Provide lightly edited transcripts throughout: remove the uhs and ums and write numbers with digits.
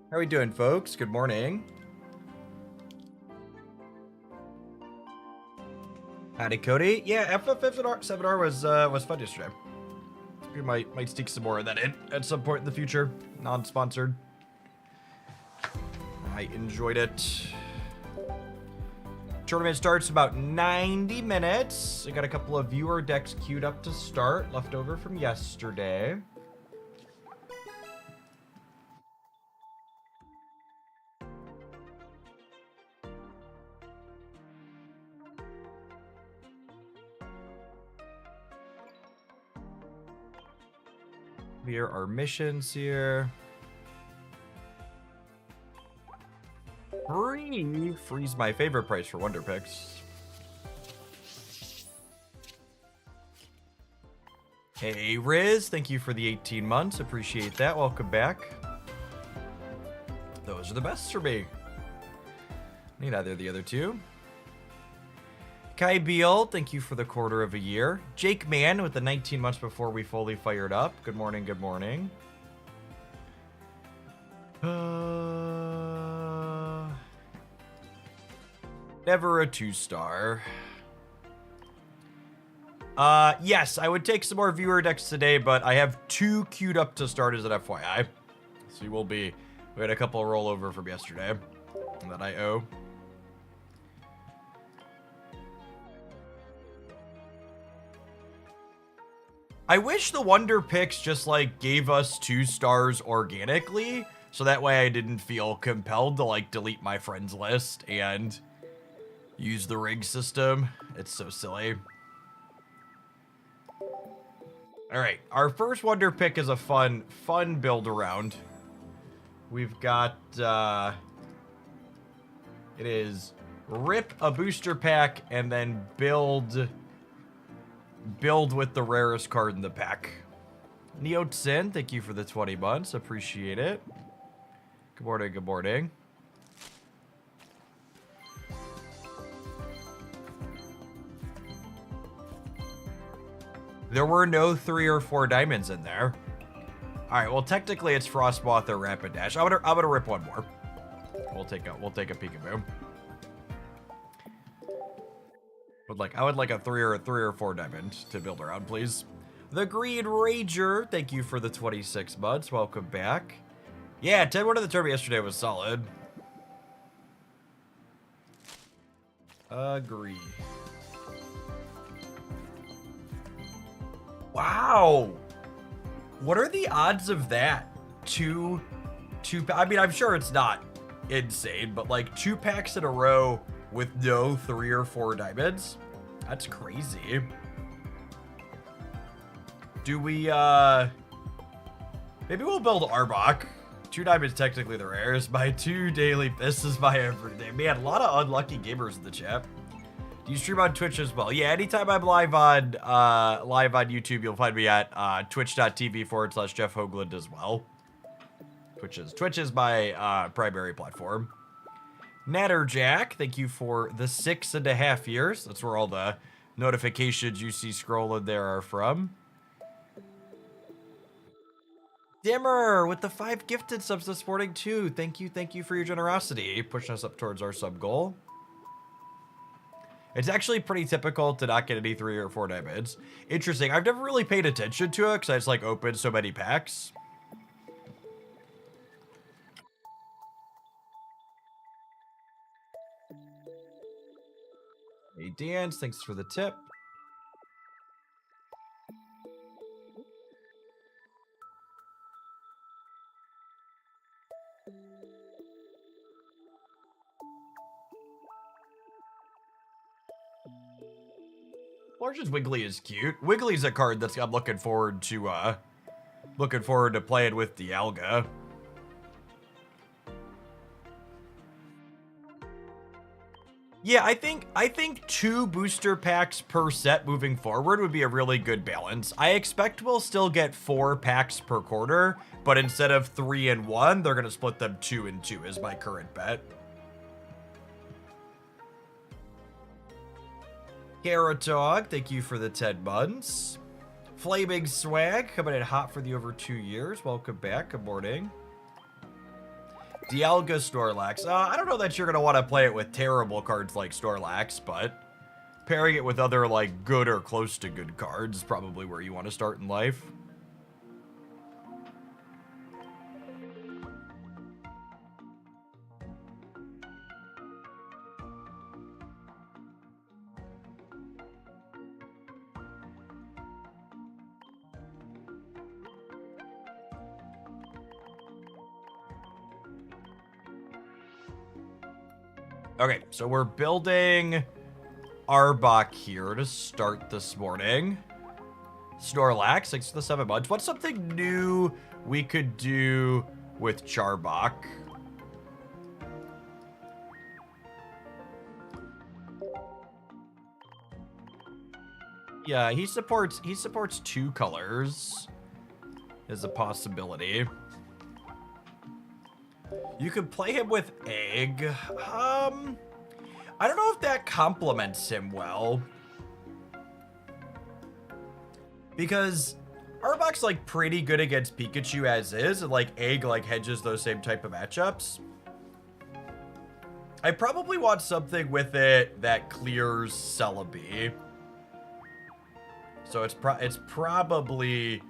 How are we doing, folks? Good morning. Howdy, Cody. Yeah, FF7R was fun yesterday. We might sneak some more of that in at some point in the future. Non-sponsored. I enjoyed it. Tournament starts in about 90 minutes. I got a couple of viewer decks queued up to start, left over from yesterday. Here are missions here. Free! Free's my favorite price for Wonder Picks. Hey, Riz, thank you for the 18 months. Appreciate that. Welcome back. Those are the best for me. Need either of the other two. Kai Beal, thank you for the quarter of a year. Jake Mann with the 19 months before we fully fired up. Good morning, good morning. Never a 2-star. Yes, I would take some more viewer decks today, but I have 2 queued up to start as an FYI. So we had a couple rollover from yesterday that I owe. I wish the Wonder Picks just like gave us 2 stars organically, so that way I didn't feel compelled to like delete my friends list and use the rig system. It's so silly. All right, our first Wonder Pick is a fun build around. We've got, it is rip a booster pack and then build with the rarest card in the pack. Neotsin, thank you for the 20 months. Appreciate it. Good morning, good morning. There were no 3 or 4 diamonds in there. All right, well, technically it's Frostmoth or Rapid Dash. I'm gonna rip one more. We'll take a peekaboo. I would like a 3 or 4 diamond to build around, please. The Green Rager, thank you for the 26 months. Welcome back. Yeah, 10-1 of the tournament yesterday was solid. Agree. Wow. What are the odds of that? I mean, I'm sure it's not insane, but like 2 packs in a row with no 3 or 4 diamonds? That's crazy. Do we, maybe we'll build Arbok. 2 diamonds technically the rarest. My 2 daily, this is my everyday. Man, a lot of unlucky gamers in the chat. Do you stream on Twitch as well? Yeah, anytime I'm live on YouTube, you'll find me at twitch.tv/Jeff Hoagland as well. Twitch is my primary platform. Natterjack, thank you for the 6.5 years. That's where all the notifications you see scrolling there are from. Dimmer with the 5 gifted subs this morning too. Thank you for your generosity, pushing us up towards our sub goal. It's actually pretty typical to not get any 3 or 4 diamonds. Interesting. I've never really paid attention to it because I just like opened so many packs. Hey, Dance, thanks for the tip. Largest Wiggly is cute. Wiggly's a card that's I'm looking forward to playing with Dialga. Yeah, I think 2 booster packs per set moving forward would be a really good balance. I expect we'll still get 4 packs per quarter, but instead of 3 and 1, they're gonna split them 2 and 2 is my current bet. Caratog, thank you for the 10 months. Flaming Swag, coming in hot for the over 2 years. Welcome back. Good morning. Dialga Snorlax. I don't know that you're going to want to play it with terrible cards like Snorlax, but pairing it with other, like, good or close to good cards is probably where you want to start in life. Okay, so we're building Arbok here to start this morning. Snorlax, 6 to 7 months. What's something new we could do with Charbok? Yeah, he supports 2 colors as a possibility. You could play him with Egg. I don't know if that complements him well. Because Arbok's like pretty good against Pikachu as is, and like Egg like hedges those same type of matchups. I probably want something with it that clears Celebi. So it's probably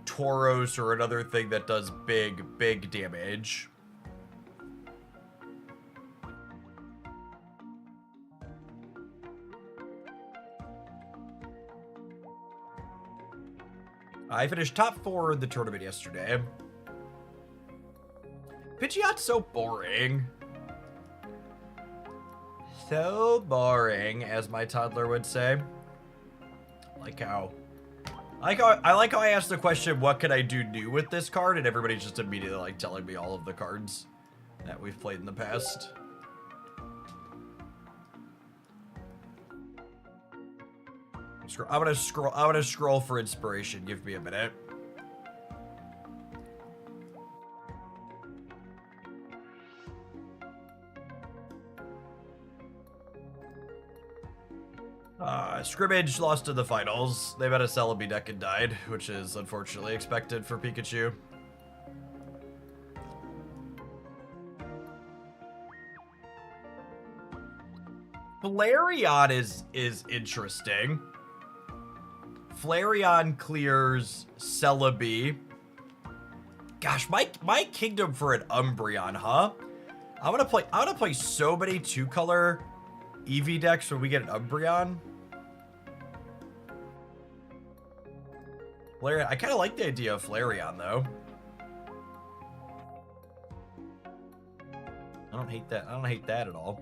Tauros or another thing that does big damage. I finished top 4 in the tournament yesterday. Pidgeot's so boring. So boring, as my toddler would say. I like how I asked the question, what can I do new with this card? And everybody's just immediately like telling me all of the cards that we've played in the past. I'm gonna scroll for inspiration. Give me a minute. Scrimmage lost in the finals. They had a Celebi deck and died, which is unfortunately expected for Pikachu. Flareon is interesting. Flareon clears Celebi. Gosh, my kingdom for an Umbreon, huh? I'm gonna play so many 2-color EV decks when we get an Umbreon. Flareon, I kind of like the idea of Flareon though. I don't hate that. I don't hate that at all.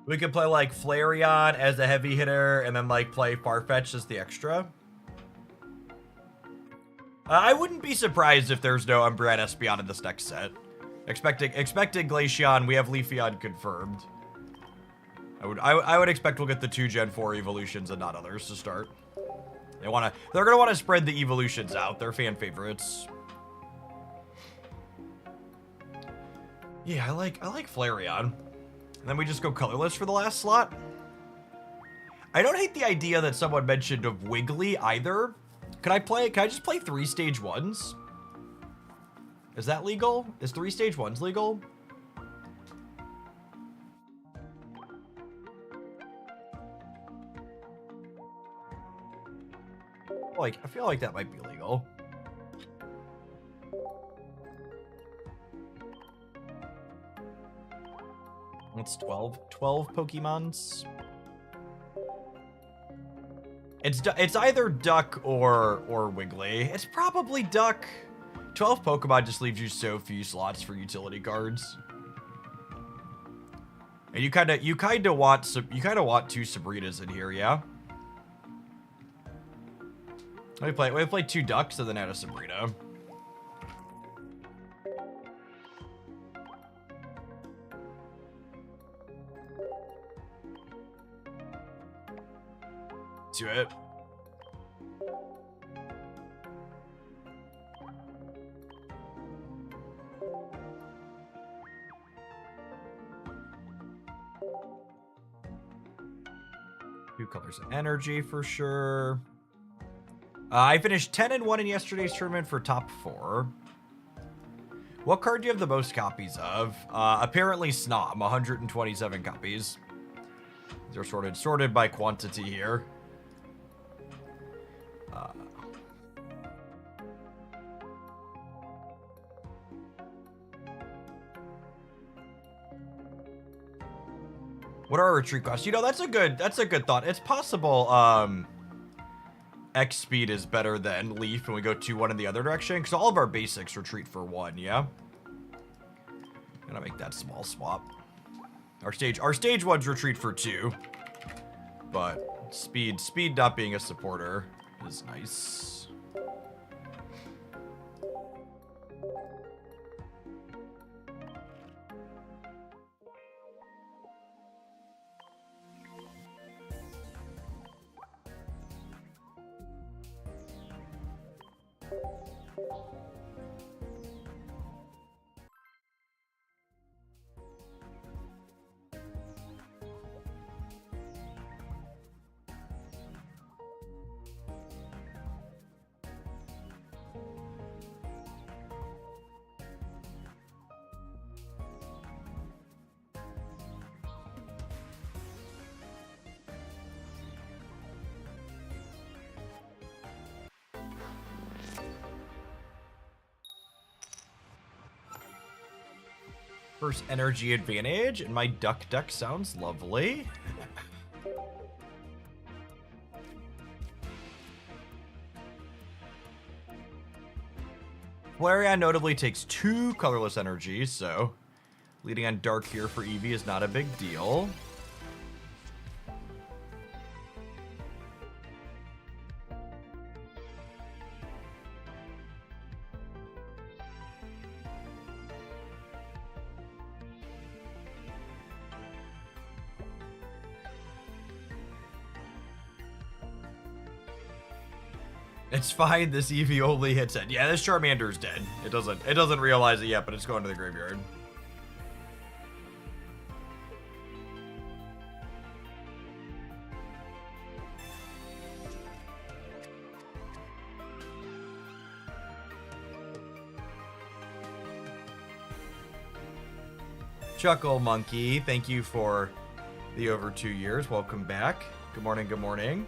We could play like Flareon as a heavy hitter and then like play Farfetch as the extra. I wouldn't be surprised if there's no Umbreon Espeon in this next set. Expecting Glaceon, we have Leafeon confirmed. I would expect we'll get the 2 Gen 4 evolutions and not others to start. They're gonna want to spread the evolutions out. They're fan favorites. Yeah, I like Flareon. And then we just go colorless for the last slot. I don't hate the idea that someone mentioned of Wiggly either. Can I just play 3 stage 1s? Is that legal? Is 3 stage 1s legal? I feel like that might be legal. It's 12 Pokemons. It's either Duck or Wiggly. It's probably Duck. 12 Pokemon just leaves you so few slots for utility cards. And you kind of want 2 Sabrinas in here, yeah? We play 2 Ducks and then add a Sabrina. To it. Two colors of energy for sure. I finished 10-1 in yesterday's tournament for top 4. What card do you have the most copies of? Apparently Snom, 127 copies. They're sorted by quantity here. What are our retreat costs? You know, that's a good thought. It's possible X speed is better than Leaf and we go 2-1 in the other direction, because all of our basics retreat for 1, yeah? Gonna make that small swap. Our stage 1s retreat for 2. But speed not being a supporter is nice. First energy advantage, and my duck sounds lovely. Flareon notably takes 2 colorless energies, so leading on dark here for Eevee is not a big deal. It's fine, this Eevee only hits it. Yeah, this Charmander's dead. It doesn't realize it yet, but it's going to the graveyard. Chuckle Monkey, thank you for the over 2 years. Welcome back. Good morning, good morning.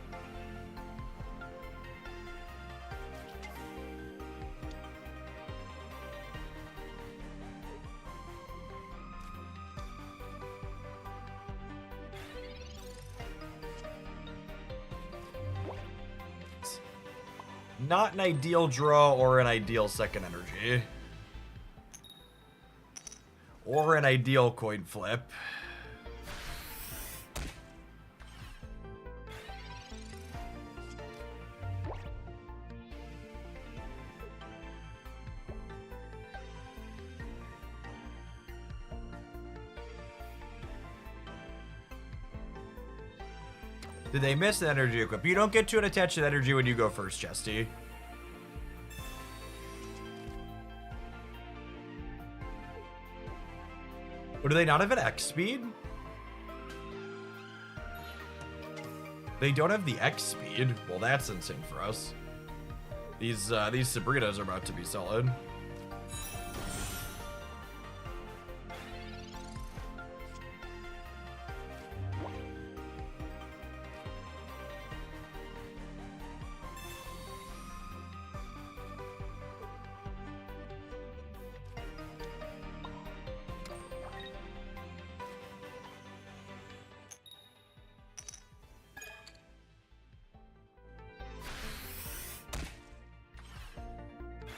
Not an ideal draw or an ideal second energy. Or an ideal coin flip. Did they miss the energy equip? You don't get to an attached energy when you go first, Chesty. Or do they not have an X speed? They don't have the X speed. Well, that's insane for us. These Sabrinas are about to be solid.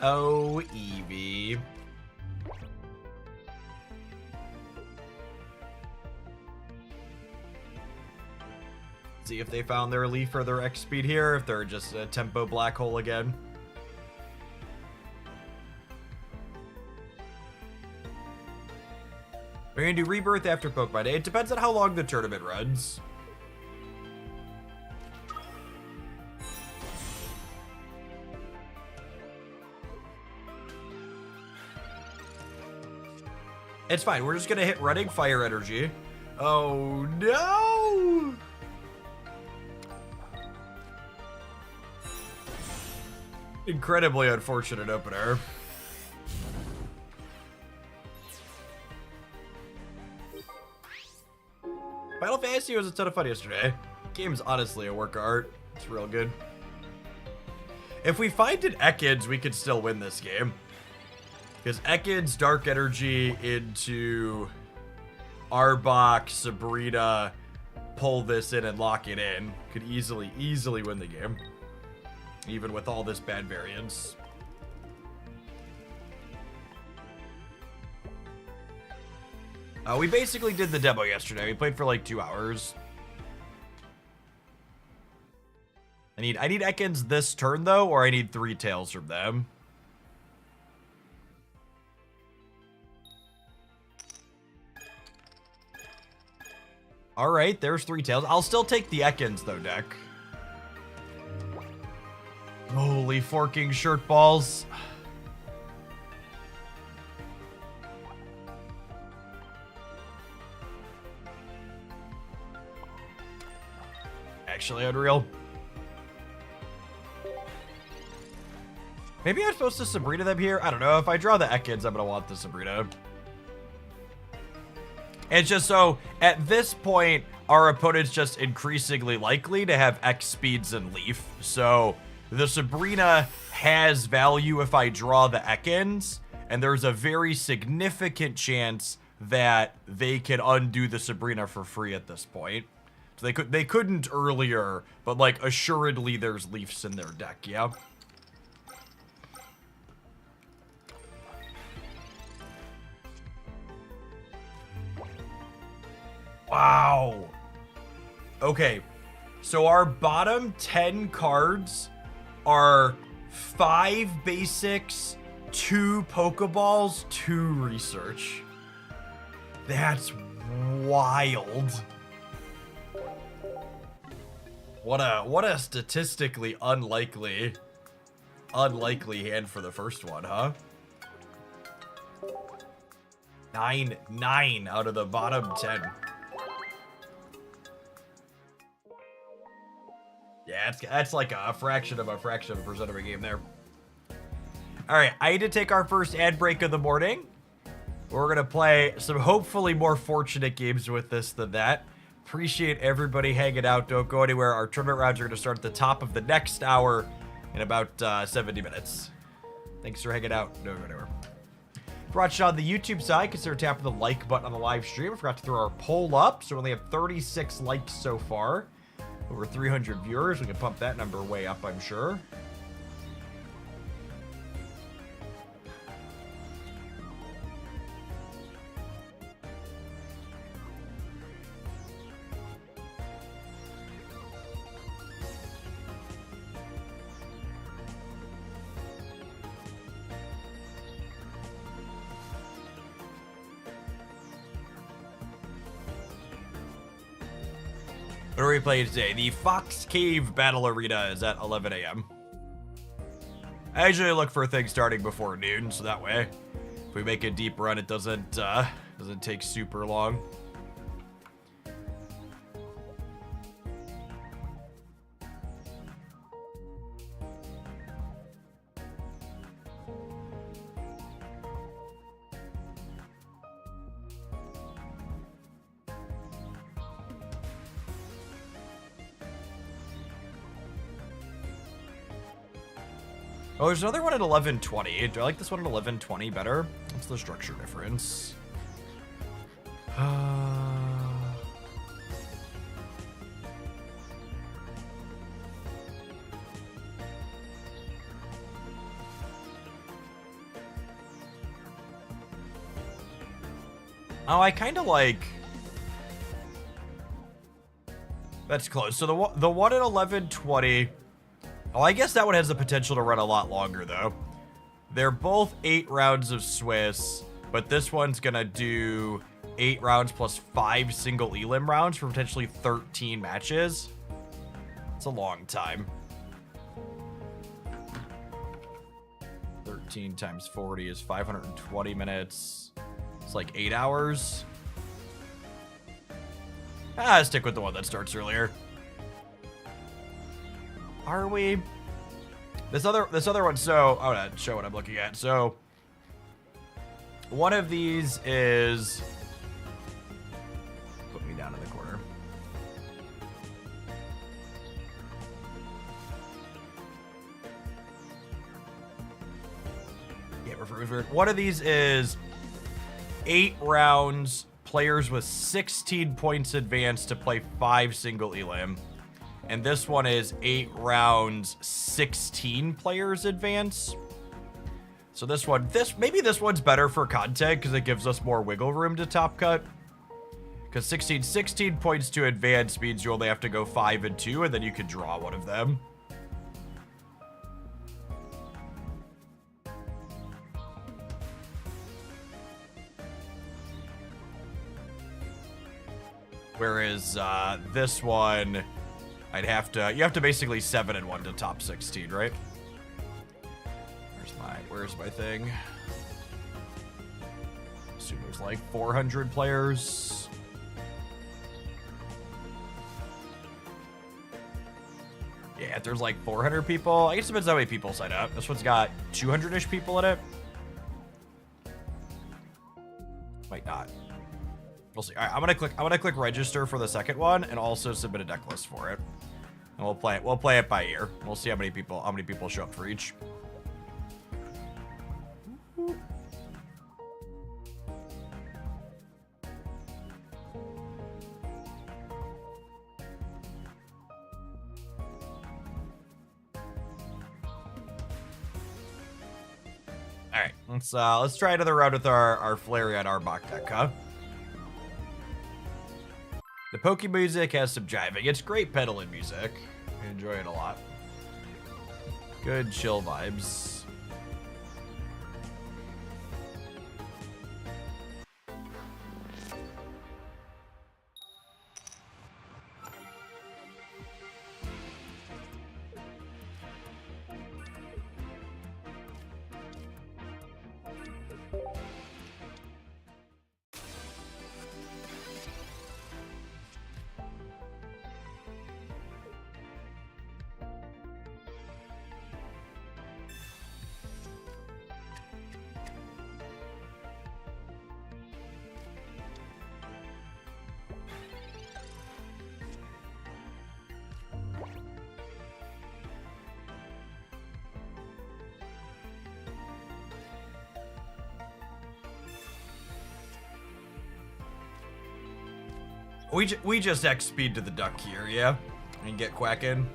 Oh, Eevee. See if they found their Leaf or their X speed here, if they're just a tempo black hole again. We're gonna do Rebirth after Pokemon Day. It depends on how long the tournament runs. It's fine. We're just gonna hit running fire energy. Oh no! Incredibly unfortunate opener. Final Fantasy was a ton of fun yesterday. Game's honestly a work of art. It's real good. If we find an Ekans, we could still win this game. Because Ekans, Dark Energy into Arbok, Sabrina, pull this in and lock it in. Could easily win the game. Even with all this bad variance. We basically did the demo yesterday. We played for like 2 hours. I need Ekans this turn though, or I need 3 tails from them. All right, there's 3 tails. I'll still take the Ekans though, deck. Holy forking shirt balls. Actually unreal. Maybe I'm supposed to Sabrina them here? I don't know. If I draw the Ekans, I'm going to want the Sabrina. It's just so, at this point, our opponent's just increasingly likely to have X speeds and Leaf. So, the Sabrina has value if I draw the Ekans, and there's a very significant chance that they can undo the Sabrina for free at this point. So they couldn't earlier, but like assuredly there's Leafs in their deck, yeah. Wow. Okay. So our bottom 10 cards are 5 basics, 2 Pokeballs, 2 research. That's wild. What a statistically unlikely hand for the first one, huh? 9 out of the bottom 10. Yeah, that's like a fraction of a percent of a game there. All right, I need to take our first ad break of the morning. We're gonna play some hopefully more fortunate games with this than that. Appreciate everybody hanging out. Don't go anywhere. Our tournament rounds are going to start at the top of the next hour in about 70 minutes. Thanks for hanging out. Don't go anywhere. If you're watching on the YouTube side, consider tapping the like button on the live stream. I forgot to throw our poll up, so we only have 36 likes so far. Over 300 viewers. We can pump that number way up, I'm sure. What are we playing today? The Fox Cave Battle Arena is at 11 a.m. I usually look for things starting before noon, so that way, if we make a deep run, it doesn't take super long. Oh, there's another one at 11:20. Do I like this one at 11:20 better? What's the structure difference? Oh, I kind of like... That's close. So the one at 11:20... Oh, I guess that one has the potential to run a lot longer, though. They're both 8 rounds of Swiss, but this one's gonna do 8 rounds plus 5 single elim rounds for potentially 13 matches. It's a long time. 13 times 40 is 520 minutes. It's like 8 hours. I'll stick with the one that starts earlier. Are we? This other one, so I want to show what I'm looking at. So one of these is, put me down in the corner. Yeah, refer. One of these is 8 rounds, players with 16 points advance to play 5 single elim. And this one is 8 rounds, 16 players advance. So maybe this one's better for content because it gives us more wiggle room to top cut. Because 16 points to advance means you only have to go 5 and 2, and then you can draw one of them. Whereas this one, you have to basically 7 and 1 to top 16, right? Where's my thing? Assume there's like 400 players. Yeah, if there's like 400 people, I guess it depends how many people sign up. This one's got 200-ish people in it. Might not. We'll see. All right, I'm gonna click register for the second one and also submit a deck list for it. And we'll play it by ear. We'll see how many people show up for each. All right, let's try another round with our Flareon Arbok deck, huh? The Poke music has some jiving. It's great pedaling music. I enjoy it a lot. Good chill vibes. We just X speed to the duck here, yeah? And get quacking.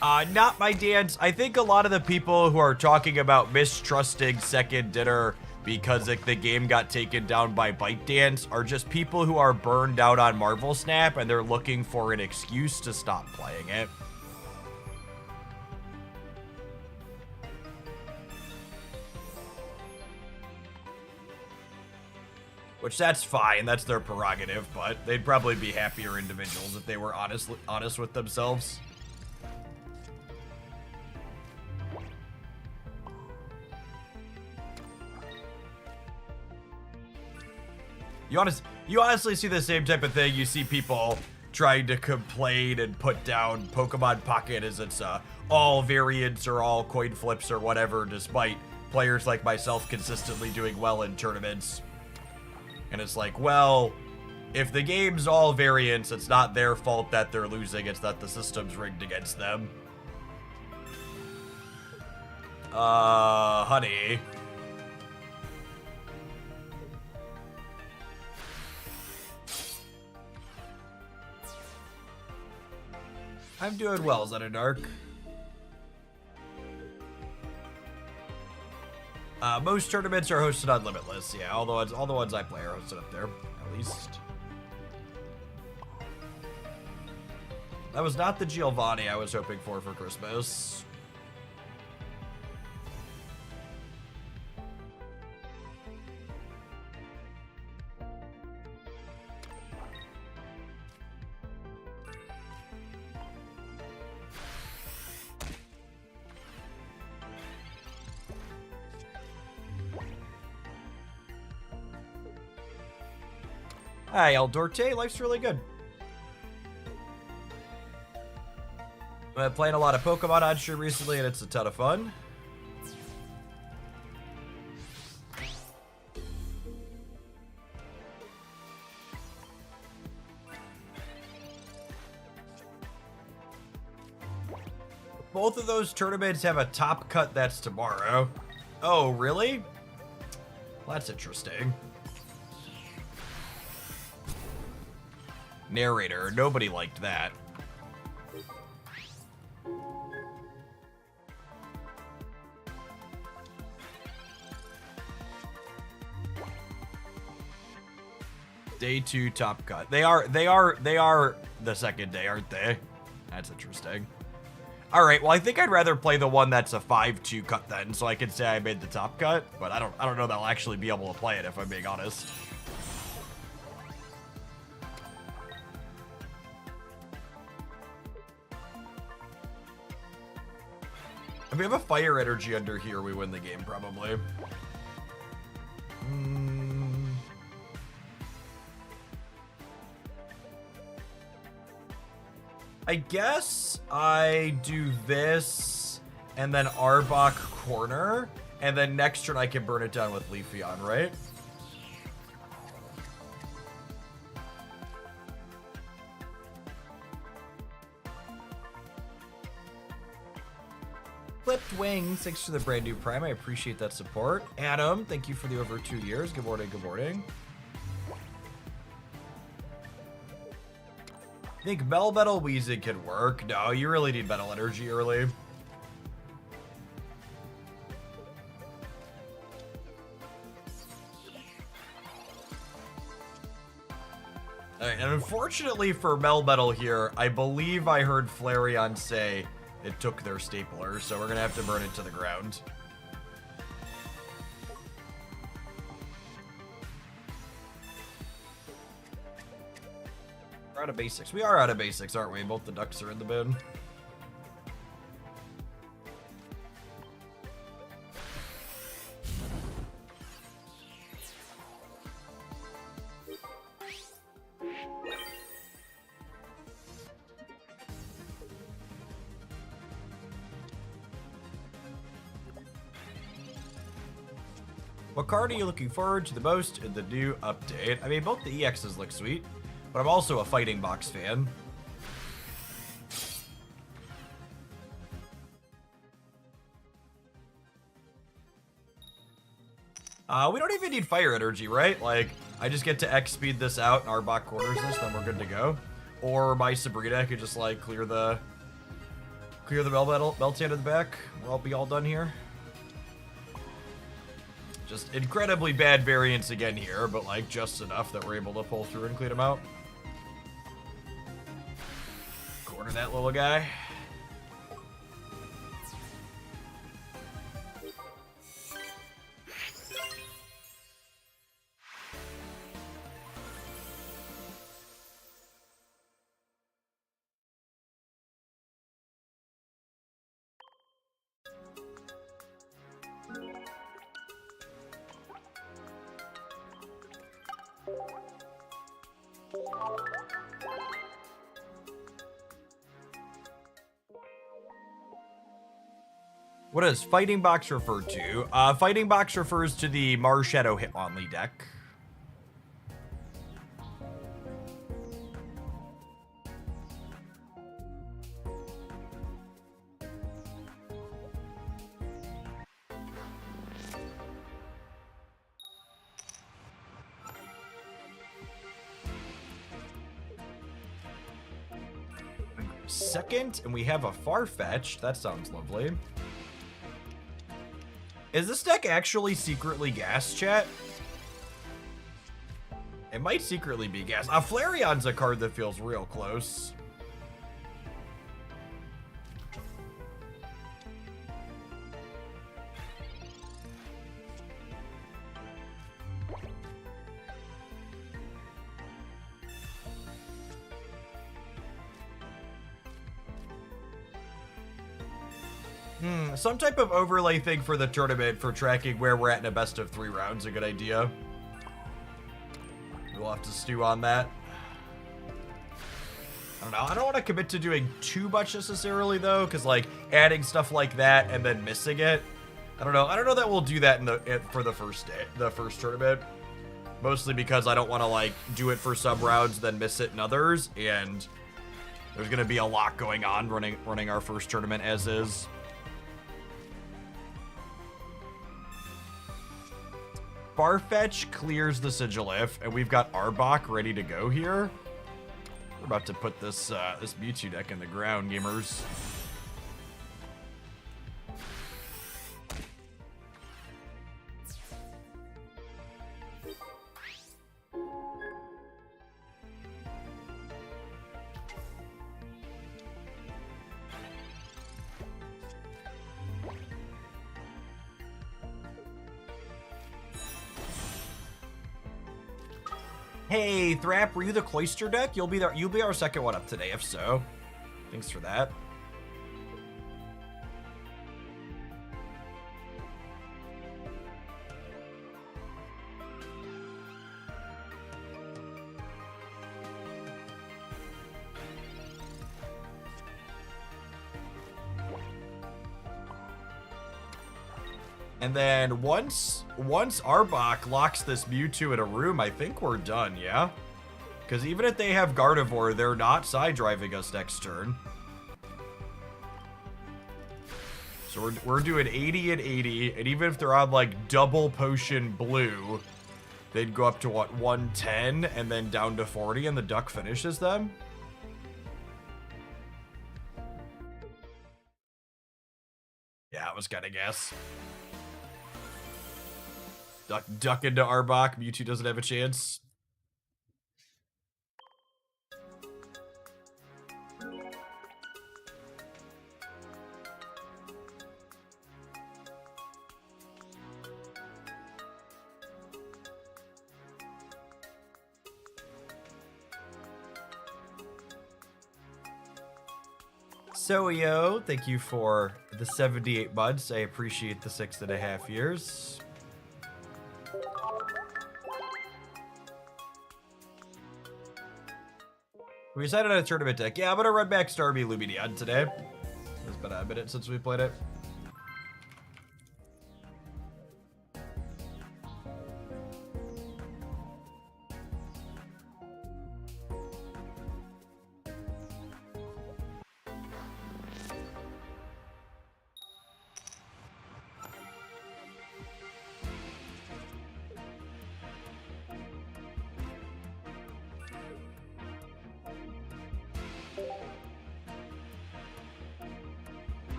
Not my dance. I think a lot of the people who are talking about mistrusting Second Dinner because the game got taken down by ByteDance are just people who are burned out on Marvel Snap and they're looking for an excuse to stop playing it. Which, that's fine, that's their prerogative, but they'd probably be happier individuals if they were honest with themselves. You honestly see the same type of thing. You see people trying to complain and put down Pokemon Pocket as it's all variants or all coin flips or whatever, despite players like myself consistently doing well in tournaments. And it's like, well, if the game's all variants, it's not their fault that they're losing, it's that the system's rigged against them. Honey. I'm doing well, Zendark. Most tournaments are hosted on Limitless, yeah. All the ones I play are hosted up there, at least. That was not the Giovanni I was hoping for Christmas. Hi, El Dorte. Life's really good. I've been playing a lot of Pokemon on stream recently, and it's a ton of fun. Both of those tournaments have a top cut that's tomorrow. Oh, really? Well, that's interesting. Narrator. Nobody liked that. Day 2 top cut. They are the second day, aren't they? That's interesting. All right, well, I think I'd rather play the one that's a 5-2 cut then, so I can say I made the top cut, but I don't know that I'll actually be able to play it if I'm being honest. If we have a fire energy under here, we win the game probably. I guess I do this, and then Arbok corner, and then next turn I can burn it down with Leafeon, right? Clipped Wings, thanks for the brand new Prime. I appreciate that support. Adam, thank you for the over 2 years. Good morning, good morning. Think Melmetal Weezing could work. No, you really need Metal Energy early. Alright, and unfortunately for Melmetal here, I believe I heard Flareon say it took their stapler, so we're gonna have to burn it to the ground. We're out of basics. We are out of basics, aren't we? Both the ducks are in the bin. What card are you looking forward to the most in the new update? I mean, both the EXs look sweet, but I'm also a Fighting Box fan. We don't even need Fire Energy, right? Like, I just get to X speed this out and Arbok corners this, then we're good to go. Or my Sabrina could just like clear the Meltan to the back. We'll be all done here. Just incredibly bad variance again here, but like just enough that we're able to pull through and clean them out. Corner that little guy. What does Fighting Box refer to? Fighting Box refers to the Marshadow Hitmonlee deck. Second, and we have a Farfetch'd. That sounds lovely. Is this deck actually secretly gas, chat? It might secretly be gas. Flareon's a card that feels real close. Some type of overlay thing for the tournament for tracking where we're at in a best of 3 rounds. A good idea. We'll have to stew on that. I don't know. I don't want to commit to doing too much necessarily, though, because, like, adding stuff like that and then missing it. I don't know. I don't know that we'll do that for the first day, the first tournament. Mostly because I don't want to, like, do it for some rounds, then miss it in others, and there's going to be a lot going on running our first tournament as is. Farfetch clears the Sigilif, and we've got Arbok ready to go here. We're about to put this this Mewtwo deck in the ground, gamers. Hey, Thrap, were you the Cloister deck? You'll be our second one up today, if so. Thanks for that. And then once Arbok locks this Mewtwo in a room, I think we're done, yeah? Because even if they have Gardevoir, they're not side driving us next turn. So we're doing 80 and 80, and even if they're on like double potion blue, they'd go up to what, 110 and then down to 40, and the duck finishes them. Yeah, I was gonna guess. Duck into Arbok. Mewtwo doesn't have a chance. Soyo, thank you for the 78 months. I appreciate the 6.5 years. We decided on a tournament deck. Yeah, I'm gonna run back Starmie Lumineon today. It's been a minute since we played it.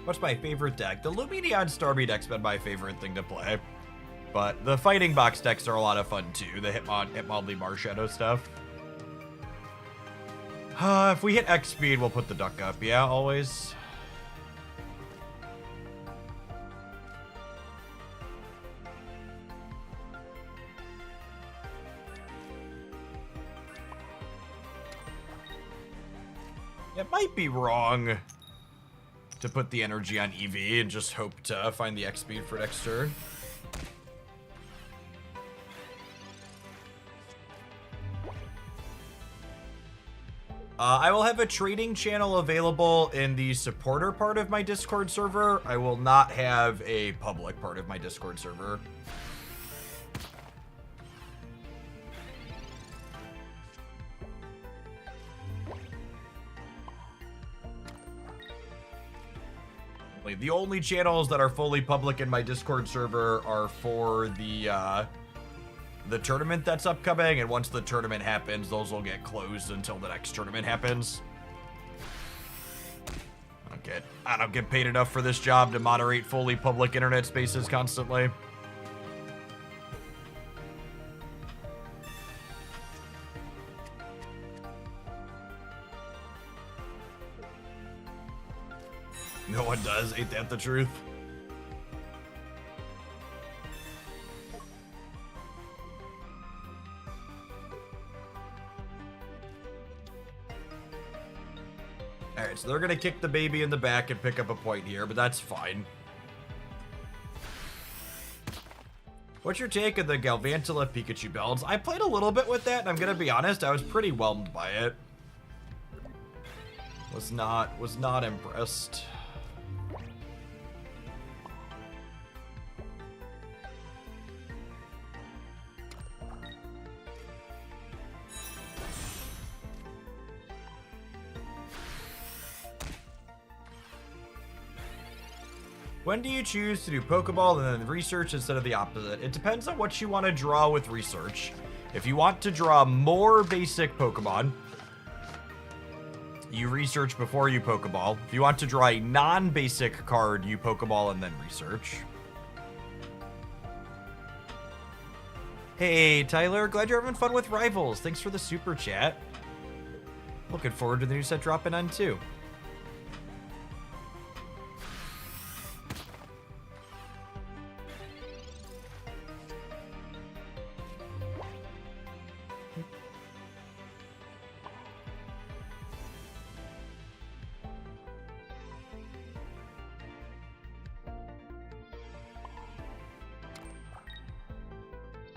What's my favorite deck? The Lumineon Starmie deck's been my favorite thing to play. But the Fighting Box decks are a lot of fun too. The Hitmonlee Marshadow stuff. If we hit X speed, we'll put the duck up. Yeah, always. It might be wrong to put the energy on EV and just hope to find the X speed for next turn. I will have a trading channel available in the supporter part of my Discord server. I will not have a public part of my Discord server. transparently. The only channels that are fully public in my Discord server are for the tournament that's upcoming, and once the tournament happens, those will get closed until the next tournament happens. I don't get paid enough for this job to moderate fully public internet spaces constantly. No one does. Ain't that the truth? Alright, so they're gonna kick the baby in the back and pick up a point here, but that's fine. What's your take of the Galvantula Pikachu builds? I played a little bit with that, and I'm gonna be honest, I was pretty whelmed by it. Was not impressed. When do you choose to do Pokeball and then research instead of the opposite? It depends on what you want to draw with research. If you want to draw more basic Pokemon, you research before you Pokeball. If you want to draw a non-basic card, you Pokeball and then research. Hey, Tyler, glad you're having fun with Rivals. Thanks for the super chat. Looking forward to the new set dropping on too.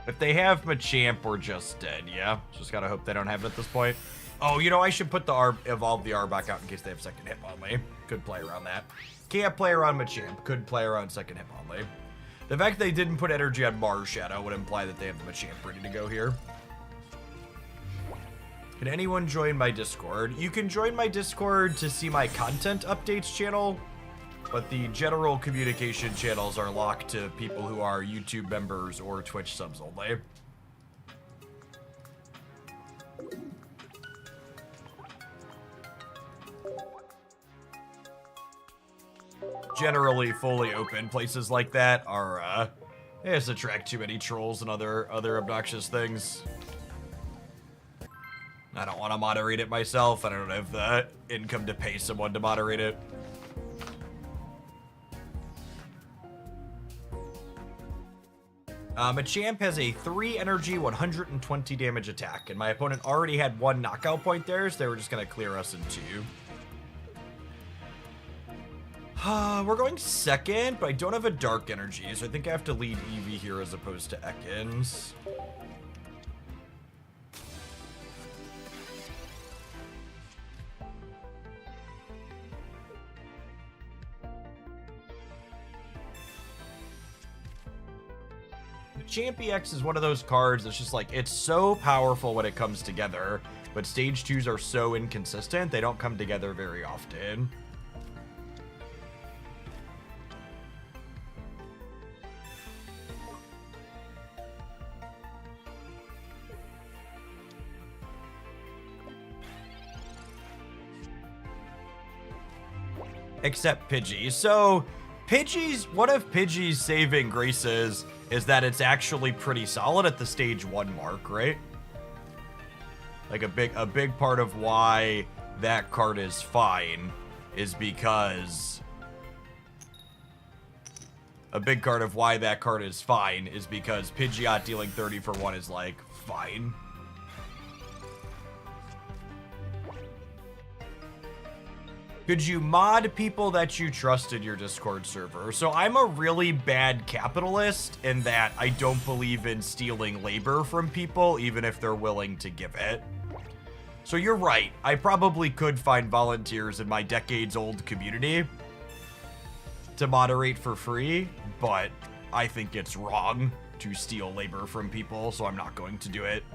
If they have Machamp, we're just dead, yeah? Just gotta hope they don't have it at this point. Oh, you know, I should put the evolve the Arbok out in case they have second hit only. Could play around that. Can't play around Machamp. Could play around second hit only. The fact they didn't put energy on Mars Shadow would imply that they have the Machamp ready to go here. Can anyone join my Discord? You can join my Discord to see my content updates channel, but the general communication channels are locked to people who are YouTube members or Twitch subs only. Generally fully open places like that are, they just attract too many trolls and other obnoxious things. I don't want to moderate it myself. I don't have the income to pay someone to moderate it. Machamp has a 3 energy, 120 damage attack, and my opponent already had 1 knockout point there, so they were just going to clear us in 2. We're going second, but I don't have a dark energy, so I think I have to lead Eevee here as opposed to Ekans. Machamp EX is one of those cards that's just like, it's so powerful when it comes together, but stage 2s are so inconsistent, they don't come together very often. Except Pidgey. So, one of Pidgey's saving graces is that it's actually pretty solid at the stage 1 mark, right? Like a big part of why that card is fine is because Pidgeot dealing 30 for 1 is like fine. Could you mod people that you trust in your Discord server? So I'm a really bad capitalist in that I don't believe in stealing labor from people, even if they're willing to give it. So you're right. I probably could find volunteers in my decades-old community to moderate for free, but I think it's wrong to steal labor from people, so I'm not going to do it.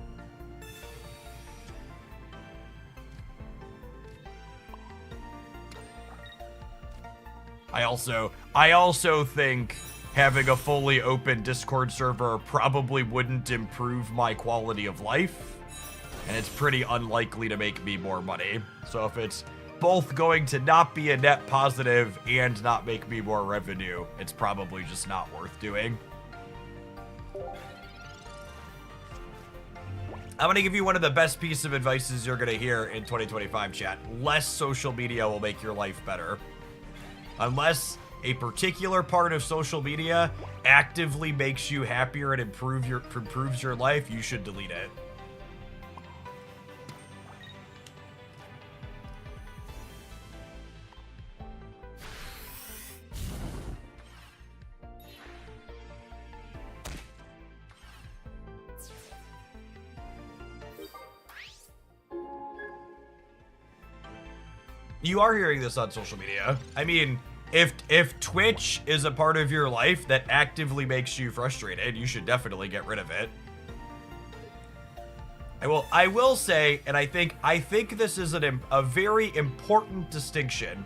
I also think having a fully open Discord server probably wouldn't improve my quality of life, and it's pretty unlikely to make me more money. So if it's both going to not be a net positive and not make me more revenue, it's probably just not worth doing. I'm gonna give you one of the best pieces of advices you're gonna hear in 2025, chat. Less social media will make your life better. Unless a particular part of social media actively makes you happier and improves your life, you should delete it. You are hearing this on social media. I mean, if Twitch is a part of your life that actively makes you frustrated, you should definitely get rid of it. I will say, and I think this is a very important distinction,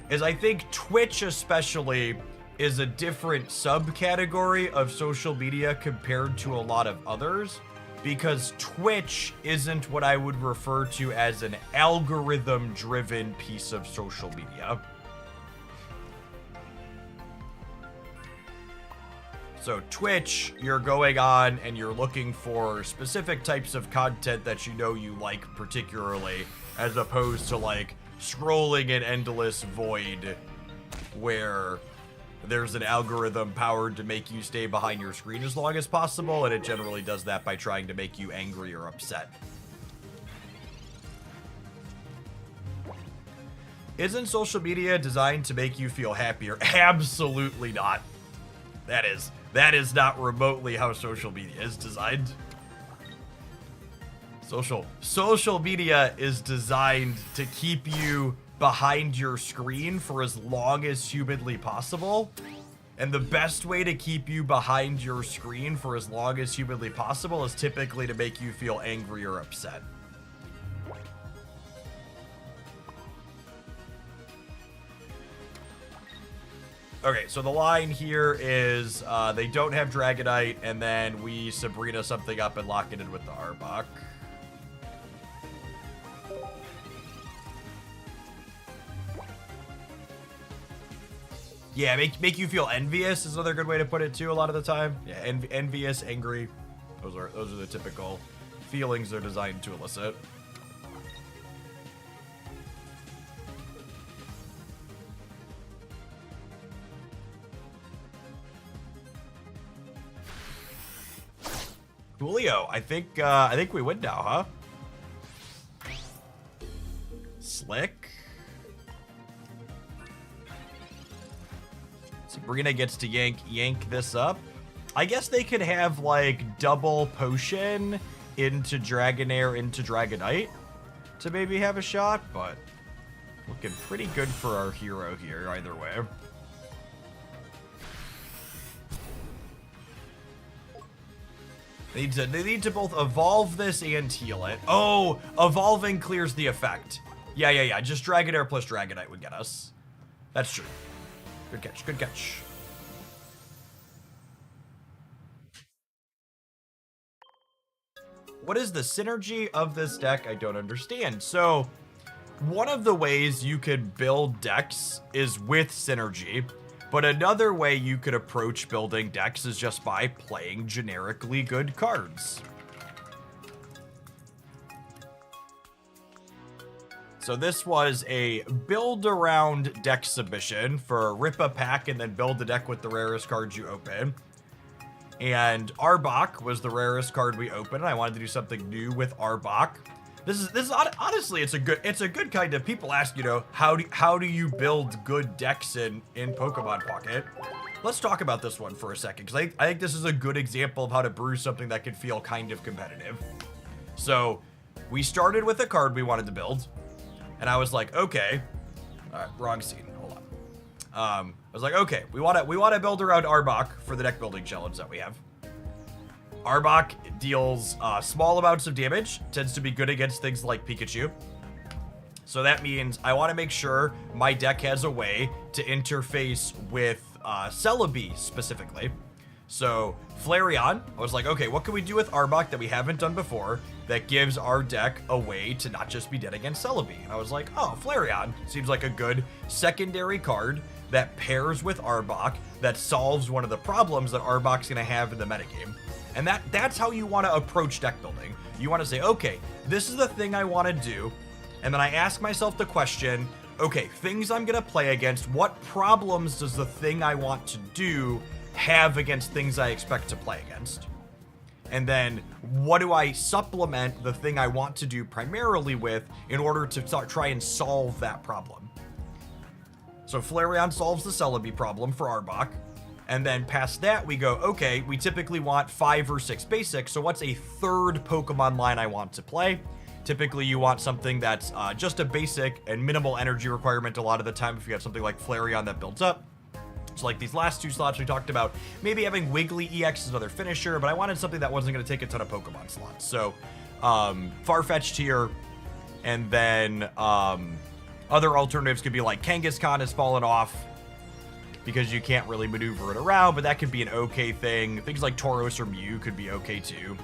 is I think Twitch especially is a different subcategory of social media compared to a lot of others, because Twitch isn't what I would refer to as an algorithm-driven piece of social media. So Twitch, you're going on and you're looking for specific types of content that you know you like particularly, as opposed to like scrolling an endless void where there's an algorithm powered to make you stay behind your screen as long as possible, and it generally does that by trying to make you angry or upset. Isn't social media designed to make you feel happier? Absolutely not. That is not remotely how social media is designed. Social media is designed to keep you behind your screen for as long as humanly possible. And the best way to keep you behind your screen for as long as humanly possible is typically to make you feel angry or upset. Okay, so the line here is they don't have Dragonite, and then we Sabrina something up and lock it in with the Arbok. Yeah, make you feel envious is another good way to put it too. A lot of the time, yeah, envious, angry. Those are the typical feelings they're designed to elicit. Julio, I think we win now, huh? Slick. Sabrina gets to yank this up. I guess they could have like double potion into Dragonair into Dragonite to maybe have a shot, but looking pretty good for our hero here either way. They need to both evolve this and heal it. Oh, evolving clears the effect. Yeah. Just Dragonair plus Dragonite would get us. That's true. Good catch, good catch. What is the synergy of this deck? I don't understand. So, one of the ways you could build decks is with synergy, but another way you could approach building decks is just by playing generically good cards. So this was a build around deck submission for rip a pack and then build the deck with the rarest cards you open. And Arbok was the rarest card we opened. I wanted to do something new with Arbok. This is honestly, it's a good kind of, people ask, you know, how do you build good decks in Pokemon Pocket? Let's talk about this one for a second, because I think this is a good example of how to brew something that could feel kind of competitive. So we started with a card we wanted to build. And I was like, okay, all right, wrong scene, hold on. I was like, okay, we want to build around Arbok for the deck building challenge that we have. Arbok deals small amounts of damage, tends to be good against things like Pikachu. So that means I want to make sure my deck has a way to interface with Celebi specifically. So Flareon, I was like, okay, what can we do with Arbok that we haven't done before that gives our deck a way to not just be dead against Celebi? And I was like, oh, Flareon seems like a good secondary card that pairs with Arbok that solves one of the problems that Arbok's gonna have in the metagame. And that's how you want to approach deck building. You want to say, okay, this is the thing I want to do. And then I ask myself the question, okay, things I'm gonna play against, what problems does the thing I want to do have against things I expect to play against? And then what do I supplement the thing I want to do primarily with in order to try and solve that problem? So Flareon solves the Celebi problem for Arbok. And then past that, we go, okay, we typically want 5 or 6 basics. So what's a third Pokemon line I want to play? Typically, you want something that's just a basic and minimal energy requirement a lot of the time if you have something like Flareon that builds up. So like these last 2 slots we talked about, maybe having Wiggly EX as another finisher, but I wanted something that wasn't going to take a ton of Pokemon slots. So Farfetch'd here, and then other alternatives could be like Kangaskhan has fallen off because you can't really maneuver it around, but that could be an okay thing. Things like Tauros or Mew could be okay too.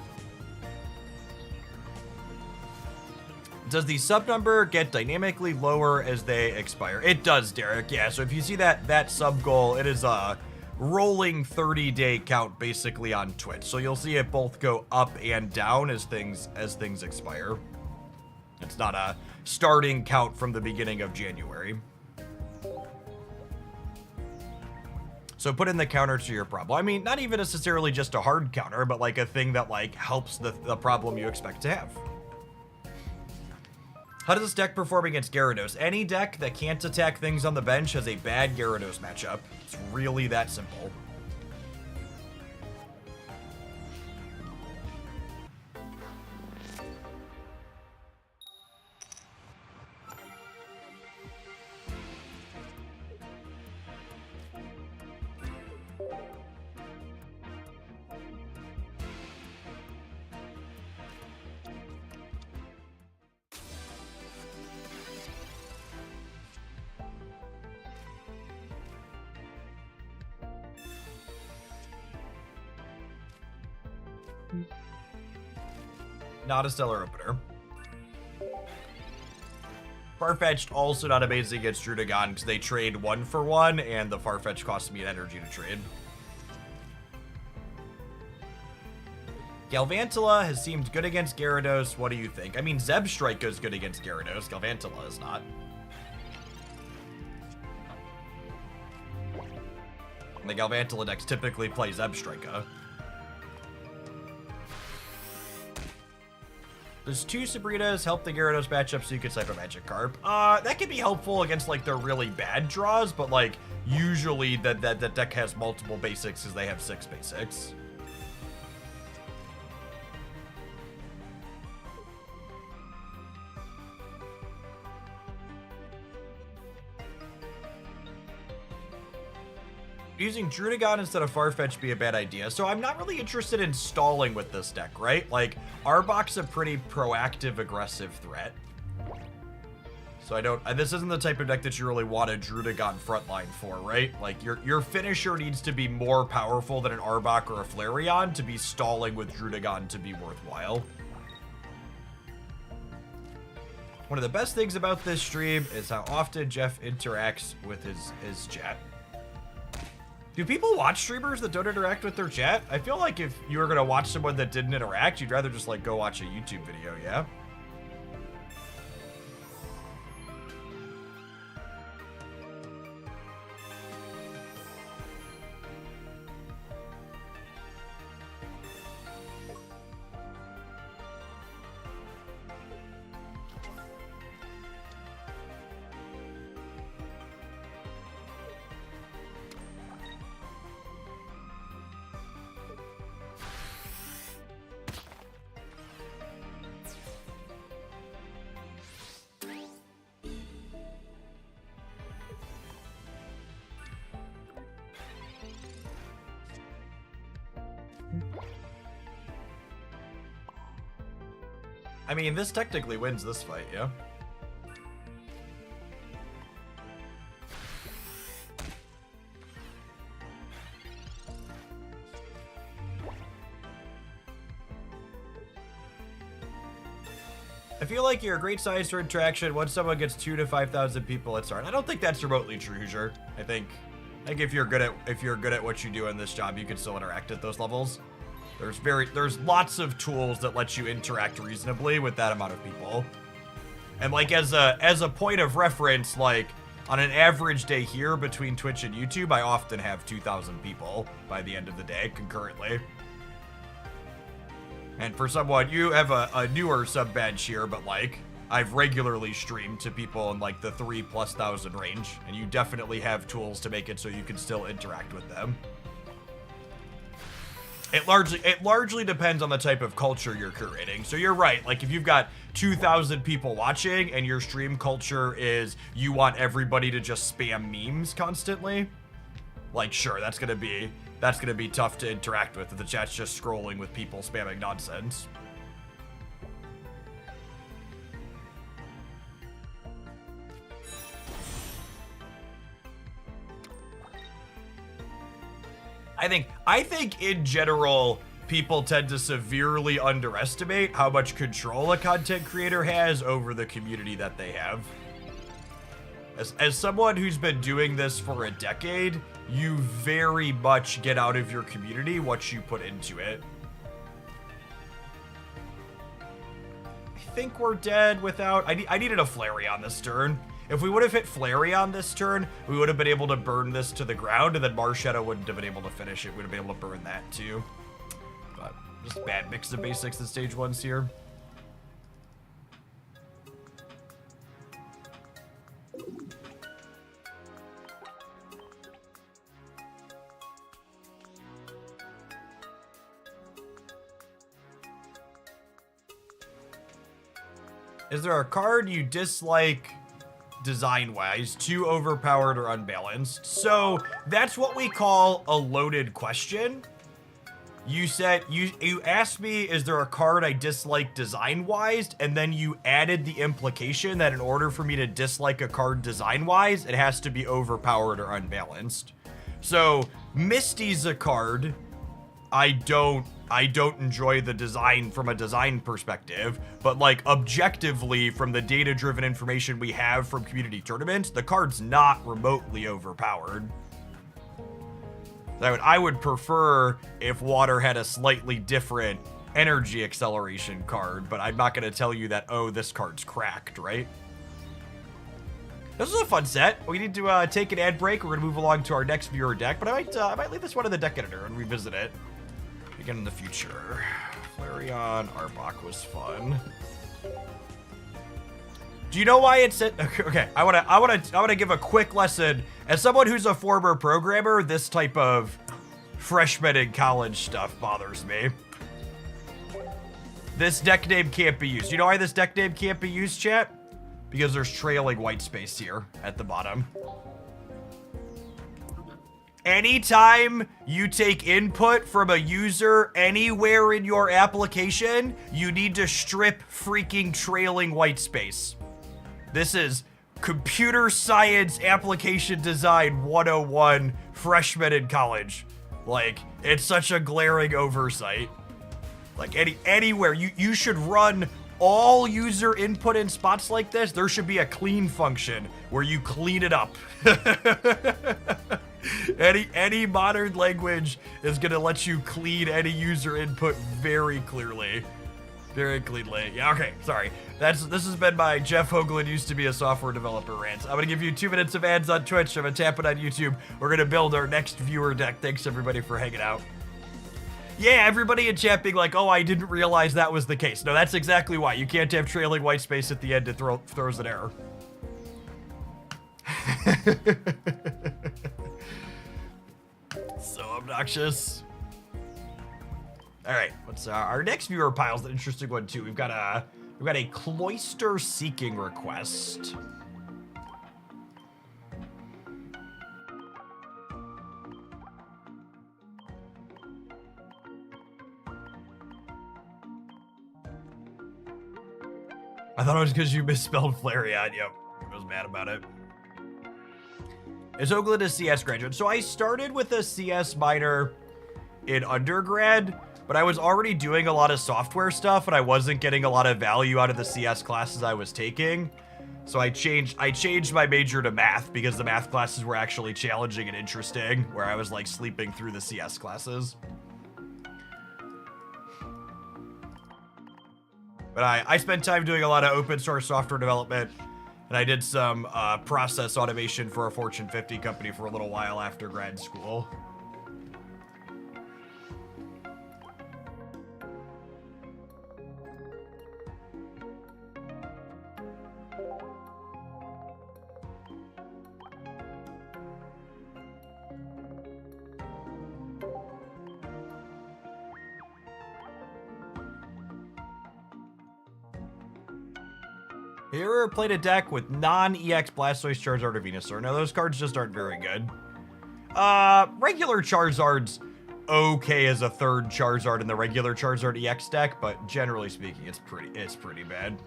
Does the sub number get dynamically lower as they expire? It does, Derek. Yeah, so if you see that sub goal, it is a rolling 30-day count basically on Twitch. So you'll see it both go up and down as things expire. It's not a starting count from the beginning of January. So put in the counter to your problem. I mean, not even necessarily just a hard counter, but like a thing that like helps the problem you expect to have. How does this deck perform against Gyarados? Any deck that can't attack things on the bench has a bad Gyarados matchup. It's really that simple. Not a stellar opener. Farfetch'd also not amazing against Druddigon because they trade 1-for-1 and the Farfetch'd costs me an energy to trade. Galvantula has seemed good against Gyarados. What do you think? I mean, Zebstrika is good against Gyarados. Galvantula is not. And the Galvantula decks typically play Zebstrika. Does 2 Sabrinas help the Gyarados matchup so you can Cyber Magikarp? That could be helpful against like their really bad draws, but like usually that deck has multiple basics because they have 6 basics. Using Druddigon instead of Farfetch'd be a bad idea. So I'm not really interested in stalling with this deck, right? Like, Arbok's a pretty proactive, aggressive threat. So I don't... this isn't the type of deck that you really want a Druddigon frontline for, right? Like, your finisher needs to be more powerful than an Arbok or a Flareon to be stalling with Druddigon to be worthwhile. One of the best things about this stream is how often Jeff interacts with his chat. Do people watch streamers that don't interact with their chat? I feel like if you were gonna watch someone that didn't interact, you'd rather just like go watch a YouTube video, yeah? I mean, this technically wins this fight, yeah? I feel like you're a great size for interaction once someone gets 2,000 to 5,000 people at start. I don't think that's remotely true, Hoosier. I think if you're good at what you do in this job, you can still interact at those levels. There's lots of tools that let you interact reasonably with that amount of people. And like as a point of reference, like on an average day here between Twitch and YouTube, I often have 2,000 people by the end of the day concurrently. And for someone, you have a newer sub badge here, but like I've regularly streamed to people in like the 3,000+ range, and you definitely have tools to make it so you can still interact with them. It largely depends on the type of culture you're curating. So you're right, like if you've got 2,000 people watching and your stream culture is you want everybody to just spam memes constantly, like sure, that's gonna be tough to interact with if the chat's just scrolling with people spamming nonsense. I think in general, people tend to severely underestimate how much control a content creator has over the community that they have. As someone who's been doing this for a decade, you very much get out of your community what you put into it. I think we're dead without... I needed a Flareon this turn. If we would have hit Flareon this turn, we would have been able to burn this to the ground, and then Marshadow wouldn't have been able to finish it. We would have been able to burn that too. But just bad mix of basics in stage 1s here. Is there a card you dislike design-wise, too overpowered or unbalanced? So that's what we call a loaded question. You said, you asked me, is there a card I dislike design-wise? And then you added the implication that in order for me to dislike a card design-wise, it has to be overpowered or unbalanced. So Misty's a card I don't enjoy the design from a design perspective, but like objectively from the data-driven information we have from community tournaments, the card's not remotely overpowered. I would prefer if water had a slightly different energy acceleration card, but I'm not going to tell you that, oh, this card's cracked, right? This was a fun set. We need to take an ad break. We're going to move along to our next viewer deck, but I might leave this one in the deck editor and revisit it again in the future. Flareon Arbok was fun. Do you know why it said? Okay, I wanna give a quick lesson. As someone who's a former programmer, this type of freshman in college stuff bothers me. This deck name can't be used. You know why this deck name can't be used, chat? Because there's trailing white space here at the bottom. Anytime you take input from a user anywhere in your application, you need to strip freaking trailing white space. This is computer science application design 101 freshman in college. Like, it's such a glaring oversight. Like anywhere, you should run all user input in spots like this. There should be a clean function where you clean it up. Any modern language is gonna let you clean any user input very clearly. Very cleanly. Yeah, okay, sorry. This has been my Jeff Hoagland used to be a software developer rant. I'm gonna give you 2 minutes of ads on Twitch. I'm gonna tap it on YouTube. We're gonna build our next viewer deck. Thanks everybody for hanging out. Yeah, everybody in chat being like, oh, I didn't realize that was the case. No, that's exactly why. You can't have trailing white space at the end. It throws an error. So obnoxious. All right, what's our next viewer pile's an interesting one too. We've got a cloister seeking request. I thought it was because you misspelled Flareon. Yep, I was mad about it. Is Hoagland a CS graduate? So I started with a CS minor in undergrad, but I was already doing a lot of software stuff and I wasn't getting a lot of value out of the CS classes I was taking. So I changed my major to math because the math classes were actually challenging and interesting, where I was like sleeping through the CS classes. But I spent time doing a lot of open source software development, and I did some process automation for a Fortune 50 company for a little while after grad school. Have you ever played a deck with non-EX Blastoise, Charizard, or Venusaur? No, those cards just aren't very good. Regular Charizard's okay as a third Charizard in the regular Charizard EX deck, but generally speaking, it's pretty bad.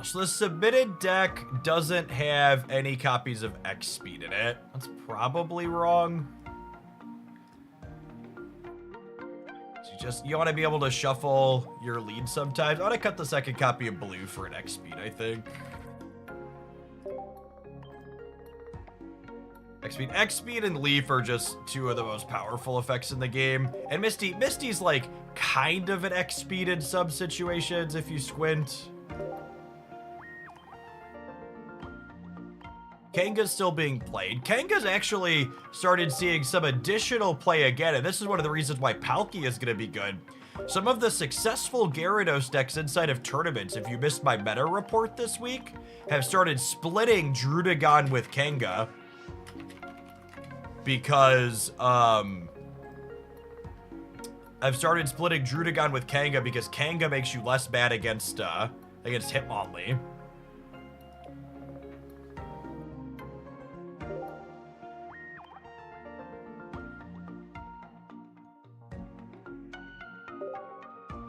So the submitted deck doesn't have any copies of X Speed in it. That's probably wrong. So you want to be able to shuffle your lead sometimes. I want to cut the second copy of Blue for an X Speed, I think. X Speed and Leaf are just two of the most powerful effects in the game. And Misty's like kind of an X Speed in some situations if you squint. Kanga's still being played. Kanga's actually started seeing some additional play again, and this is one of the reasons why Palkia is going to be good. Some of the successful Gyarados decks inside of tournaments, if you missed my meta report this week, have started splitting Druddigon with Kanga. Because, I've started splitting Druddigon with Kanga because Kanga makes you less bad against Hitmonlee.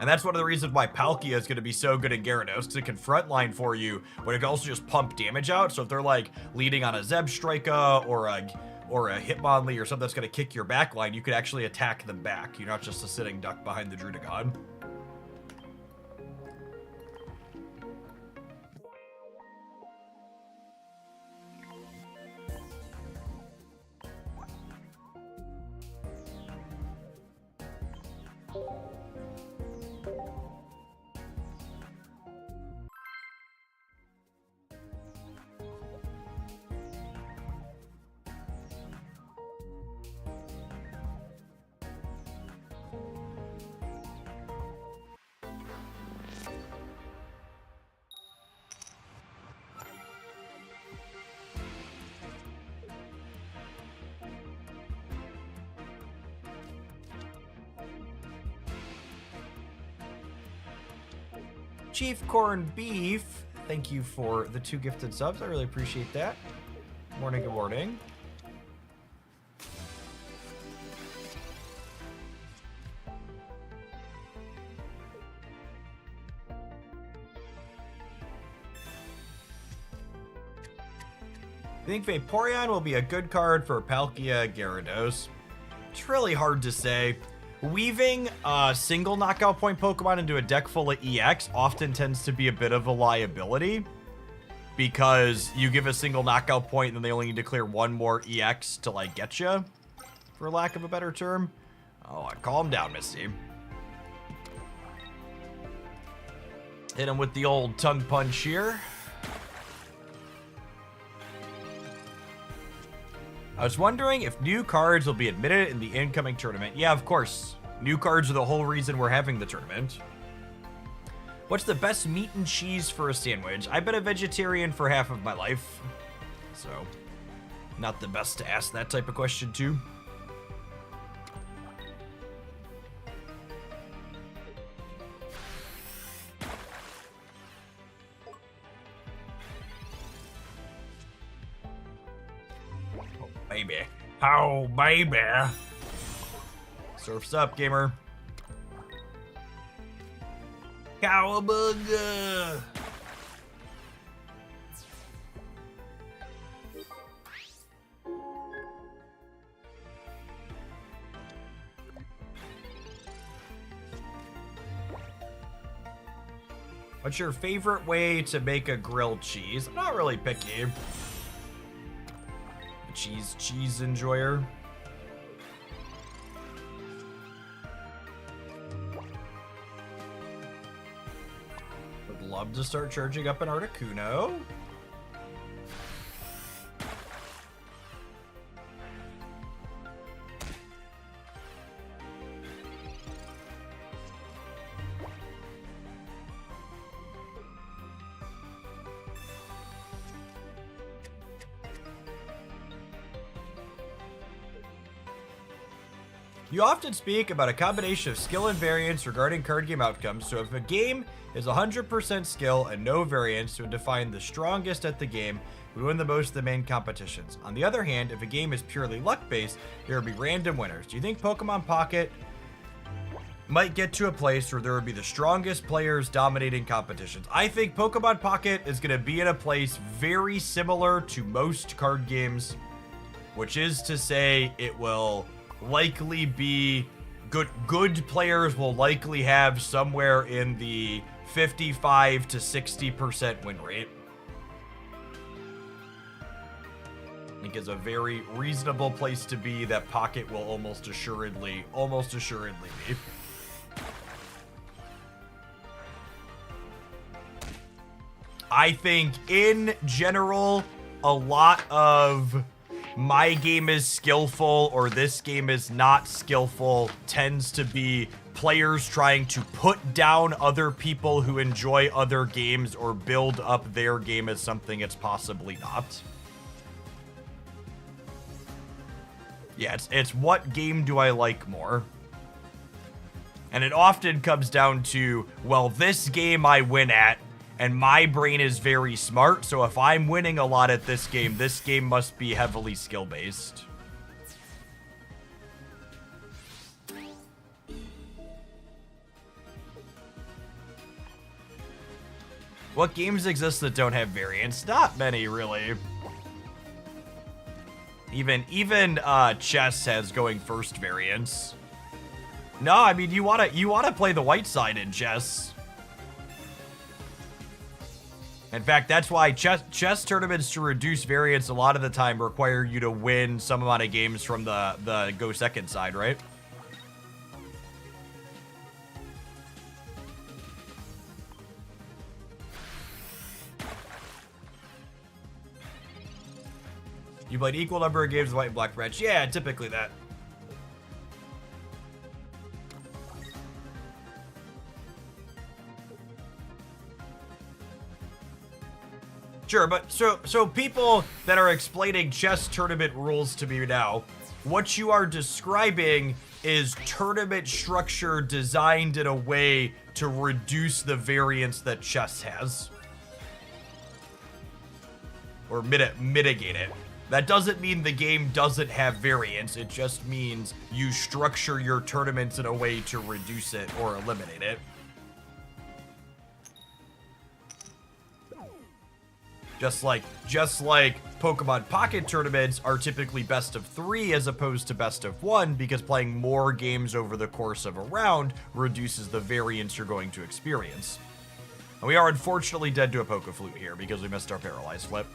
And that's one of the reasons why Palkia is going to be so good in Gyarados, because it can frontline for you, but it can also just pump damage out. So if they're like leading on a Zebstrika or a Hitmonlee or something that's going to kick your back line, you could actually attack them back. You're not just a sitting duck behind the Druddigon. Chief Corn Beef, thank you for the 2 gifted subs. I really appreciate that. Morning, good morning. I think Vaporeon will be a good card for Palkia Gyarados. It's really hard to say. Weaving a single knockout point Pokemon into a deck full of EX often tends to be a bit of a liability, because you give a single knockout point and then they only need to clear 1 more EX to like get you, for lack of a better term. Oh, calm down, Misty. Hit him with the old tongue punch here. I was wondering if new cards will be admitted in the incoming tournament. Yeah, of course. New cards are the whole reason we're having the tournament. What's the best meat and cheese for a sandwich? I've been a vegetarian for half of my life, so not the best to ask that type of question to. Maybe. Oh, baby. Surf's up, gamer. Cowabunga. What's your favorite way to make a grilled cheese? I'm not really picky. A cheese enjoyer. Would love to start charging up an Articuno. You often speak about a combination of skill and variance regarding card game outcomes, so if a game is 100% skill and no variance, it would define the strongest at the game would win the most of the main competitions. On the other hand, if a game is purely luck-based, there would be random winners. Do you think Pokemon Pocket might get to a place where there would be the strongest players dominating competitions? I think Pokemon Pocket is going to be in a place very similar to most card games, which is to say it will likely be good players will likely have somewhere in the 55 to 60% win rate. I think is a very reasonable place to be that Pocket will almost assuredly be. I think in general, a lot of my game is skillful or this game is not skillful tends to be players trying to put down other people who enjoy other games or build up their game as something it's possibly not. Yeah, it's what game do I like more? And it often comes down to, well, this game I win at, and my brain is very smart, so if I'm winning a lot at this game must be heavily skill-based. What games exist that don't have variance? Not many, really. Even chess has going first variance. No, I mean you wanna play the white side in chess. In fact, that's why chess tournaments to reduce variance a lot of the time require you to win some amount of games from the go second side, right? You played equal number of games with white and black branch. Yeah, typically that. Sure, but so people that are explaining chess tournament rules to me now, what you are describing is tournament structure designed in a way to reduce the variance that chess has. Or mitigate it. That doesn't mean the game doesn't have variance, it just means you structure your tournaments in a way to reduce it or eliminate it. Just like Pokemon Pocket tournaments are typically best of 3 as opposed to best of 1 because playing more games over the course of a round reduces the variance you're going to experience. And we are unfortunately dead to a Pokeflute here because we missed our Paralyzed Flip.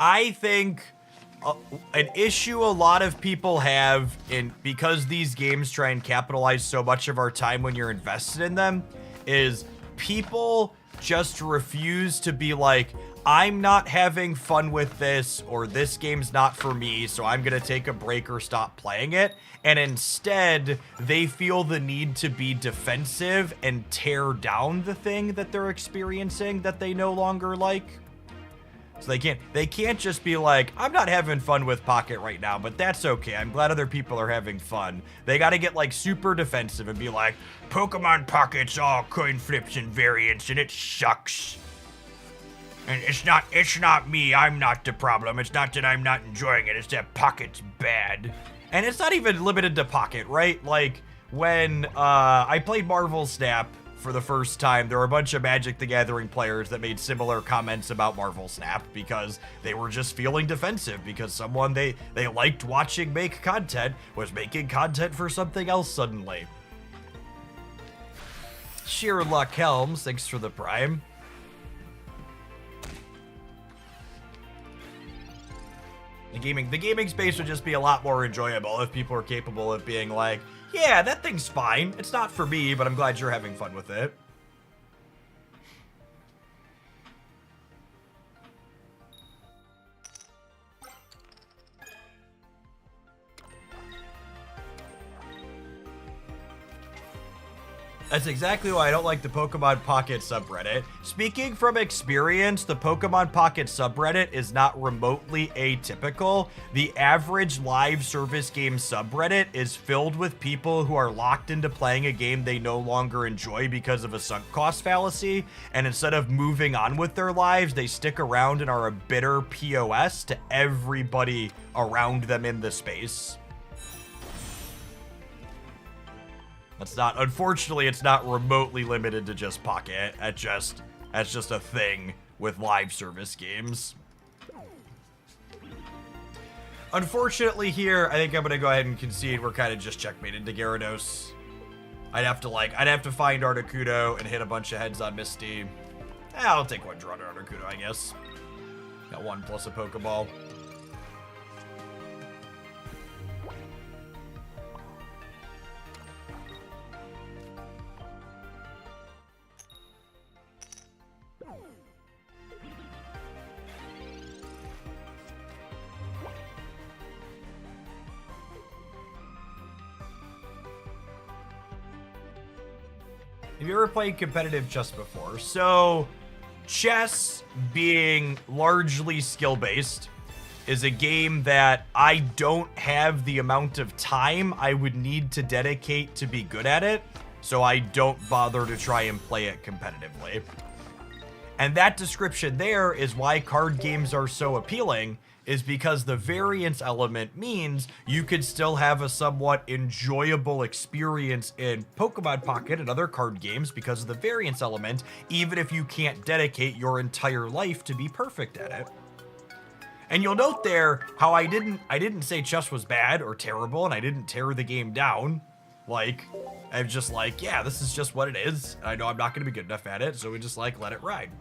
I think an issue a lot of people have because these games try and capitalize so much of our time when you're invested in them is people just refuse to be like, I'm not having fun with this, or this game's not for me, so I'm gonna take a break or stop playing it. And instead, they feel the need to be defensive and tear down the thing that they're experiencing that they no longer like. So they can't just be like, I'm not having fun with Pocket right now, but that's okay. I'm glad other people are having fun. They got to get like super defensive and be like, Pokemon Pocket's all coin flips and variants and it sucks. And it's not me. I'm not the problem. It's not that I'm not enjoying it. It's that Pocket's bad. And it's not even limited to Pocket, right? Like when I played Marvel Snap for the first time, there were a bunch of Magic the Gathering players that made similar comments about Marvel Snap because they were just feeling defensive because someone they liked watching make content was making content for something else suddenly. Sheer Luck Helms, thanks for the Prime. The gaming space would just be a lot more enjoyable if people are capable of being like, yeah, that thing's fine. It's not for me, but I'm glad you're having fun with it. That's exactly why I don't like the Pokemon Pocket subreddit. Speaking from experience, the Pokemon Pocket subreddit is not remotely atypical. The average live service game subreddit is filled with people who are locked into playing a game they no longer enjoy because of a sunk cost fallacy, and instead of moving on with their lives, they stick around and are a bitter POS to everybody around them in the space. Unfortunately, it's not remotely limited to just Pocket. That's just a thing with live service games. Unfortunately here, I think I'm gonna go ahead and concede we're kind of just checkmated to Gyarados. I'd have to find Articuno and hit a bunch of heads on Misty. I'll take one draw to Articuno, I guess. Got one plus a Pokeball. Have you ever played competitive chess before? So, chess, being largely skill-based, is a game that I don't have the amount of time I would need to dedicate to be good at it, so I don't bother to try and play it competitively. And that description there is why card games are so appealing, is because the variance element means you could still have a somewhat enjoyable experience in Pokemon Pocket and other card games because of the variance element, even if you can't dedicate your entire life to be perfect at it. And you'll note there how I didn't say chess was bad or terrible, and I didn't tear the game down. Like, I'm just like, yeah, this is just what it is. I know I'm not going to be good enough at it, so we just like let it ride.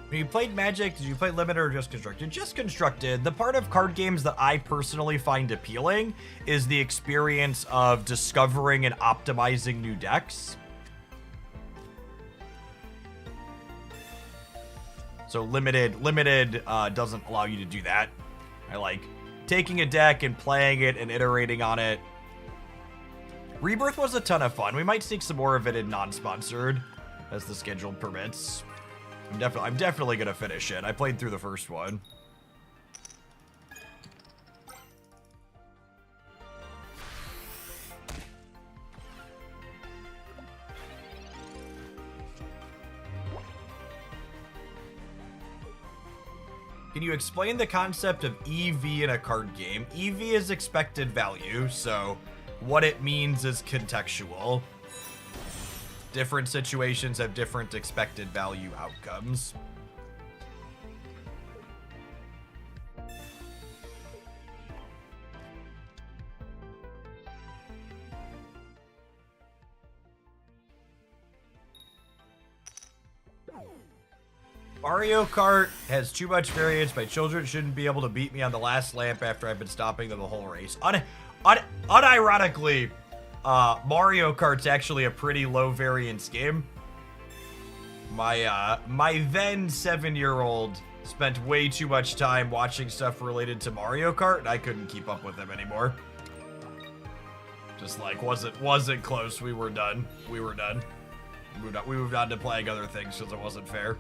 When you played Magic, did you play Limited or just Constructed? Just Constructed. The part of card games that I personally find appealing is the experience of discovering and optimizing new decks. So Limited doesn't allow you to do that. I like taking a deck and playing it and iterating on it. Rebirth was a ton of fun. We might sneak some more of it in non-sponsored as the schedule permits. I'm definitely gonna finish it. I played through the first one. Can you explain the concept of EV in a card game? EV is expected value, so what it means is contextual. Different situations have different expected value outcomes. Mario Kart has too much variance. My children shouldn't be able to beat me on the last lamp after I've been stopping them the whole race. Unironically, Mario Kart's actually a pretty low variance game. My then 7-year-old spent way too much time watching stuff related to Mario Kart, and I couldn't keep up with him anymore. Just like wasn't close. We were done. We moved on to playing other things because it wasn't fair.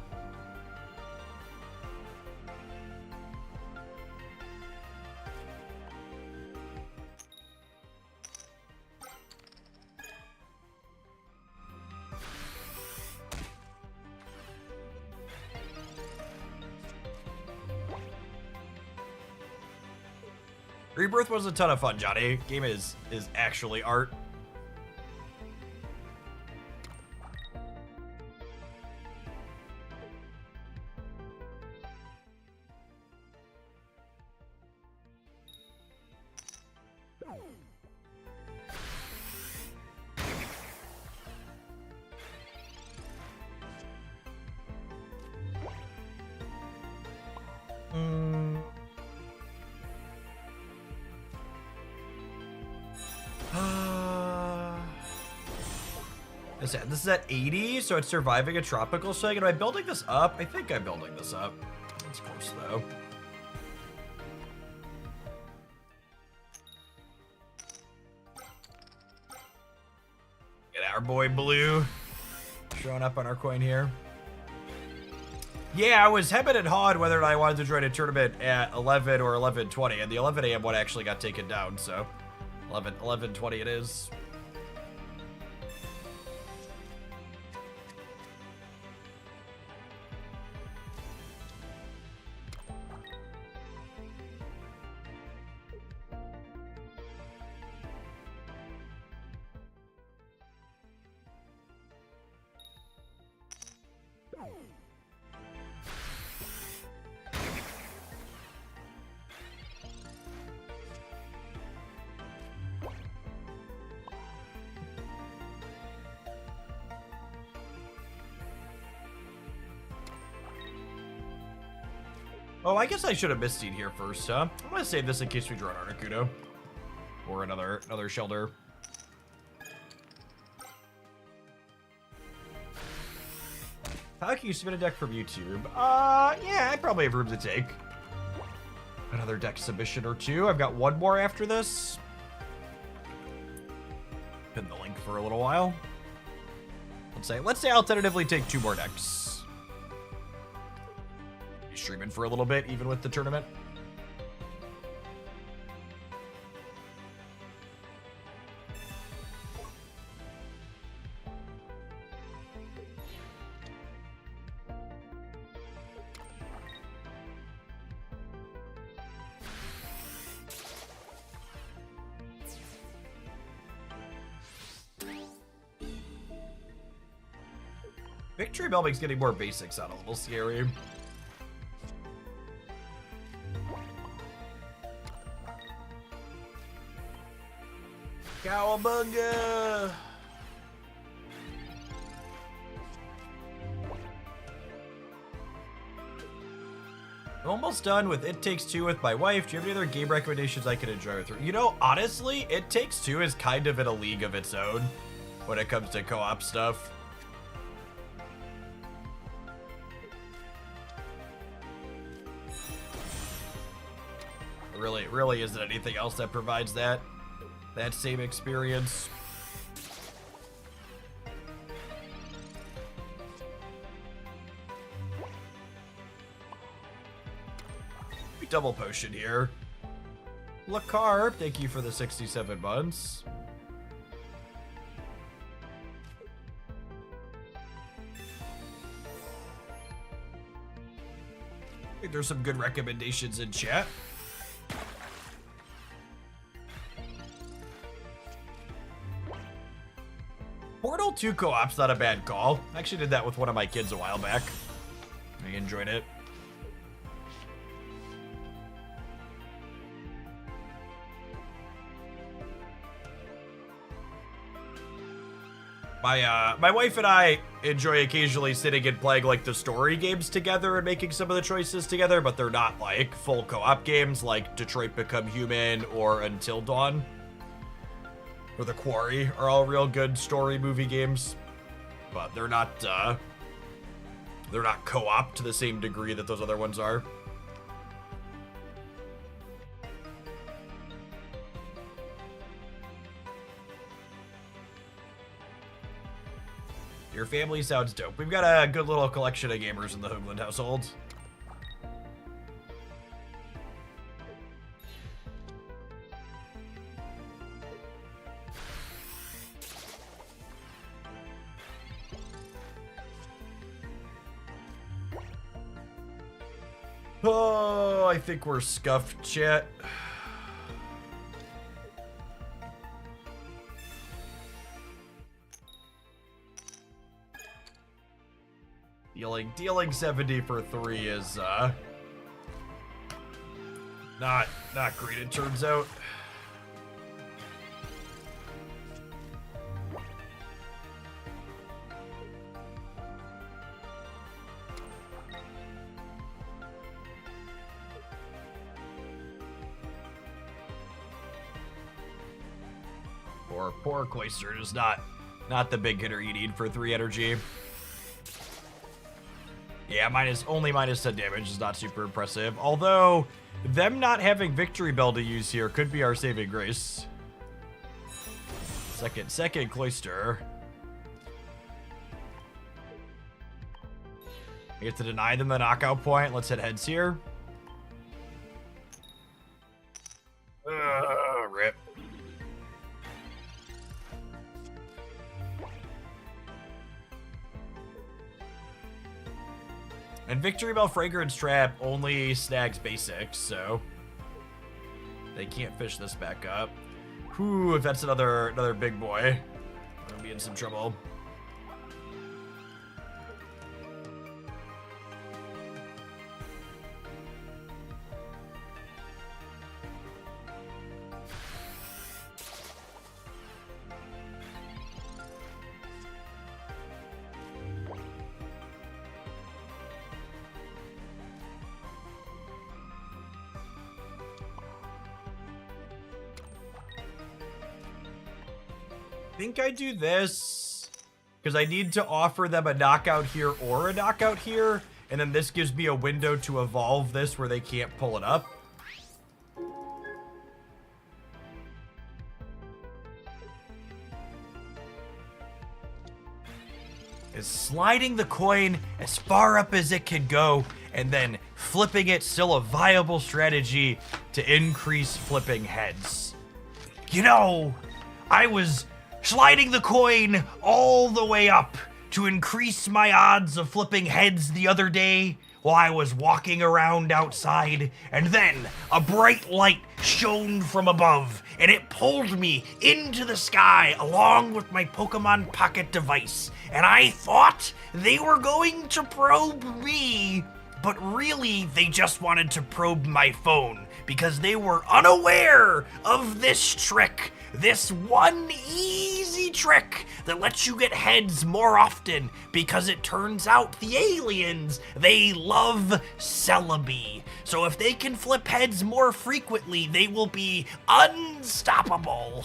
Rebirth was a ton of fun, Johnny. Game is actually art. This is at 80, so it's surviving a tropical swing. Am I building this up? I think I'm building this up. It's close, though. Get our boy Blue showing up on our coin here. Yeah, I was hemming and hawing whether or not I wanted to join a tournament at 11 or 11:20, and the 11 a.m. one actually got taken down, so 11:20 it is. Oh, I guess I should have Mistied here first, huh? I'm gonna save this in case we draw an Articuno. Or another Shelter. How can you submit a deck from YouTube? Yeah, I probably have room to take another deck submission or two. I've got one more after this. Pin the link for a little while. Let's say I'll tentatively take 2 more decks. Streaming for a little bit, even with the tournament. Victory Bell makes getting more basics sound a little scary. Cowabunga! I'm almost done with It Takes Two with my wife. Do you have any other game recommendations I can enjoy with her? You know, honestly, It Takes Two is kind of in a league of its own when it comes to co-op stuff. Really isn't anything else that provides that same experience. We double potion here. Lacarb, thank you for the 67 months. I think there's some good recommendations in chat. Portal 2 co-op's not a bad call. I actually did that with one of my kids a while back. I enjoyed it. My wife and I enjoy occasionally sitting and playing like the story games together and making some of the choices together, but they're not like full co-op games like Detroit Become Human or Until Dawn or The Quarry are all real good story movie games, but they're not co-op to the same degree that those other ones are. Your family sounds dope. We've got a good little collection of gamers in the Hoogland household. Oh, I think we're scuffed, chat. Dealing 70 for 3 is not great, it turns out. Poor Cloister is not the big hitter you need for 3 energy. Yeah, only minus 10 damage is not super impressive. Although, them not having Victory Bell to use here could be our saving grace. Second Cloister. We have to deny them the knockout point. Let's hit heads here. Rip. And Victory Bell Fragrance Trap only snags basics, so they can't fish this back up. Whew, if that's another big boy, I'm gonna be in some trouble. I think I do this because I need to offer them a knockout here or a knockout here, and then this gives me a window to evolve this where they can't pull it up. Is sliding the coin as far up as it can go and then flipping it still a viable strategy to increase flipping heads? You know, I was sliding the coin all the way up to increase my odds of flipping heads the other day while I was walking around outside, and then a bright light shone from above, and it pulled me into the sky along with my Pokemon Pocket device, and I thought they were going to probe me, but really they just wanted to probe my phone because they were unaware of this trick. This one easy trick that lets you get heads more often, because it turns out the aliens, they love Celebi. So if they can flip heads more frequently, they will be unstoppable.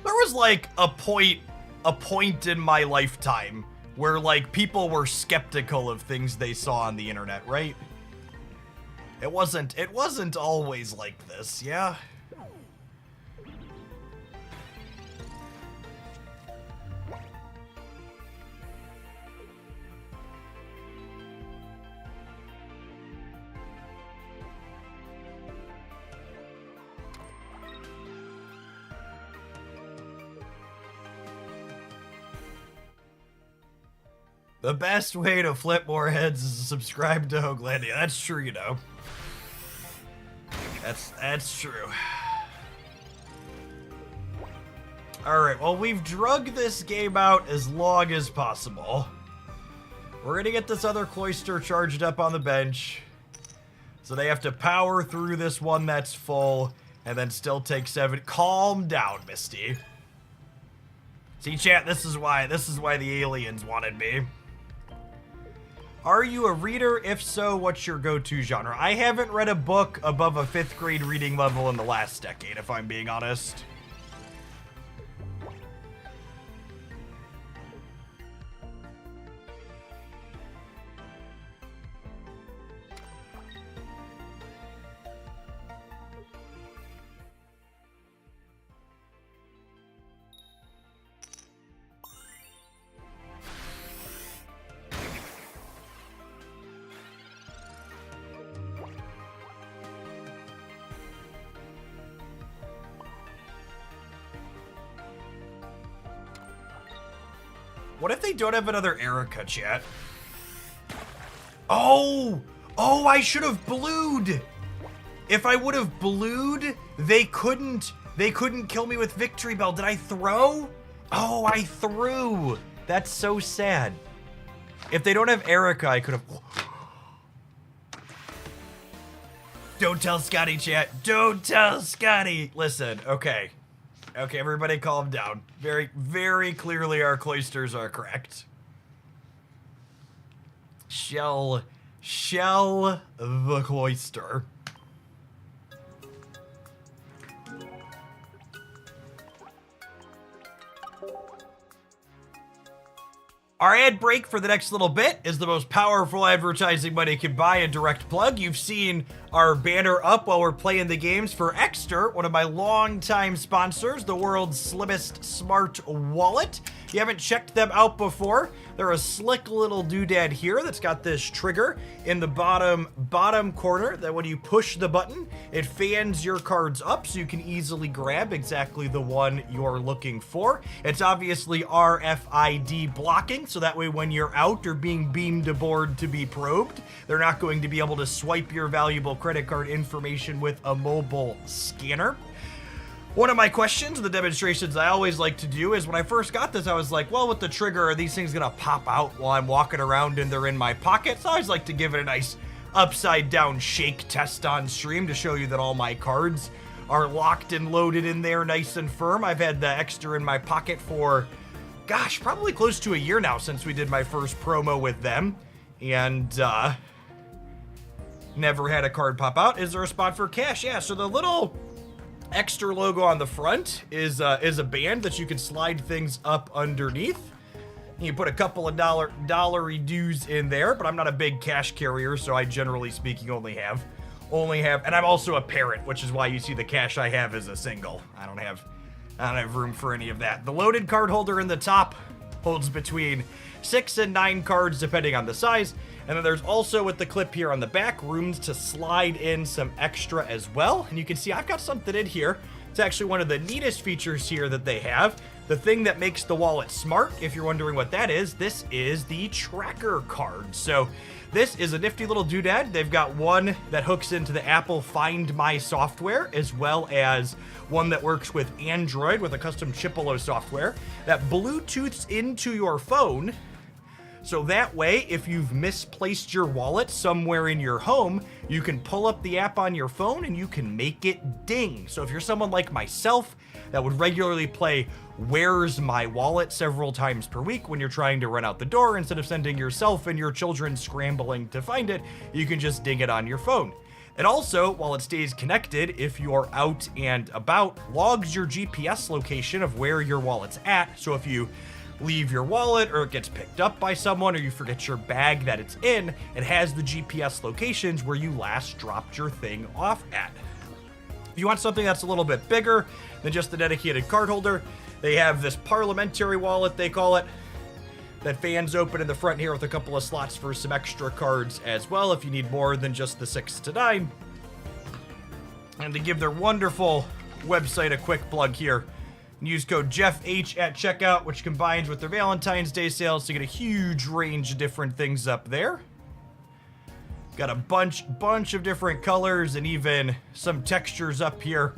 There was like a point in my lifetime where like people were skeptical of things they saw on the internet, right? It wasn't always like this, yeah? The best way to flip more heads is to subscribe to Hooglandia. That's true, you know. That's true. Alright, well, we've drug this game out as long as possible. We're gonna get this other Cloister charged up on the bench. So they have to power through this one that's full and then still take 7. Calm down, Misty. See, chat, this is why the aliens wanted me. Are you a reader? If so, what's your go-to genre? I haven't read a book above a 5th grade reading level in the last decade, if I'm being honest. What if they don't have another Erica, chat? Oh, I should have blued. If I would have blued, they couldn't kill me with Victory Bell. Did I throw? Oh, I threw. That's so sad. If they don't have Erica, I could have. Don't tell Scotty, chat. Don't tell Scotty. Listen, okay. Okay, everybody calm down. Very, very clearly our cloisters are correct. Shell the cloister. Our ad break for the next little bit is the most powerful advertising money can buy, a direct plug. You've seen our banner up while we're playing the games for Exter, one of my longtime sponsors, the world's slimmest smart wallet. If you haven't checked them out before, they're a slick little doodad here that's got this trigger in the bottom corner that when you push the button, it fans your cards up so you can easily grab exactly the one you're looking for. It's obviously RFID blocking, so that way when you're out or being beamed aboard to be probed, they're not going to be able to swipe your valuable credit card information with a mobile scanner. One of my questions in the demonstrations I always like to do is when I first got this, I was like, well, with the trigger, are these things gonna pop out while I'm walking around and they're in my pocket? So I always like to give it a nice upside down shake test on stream to show you that all my cards are locked and loaded in there nice and firm. I've had the Extra in my pocket for, gosh, probably close to a year now since we did my first promo with them. And, never had a card pop out. Is there a spot for cash? Yeah, so the little Extra logo on the front is a band that you can slide things up underneath. You put a couple of dollary dues in there, but I'm not a big cash carrier, so I generally speaking only have, and I'm also a parent, which is why you see the cash I have is a single. I don't have room for any of that. The loaded card holder in the top holds between 6 and 9 cards depending on the size. And then there's also, with the clip here on the back, rooms to slide in some extra as well. And you can see I've got something in here. It's actually one of the neatest features here that they have. The thing that makes the wallet smart, if you're wondering what that is, this is the tracker card. So this is a nifty little doodad. They've got one that hooks into the Apple Find My software, as well as one that works with Android with a custom Chipolo software that Bluetooths into your phone. So that way, if you've misplaced your wallet somewhere in your home, you can pull up the app on your phone and you can make it ding. So if you're someone like myself that would regularly play Where's My Wallet several times per week when you're trying to run out the door, instead of sending yourself and your children scrambling to find it, you can just ding it on your phone. It also, while it stays connected, if you're out and about, logs your GPS location of where your wallet's at. So if you leave your wallet or it gets picked up by someone or you forget your bag that it's in, it has the GPS locations where you last dropped your thing off at. If you want something that's a little bit bigger than just the dedicated card holder, they have this parliamentary wallet, they call it, that fans open in the front here with a couple of slots for some extra cards as well if you need more than just the 6 to 9. And to give their wonderful website a quick plug here, use code JeffH at checkout, which combines with their Valentine's Day sales to get a huge range of different things up there. Got a bunch of different colors and even some textures up here.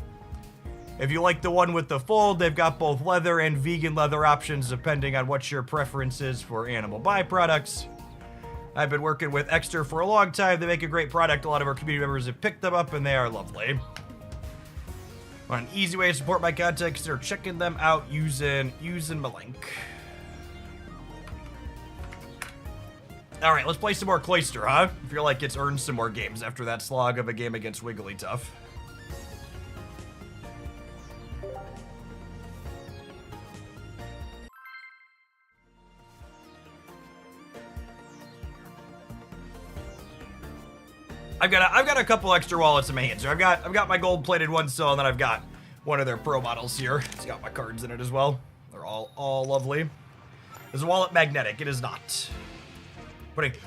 If you like the one with the fold, they've got both leather and vegan leather options depending on what your preference is for animal byproducts. I've been working with Exter for a long time. They make a great product. A lot of our community members have picked them up, and they are lovely. Want an easy way to support my content, consider checking them out using my link. All right, let's play some more Cloister, huh? I feel like it's earned some more games after that slog of a game against Wigglytuff. I've got a couple extra wallets in my hands. So I've got my gold-plated one still, and then I've got one of their pro models here. It's got my cards in it as well. They're all lovely. Is a wallet magnetic? It is not.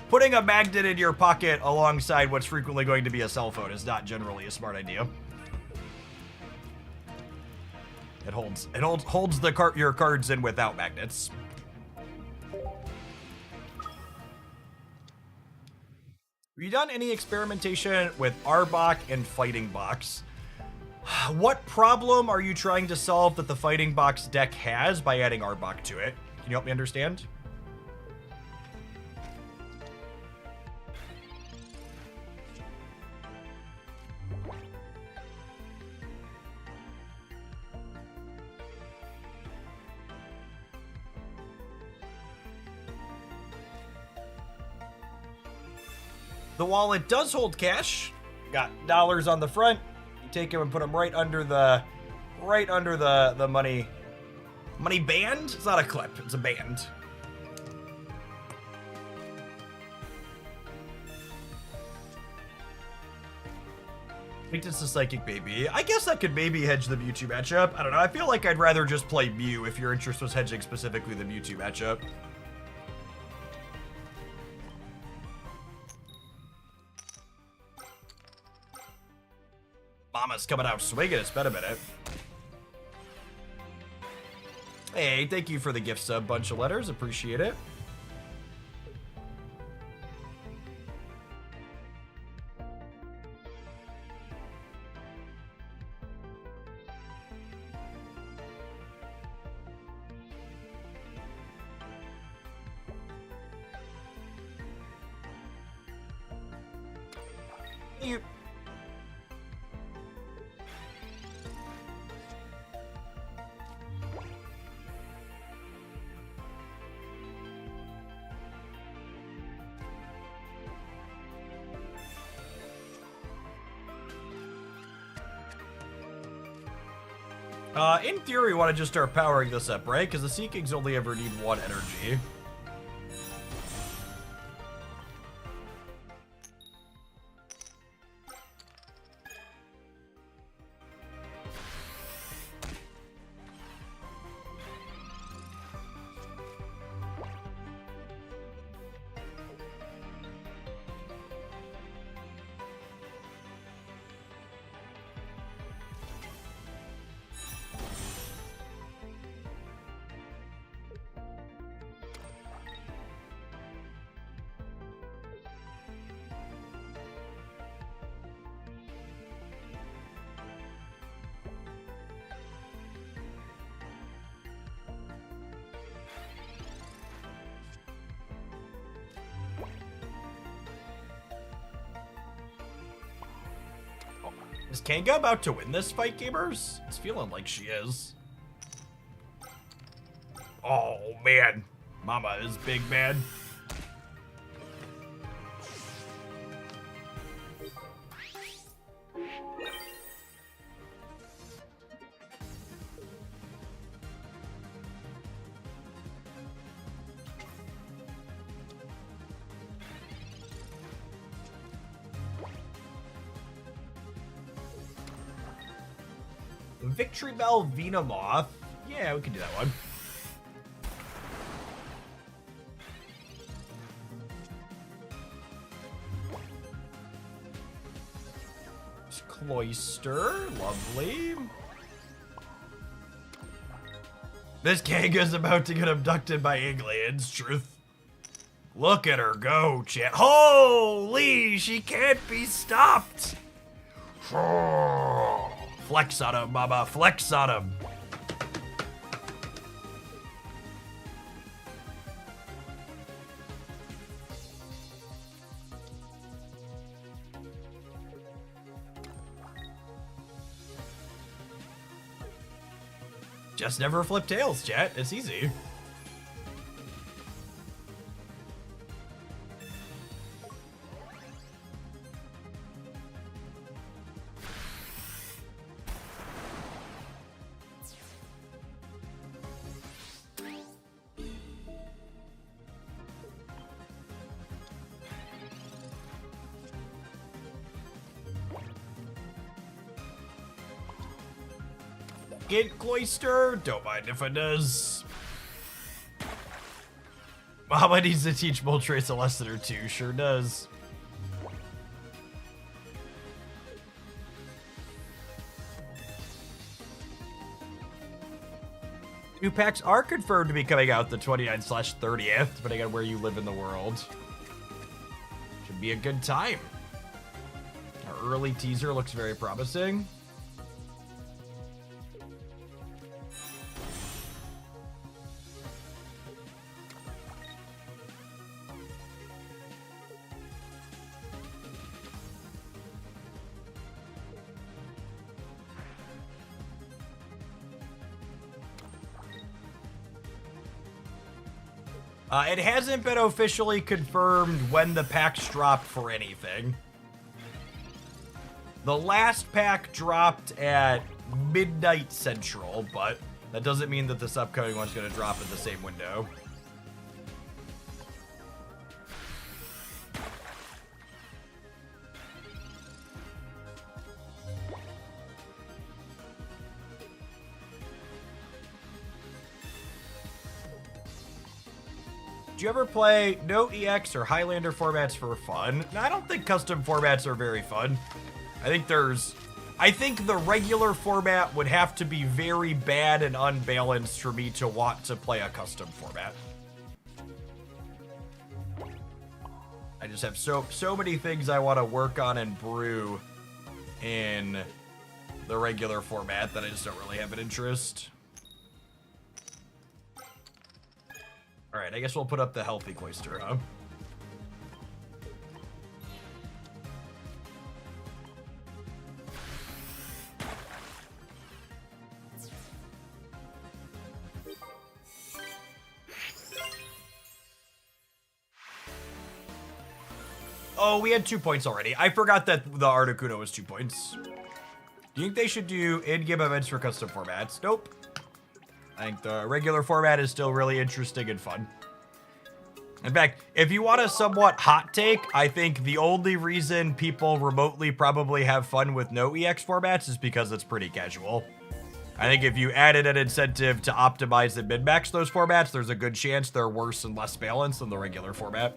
Putting a magnet in your pocket alongside what's frequently going to be a cell phone is not generally a smart idea. It holds your cards in without magnets. Have you done any experimentation with Arbok and Fighting Box? What problem are you trying to solve that the Fighting Box deck has by adding Arbok to it? Can you help me understand? The wallet does hold cash. Got dollars on the front. You take them and put them right under the money band. It's not a clip. It's a band. I think it's the Psychic Baby. I guess that could maybe hedge the Mewtwo matchup. I don't know. I feel like I'd rather just play Mew if your interest was hedging specifically the Mewtwo matchup. Mama's coming out swinging. It's been a minute. Hey, thank you for the gift sub, bunch of letters. Appreciate it. You. In theory, we want to just start powering this up, right? Because the Sea Kings only ever need one energy. Is Kanga about to win this fight, gamers? It's feeling like she is. Oh, man. Mama is big, man. Victory Bell Venomoth. Yeah, we can do that one. Cloister. Lovely. This Kanga's about to get abducted by aliens. Truth. Look at her go, chat. Holy, she can't be stopped. Flex on him, mama. Flex on him. Just never flip tails, chat. It's easy. Get Cloister. Don't mind if it does. Mama needs to teach Moltres a lesson or two. Sure does. New packs are confirmed to be coming out the 29/30th, depending on where you live in the world. Should be a good time. Our early teaser looks very promising. It hasn't been officially confirmed when the packs drop for anything. The last pack dropped at midnight central, but that doesn't mean that this upcoming one's going to drop in the same window. Do you ever play no EX or Highlander formats for fun? No, I don't think custom formats are very fun. I think the regular format would have to be very bad and unbalanced for me to want to play a custom format. I just have so many things I want to work on and brew in the regular format that I just don't really have an interest. All right, I guess we'll put up the healthy Cloister, huh? Oh, we had 2 points already. I forgot that the Articuno was 2 points. Do you think they should do in-game events for custom formats? Nope. I think the regular format is still really interesting and fun. In fact, if you want a somewhat hot take, I think the only reason people remotely probably have fun with no EX formats is because it's pretty casual. I think if you added an incentive to optimize and min-max those formats, there's a good chance they're worse and less balanced than the regular format.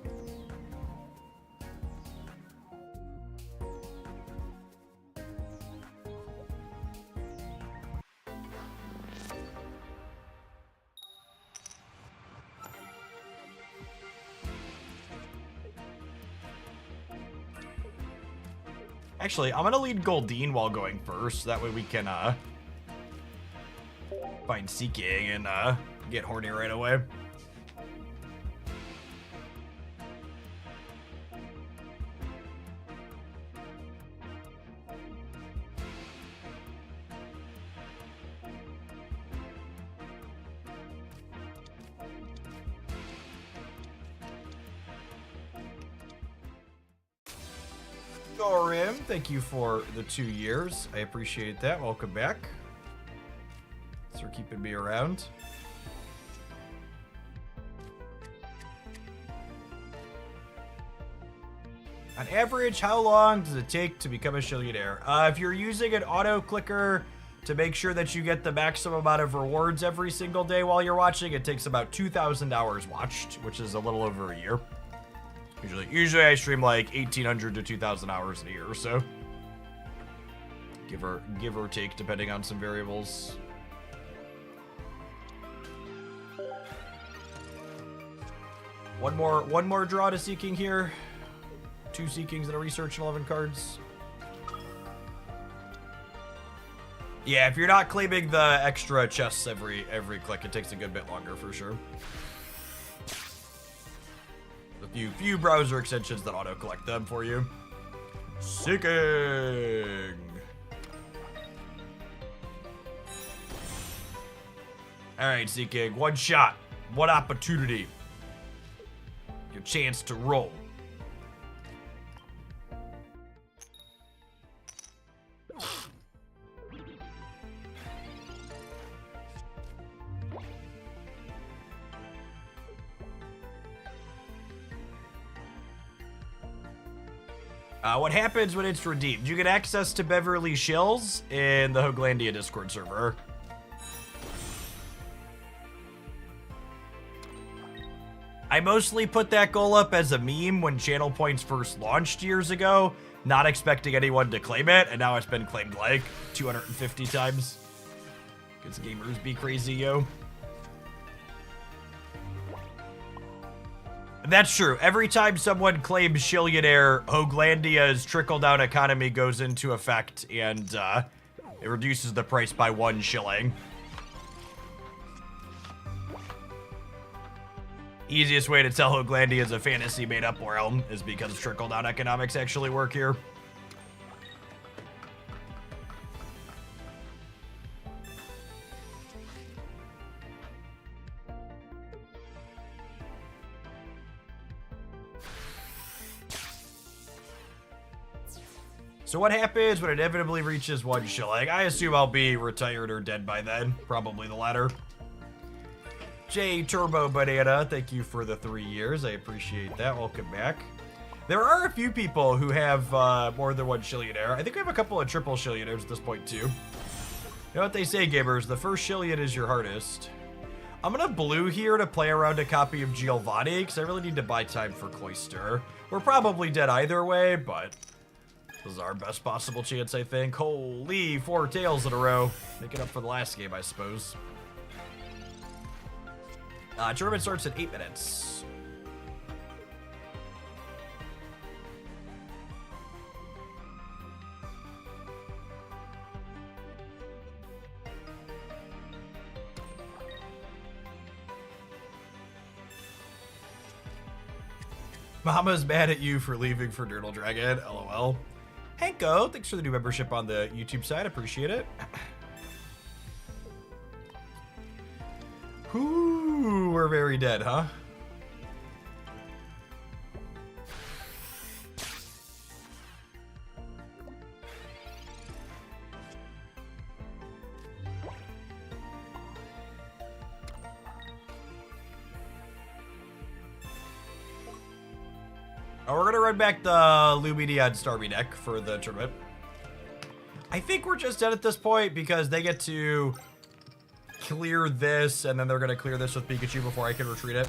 Actually, I'm gonna lead Goldeen while going first. That way we can find Seeking and get horny right away. Dorim, thank you for the 2 years. I appreciate that. Welcome back. Thanks for keeping me around. On average, how long does it take to become a shillionaire? If you're using an auto clicker to make sure that you get the maximum amount of rewards every single day while you're watching, it takes about 2,000 hours watched, which is a little over a year. Usually I stream like 1,800 to 2,000 hours in a year or so. Give or take, depending on some variables. One more draw to Seeking here. 2 Seekings and a research and 11 cards. Yeah, if you're not claiming the extra chests every click, it takes a good bit longer for sure. A few browser extensions that auto collect them for you. Seeking. All right, Seeking, one shot, one opportunity. Your chance to roll. What happens when it's redeemed? You get access to Beverly Shills in the Hoaglandia Discord server. I mostly put that goal up as a meme when channel points first launched years ago, not expecting anyone to claim it, and now it's been claimed like 250 times. Because gamers be crazy, yo. That's true. Every time someone claims Shillionaire, Hoaglandia's trickle-down economy goes into effect, and it reduces the price by 1 shilling. Easiest way to tell Hoaglandia is a fantasy made-up realm is because trickle-down economics actually work here. So what happens when it inevitably reaches 1 shilling? I assume I'll be retired or dead by then. Probably the latter. J Turbo Banana, thank you for the 3 years. I appreciate that. Welcome back. There are a few people who have more than 1 shillionaire. I think we have a couple of triple shillionaires at this point too. You know what they say, gamers? The first shillion is your hardest. I'm gonna blue here to play around a copy of Giovanni because I really need to buy time for Cloister. We're probably dead either way, but this is our best possible chance, I think. Holy, 4 tails in a row. Make it up for the last game, I suppose. Tournament starts in 8 minutes. Mama's mad at you for leaving for Dirtle Dragon, lol. Hanko, thanks for the new membership on the YouTube side, appreciate it. Ooh, we're very dead, huh? Oh, we're gonna run back the Lumineon Starmie deck for the tournament. I think we're just dead at this point because they get to clear this, and then they're gonna clear this with Pikachu before I can retreat it.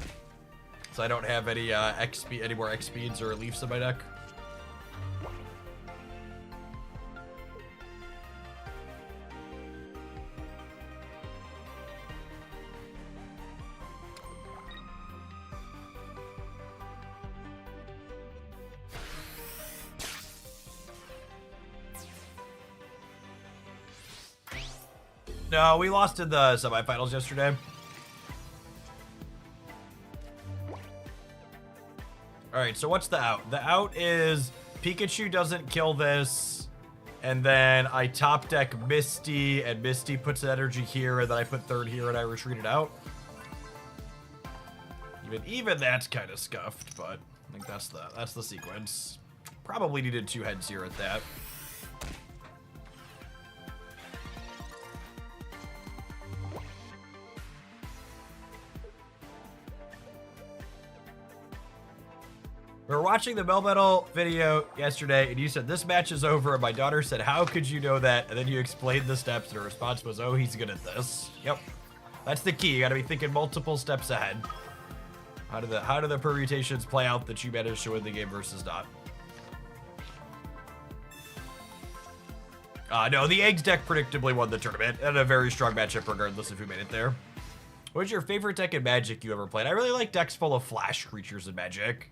So I don't have any any more X speeds or Leafs in my deck. No, we lost in the semifinals yesterday. Alright, so what's the out? The out is Pikachu doesn't kill this, and then I top deck Misty, and Misty puts an energy here, and then I put third here, and I retreat it out. Even that's kind of scuffed, but I think that's the sequence. Probably needed 2 heads here at that. We were watching the Melmetal video yesterday, and you said, this match is over, and my daughter said, how could you know that? And then you explained the steps, and her response was, oh, he's good at this. Yep. That's the key. You gotta be thinking multiple steps ahead. How do the permutations play out that you managed to win the game versus not? No, the Eggs deck predictably won the tournament, and a very strong matchup regardless of who made it there. What's your favorite deck in Magic you ever played? I really like decks full of flash creatures in Magic.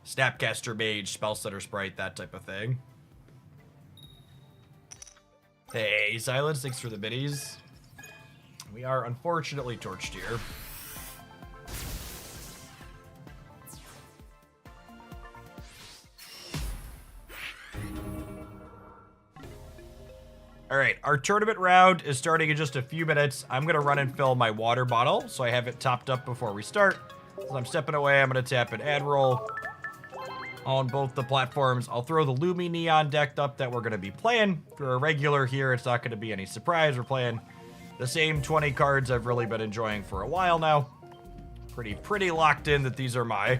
Snapcaster Mage, Spellstutter Sprite, that type of thing. Hey, Silence, thanks for the biddies. We are unfortunately torched here. All right, our tournament round is starting in just a few minutes. I'm gonna run and fill my water bottle so I have it topped up before we start. As I'm stepping away, I'm gonna tap an ad roll on both the platforms. I'll throw the Lumineon deck up that we're gonna be playing. If you're a regular here, it's not gonna be any surprise. We're playing the same 20 cards I've really been enjoying for a while now. Pretty locked in that these are my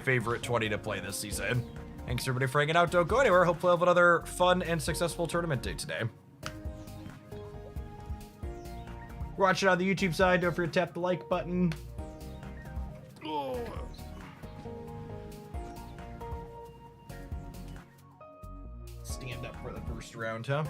favorite 20 to play this season. Thanks everybody for hanging out. Don't go anywhere. Hopefully I'll have another fun and successful tournament day today. Watch it on the YouTube side. Don't forget to tap the like button. Oh. Stand up for the first round, huh?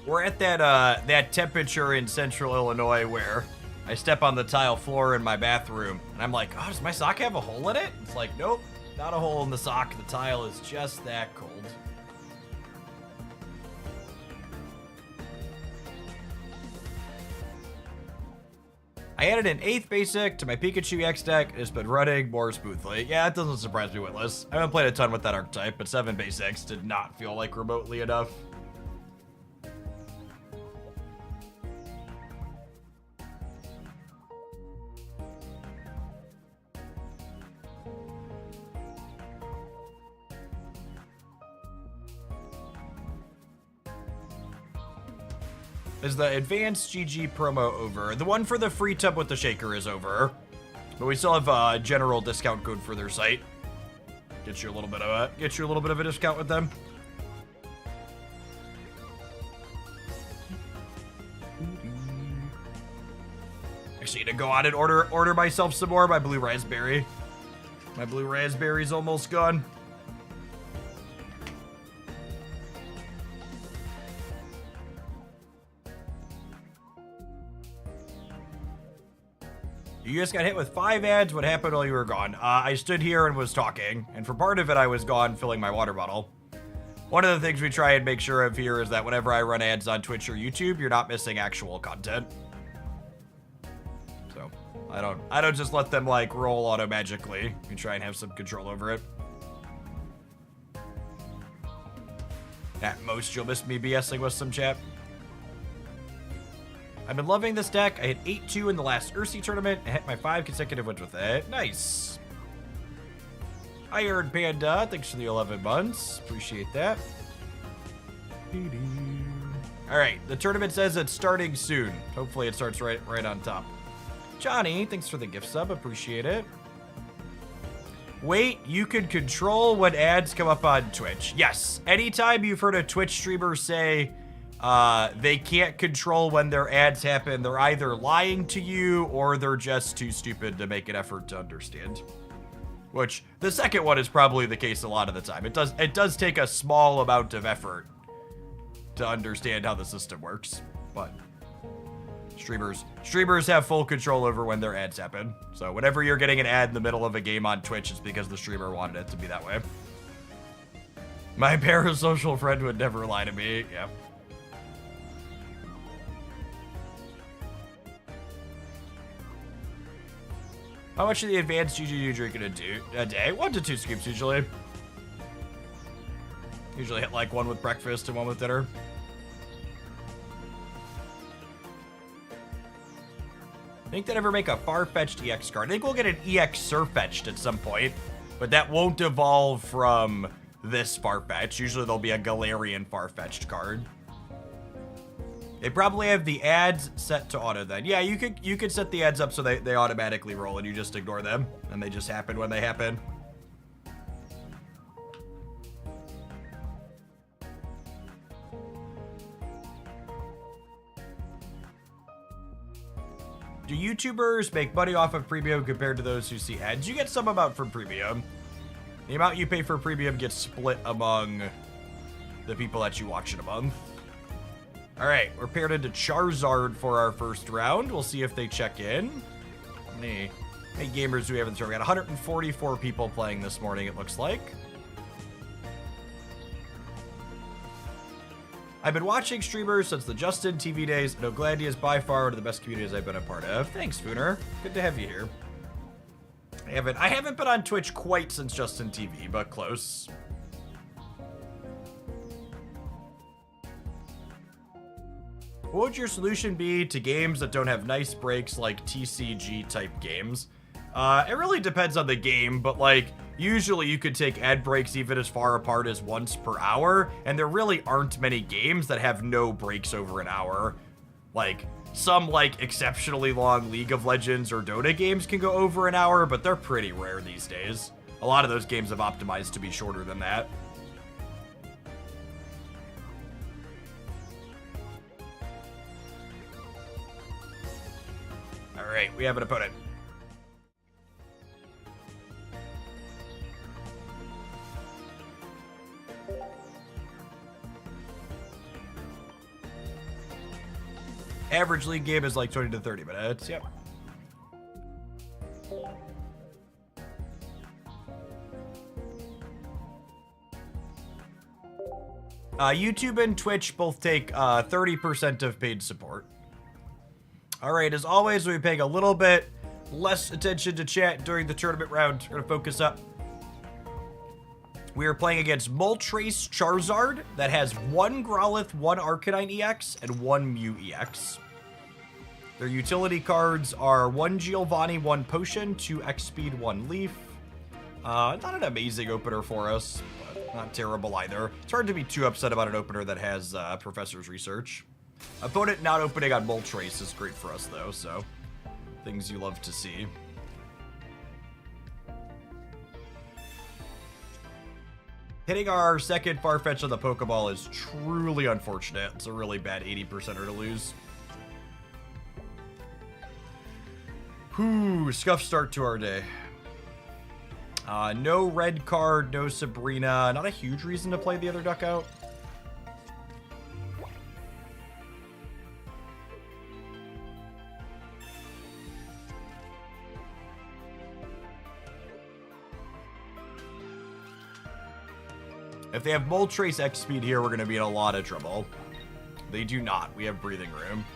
We're at that temperature in central Illinois where I step on the tile floor in my bathroom and I'm like, oh, does my sock have a hole in it? It's like, nope, not a hole in the sock. The tile is just that cold. I added an 8th basic to my Pikachu X deck. It's been running more smoothly. Yeah, it doesn't surprise me, Witless. I haven't played a ton with that archetype, but 7 basics did not feel like remotely enough. Is the advanced GG promo over? The one for the free tub with the shaker is over, but we still have a general discount code for their site. Get you a little bit of a discount with them. Actually, to go on and order myself some more. My blue raspberry. My blue raspberry's almost gone. You just got hit with 5 ads. What happened while you were gone? I stood here and was talking, and for part of it, I was gone filling my water bottle. One of the things we try and make sure of here is that whenever I run ads on Twitch or YouTube, you're not missing actual content. So I don't just let them like roll auto magically. We try and have some control over it. At most, you'll miss me BSing with some chat. I've been loving this deck. I hit 8-2 in the last Ursi tournament and hit my 5 consecutive wins with it. Nice. Iron Panda, thanks for the 11 months. Appreciate that. All right, the tournament says it's starting soon. Hopefully it starts right on top. Johnny, thanks for the gift sub. Appreciate it. Wait, you can control when ads come up on Twitch. Yes, anytime you've heard a Twitch streamer say they can't control when their ads happen, they're either lying to you or they're just too stupid to make an effort to understand. Which, the second one is probably the case a lot of the time. It does take a small amount of effort to understand how the system works, but streamers have full control over when their ads happen. So whenever you're getting an ad in the middle of a game on Twitch, it's because the streamer wanted it to be that way. My parasocial friend would never lie to me. Yeah. How much of the advanced GG do you drink in a day? 1 to 2 scoops usually. Usually hit like 1 with breakfast and 1 with dinner. Think they'd ever make a far-fetched EX card? I think we'll get an EX Surfetched at some point, but that won't evolve from this Farfetch. Usually there'll be a Galarian Farfetched card. They probably have the ads set to auto then. Yeah, you could set the ads up so they automatically roll and you just ignore them, and they just happen when they happen. Do YouTubers make money off of premium compared to those who see ads? You get some amount from premium. The amount you pay for premium gets split among the people that you watch in a month. All right, we're paired into Charizard for our first round. We'll see if they check in. How many gamers do we have in the server? We got 144 people playing this morning, it looks like. I've been watching streamers since the Justin TV days. No, Glandy is by far one of the best communities I've been a part of. Thanks, Fooner. Good to have you here. I haven't been on Twitch quite since Justin TV, but close. What would your solution be to games that don't have nice breaks like TCG type games? It really depends on the game, but like, usually you could take ad breaks even as far apart as once per hour, and there really aren't many games that have no breaks over an hour. Like, some like exceptionally long League of Legends or Dota games can go over an hour, but they're pretty rare these days. A lot of those games have optimized to be shorter than that. All right, we have an opponent. Average league game is like 20 to 30 minutes. Yep. YouTube and Twitch both take 30% of paid support. All right, as always, we'll be paying a little bit less attention to chat during the tournament round. We're going to focus up. We are playing against Moltres Charizard that has 1 Growlithe, 1 Arcanine EX, and 1 Mew EX. Their utility cards are 1 Giovanni, 1 Potion, 2 X-Speed, 1 Leaf. Not an amazing opener for us, but not terrible either. It's hard to be too upset about an opener that has Professor's Research. Opponent not opening on Moltres is great for us, though, so things you love to see. Hitting our second Farfetch on the Pokeball is truly unfortunate. It's a really bad 80%er to lose. Whew, scuff start to our day. No red card, no Sabrina. Not a huge reason to play the other duck out. If they have Moltres X speed here, we're going to be in a lot of trouble. They do not. We have breathing room.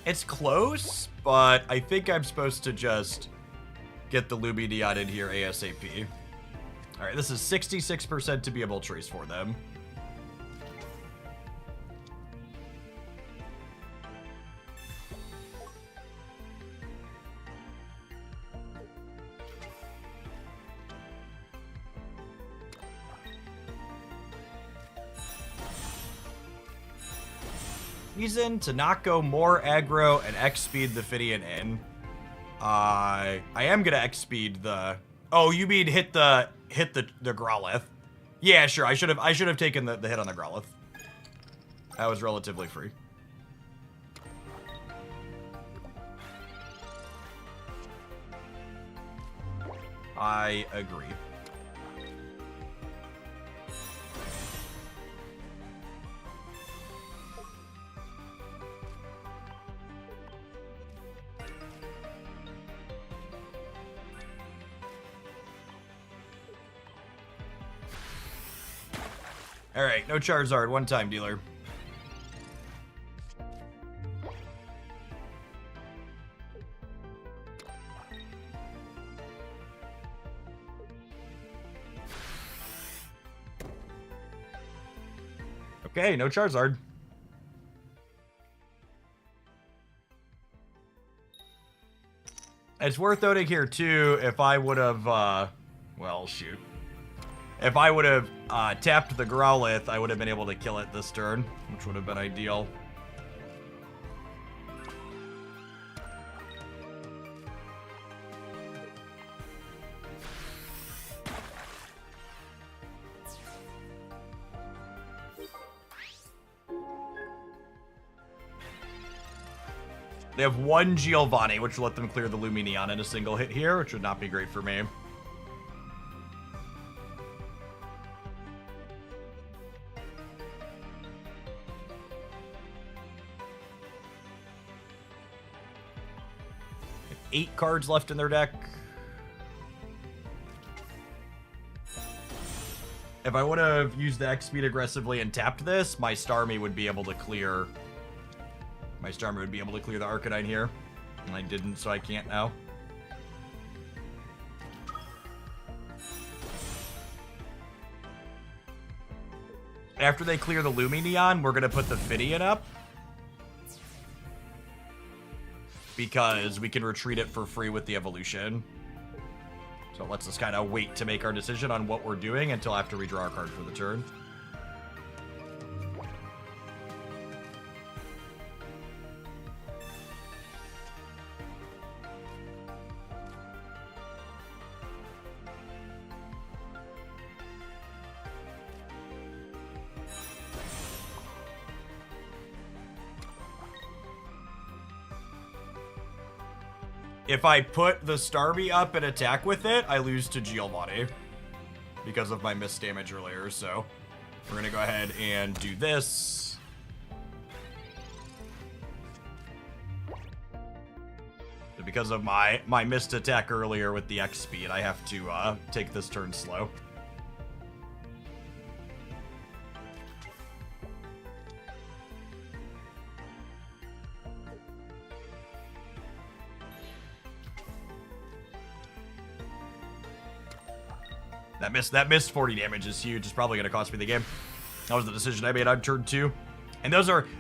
It's close, but I think I'm supposed to just get the Lumineon in here ASAP. All right, this is 66% to be a Moltres for them. Reason to not go more aggro and X-speed the Fidian in. I am gonna X-speed the... Oh, you mean hit the Growlithe? Yeah, sure. I should have taken the hit on the Growlithe. That was relatively free. I agree. All right, no Charizard. One time, dealer. Okay, no Charizard. It's worth noting here, too, if I would have, well, shoot. If I would have tapped the Growlithe, I would have been able to kill it this turn, which would have been ideal. They have one Giovanni, which will let them clear the Lumineon in a single hit here, which would not be great for me. Eight cards left in their deck. If I would have used the X-Speed aggressively and tapped this, my Starmie would be able to clear... My Starmie would be able to clear the Arcanine here. And I didn't, so I can't now. After they clear the Lumineon, we're going to put the Fidian up. Because we can retreat it for free with the evolution. So it lets us kind of wait to make our decision on what we're doing until after we draw our card for the turn. If I put the Starmie up and attack with it, I lose to Giovanni because of my missed damage earlier. So we're going to go ahead and do this. So because of my missed attack earlier with the X speed, I have to take this turn slow. That missed 40 damage is huge. It's probably going to cost me the game. That was the decision I made on turn 2. And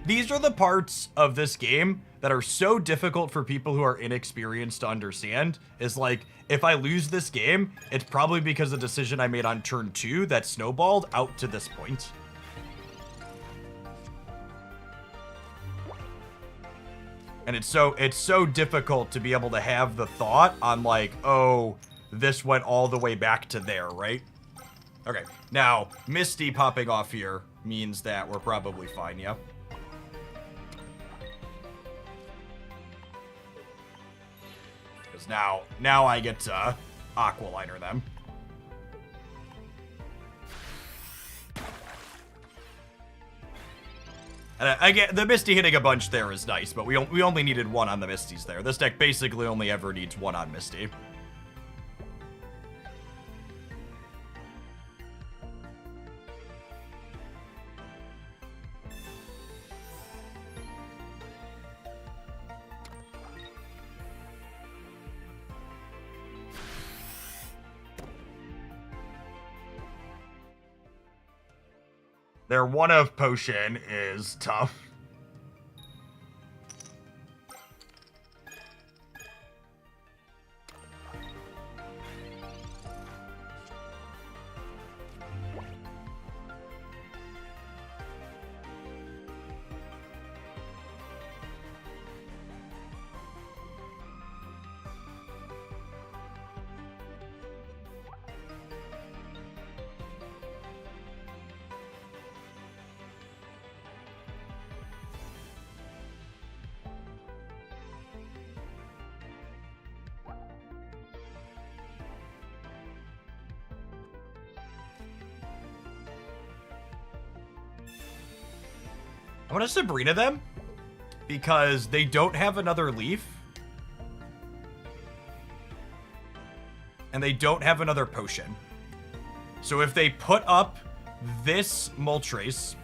these are the parts of this game that are so difficult for people who are inexperienced to understand. Is like, if I lose this game, it's probably because of the decision I made on turn 2 that snowballed out to this point. And it's so difficult to be able to have the thought on like, oh, this went all the way back to there, right? Okay, now, Misty popping off here means that we're probably fine, yeah? Because now I get to Aqualiner them. And I get the Misty hitting a bunch there is nice, but we only needed one on the Misties there. This deck basically only ever needs one on Misty. Their one-of potion is tough. I want to Sabrina them because they don't have another leaf. And they don't have another potion. So if they put up this Moltres,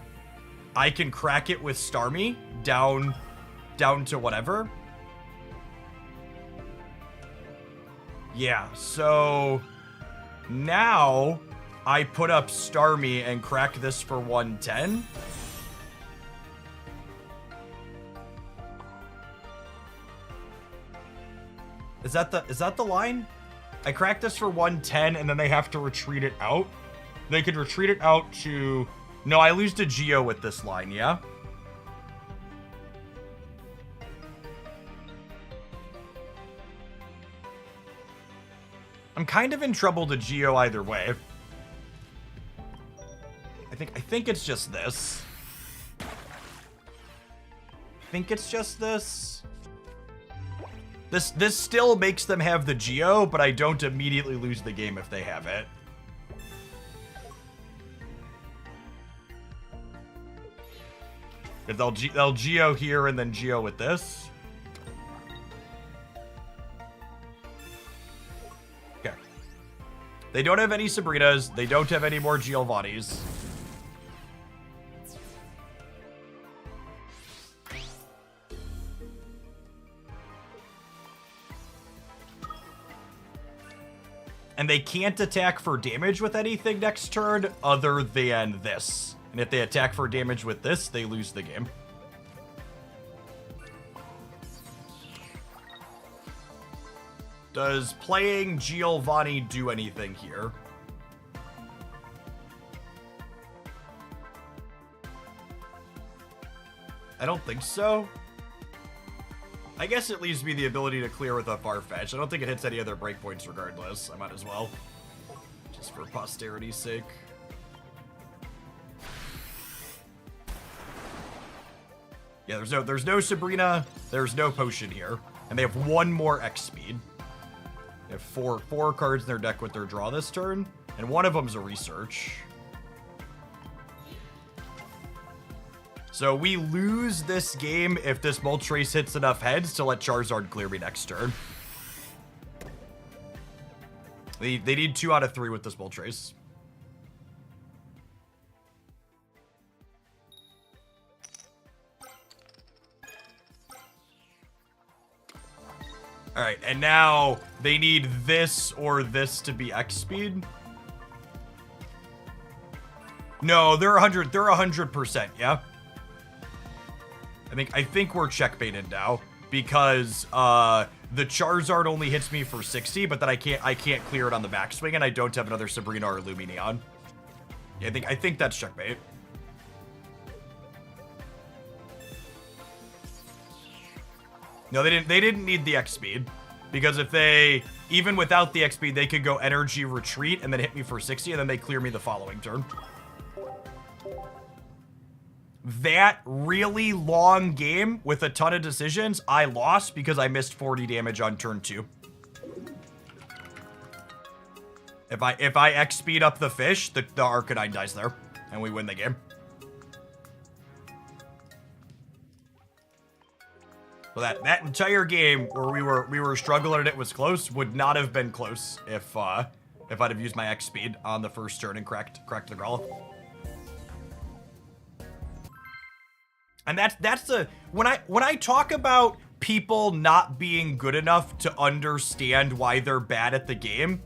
I can crack it with Starmie down to whatever. Yeah, so now I put up Starmie and crack this for 110. Is that the line? I cracked this for 110 and then they have to retreat it out. They could retreat it out to... No, I lose to Geo with this line, yeah? I'm kind of in trouble to Geo either way. I think it's just this. I think it's just this. This still makes them have the Geo, but I don't immediately lose the game if they have it. If they'll Geo here and then Geo with this. Okay. They don't have any Sabrinas. They don't have any more Giovannis. And they can't attack for damage with anything next turn other than this. And if they attack for damage with this, they lose the game. Does playing Giovanni do anything here? I don't think so. I guess it leaves me the ability to clear with a Farfetch. I don't think it hits any other breakpoints regardless. I might as well. Just for posterity's sake. Yeah, there's no Sabrina, there's no potion here. And they have one more X speed. They have four cards in their deck with their draw this turn, and one of them's a research. So we lose this game if this Moltres hits enough heads to let Charizard clear me next turn. They need 2 out of 3 with this Moltres. All right, and now they need this or this to be X speed. No, they're 100%, yeah. I think we're checkmated now because the Charizard only hits me for 60, but then I can't clear it on the backswing, and I don't have another Sabrina or Lumineon. Yeah, I think that's checkmate. No, they didn't need the X speed, because if they, even without the X speed, they could go energy retreat and then hit me for 60, and then they clear me the following turn. That really long game with a ton of decisions, I lost because I missed 40 damage on turn 2. If I X speed up the fish, the Arcanine dies there, and we win the game. So that entire game where we were struggling and it was close would not have been close if I'd have used my X speed on the first turn and cracked the Growlithe. And that's the when I talk about people not being good enough to understand why they're bad at the game,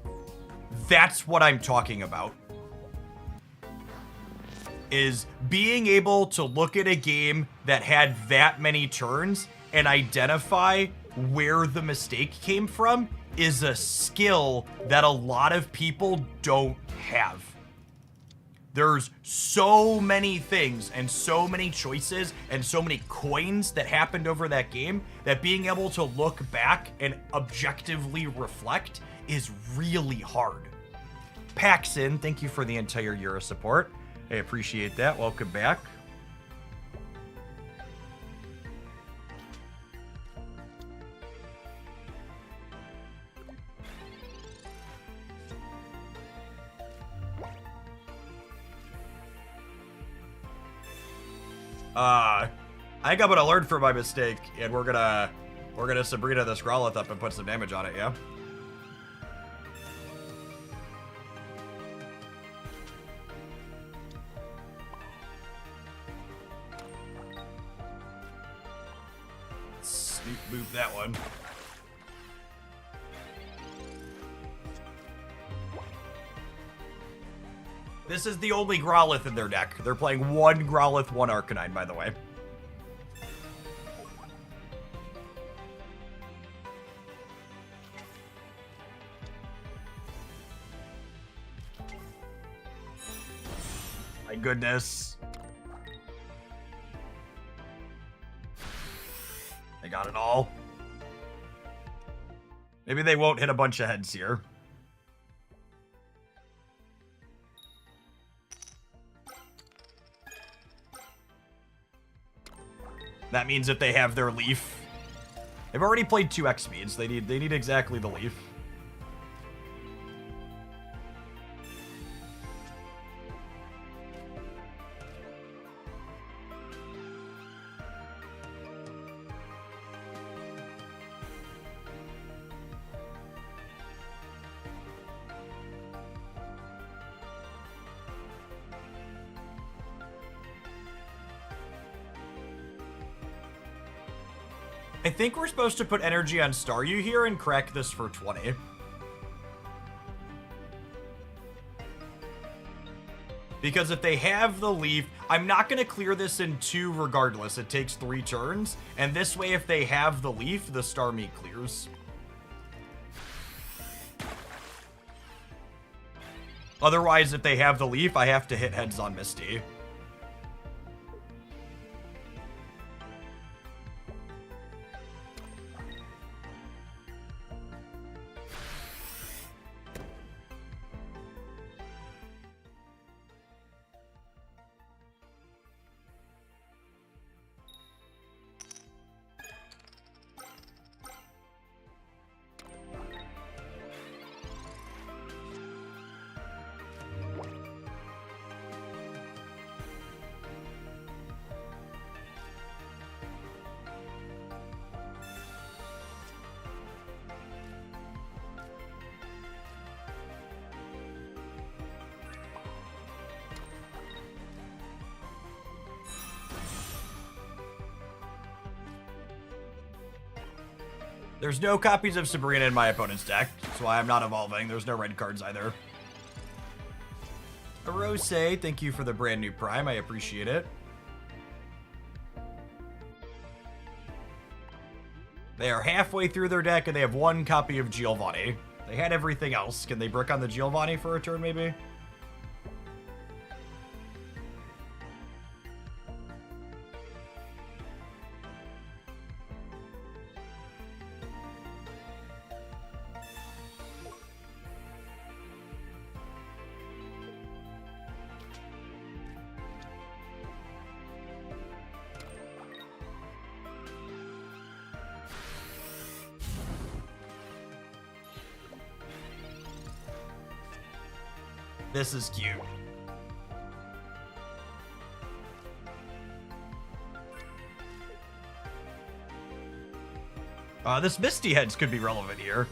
that's what I'm talking about. Is being able to look at a game that had that many turns and identify where the mistake came from is a skill that a lot of people don't have. There's so many things and so many choices and so many coins that happened over that game that being able to look back and objectively reflect is really hard. Paxson, thank you for the entire year of support. I appreciate that. Welcome back. I think I'm gonna learn from my mistake, and we're gonna Sabrina this Growlithe up and put some damage on it, yeah? Snoop boop that one. This is the only Growlithe in their deck. They're playing one Growlithe, one Arcanine, by the way. My goodness. They got it all. Maybe they won't hit a bunch of heads here. That means that they have their Leaf. They've already played 2 X speeds. They need exactly the Leaf. I think we're supposed to put energy on Staryu here and crack this for 20. Because if they have the Leaf, I'm not going to clear this in 2 regardless. It takes 3 turns. And this way, if they have the Leaf, the Starmie clears. Otherwise, if they have the Leaf, I have to hit heads on Misty. There's no copies of Sabrina in my opponent's deck. That's why I'm not evolving. There's no red cards either. Arose, thank you for the brand new Prime. I appreciate it. They are halfway through their deck and they have 1 copy of Giovanni. They had everything else. Can they brick on the Giovanni for a turn maybe? This is cute. This Misty Heads could be relevant here.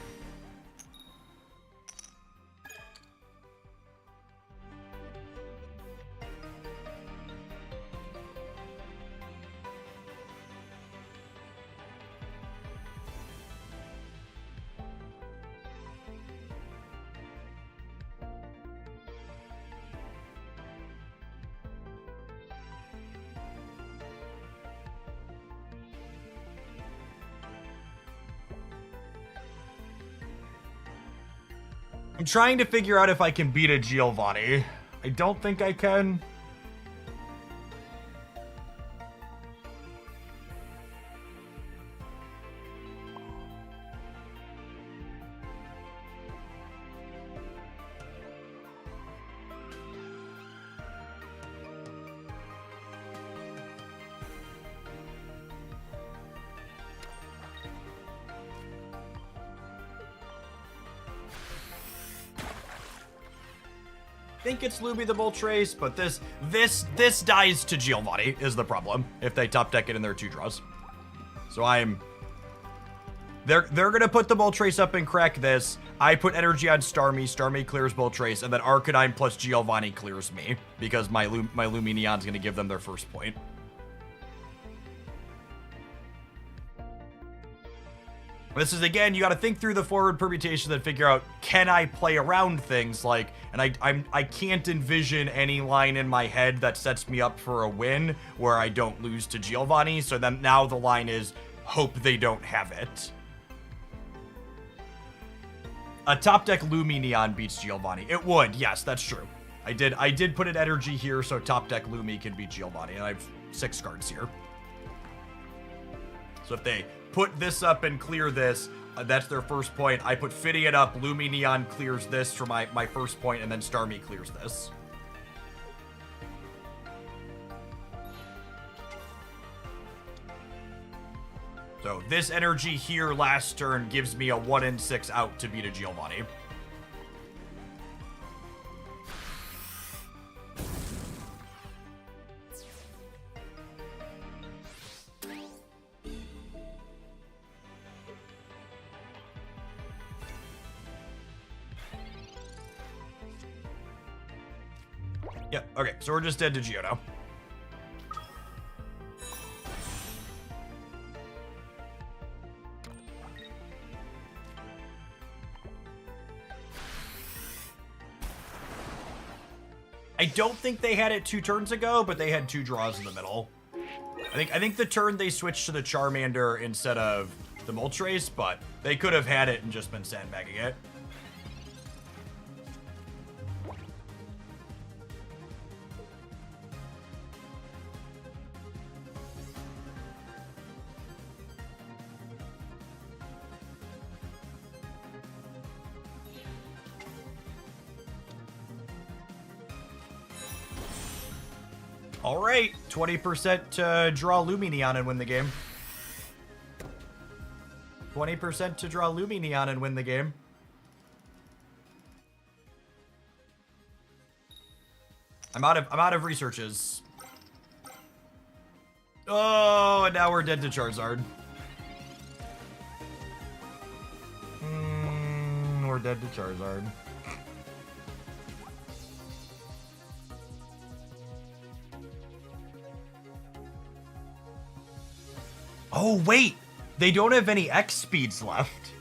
I'm trying to figure out if I can beat a Giovanni. I don't think I can. Think it's Luby the Moltres, but this dies to Giovanni is the problem if they top deck it in their 2 draws. So they're gonna put the Moltres up and crack this. I put energy on Starmie. Starmie clears Moltres, and then Arcanine plus Giovanni clears me because my Lumineon's gonna give them their first point. This is, again, you got to think through the forward permutation and figure out, can I play around things like, and I can't envision any line in my head that sets me up for a win where I don't lose to Giovanni. So then now the line is, hope they don't have it. A top deck Lumineon beats Giovanni. It would, yes, that's true. I did put an energy here so top deck Lumi can beat Giovanni, and I have 6 cards here. So if they put this up and clear this, that's their first point. I put fitting it up, Lumineon clears this for my first point, and then Starmie clears this. So this energy here last turn gives me a 1 in 6 out to beat a Giovanni. Yeah, okay, so we're just dead to Geo now. I don't think they had it 2 turns ago, but they had 2 draws in the middle. I think the turn they switched to the Charmander instead of the Moltres, but they could have had it and just been sandbagging it. All right, 20% to draw Lumineon and win the game. 20% to draw Lumineon and win the game. I'm out of researches. Oh, and now we're dead to Charizard. We're dead to Charizard. Oh, wait. They don't have any X speeds left.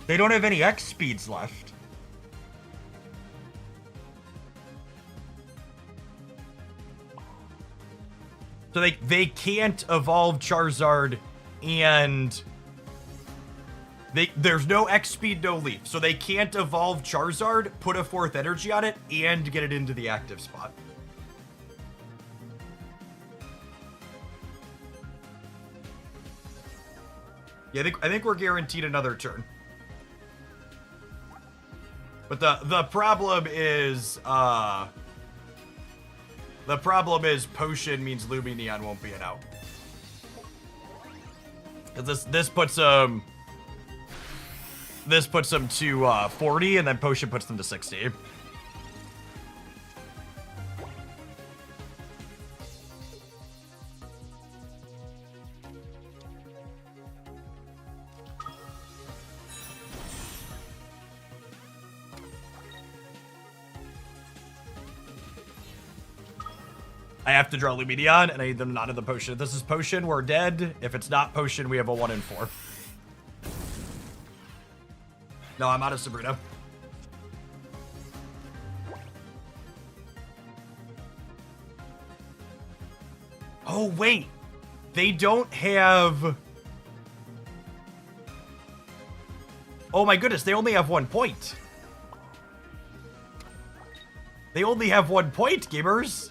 They don't have any X speeds left. So they can't evolve Charizard and there's no X speed, no leaf. So they can't evolve Charizard, put a 4th energy on it, and get it into the active spot. Yeah, I think we're guaranteed another turn. But the problem is Potion means Lumineon won't be an out. This puts them to 40, and then Potion puts them to 60. I have to draw Lumineon, and I need them not in the Potion. If this is Potion, we're dead. If it's not Potion, we have a 1 in 4. No, I'm out of Sabrina. Oh, wait. They don't have... Oh my goodness, they only have 1 point. They only have 1 point, gamers.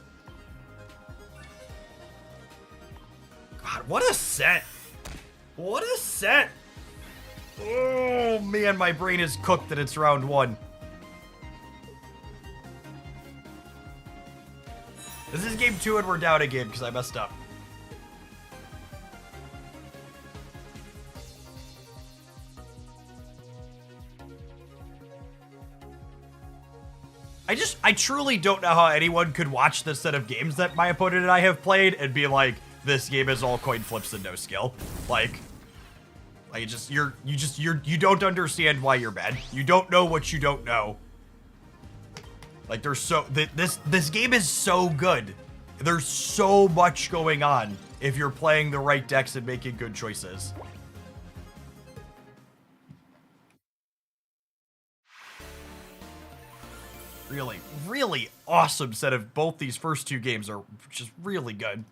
God, what a set. What a set. Oh, man, my brain is cooked that it's round 1. This is game 2 and we're down a game because I messed up. I truly don't know how anyone could watch this set of games that my opponent and I have played and be like, this game is all coin flips and no skill. You don't understand why you're bad. You don't know what you don't know. Like, this game is so good. There's so much going on if you're playing the right decks and making good choices. Really, really awesome set of both these first two games are just really good.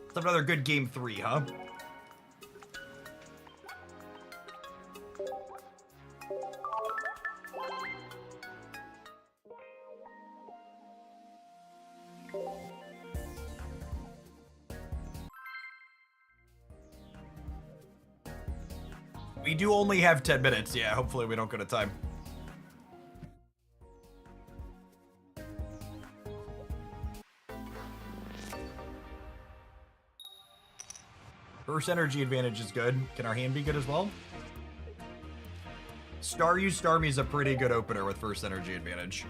It's another good game 3, huh? We do only have 10 minutes. Yeah, hopefully we don't go to time. First energy advantage is good. Can our hand be good as well? Staryu Starmie is a pretty good opener with first energy advantage.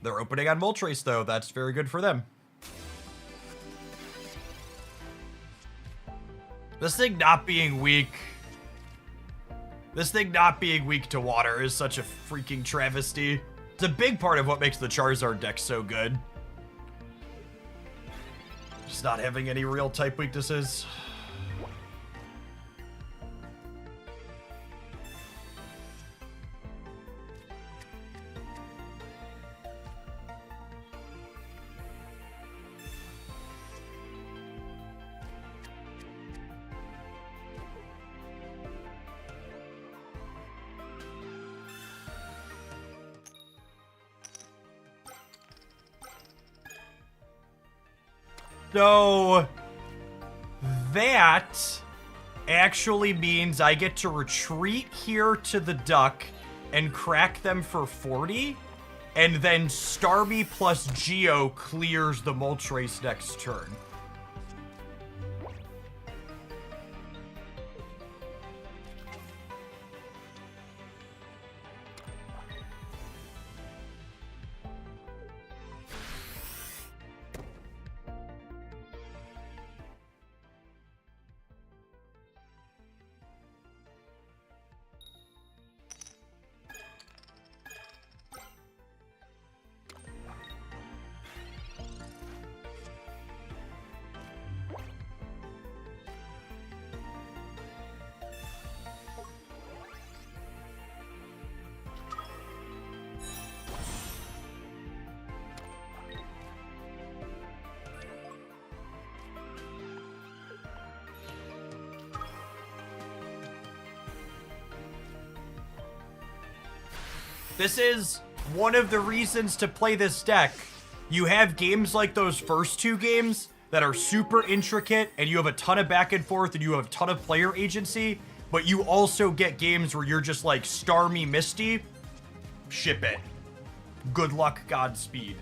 They're opening on Moltres, though. That's very good for them. This thing not being weak... This thing not being weak to water is such a freaking travesty. It's a big part of what makes the Charizard deck so good. Just not having any real type weaknesses. So that actually means I get to retreat here to the duck and crack them for 40, and then Starmie plus Geo clears the Moltres next turn. This is one of the reasons to play this deck. You have games like those first two games that are super intricate, and you have a ton of back and forth, and you have a ton of player agency, but you also get games where you're just like, Starmie Misty, ship it. Good luck, Godspeed.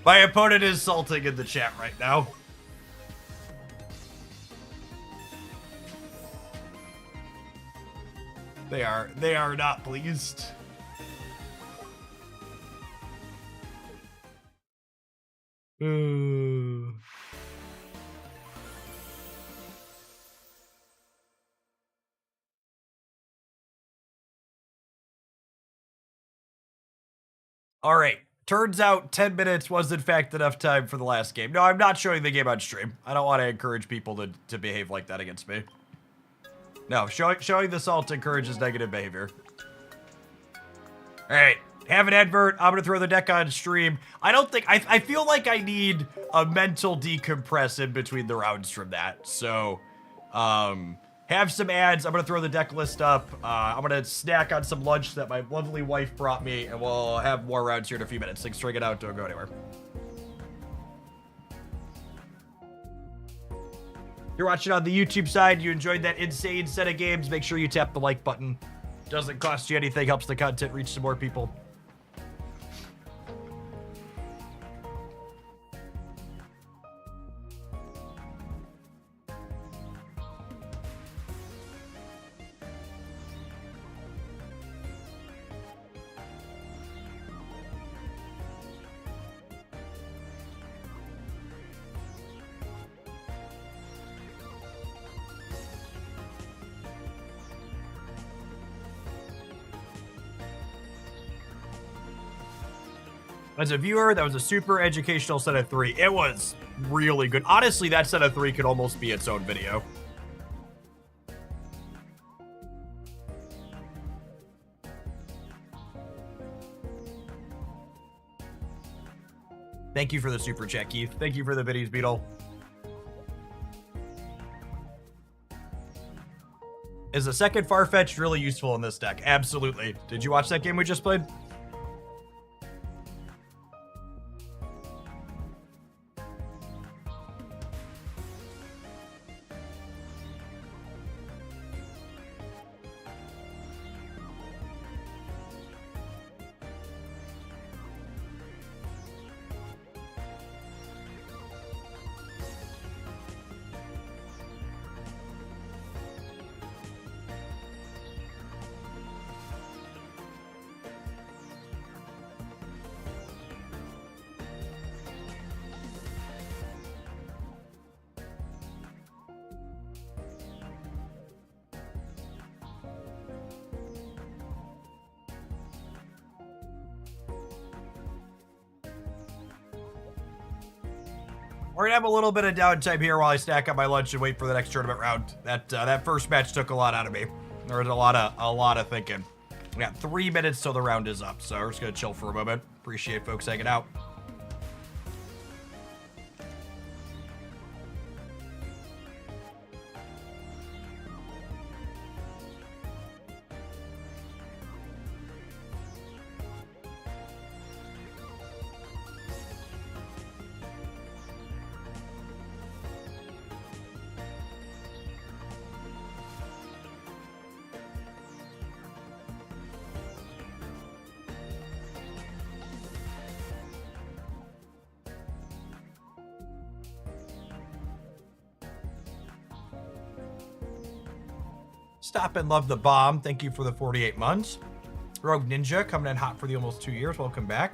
My opponent is salting in the chat right now. They are not pleased. All right. Turns out 10 minutes was in fact enough time for the last game. No, I'm not showing the game on stream. I don't want to encourage people to behave like that against me. No, showing the salt encourages negative behavior. All right. Have an advert. I'm going to throw the deck on stream. I feel like I need a mental decompress in between the rounds from that. So, have some ads. I'm going to throw the deck list up. I'm going to snack on some lunch that my lovely wife brought me, and we'll have more rounds here in a few minutes. Thanks for hanging out. Don't go anywhere. If you're watching on the YouTube side, you enjoyed that insane set of games, make sure you tap the like button. Doesn't cost you anything, helps the content reach some more people. As a viewer, that was a super educational set of 3. It was really good. Honestly, that set of 3 could almost be its own video. Thank you for the super chat, Keith. Thank you for the biddies, Beetle. Is the second Farfetch'd really useful in this deck? Absolutely. Did you watch that game we just played? We're gonna have a little bit of downtime here while I stack up my lunch and wait for the next tournament round. That first match took a lot out of me. There was a lot of thinking. We got 3 minutes till the round is up, so we're just gonna chill for a moment. Appreciate folks hanging out. Stop and love the bomb. Thank you for the 48 months. Rogue Ninja coming in hot for the almost 2 years. Welcome back.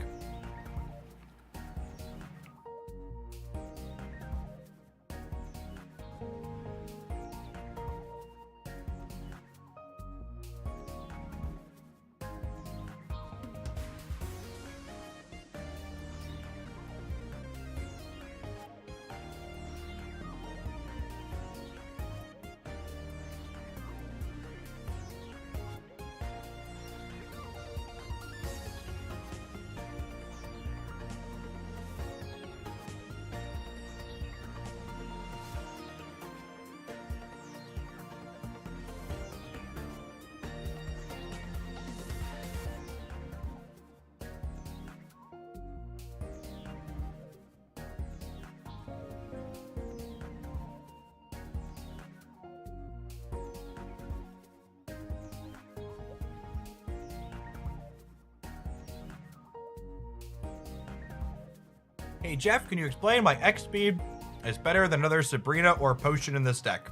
Hey Jeff, can you explain why X speed is better than another Sabrina or Potion in this deck?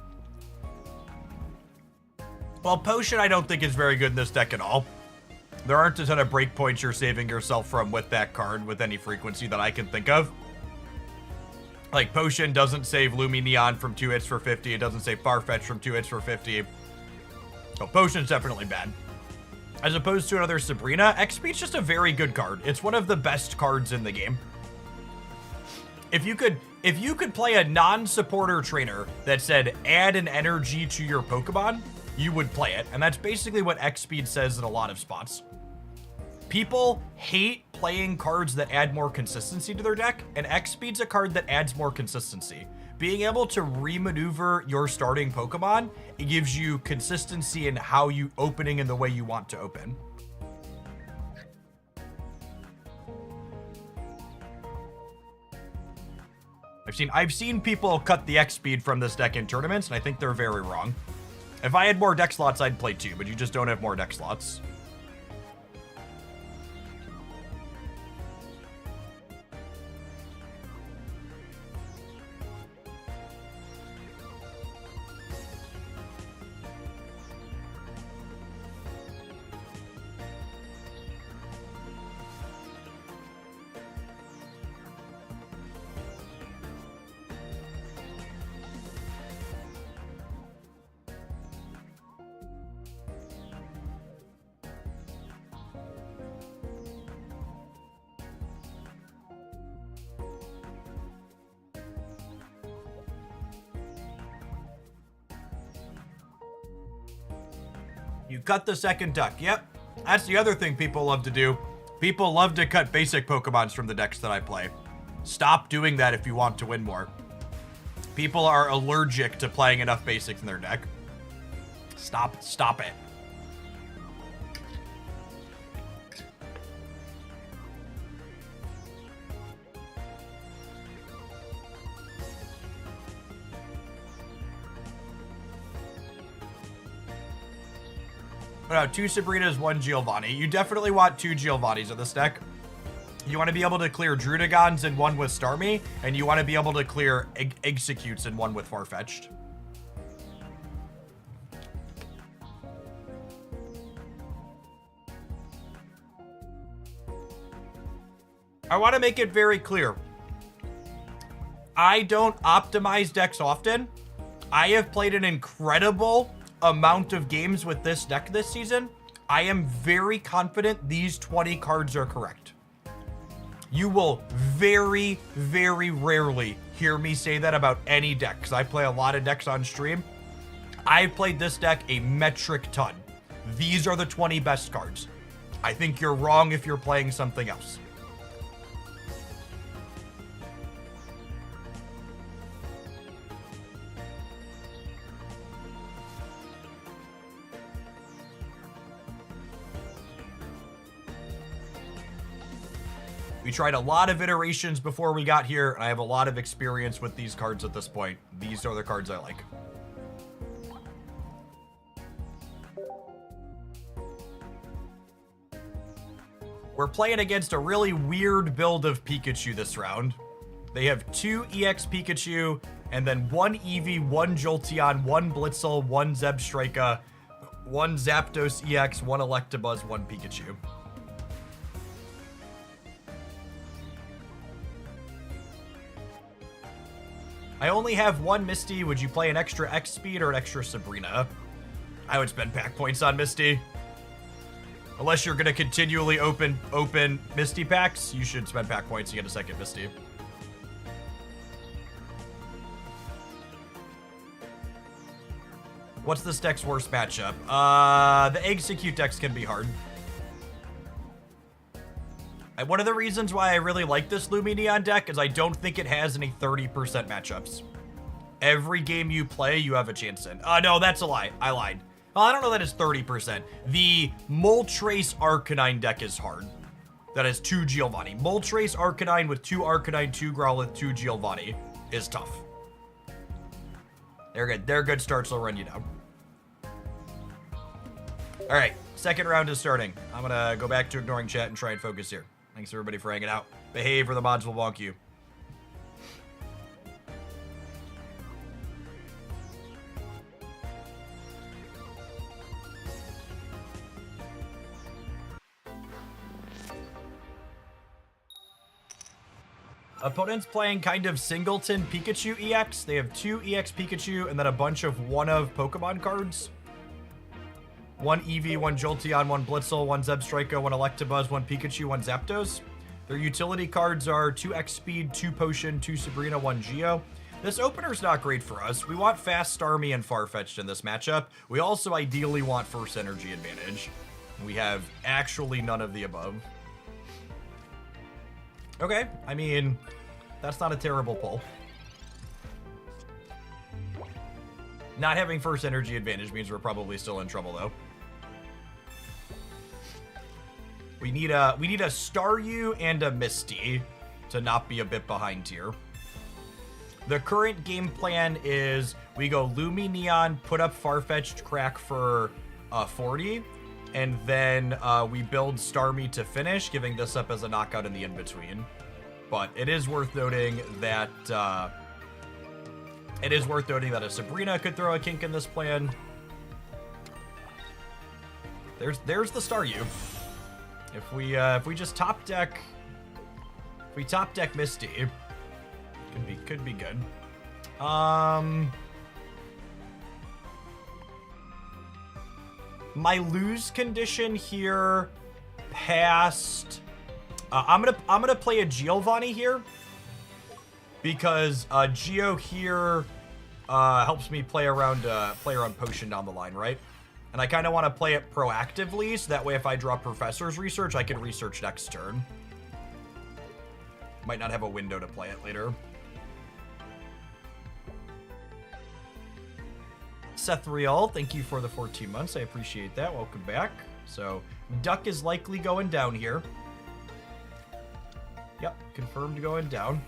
Well, Potion I don't think is very good in this deck at all. There aren't a ton of breakpoints you're saving yourself from with that card with any frequency that I can think of. Like, Potion doesn't save Lumineon from 2 hits for 50. It doesn't save Farfetch from 2 hits for 50. So Potion's definitely bad. As opposed to another Sabrina, X-Speed's just a very good card. It's one of the best cards in the game. If you could play a non-supporter trainer that said add an energy to your Pokemon, you would play it. And that's basically what X-Speed says in a lot of spots. People hate playing cards that add more consistency to their deck, and X-Speed's a card that adds more consistency. Being able to remaneuver your starting Pokemon, it gives you consistency in how you opening in the way you want to open. I've seen people cut the X-Speed from this deck in tournaments, and I think they're very wrong. If I had more deck slots, I'd play 2, but you just don't have more deck slots. You cut the second duck. Yep. That's the other thing people love to do. People love to cut basic Pokemons from the decks that I play. Stop doing that if you want to win more. People are allergic to playing enough basics in their deck. Stop it. No, 2 Sabrinas, 1 Giovanni. You definitely want 2 Giovannis in this deck. You want to be able to clear Druddigons in one with Starmie, and you want to be able to clear Executes in one with Farfetch'd. I want to make it very clear. I don't optimize decks often. I have played an incredible amount of games with this deck this season. I am very confident these 20 cards are correct. You will very, very rarely hear me say that about any deck, because I play a lot of decks on stream. I've played this deck a metric ton. These are the 20 best cards. I think you're wrong if you're playing something else. We tried a lot of iterations before we got here, and I have a lot of experience with these cards at this point. These are the cards I like. We're playing against a really weird build of Pikachu this round. They have 2 EX Pikachu, and then 1 Eevee, 1 Jolteon, 1 Blitzel, 1 Zebstrika, 1 Zapdos EX, 1 Electabuzz, 1 Pikachu. I only have 1 Misty. Would you play an extra X speed or an extra Sabrina? I would spend pack points on Misty. Unless you're going to continually open Misty packs, you should spend pack points to get a second Misty. What's this deck's worst matchup? The Execute decks can be hard. One of the reasons why I really like this Lumineon deck is I don't think it has any 30% matchups. Every game you play, you have a chance in. No, that's a lie. I lied. Well, I don't know that it's 30%. The Moltres Arcanine deck is hard. That has 2 Giovanni. Moltres Arcanine with 2 Arcanine, 2 Growlithe, 2 Giovanni is tough. They're good. They're good starts. They'll run you down. All right, second round is starting. I'm going to go back to ignoring chat and try and focus here. Thanks, everybody, for hanging out. Behave or the mods will bonk you. Opponents playing kind of singleton Pikachu EX. They have 2 EX Pikachu and then a bunch of one-of Pokemon cards. 1 Eevee, 1 Jolteon, 1 Blitzel, 1 Zebstrika, 1 Electabuzz, 1 Pikachu, 1 Zapdos. Their utility cards are 2 X Speed, 2 Potion, 2 Sabrina, 1 Geo. This opener's not great for us. We want fast Starmie and Farfetch'd in this matchup. We also ideally want first energy advantage. We have actually none of the above. Okay, I mean, that's not a terrible pull. Not having first energy advantage means we're probably still in trouble, though. We need a Staryu and a Misty to not be a bit behind here. The current game plan is we go Lumineon, put up Farfetch'd crack for 40, and then we build Starmie to finish, giving this up as a knockout in the in-between. But it is worth noting that a Sabrina could throw a kink in this plan. There's the Staryu. If we just top deck Misty, could be good. My lose condition here past. I'm gonna play a Giovanni here because Geo here helps me play around Potion down the line, right? And And I kind of want to play it proactively, so that way if I draw Professor's Research, I can research next turn. Might not have a window to play it later. Seth Rial, thank you for the 14 months. I appreciate that. Welcome back. So, Duck is likely going down here. Yep, confirmed going down.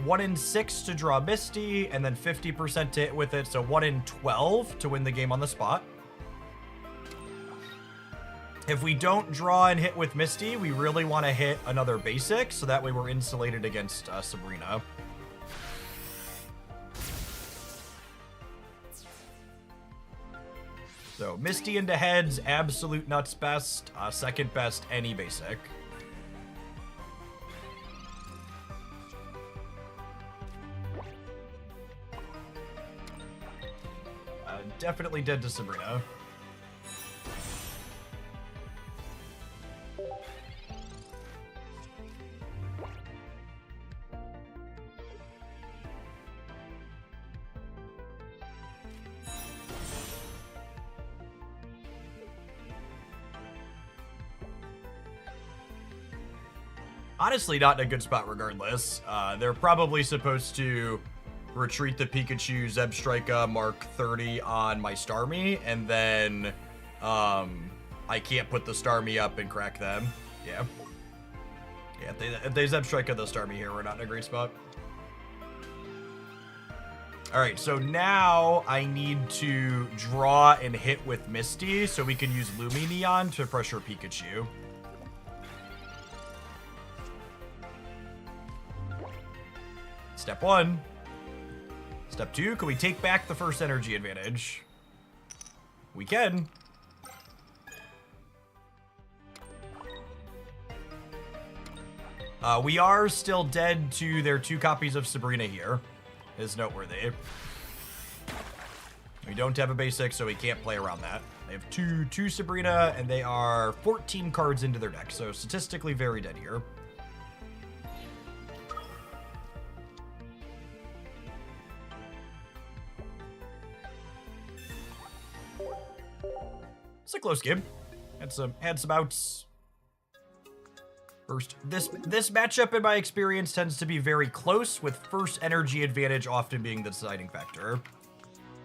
1 in 6 to draw Misty, and then 50% to hit with it, so 1 in 12 to win the game on the spot. If we don't draw and hit with Misty, we really want to hit another basic, so that way we're insulated against Sabrina. So, Misty into heads, absolute nuts best, second best, any basic. Definitely dead to Sabrina. Honestly, not in a good spot regardless. They're probably supposed to retreat the Pikachu, Zebstrika, Mark 30 on my Starmie, and then I can't put the Starmie up and crack them. Yeah. Yeah, if they Zebstrika the Starmie here, we're not in a great spot. Alright, so now I need to draw and hit with Misty, so we can use Lumineon to pressure Pikachu. Step 1. Step 2, can we take back the first energy advantage? We can. We are still dead to their 2 copies of Sabrina here. Is noteworthy. We don't have a basic, so we can't play around that. They have two Sabrina, and they are 14 cards into their deck, so statistically very dead here. It's a close game. Had some outs. First, this matchup in my experience tends to be very close, with first energy advantage often being the deciding factor.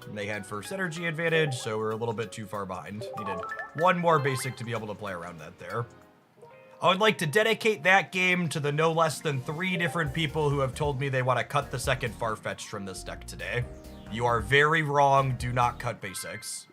And they had first energy advantage, so we're a little bit too far behind. Needed 1 more basic to be able to play around that there. I would like to dedicate that game to the no less than 3 different people who have told me they want to cut the second Farfetch'd from this deck today. You are very wrong. Do not cut basics.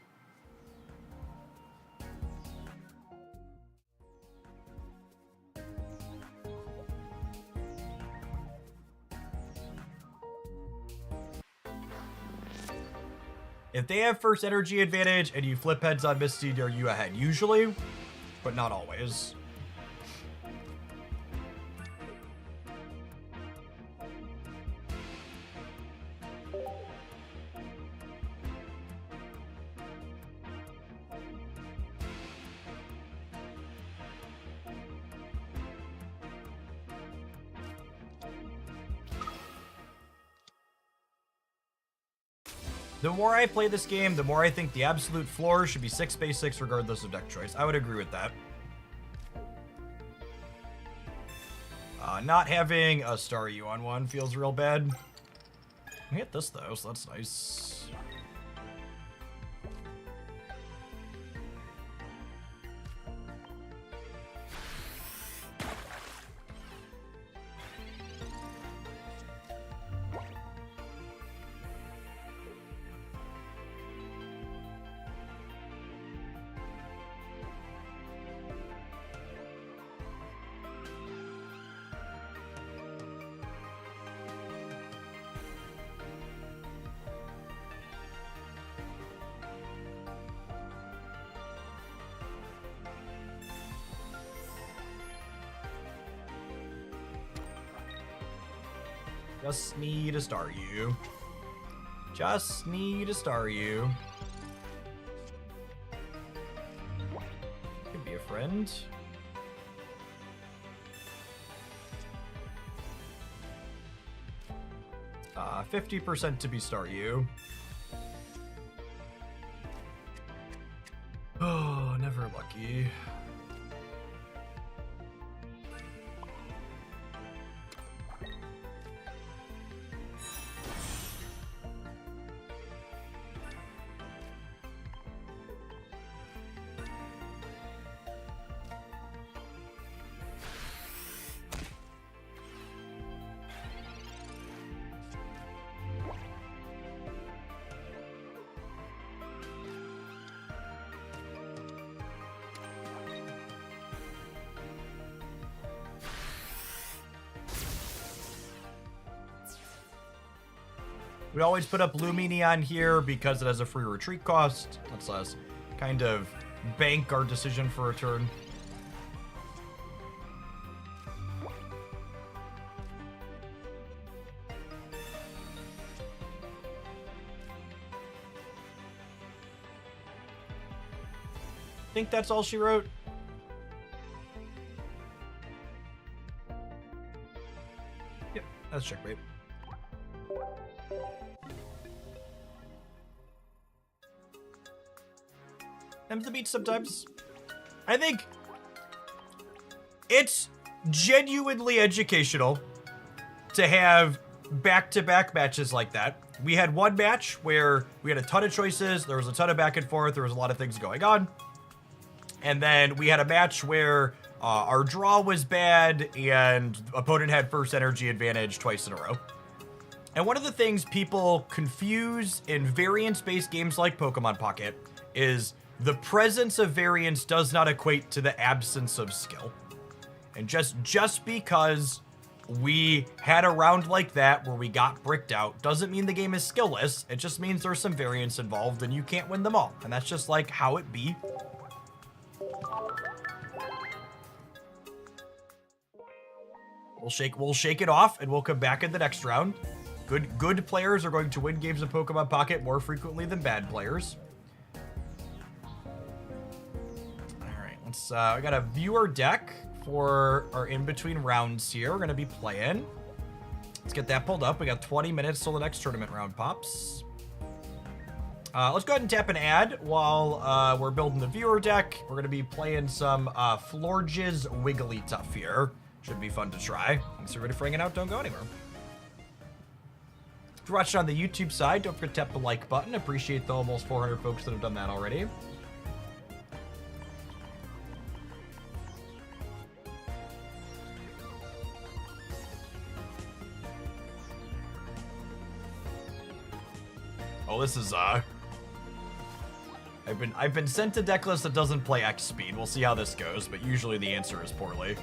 If they have first energy advantage and you flip heads on Misty, are you ahead? Usually, but not always. The more I play this game, the more I think the absolute floor should be 6 basics regardless of deck choice. I would agree with that. Not having a Staryu on 1 feels real bad. I hit this though, so that's nice. Just need a Staryu. Just need a Staryu. Could be a friend. Uh, 50% to be Staryu. Okie. We always put up Lumineon here because it has a free retreat cost. Lets us kind of bank our decision for a turn. I think that's all she wrote. Yep, that's checkmate. Them to beat sometimes. I think it's genuinely educational to have back-to-back matches like that. We had one match where we had a ton of choices, there was a ton of back and forth, there was a lot of things going on. And then we had a match where our draw was bad and opponent had first energy advantage twice in a row. And one of the things people confuse in variance-based games like Pokemon Pocket is the presence of variance does not equate to the absence of skill. And just because we had a round like that where we got bricked out doesn't mean the game is skillless. It just means there's some variance involved and you can't win them all. And that's just like how it be. We'll shake it off and we'll come back in the next round. Good players are going to win games of Pokemon Pocket more frequently than bad players. We got a viewer deck for our in-between rounds here. We're going to be playing. Let's get that pulled up. We got 20 minutes till the next tournament round pops. Let's go ahead and tap an ad while we're building the viewer deck. We're going to be playing some Florges Wigglytuff here. Should be fun to try. Thanks everybody for hanging out. Don't go anywhere. If you're watching on the YouTube side, don't forget to tap the like button. Appreciate the almost 400 folks that have done that already. Oh, this is I've been sent a deck list that doesn't play X speed. We'll see how this goes, but usually the answer is poorly.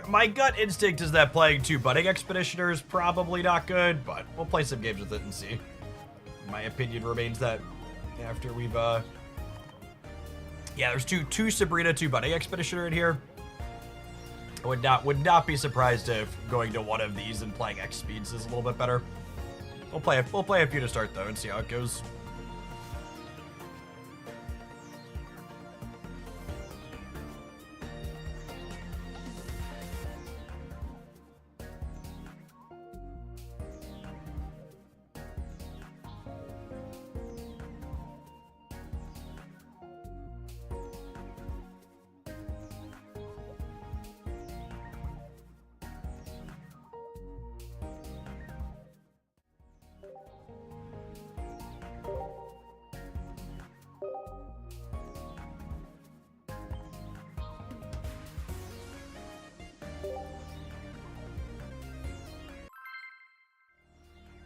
My gut instinct is that playing 2 Budding Expeditioners probably not good, but we'll play some games with it and see. My opinion remains that after we've yeah, there's two Sabrina, 2 Budding Expeditioner in here. I would not be surprised if going to one of these and playing X speeds is a little bit better. We'll play a few to start though and see how it goes.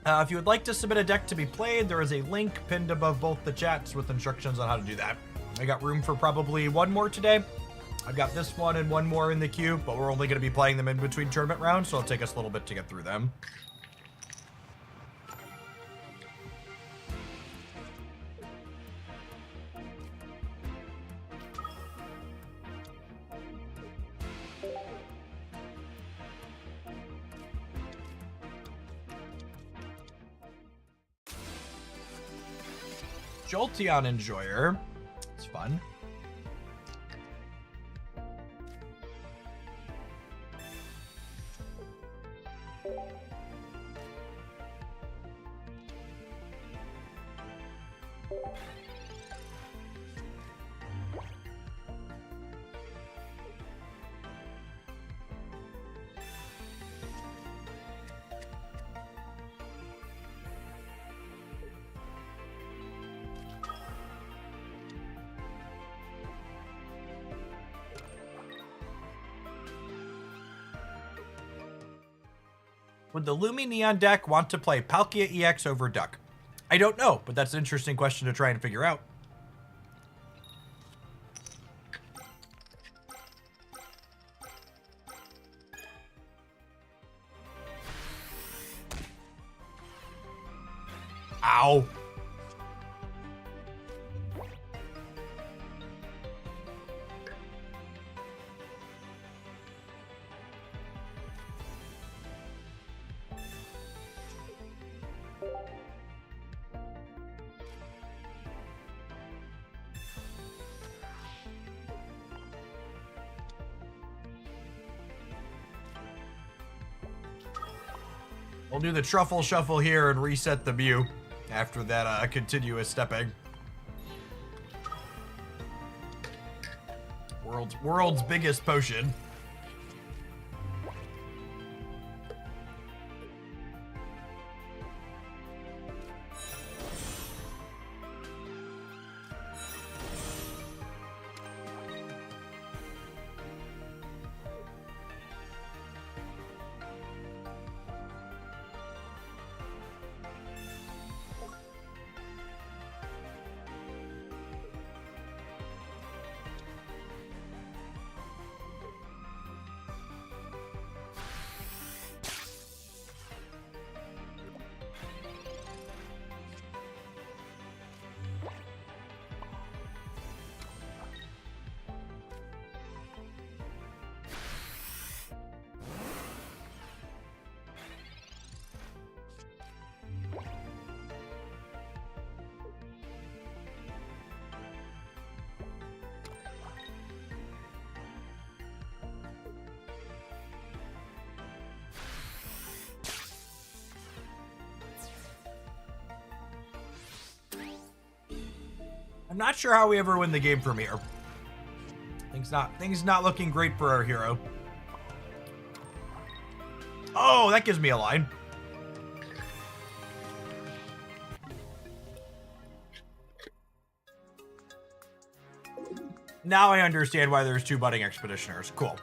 If you would like to submit a deck to be played, there is a link pinned above both the chats with instructions on how to do that. I got room for probably one more today. I've got this one and one more in the queue, but we're only going to be playing them in between tournament rounds, so it'll take us a little bit to get through them. Jolteon Enjoyer. It's fun. Would the Lumineon deck want to play Palkia EX over Duck? I don't know, but that's an interesting question to try and figure out. Ow. We'll do the truffle shuffle here and reset the view after that continuous stepping. World's biggest potion. I'm not sure how we ever win the game from here. Things not looking great for our hero. Oh, that gives me a line. Now I understand why there's 2 budding expeditioners. Cool.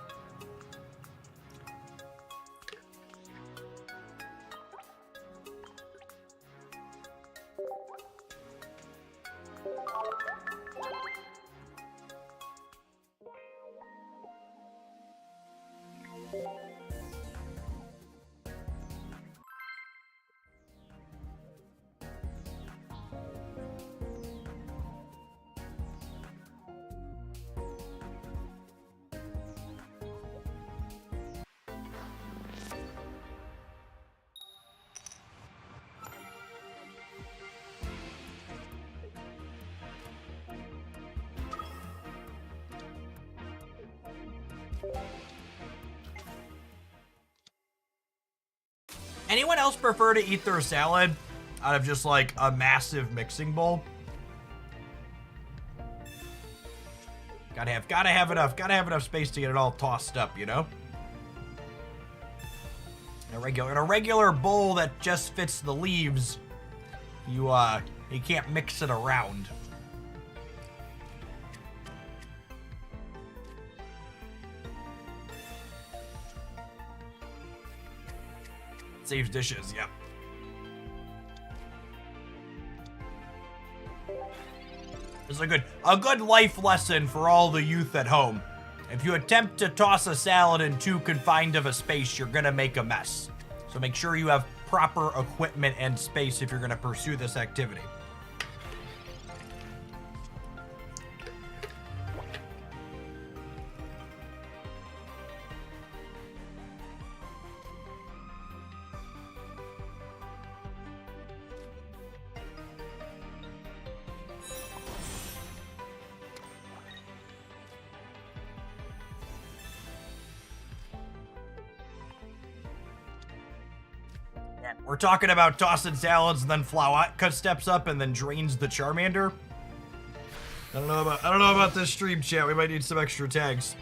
Anyone else prefer to eat their salad out of just like a massive mixing bowl? Gotta have enough space to get it all tossed up, you know? In a regular bowl that just fits the leaves, you can't mix it around. Saves dishes, yep. This is a good life lesson for all the youth at home. If you attempt to toss a salad in too confined of a space, you're gonna make a mess. So make sure you have proper equipment and space if you're gonna pursue this activity. We're talking about tossing salads and then Flauatka steps up and then drains the Charmander. I don't know about this stream chat. We might need some extra tags.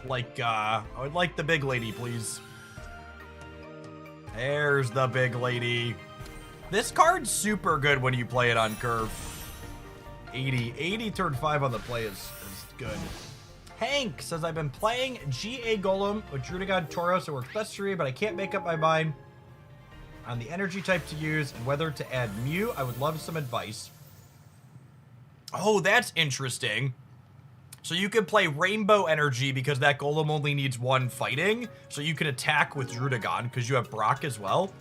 Like, I would like the big lady, please. There's the big lady. This card's super good when you play it on curve. 80 turn 5 on the play is good. Hank says, I've been playing GA Golem with Drudagon Tauros. It works best for me, but I can't make up my mind on the energy type to use and whether to add Mew. I would love some advice. Oh, that's interesting. So you can play Rainbow Energy because that Golem only needs 1 fighting. So you can attack with Drudagon because you have Brock as well.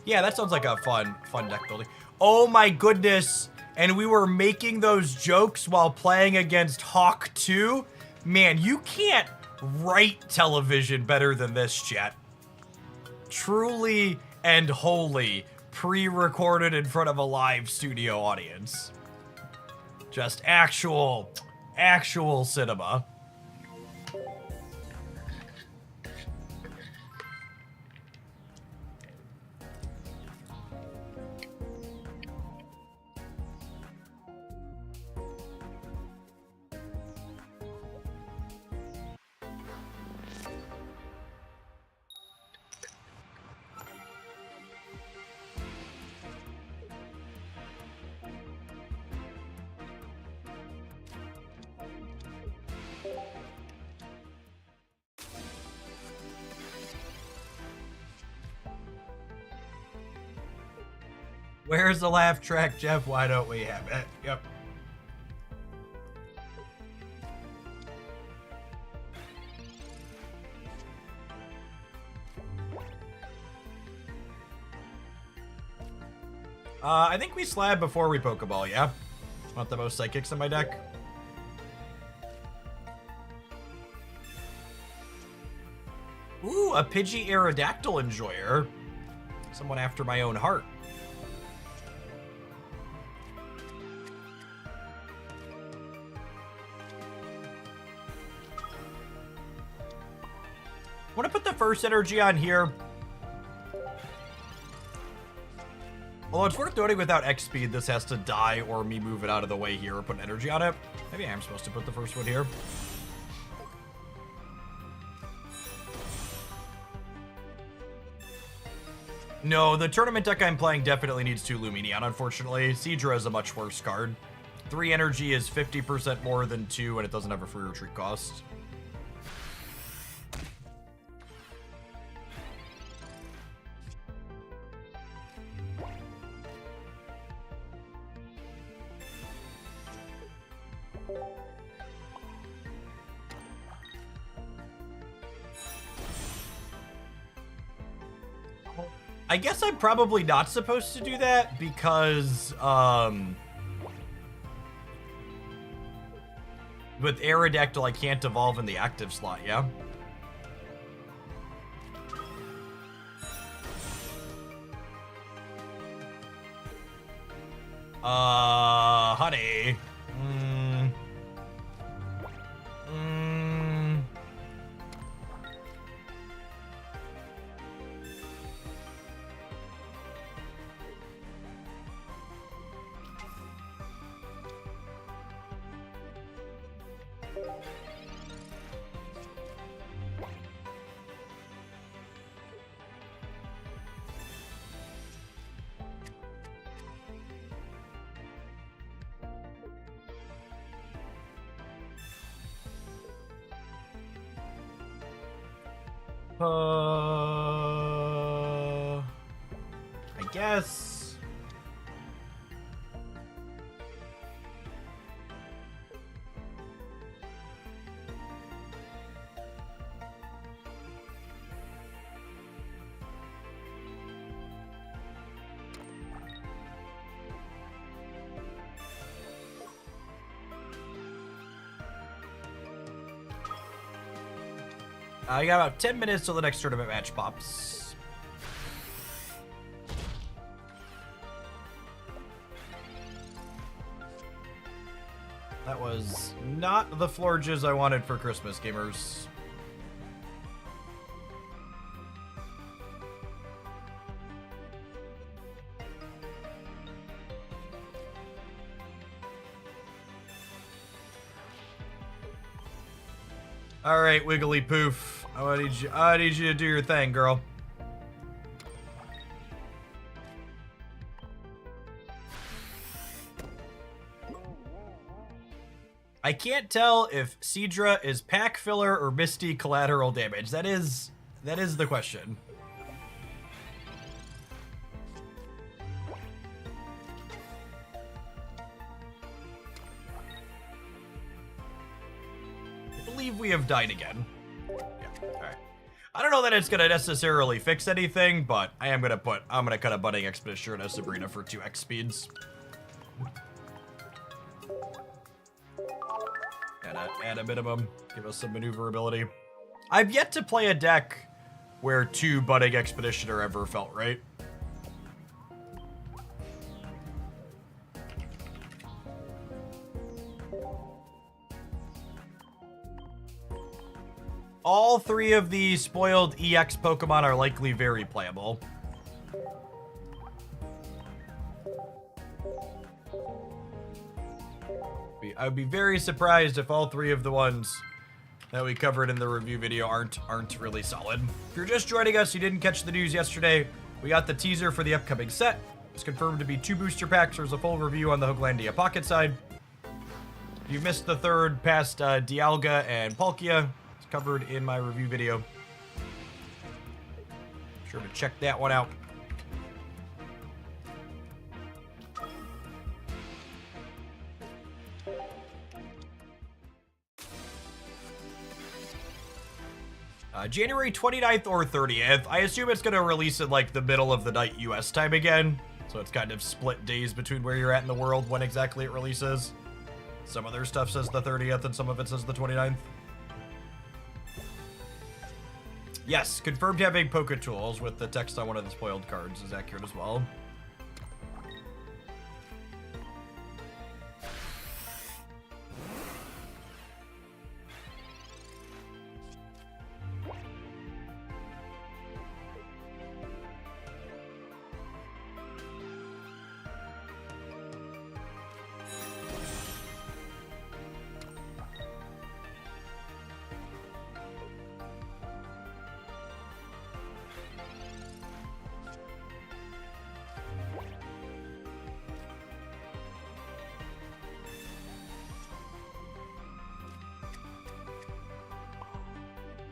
Yeah, that sounds like a fun deck building. Oh my goodness. And we were making those jokes while playing against Hawk 2. Man, you can't write television better than this, chat. Truly and wholly pre-recorded in front of a live studio audience. Just actual cinema. Where's the laugh track, Jeff? Why don't we have it? Yep. I think we slab before we Pokeball, yeah? Want the most Psychics in my deck? Ooh, a Pidgey Aerodactyl Enjoyer. Someone after my own heart. Want to put the first energy on here. Although it's worth noting without X speed, this has to die or me move it out of the way here or put an energy on it. Maybe I am supposed to put the first one here. No, the tournament deck I'm playing definitely needs 2 Lumineon, unfortunately. Seadra is a much worse card. 3 energy is 50% more than 2, and it doesn't have a free retreat cost. I guess I'm probably not supposed to do that because, with Aerodactyl, I can't evolve in the active slot, yeah? Honey. I guess. I got about 10 minutes till the next tournament match pops. That was not the Florges I wanted for Christmas, gamers. All right, Wiggly Poof. I need you to do your thing, girl. I can't tell if Seadra is pack filler or Misty collateral damage. That is the question. I believe we have died again. Yeah, all right. I don't know that it's gonna necessarily fix anything, but I'm gonna cut a budding expeditioner and a Sabrina for 2x speeds. At a minimum, give us some maneuverability. I've yet to play a deck where 2 budding expeditioner ever felt right. All 3 of the spoiled EX Pokemon are likely very playable. I would be very surprised if all 3 of the ones that we covered in the review video aren't really solid. If you're just joining us, you didn't catch the news yesterday, we got the teaser for the upcoming set. It's confirmed to be 2 booster packs. There's a full review on the Hooglandia Pocket side. If you missed the third past Dialga and Palkia, it's covered in my review video. Be sure to check that one out. January 29th or 30th. I assume it's going to release at like the middle of the night US time again. So it's kind of split days between where you're at in the world when exactly it releases. Some of their stuff says the 30th and some of it says the 29th. Yes, confirmed having Poké Tools with the text on one of the spoiled cards is accurate as well.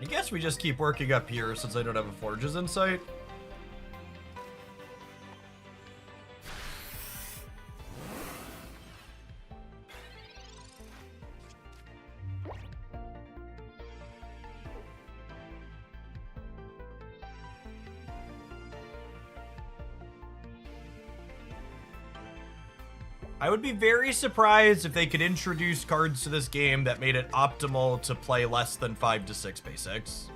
I guess we just keep working up here since I don't have a Forge's Insight. I would be very surprised if they could introduce cards to this game that made it optimal to play less than 5 to 6 basics.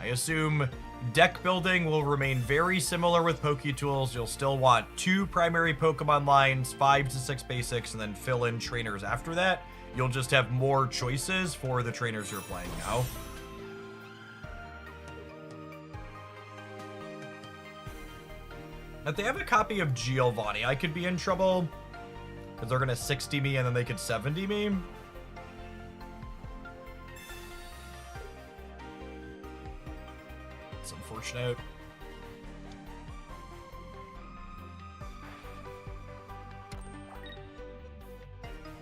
I assume deck building will remain very similar with Poké Tools. You'll still want 2 primary Pokemon lines, 5 to 6 basics, and then fill in trainers after that. You'll just have more choices for the trainers you're playing now. If they have a copy of Giovanni, I could be in trouble. Because they're going to 60 me and then they could 70 me. It's unfortunate.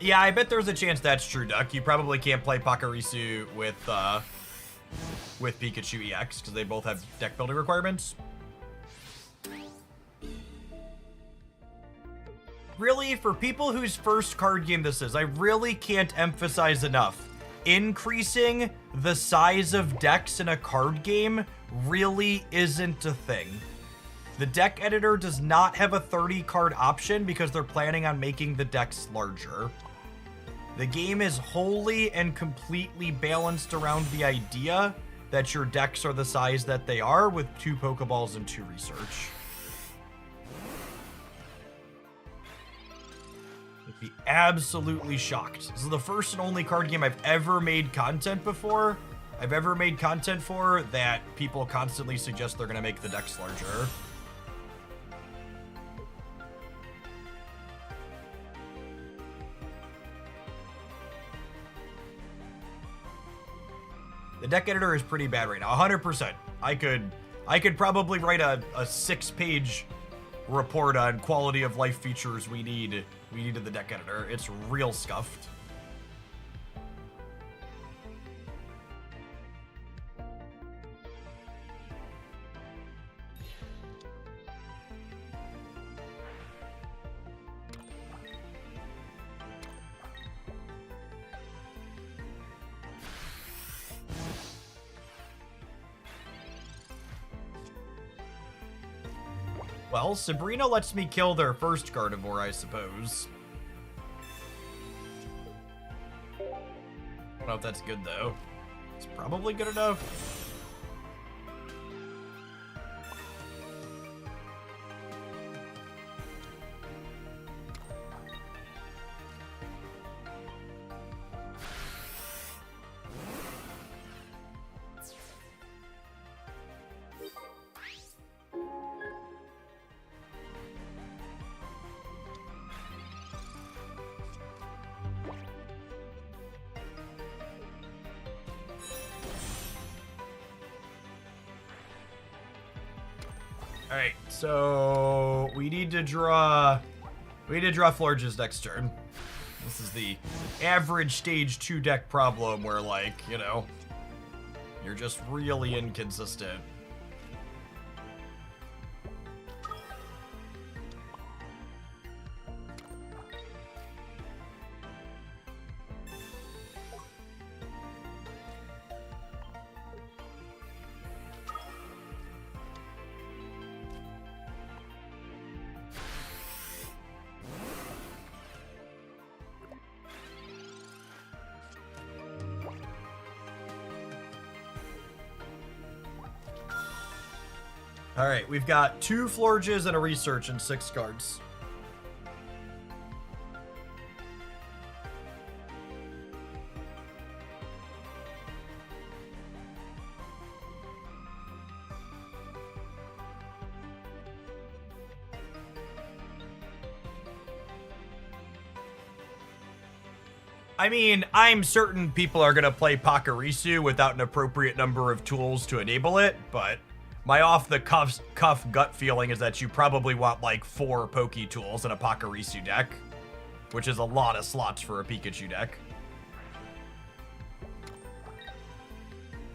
Yeah, I bet there's a chance that's true, Duck. You probably can't play Pachirisu with Pikachu EX because they both have deck building requirements. Really, for people whose first card game this is, I really can't emphasize enough. Increasing the size of decks in a card game really isn't a thing. The deck editor does not have a 30 card option because they're planning on making the decks larger. The game is wholly and completely balanced around the idea that your decks are the size that they are with 2 Pokeballs and 2 research. I'd be absolutely shocked. This is the first and only card game I've ever made content before. I've ever made content for that people constantly suggest they're going to make the decks larger. The deck editor is pretty bad right now, 100%. I could probably write a 6-page report on quality of life features we need in the deck editor. It's real scuffed. Well, Sabrina lets me kill their first Gardevoir, I suppose. I don't know if that's good, though. It's probably good enough. Alright, so we need to draw Florges next turn. This is the average stage 2 deck problem where, like, you know, you're just really inconsistent. All right, we've got 2 Florges and a Research and 6 cards. I mean, I'm certain people are going to play Pachirisu without an appropriate number of tools to enable it, but my off-the-cuff gut feeling is that you probably want, like, 4 Poke tools in a Pachirisu deck, which is a lot of slots for a Pikachu deck.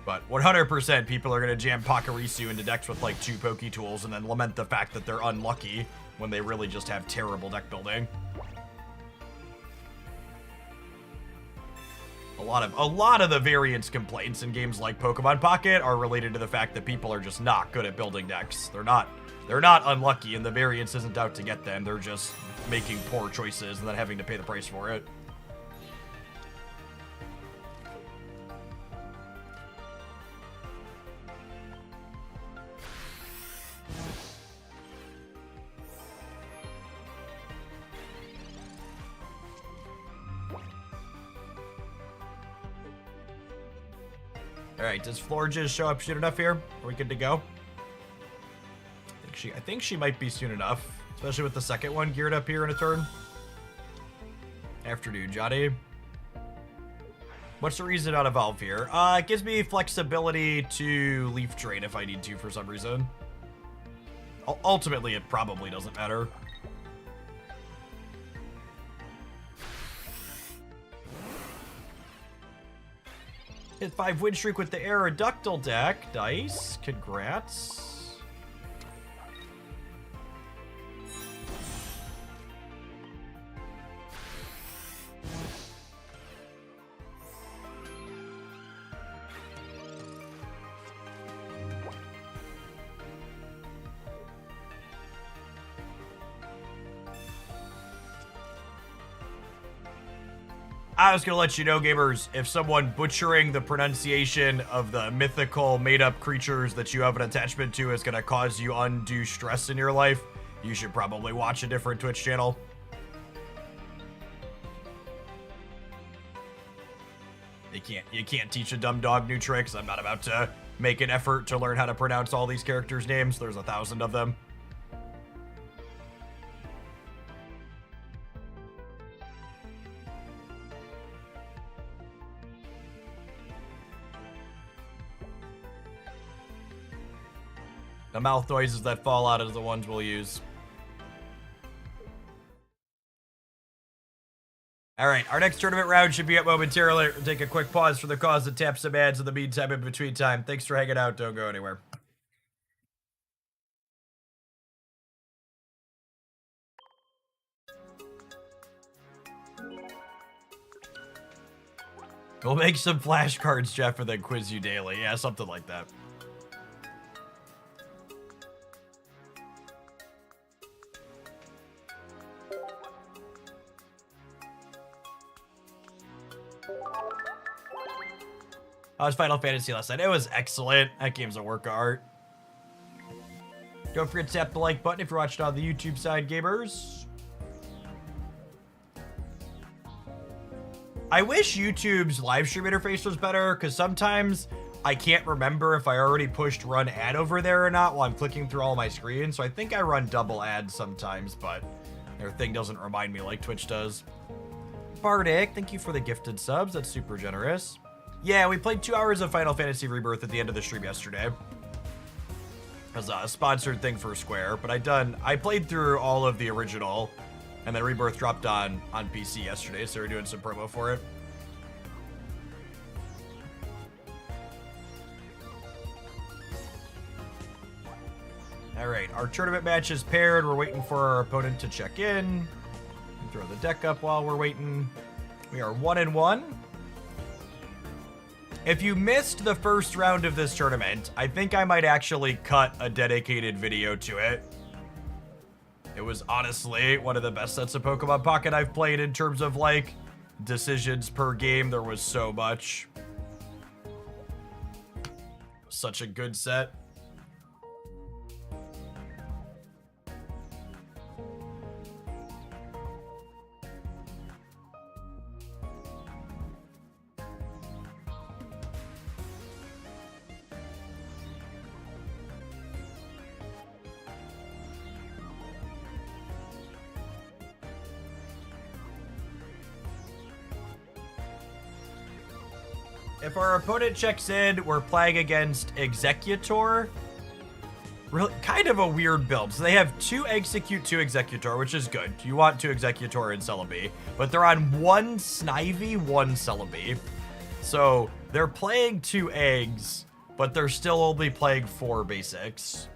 But 100% people are going to jam Pachirisu into decks with, like, 2 Poke tools and then lament the fact that they're unlucky when they really just have terrible deck building. A lot of the variance complaints in games like Pokemon Pocket are related to the fact that people are just not good at building decks. They're not unlucky, and the variance isn't out to get them. They're just making poor choices and then having to pay the price for it. Alright, does Florges show up soon enough here? Are we good to go? I think she might be soon enough. Especially with the second one geared up here in a turn. Afternoon, Johnny. What's the reason not evolve here? It gives me flexibility to Leaf Drain if I need to for some reason. Ultimately, it probably doesn't matter. Hit 5 win streak with the Aerodactyl deck. Nice. Congrats. I was going to let you know, gamers, if someone butchering the pronunciation of the mythical made-up creatures that you have an attachment to is going to cause you undue stress in your life, you should probably watch a different Twitch channel. You can't teach a dumb dog new tricks. I'm not about to make an effort to learn how to pronounce all these characters' names. There's 1,000 of them. The mouth noises that fall out are the ones we'll use. Alright, our next tournament round should be up momentarily. We'll take a quick pause for the cause and tap some ads in the meantime, in between time. Thanks for hanging out. Don't go anywhere. We'll make some flashcards, Jeff, and then quiz you daily. Yeah, something like that. How was Final Fantasy last night? It was excellent. That game's a work of art. Don't forget to tap the like button if you're watching on the YouTube side, gamers. I wish YouTube's live stream interface was better, because sometimes I can't remember if I already pushed run ad over there or not while I'm clicking through all my screens. So I think I run double ads sometimes, but their thing doesn't remind me like Twitch does. Bardic, thank you for the gifted subs. That's super generous. Yeah, we played 2 hours of Final Fantasy Rebirth at the end of the stream yesterday. It was a sponsored thing for Square, but I played through all of the original, and then Rebirth dropped on PC yesterday, so we're doing some promo for it. Alright, our tournament match is paired. We're waiting for our opponent to check in. Throw the deck up while we're waiting. We are 1-1. If you missed the first round of this tournament, I think I might actually cut a dedicated video to it. It was honestly one of the best sets of Pokemon Pocket I've played in terms of, like, decisions per game. There was so much. Such a good set. If our opponent checks in, we're playing against Executor. Really, kind of a weird build. So they have 2 Execute, 2 Executor, which is good. You want 2 Executor and Celebi. But they're on 1 Snivy, 1 Celebi. So they're playing 2 eggs, but they're still only playing 4 basics.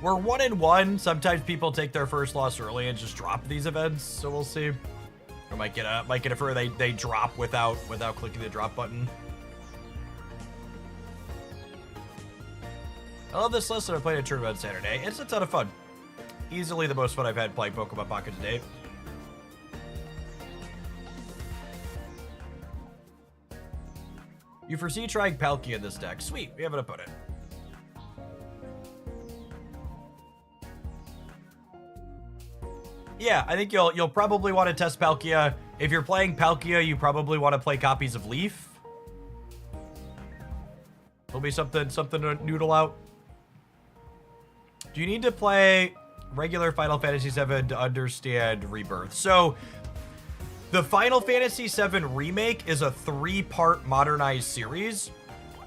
We're 1-1. Sometimes people take their first loss early and just drop these events, so we'll see. Or might get a fur they drop without clicking the drop button. I love this list, and I played a tournament on Saturday. It's a ton of fun. Easily the most fun I've had playing Pokemon Pocket to date. You foresee trying Palkia in this deck. Sweet, we have an opponent. Yeah, I think you'll probably want to test Palkia. If you're playing Palkia, you probably want to play copies of Leaf. There'll be something to noodle out. Do you need to play regular Final Fantasy VII to understand Rebirth? So, the Final Fantasy VII Remake is a 3-part modernized series.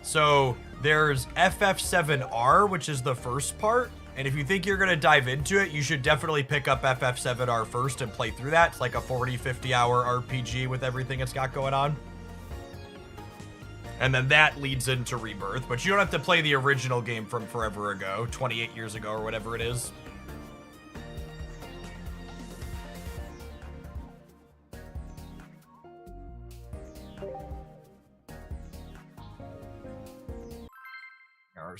So, there's FF7R, which is the first part. And if you think you're going to dive into it, you should definitely pick up FF7R first and play through that. It's like a 40-50 hour RPG with everything it's got going on. And then that leads into Rebirth, but you don't have to play the original game from forever ago, 28 years ago or whatever it is.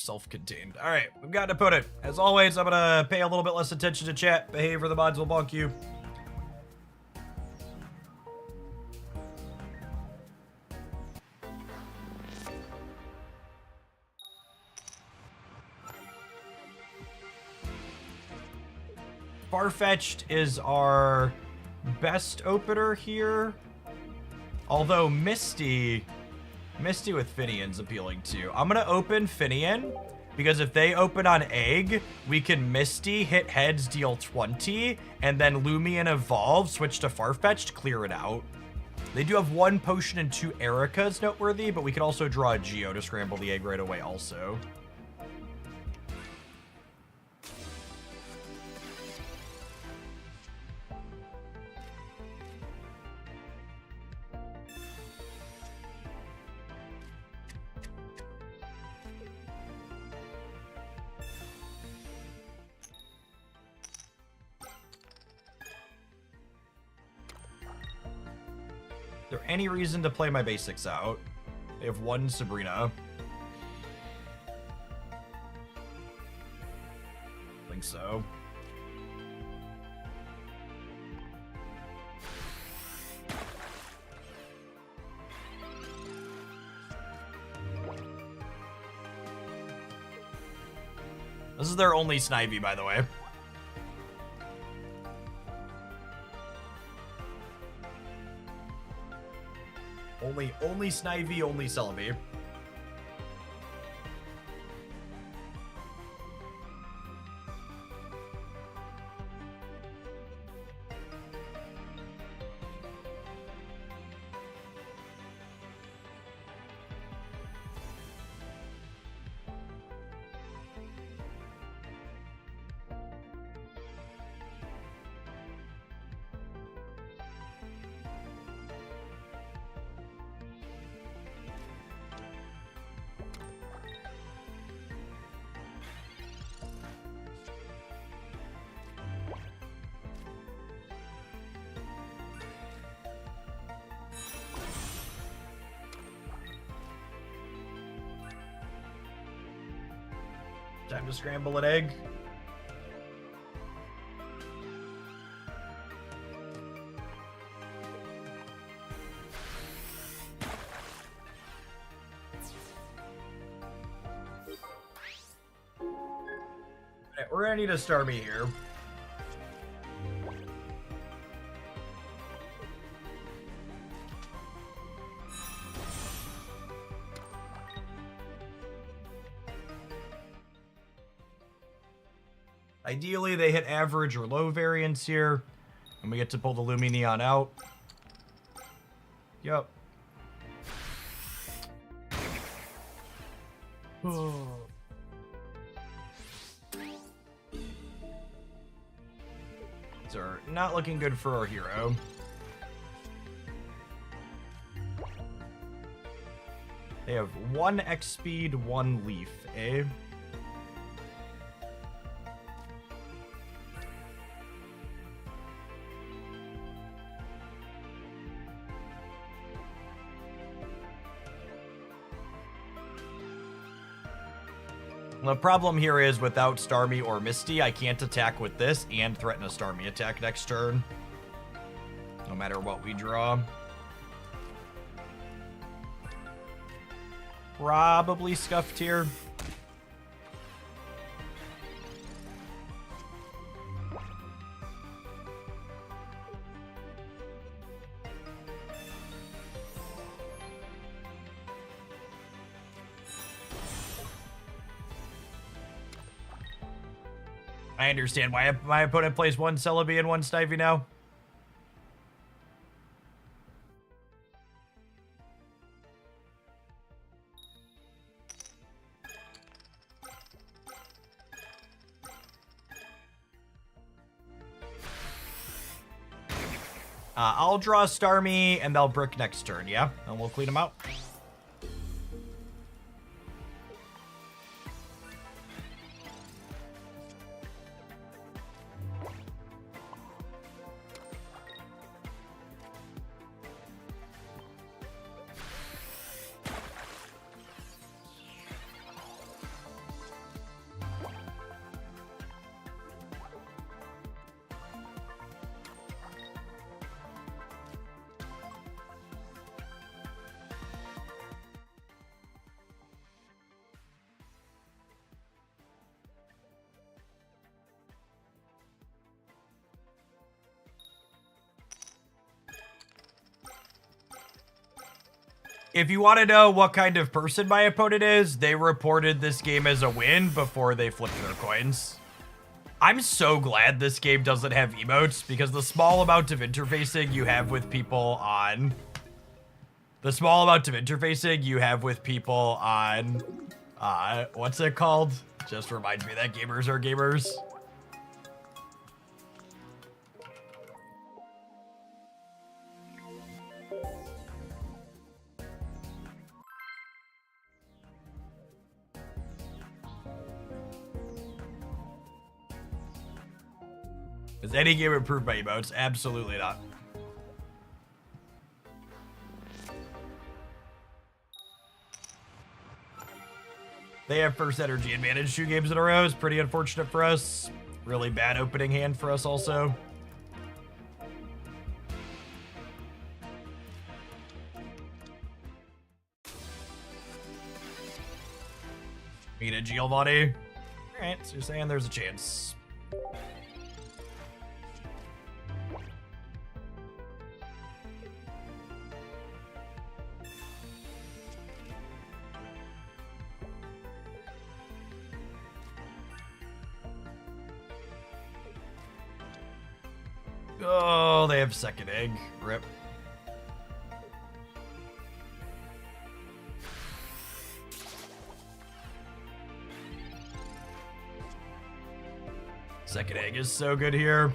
Self-contained. All right, we've got to put it. As always, I'm gonna pay a little bit less attention to chat. Behave or the mods will bonk you. Farfetch'd is our best opener here. Although Misty with Finian's appealing too. I'm gonna open Finian, because if they open on Egg, we can Misty, hit heads, deal 20, and then Lumineon evolve, switch to Farfetch'd, clear it out. They do have 1 potion and 2 Ericas noteworthy, but we could also draw a Geo to scramble the Egg right away also. Is there any reason to play my basics out? They have 1 Sabrina. I think so. This is their only Snivy, by the way. Only Snivy, only Celebi. Time to scramble an egg. Alright, we're gonna need a Starmie here. Ideally, they hit average or low variance here, and we get to pull the Lumineon out. Yep. So, not looking good for our hero. They have 1 X speed, 1 leaf, eh? The problem here is without Starmie or Misty, I can't attack with this and threaten a Starmie attack next turn. No matter what we draw. Probably Scuffed here. I understand why my opponent plays 1 Celebi and 1 Snivy now. I'll draw Starmie and they'll brick next turn, yeah? And we'll clean them out. If you want to know what kind of person my opponent is, they reported this game as a win before they flipped their coins. I'm so glad this game doesn't have emotes, because the small amount of interfacing you have with people on... what's it called? Just reminds me that gamers are gamers. Is any game improved by emotes? Absolutely not. They have first energy advantage 2 games in a row. Is pretty unfortunate for us. Really bad opening hand for us also. Mina Giovanni. Alright, so you're saying there's a chance. Oh, they have second egg. Rip. Second egg is so good here.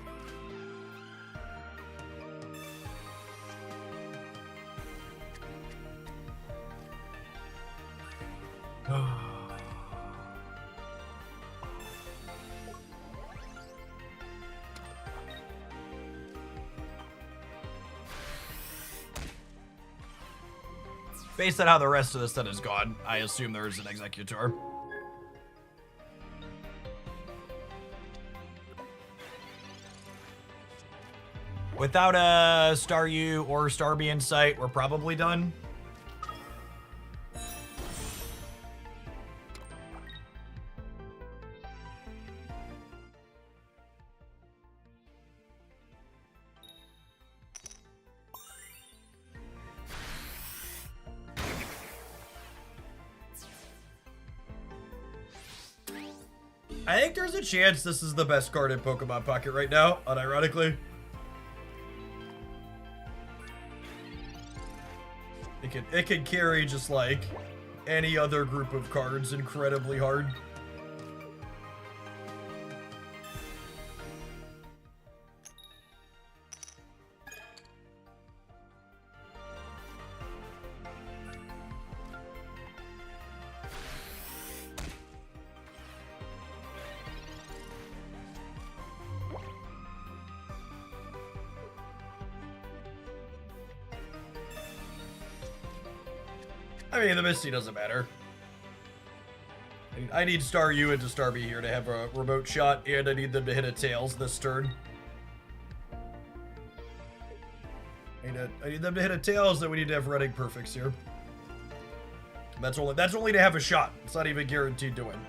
Based on how the rest of the set is gone, I assume there's an executor. Without a Star U or Star B in sight, we're probably done. I think there's a chance this is the best card in Pokemon Pocket right now, unironically. It can carry just like any other group of cards incredibly hard. I mean, the Misty doesn't matter. I need Star U into Star B here to have a remote shot, and I need them to hit a Tails this turn. I need them to hit a Tails, then we need to have running perfects here. That's only to have a shot. It's not even guaranteed to win.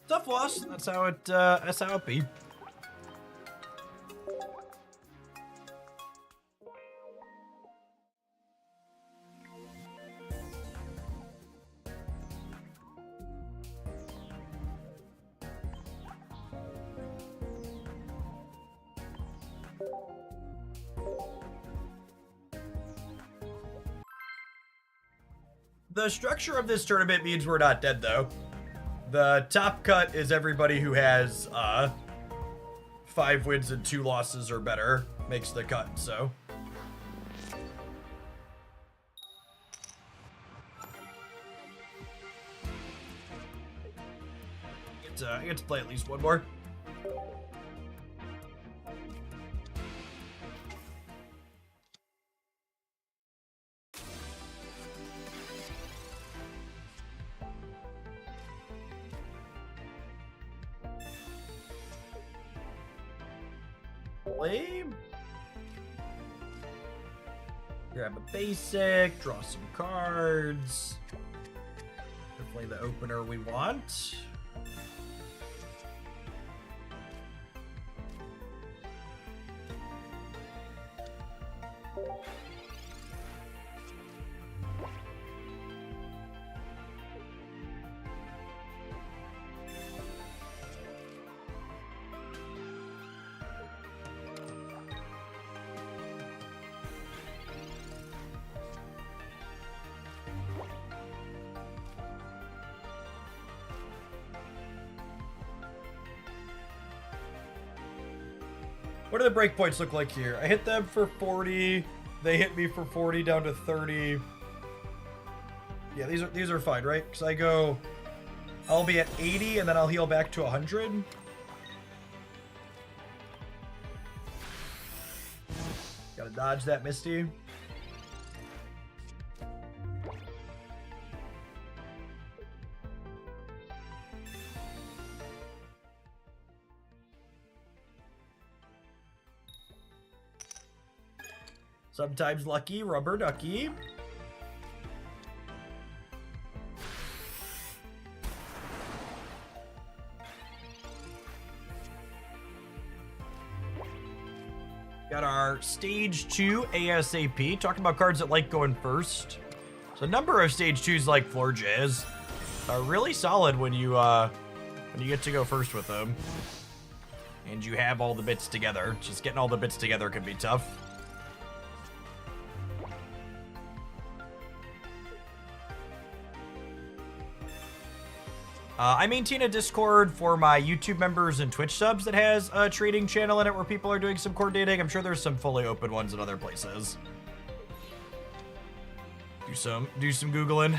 Tough loss. That's how it be. The structure of this tournament means we're not dead, though. The top cut is everybody who has 5 wins and 2 losses or better makes the cut, so. I get to play at least one more. Lovely. Grab a basic, draw some cards. Definitely the opener we want. What do the breakpoints look like here? I hit them for 40. They hit me for 40 down to 30. Yeah, these are fine, right? Because I'll be at 80 and then I'll heal back to 100. Gotta dodge that Misty. Sometimes lucky, rubber ducky. Got our stage 2 ASAP. Talking about cards that like going first. So a number of stage 2s like Floor Jazz are really solid when you get to go first with them. And you have all the bits together. Just getting all the bits together can be tough. I maintain a Discord for my YouTube members and Twitch subs that has a trading channel in it where people are doing some coordinating. I'm sure there's some fully open ones in other places. Do some Googling.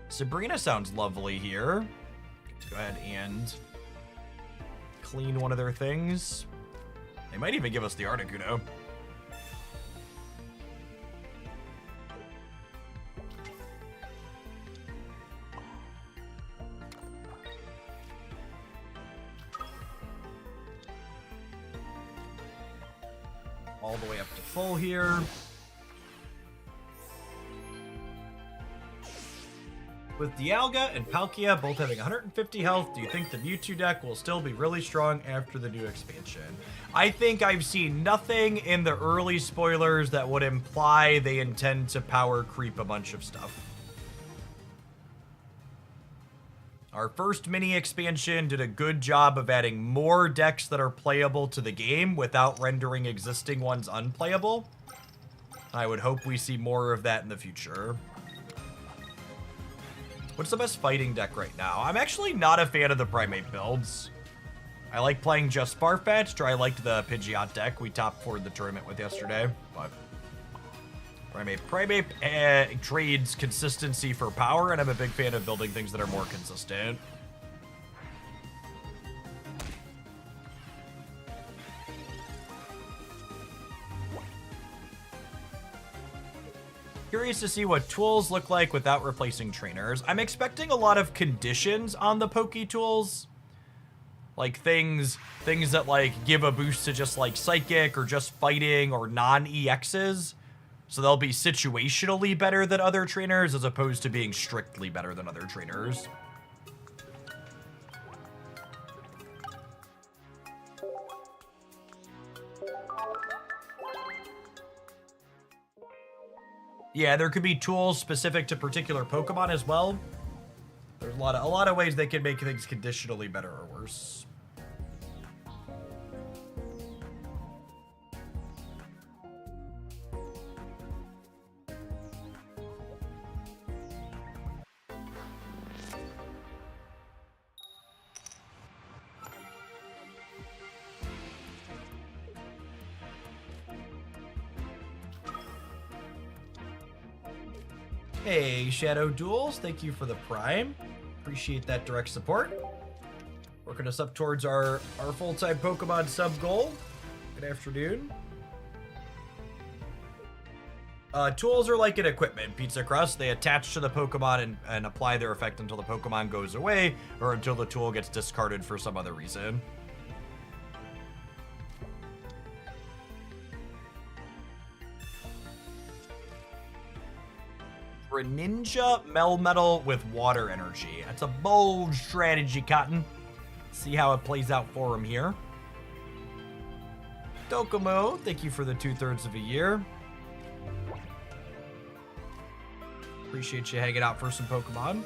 Sabrina sounds lovely here. Let's go ahead and clean one of their things. They might even give us the Articuno. All the way up to full here. With Dialga and Palkia both having 150 health, do you think the Mewtwo deck will still be really strong after the new expansion? I think I've seen nothing in the early spoilers that would imply they intend to power creep a bunch of stuff. Our first mini expansion did a good job of adding more decks that are playable to the game without rendering existing ones unplayable. I would hope we see more of that in the future. What's the best fighting deck right now? I'm actually not a fan of the Primate builds. I like playing just Farfetch'd, or I liked the Pidgeot deck we top 4'd the tournament with yesterday, but Primate trades consistency for power, and I'm a big fan of building things that are more consistent. Curious to see what tools look like without replacing trainers. I'm expecting a lot of conditions on the Poke tools. Like things that like give a boost to just like Psychic or just fighting or non-EXs. So they'll be situationally better than other trainers as opposed to being strictly better than other trainers. Yeah, there could be tools specific to particular Pokemon as well. There's a lot of ways they can make things conditionally better or worse. Hey, Shadow Duels, thank you for the Prime. Appreciate that direct support. Working us up towards our full-time Pokemon sub goal. Good afternoon. Tools are like an equipment pizza crust. They attach to the Pokemon and apply their effect until the Pokemon goes away or until the tool gets discarded for some other reason. Greninja Melmetal with water energy. That's a bold strategy, Cotton. See how it plays out for him here. Dokomo, thank you for the 2/3 of a year. Appreciate you hanging out for some Pokemon.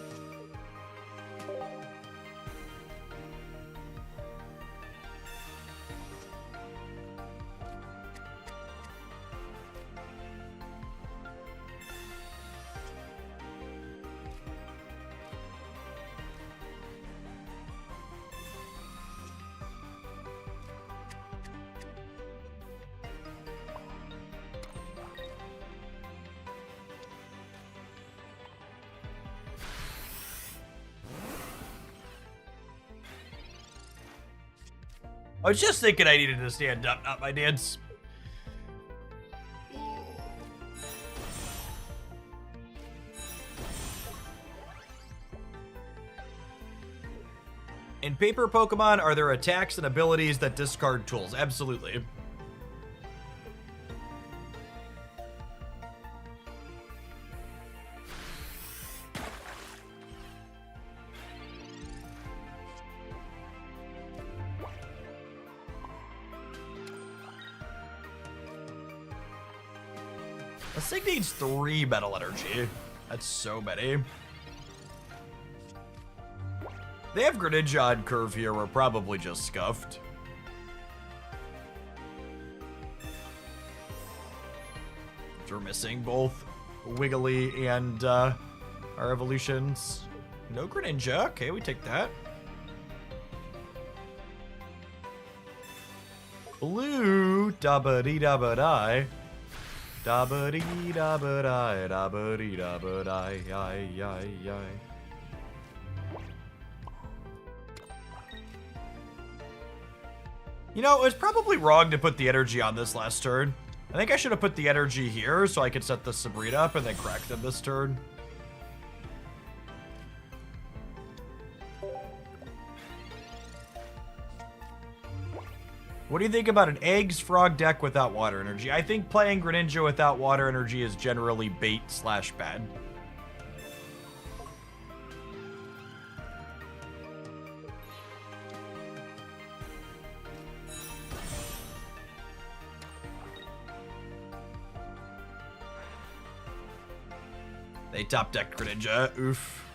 I was just thinking I needed to stand up, not my dance. In paper Pokemon, are there attacks and abilities that discard tools? Absolutely. This thing needs 3 metal energy. That's so many. They have Greninja on curve here. We're probably just scuffed. We're missing both Wiggly and our evolutions. No Greninja. Okay, we take that. Blue. Da-ba-dee-da-ba-die. Da-ba-dee-da-ba-die. Da-ba-dee-da-ba-die. Yi-yi-yi. You know, it was probably wrong to put the energy on this last turn. I think I should have put the energy here so I could set the Sabrina up and then crack them this turn. What do you think about an Eggs Frog deck without water energy? I think playing Greninja without water energy is generally bait/bad. They top decked Greninja. Oof.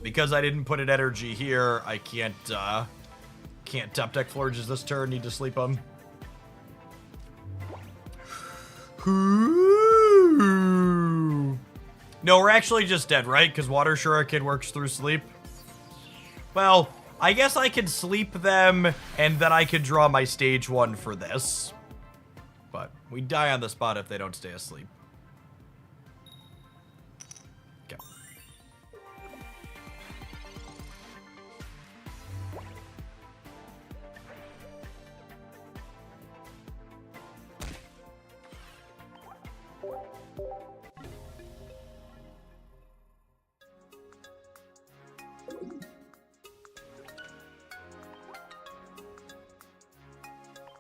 Because I didn't put an energy here, I can't top deck Florges this turn. Need to sleep them. No, we're actually just dead, right? Because Water Shuriken works through sleep. Well, I guess I could sleep them, and then I could draw my stage 1 for this. But we die on the spot if they don't stay asleep. Okay.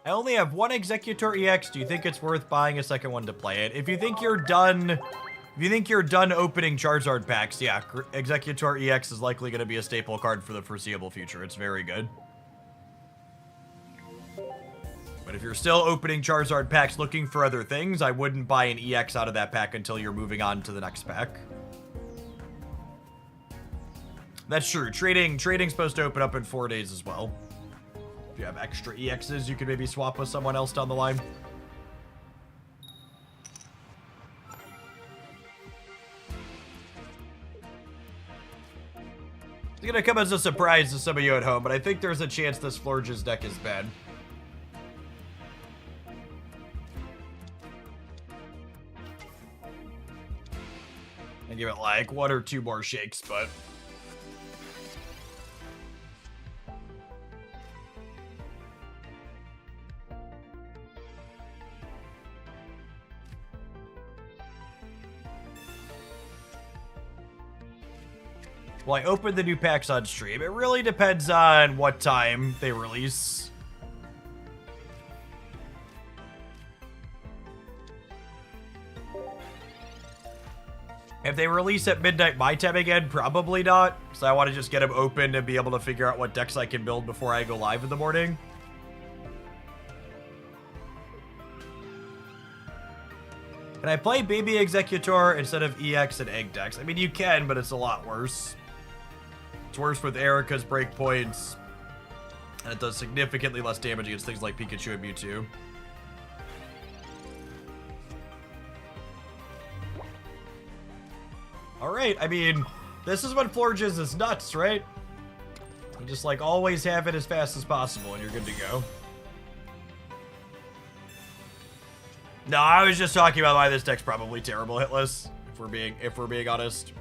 I only have one Executor EX. Do you think it's worth buying a second one to play it? If you think you're done, opening Charizard packs, yeah, Executor EX is likely going to be a staple card for the foreseeable future. It's very good. But if you're still opening Charizard packs looking for other things, I wouldn't buy an EX out of that pack until you're moving on to the next pack. That's true. Trading's supposed to open up in 4 days as well. If you have extra EXs, you could maybe swap with someone else down the line. It's gonna come as a surprise to some of you at home, but I think there's a chance this Florges deck is bad. I give it like 1 or 2 more shakes, but Well, I opened the new packs on stream. It really depends on what time they release. If they release at midnight my time again, probably not. So I want to just get them open and be able to figure out what decks I can build before I go live in the morning. Can I play Baby Executor instead of EX and Egg decks? I mean, you can, but it's a lot worse. It's worse with Erica's breakpoints, and it does significantly less damage against things like Pikachu and Mewtwo. Alright, I mean, this is when Florges is nuts, right? You just, like, always have it as fast as possible, and you're good to go. No, I was just talking about why this deck's probably terrible hitless, if we're being honest.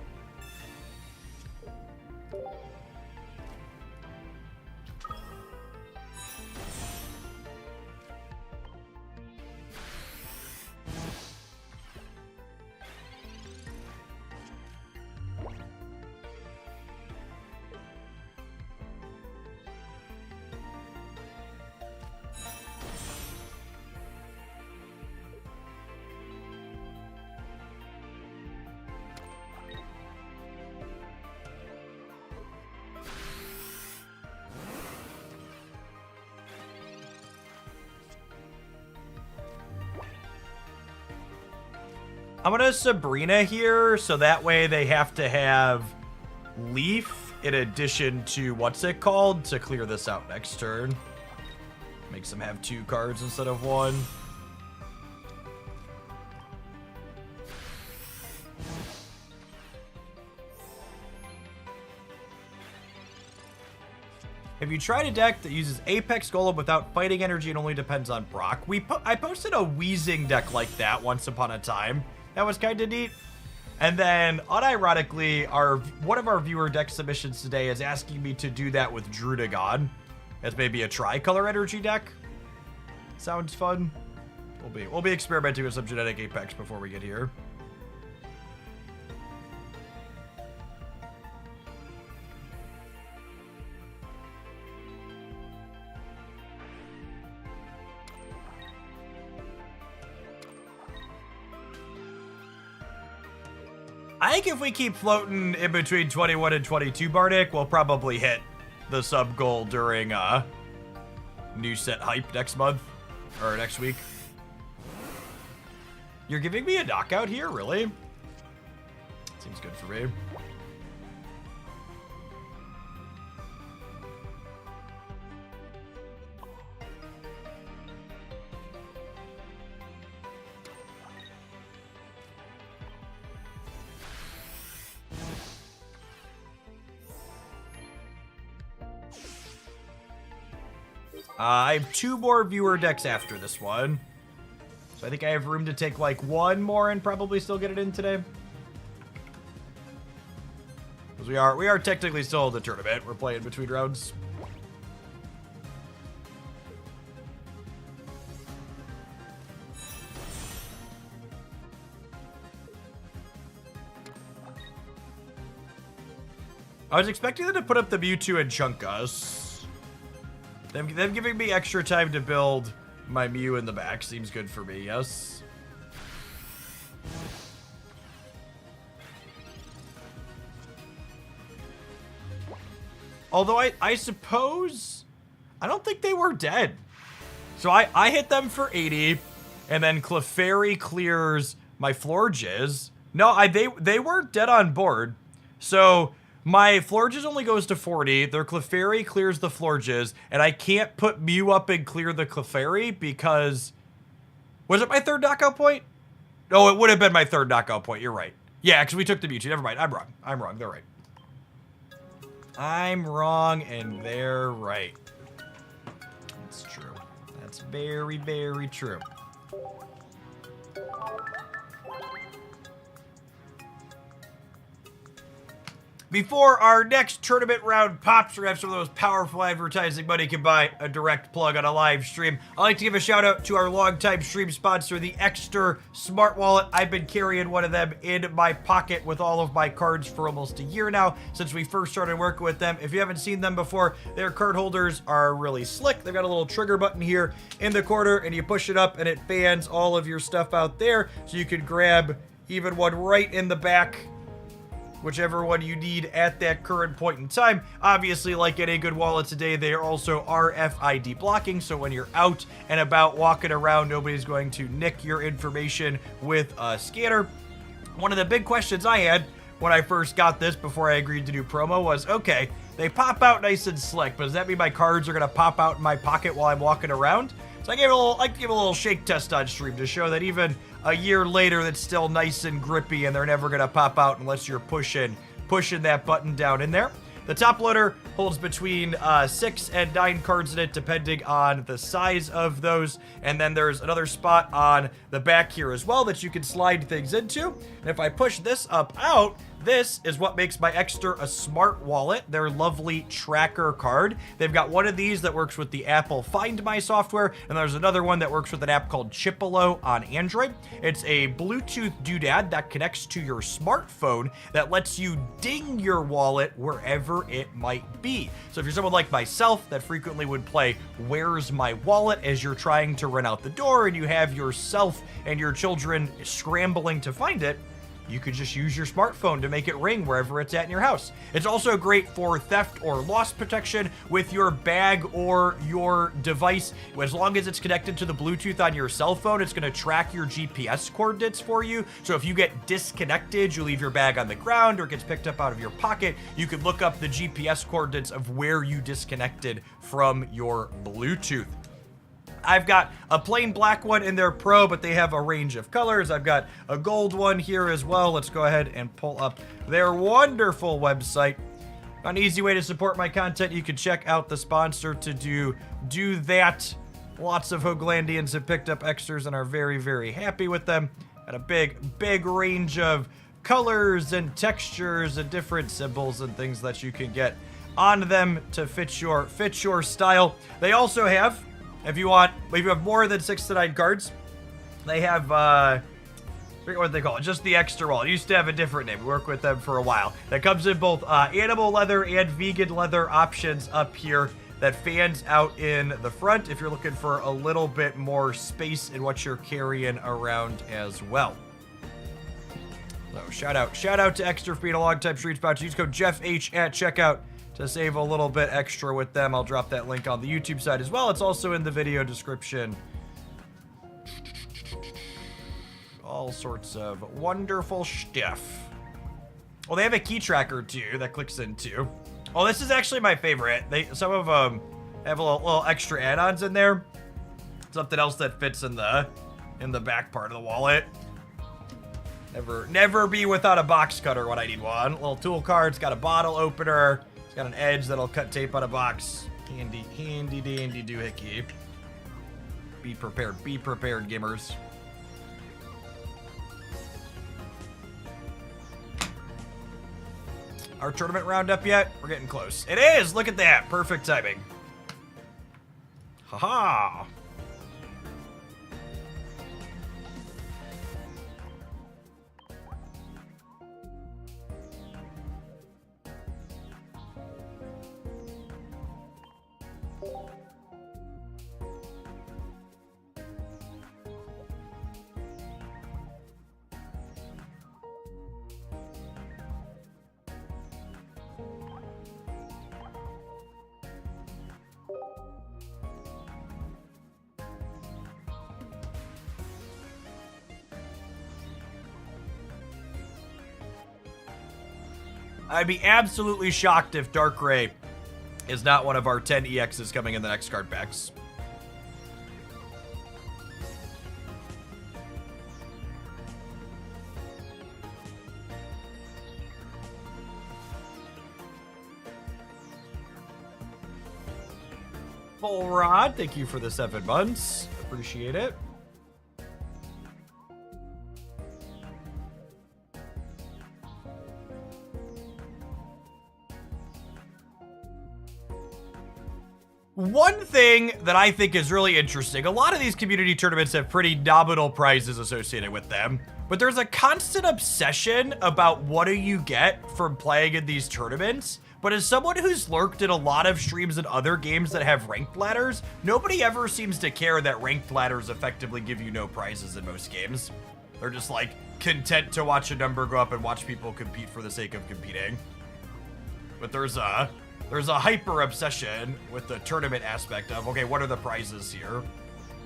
I'm gonna Sabrina here, so that way they have to have Leaf in addition to, what's it called, to clear this out next turn. Makes them have 2 cards instead of 1. Have you tried a deck that uses Apex Golem without fighting energy and only depends on Brock? I posted a Wheezing deck like that once upon a time. That was kind of neat. And then, unironically, one of our viewer deck submissions today is asking me to do that with Drudagon as maybe a tricolor energy deck. Sounds fun. We'll be experimenting with some genetic Apex before we get here. I think if we keep floating in between 21 and 22, Bardic, we'll probably hit the sub goal during new set hype next month or next week. You're giving me a knockout here, really? Seems good for me. I have 2 more viewer decks after this one. So I think I have room to take like 1 more and probably still get it in today. Because we are technically still in the tournament. We're playing between rounds. I was expecting them to put up the Mewtwo and Chunkus. Them giving me extra time to build my Mew in the back seems good for me, yes. Although I suppose, I don't think they were dead. So I hit them for 80, and then Clefairy clears my Florges. No, they weren't dead on board. So my Florges only goes to 40, their Clefairy clears the Florges, and I can't put Mew up and clear the Clefairy because... Was it my 3rd knockout point? No, it would have been my 3rd knockout point, you're right. Yeah, because we took the Mewtwo, never mind, I'm wrong, they're right. I'm wrong, and they're right. That's true. That's very, very true. Before our next tournament round pops, we have some of those powerful advertising money can buy a direct plug on a live stream. I'd like to give a shout out to our longtime stream sponsor, the Extra Smart Wallet. I've been carrying one of them in my pocket with all of my cards for almost a year now, since we first started working with them. If you haven't seen them before, their card holders are really slick. They've got a little trigger button here in the corner, and you push it up and it fans all of your stuff out there, so you can grab even one right in the back, whichever one you need at that current point in time. Obviously, like any good wallet today, they are also RFID blocking, so when you're out and about walking around, nobody's going to nick your information with a scanner. One of the big questions I had when I first got this before I agreed to do promo was, okay, they pop out nice and slick, but does that mean my cards are going to pop out in my pocket while I'm walking around? So I like to give a little shake test on stream to show that even a year later, that's still nice and grippy, and they're never gonna pop out unless you're pushing that button down in there. The top loader holds between 6 and 9 cards in it, depending on the size of those. And then there's another spot on the back here as well that you can slide things into. And if I push this up out, this is what makes my Extra a smart wallet, their lovely tracker card. They've got one of these that works with the Apple Find My software, and there's another one that works with an app called Chipolo on Android. It's a Bluetooth doodad that connects to your smartphone that lets you ding your wallet wherever it might be. So if you're someone like myself that frequently would play Where's My Wallet as you're trying to run out the door and you have yourself and your children scrambling to find it, you could just use your smartphone to make it ring wherever it's at in your house. It's also great for theft or loss protection with your bag or your device. As long as it's connected to the Bluetooth on your cell phone, it's going to track your GPS coordinates for you. So if you get disconnected, you leave your bag on the ground or it gets picked up out of your pocket, you can look up the GPS coordinates of where you disconnected from your Bluetooth. I've got a plain black one in their Pro, but they have a range of colors. I've got a gold one here as well. Let's go ahead and pull up their wonderful website. An easy way to support my content, you can check out the sponsor to do that. Lots of Hoaglandians have picked up Extras and are very, very happy with them. Got a big range of colors and textures and different symbols and things that you can get on them to fit your style. They also have, if you have more than 6 to 9 cards, they have, I forget what they call it, just the Extra wallet. It used to have a different name. We worked with them for a while. That comes in both animal leather and vegan leather options up here that fans out in the front if you're looking for a little bit more space in what you're carrying around as well. So shout out to Extra for being a long-time street sponsor. Use code JeffH at checkout to save a little bit extra with them. I'll drop that link on the YouTube side as well. It's also in the video description. All sorts of wonderful stuff. Well, they have a key tracker too that clicks into. Oh, this is actually my favorite. Some of them have a little extra add-ons in there. Something else that fits in the back part of the wallet. Never be without a box cutter when I need one. Little tool card. It's got a bottle opener. It's got an edge that'll cut tape on a box. Handy dandy doohickey. Be prepared, gamers. Our tournament roundup yet? We're getting close. It is! Look at that! Perfect timing. Haha! I'd be absolutely shocked if Darkrai is not one of our 10 EXs coming in the next card packs. Full Rod, thank you for the 7 months. Appreciate it. One thing that I think is really interesting, a lot of these community tournaments have pretty nominal prizes associated with them, but there's a constant obsession about what do you get from playing in these tournaments. But as someone who's lurked in a lot of streams and other games that have ranked ladders, nobody ever seems to care that ranked ladders effectively give you no prizes in most games. They're just like content to watch a number go up and watch people compete for the sake of competing. But there's a hyper obsession with the tournament aspect of, okay, what are the prizes here?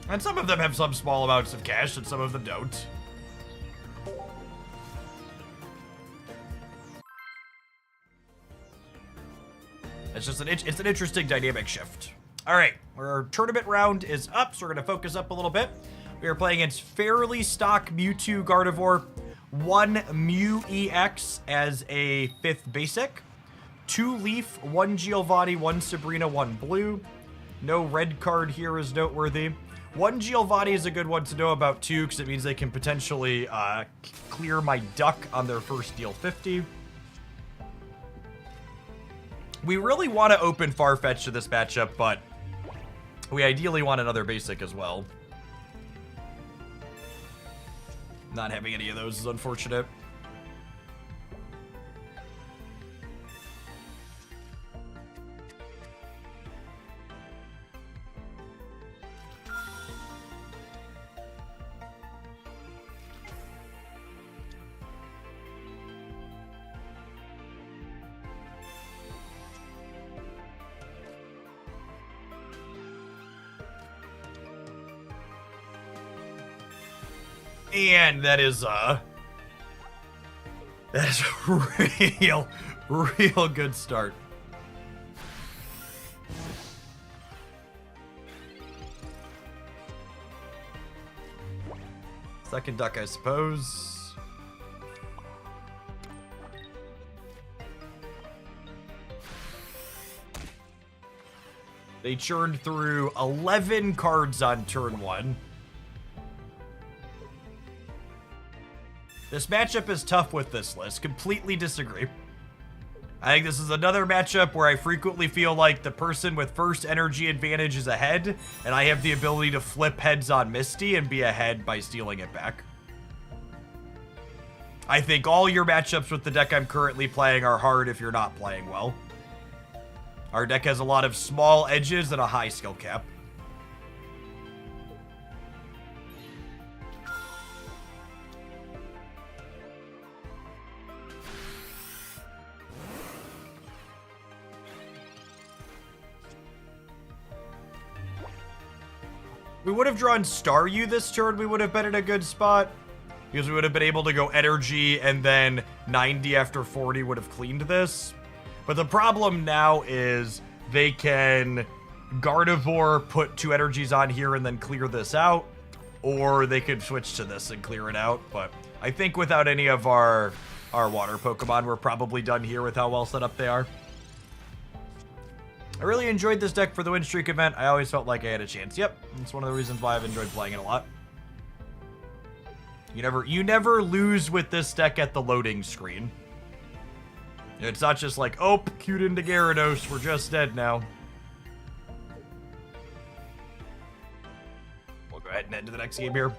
And some of them have some small amounts of cash and some of them don't. It's just it's an interesting dynamic shift. All right, our tournament round is up, so we're gonna focus up a little bit. We are playing against fairly stock Mewtwo Gardevoir, 1 Mew EX as a 5th basic, 2 Leaf, 1 Giovanni, 1 Sabrina, 1 Blue. No red card here is noteworthy. 1 Giovanni is a good one to know about too, because it means they can potentially clear my Duck on their first deal 50. We really want to open Farfetch to this matchup, but we ideally want another basic as well. Not having any of those is unfortunate. And that is a real good start. Second Duck, I suppose. They churned through 11 cards on turn 1. This matchup is tough with this list. Completely disagree. I think this is another matchup where I frequently feel like the person with first energy advantage is ahead, and I have the ability to flip heads on Misty and be ahead by stealing it back. I think all your matchups with the deck I'm currently playing are hard if you're not playing well. Our deck has a lot of small edges and a high skill cap. We would have drawn Staryu this turn. We would have been in a good spot because we would have been able to go energy and then 90 after 40 would have cleaned this. But the problem now is they can Gardevoir, put 2 energies on here and then clear this out, or they could switch to this and clear it out. But I think without any of our water Pokemon, we're probably done here with how well set up they are. I really enjoyed this deck for the win streak event. I always felt like I had a chance. Yep, that's one of the reasons why I've enjoyed playing it a lot. You never lose with this deck at the loading screen. It's not just like, oh, queued into Gyarados, we're just dead now. We'll go ahead and head to the next game here.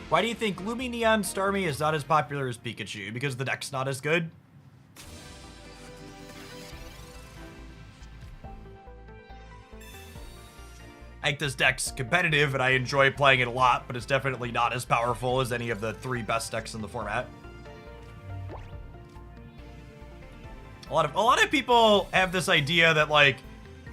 Why do you think Lumineon Starmie is not as popular as Pikachu? Because the deck's not as good? I think this deck's competitive and I enjoy playing it a lot, but it's definitely not as powerful as any of the 3 best decks in the format. A lot of people have this idea that, like,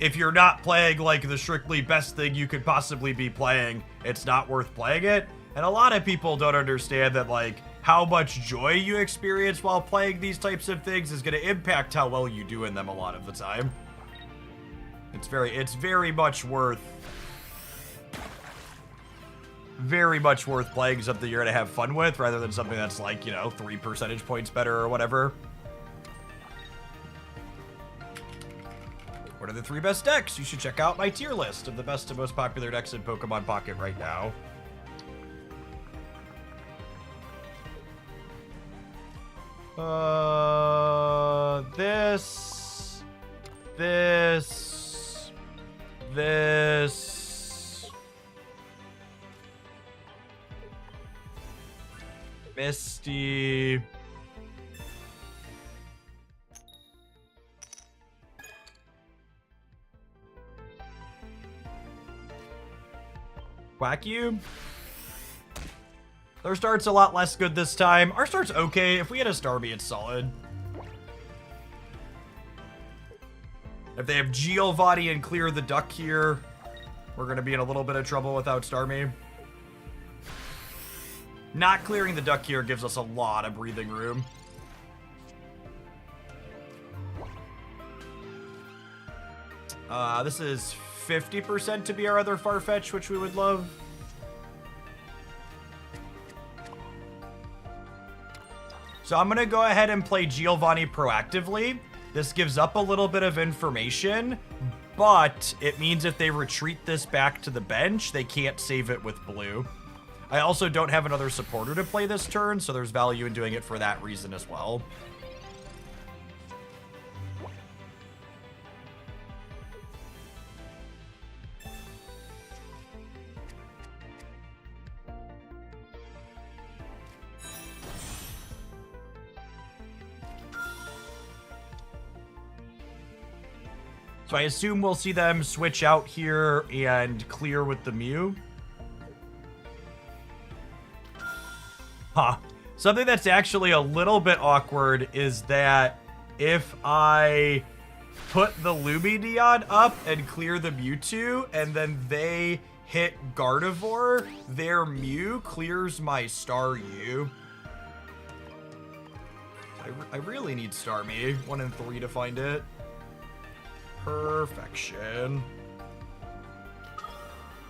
if you're not playing, like, the strictly best thing you could possibly be playing, it's not worth playing it. And a lot of people don't understand that, like, how much joy you experience while playing these types of things is going to impact how well you do in them a lot of the time. It's very much worth playing something you're going to have fun with rather than something that's, like, you know, 3 percentage points better or whatever. What are the 3 best decks? You should check out my tier list of the best and most popular decks in Pokemon Pocket right now. This, Misty, Quackcube. Their start's a lot less good this time. Our start's okay. If we had a Starmie, it's solid. If they have Giovanni and clear the duck here, we're going to be in a little bit of trouble without Starmie. Not clearing the duck here gives us a lot of breathing room. This is 50% to be our other Farfetch, which we would love. So I'm going to go ahead and play Giovanni proactively. This gives up a little bit of information, but it means if they retreat this back to the bench, they can't save it with blue. I also don't have another supporter to play this turn, so there's value in doing it for that reason as well. So I assume we'll see them switch out here and clear with the Mew. Huh. Something that's actually a little bit awkward is that if I put the Lumineon up and clear the Mewtwo, and then they hit Gardevoir, their Mew clears my Staryu. I really need Starmie. 1 and 3 to find it. Perfection.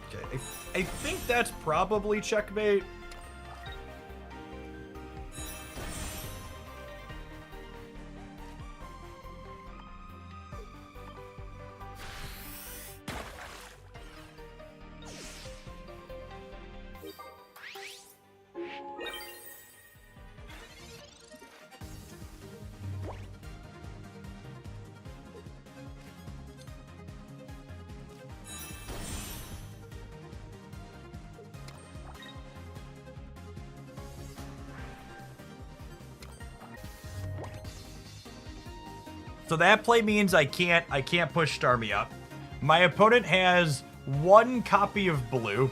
Okay, I think that's probably checkmate. So that play means I can't push Starmie up. My opponent has 1 copy of blue.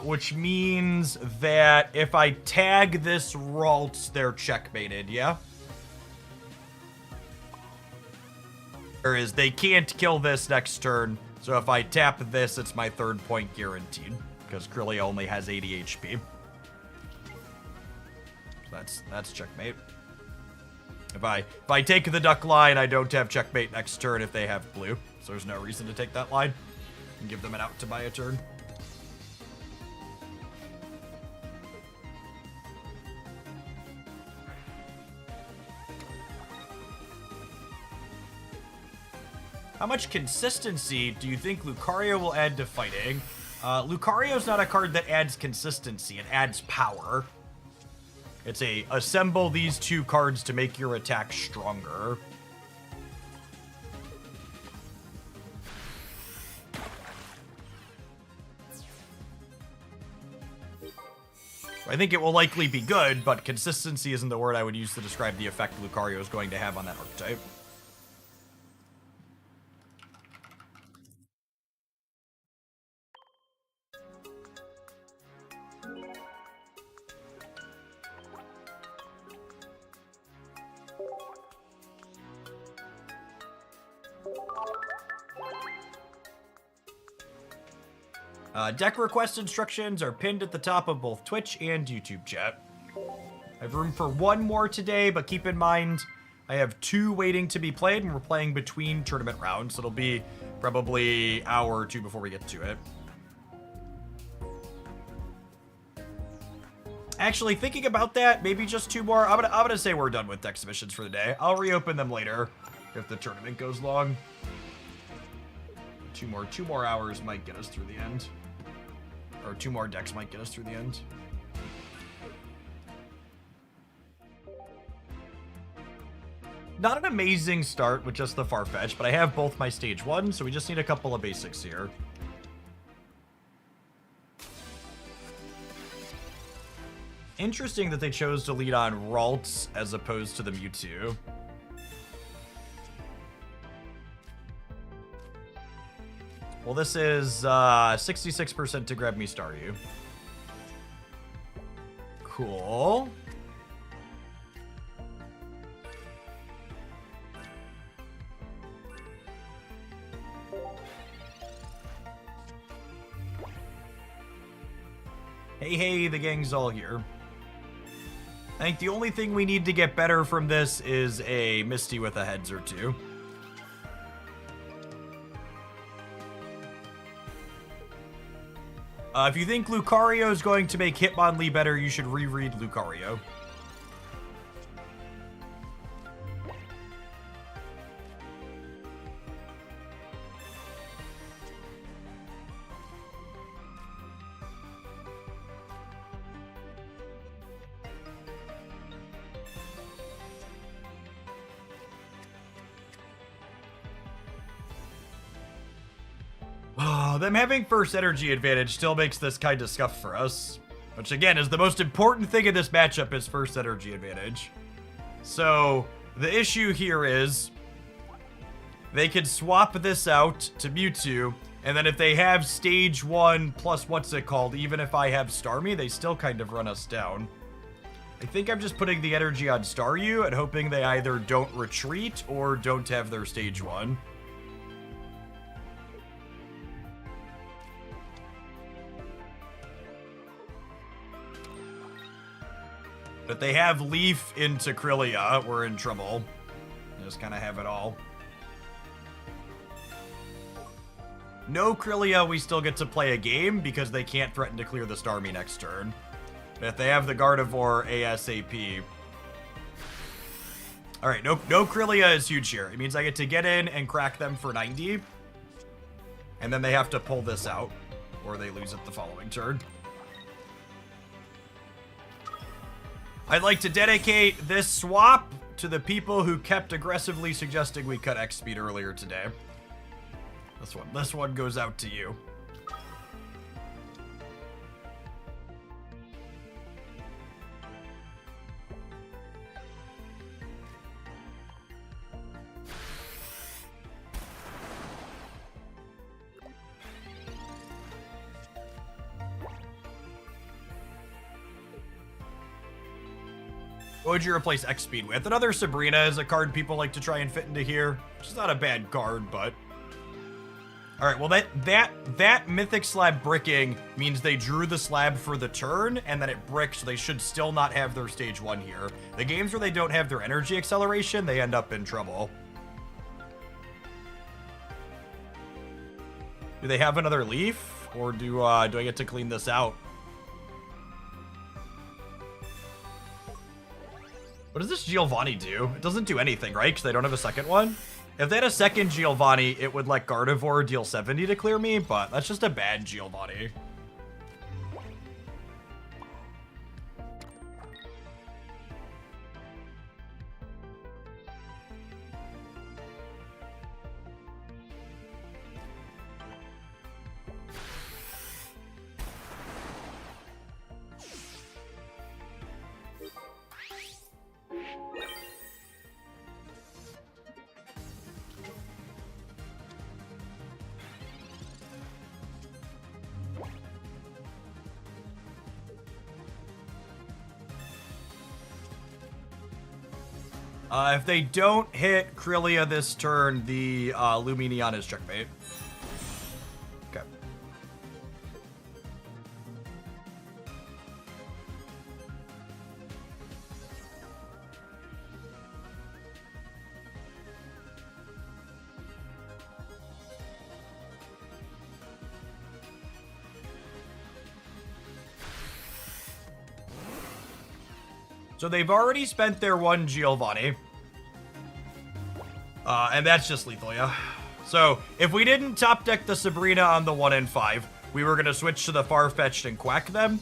Which means that if I tag this Ralts, they're checkmated, yeah? Or is they can't kill this next turn, so if I tap this, it's my 3rd point guaranteed, because Krillia only has 80 HP. That's checkmate. If I take the duck line, I don't have checkmate next turn if they have blue. So there's no reason to take that line and give them an out to buy a turn. How much consistency do you think Lucario will add to fighting? Lucario's not a card that adds consistency, it adds power. It's a assemble these 2 cards to make your attack stronger. I think it will likely be good, but consistency isn't the word I would use to describe the effect Lucario is going to have on that archetype. Deck request instructions are pinned at the top of both Twitch and YouTube chat. I have room for one more today, but keep in mind, I have 2 waiting to be played, and we're playing between tournament rounds, so it'll be probably an hour or 2 before we get to it. Actually, thinking about that, maybe just 2 more. I'm gonna say we're done with deck submissions for the day. I'll reopen them later if the tournament goes long. 2 more hours might get us through the end. Or 2 more decks might get us through the end. Not an amazing start with just the Farfetch, but I have both my stage 1, so we just need a couple of basics here. Interesting that they chose to lead on Ralts as opposed to the Mewtwo. Well, this is 66% to grab me Staryu. Cool. Hey, the gang's all here. I think the only thing we need to get better from this is a Misty with a heads or 2. If you think Lucario is going to make Hitmonlee better, you should reread Lucario. Them having first energy advantage still makes this kind of scuffed for us. Which again is the most important thing in this matchup is first energy advantage. So the issue here is they could swap this out to Mewtwo, and then if they have stage 1 plus what's it called, even if I have Starmie, they still kind of run us down. I think I'm just putting the energy on Staryu and hoping they either don't retreat or don't have their stage 1. But they have Leaf into Krylia, we're in trouble. Just kind of have it all. No Krylia, we still get to play a game because they can't threaten to clear the Starmie next turn. But if they have the Gardevoir ASAP. Alright, no Krylia is huge here. It means I get to get in and crack them for 90. And then they have to pull this out, or they lose it the following turn. I'd like to dedicate this swap to the people who kept aggressively suggesting we cut X speed earlier today. This one goes out to you. What would you replace X-Speed with? Another Sabrina is a card people like to try and fit into here. Which is not a bad card, but... Alright, well that Mythic Slab bricking means they drew the slab for the turn, and then it bricks, so they should still not have their stage 1 here. The games where they don't have their energy acceleration, they end up in trouble. Do they have another Leaf? Or do I get to clean this out? What does this Giovanni do? It doesn't do anything, right? Because they don't have a second one? If they had a second Giovanni, it would let Gardevoir deal 70 to clear me, but that's just a bad Giovanni. If they don't hit Krillia this turn, the Lumineon is checkmate. Okay. So they've already spent their one Giovanni. And that's just lethal, yeah. So if we didn't top deck the Sabrina on the 1 and 5, we were going to switch to the Farfetch'd and Quack them.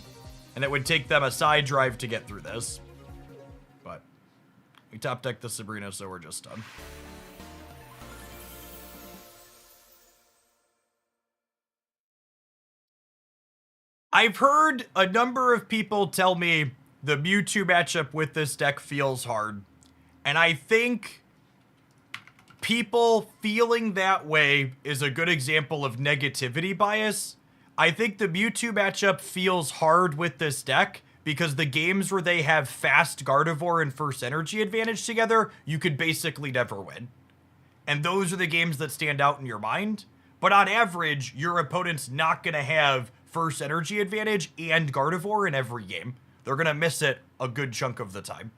And it would take them a side drive to get through this. But we top decked the Sabrina, so we're just done. I've heard a number of people tell me the Mewtwo matchup with this deck feels hard. And I think people feeling that way is a good example of negativity bias. I think the Mewtwo matchup feels hard with this deck because the games where they have fast Gardevoir and first energy advantage together, you could basically never win. And those are the games that stand out in your mind. But on average, your opponent's not going to have first energy advantage and Gardevoir in every game. They're going to miss it a good chunk of the time.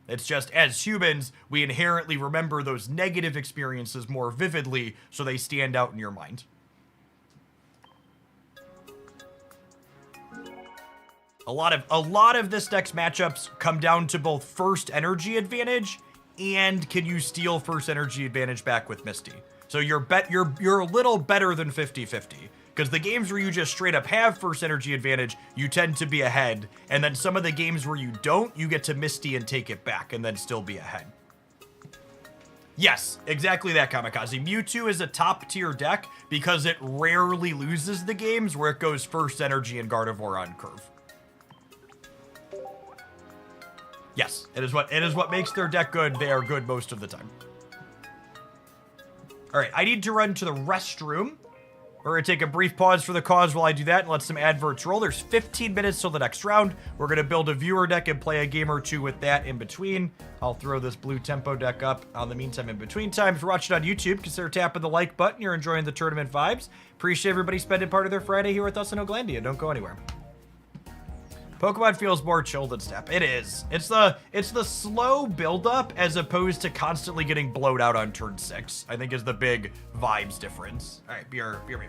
It's just, as humans, we inherently remember those negative experiences more vividly, so they stand out in your mind. A lot of this deck's matchups come down to both first energy advantage and can you steal first energy advantage back with Misty. So you're a little better than 50-50. Because the games where you just straight up have first energy advantage, you tend to be ahead. And then some of the games where you don't, you get to Misty and take it back and then still be ahead. Yes, exactly that, Kamikaze. Mewtwo is a top tier deck because it rarely loses the games where it goes first energy and Gardevoir on curve. Yes, it is what makes their deck good. They are good most of the time. All right, I need to run to the restroom. We're going to take a brief pause for the cause while I do that and let some adverts roll. There's 15 minutes till the next round. We're going to build a viewer deck and play a game or two with that in between. I'll throw this blue tempo deck up on the meantime in between time. If you're watching on YouTube, consider tapping the like button. You're enjoying the tournament vibes. Appreciate everybody spending part of their Friday here with us in Oglandia. Don't go anywhere. Pokemon feels more chill than Step. It is. It's the slow build-up as opposed to constantly getting blowed out on turn 6, I think is the big vibes difference. All right, beer me.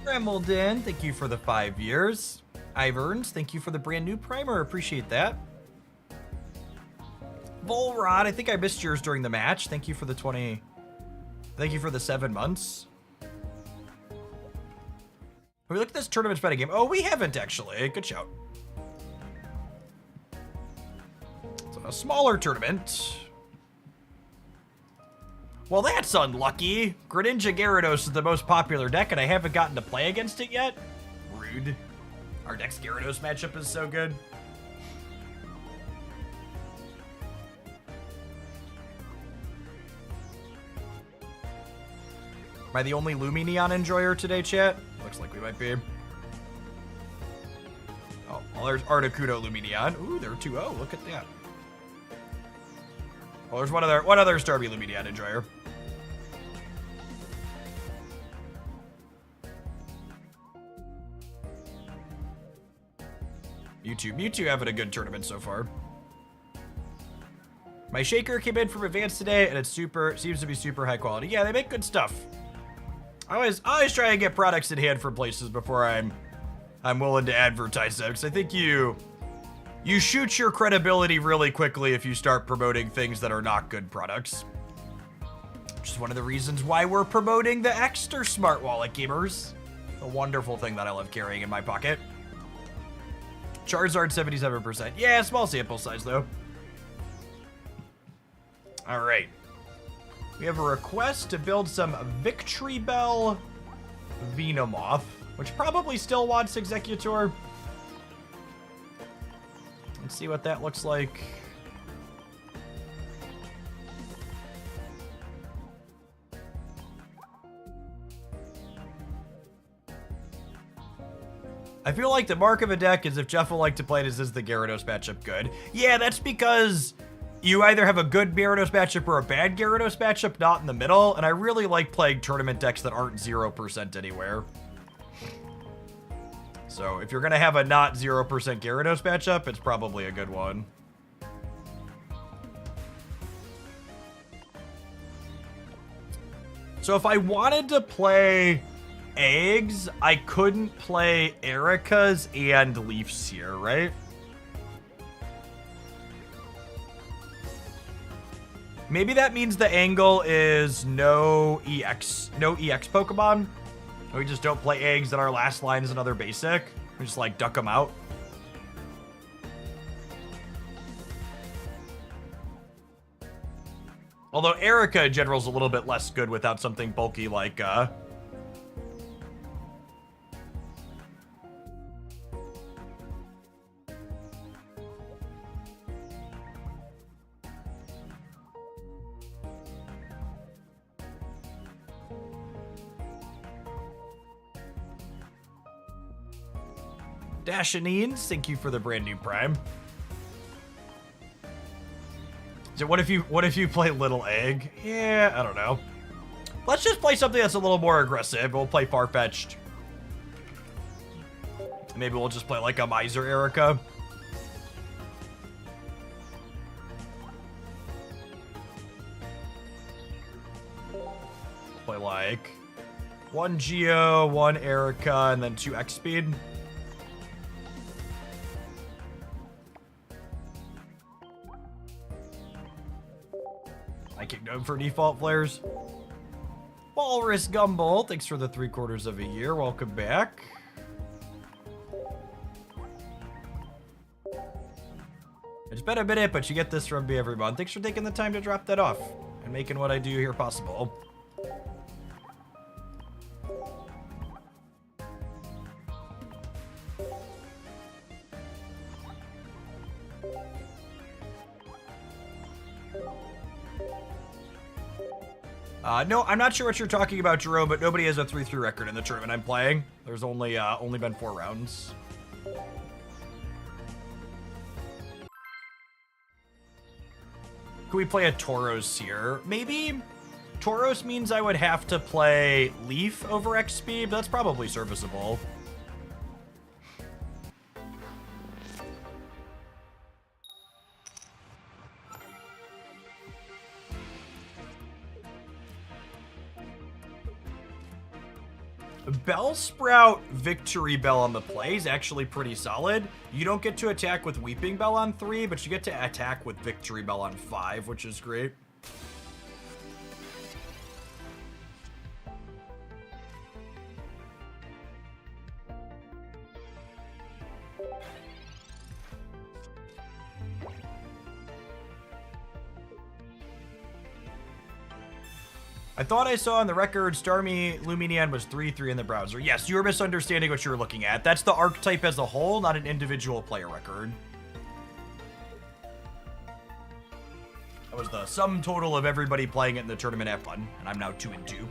Grambledon, thank you for the 5 years. Iverns, thank you for the brand new primer. Appreciate that. Volrod, I think I missed yours during the match. Thank you for the 20. Thank you for the 7 months. Have we looked at this tournament's betting game? Oh, we haven't actually. Good shout. So a smaller tournament. Well, that's unlucky. Greninja Gyarados is the most popular deck, and I haven't gotten to play against it yet. Rude. Our next Gyarados matchup is so good. Am I the only Lumineon enjoyer today, chat? Looks like we might be. Oh, well, there's Articuno Lumineon. Ooh, they're 2-0. Look at that. Oh, there's one other Starmie Lumineon enjoyer. Mewtwo having a good tournament so far. My shaker came in from Advanced today, and seems to be super high quality. Yeah, they make good stuff. I always try and get products in hand from places before I'm willing to advertise them, because I think you shoot your credibility really quickly if you start promoting things that are not good products. Which is one of the reasons why we're promoting the Extra Smart Wallet, gamers. A wonderful thing that I love carrying in my pocket. Charizard 77%. Yeah, small sample size though. All right. We have a request to build some Victory Bell Venomoth, which probably still wants Executor. Let's see what that looks like. I feel like the mark of a deck is if Jeff will like to play it, is the Gyarados matchup good? Yeah, that's because you either have a good Gyarados matchup or a bad Gyarados matchup, not in the middle, and I really like playing tournament decks that aren't 0% anywhere. So if you're going to have a not 0% Gyarados matchup, it's probably a good one. So if I wanted to play eggs, I couldn't play Erika's and Leafs here, right? Maybe that means the angle is no EX Pokemon. We just don't play eggs, and our last line is another basic. We just like duck them out. Although Erika in general is a little bit less good without something bulky like Dashanines, thank you for the brand new Prime. So what if you play Little Egg? Yeah, I don't know. Let's just play something that's a little more aggressive. We'll play Farfetch'd. Maybe we'll just play like a Miser Erika. Play like 1 Geo, 1 Erika, and then 2 X speed. I kicked him for default players. Walrus Gumball, thanks for the 3/4 of a year. Welcome back. It's been a minute, but you get this from me every month. Thanks for taking the time to drop that off and making what I do here possible. No, I'm not sure what you're talking about, Jerome, but nobody has a 3-3 record in the tournament I'm playing. There's only been 4 rounds. Could we play a Tauros here? Maybe. Tauros means I would have to play Leaf over XP, but that's probably serviceable. Bellsprout Victory Bell on the play is actually pretty solid. You don't get to attack with Weeping Bell on 3, but you get to attack with Victory Bell on 5, which is great. I thought I saw on the record Starmie Lumineon was 3-3 in the browser. Yes, you were misunderstanding what you were looking at. That's the archetype as a whole, not an individual player record. That was the sum total of everybody playing it in the tournament at fun, and I'm now 2-2.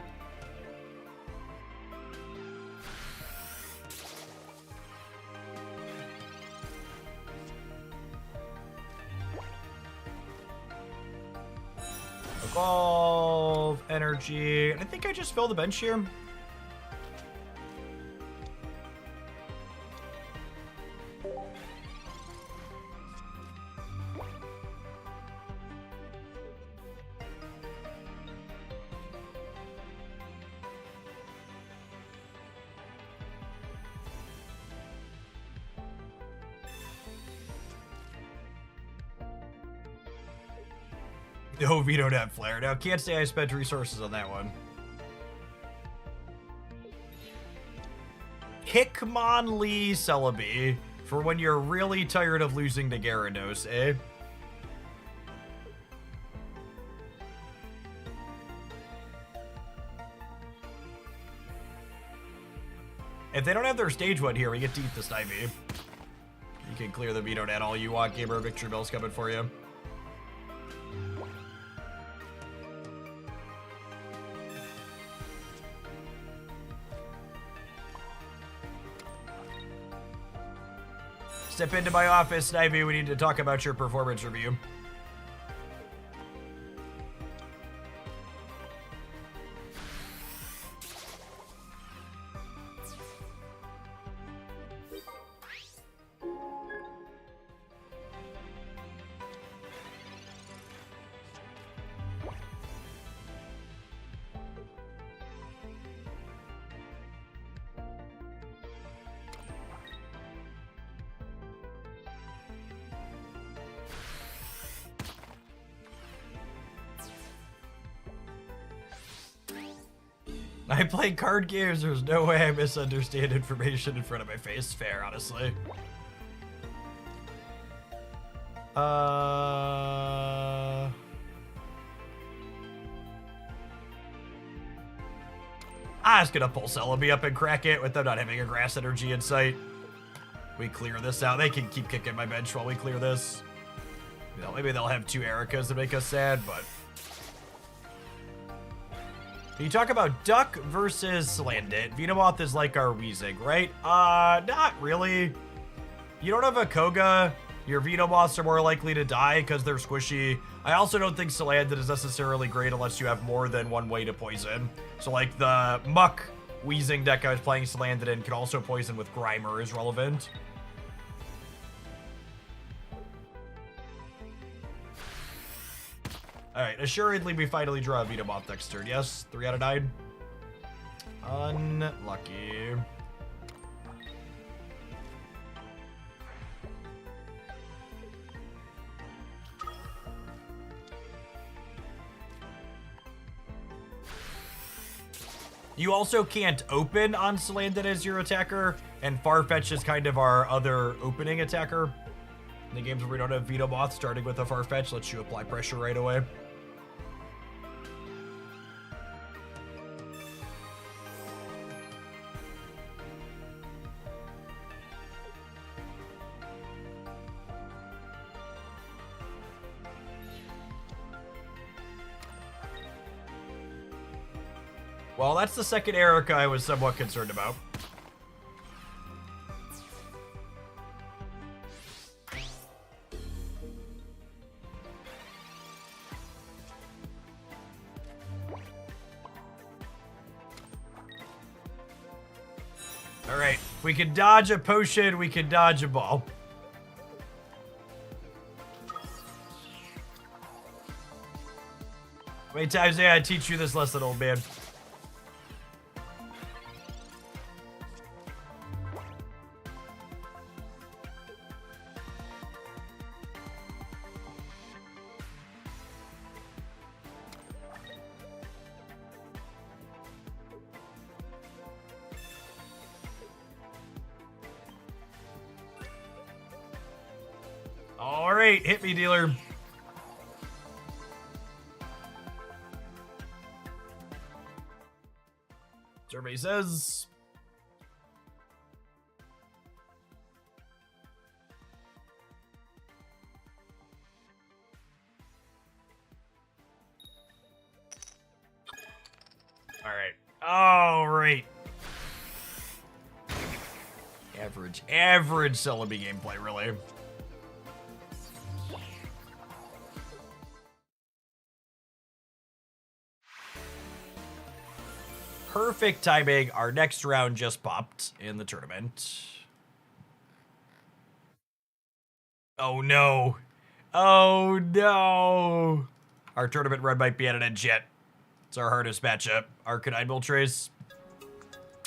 Evolve, energy, and I think I just fill the bench here. No Veto Net Flare. Now, can't say I spent resources on that one. Hitmonlee Celebi for when you're really tired of losing to Gyarados, eh? If they don't have their stage one here, we get to eat the Snivy. You can clear the Veto Net all you want. Gamer Victory Bell's coming for you. Step into my office, Snivy. We need to talk about your performance review. I play card games. There's no way I misunderstand information in front of my face. Fair, honestly. I was gonna pull Celebi up and crack it with them not having a grass energy in sight. We clear this out. They can keep kicking my bench while we clear this. You know, maybe they'll have 2 Ericas to make us sad, but... You talk about Duck versus Slandit. Venomoth is like our Weezing, right? Not really. You don't have a Koga. Your Venomoths are more likely to die because they're squishy. I also don't think Slandit is necessarily great unless you have more than one way to poison. So like the Muck Weezing deck I was playing Slandit in can also poison with Grimer is relevant. Alright, assuredly we finally draw a Venomoth next turn. Yes, 3 out of 9. Unlucky. You also can't open on Slandit as your attacker, and Farfetch is kind of our other opening attacker. In the games where we don't have Venomoth, starting with a Farfetch lets you apply pressure right away. Well, that's the second Erica I was somewhat concerned about. Alright, if we can dodge a potion, we can dodge a ball. How many times did I teach you this lesson, old man? All right, hit me, dealer. Survey says. All right. Average Celebi gameplay, really. perfect timing. Our next round just popped in the tournament. Oh no. Oh no. Our tournament run might be at an end yet. It's our hardest matchup. Arcanine Moltres.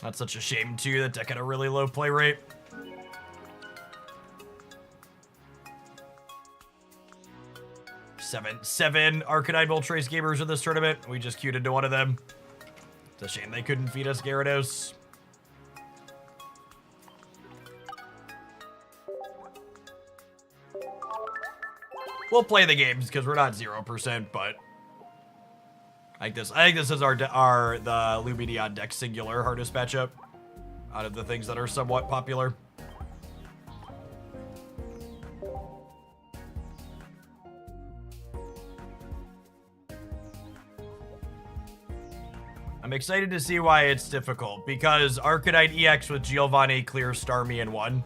That's such a shame too. That deck had a really low play rate. Seven Arcanine Moltres gamers in this tournament. We just queued into one of them. It's a shame they couldn't feed us Gyarados. We'll play the games because we're not 0%, but I think this is the Lumineon deck singular hardest matchup out of the things that are somewhat popular. I'm excited to see why it's difficult, because Arcanine EX with Giovanni clears Starmie in 1.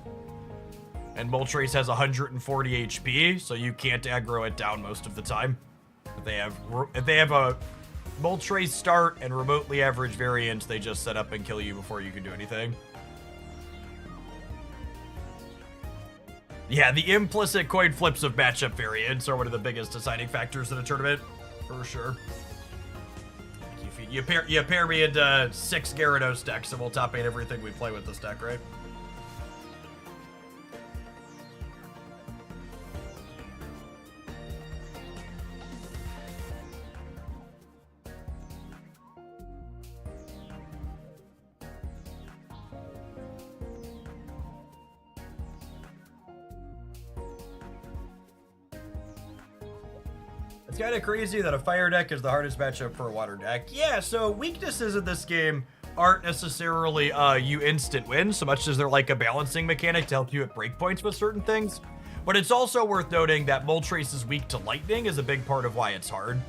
And Moltres has 140 HP, so you can't aggro it down most of the time. If they have a Moltres start and remotely average variant, they just set up and kill you before you can do anything. Yeah, the implicit coin flips of matchup variants are one of the biggest deciding factors in a tournament, for sure. You pair me into 6 Gyarados decks and we'll top 8 everything we play with this deck, right? It's kind of crazy that a fire deck is the hardest matchup for a water deck. Yeah, so weaknesses in this game aren't necessarily you instant win, so much as they're like a balancing mechanic to help you at breakpoints with certain things. But it's also worth noting that Moltres is weak to lightning is a big part of why it's hard.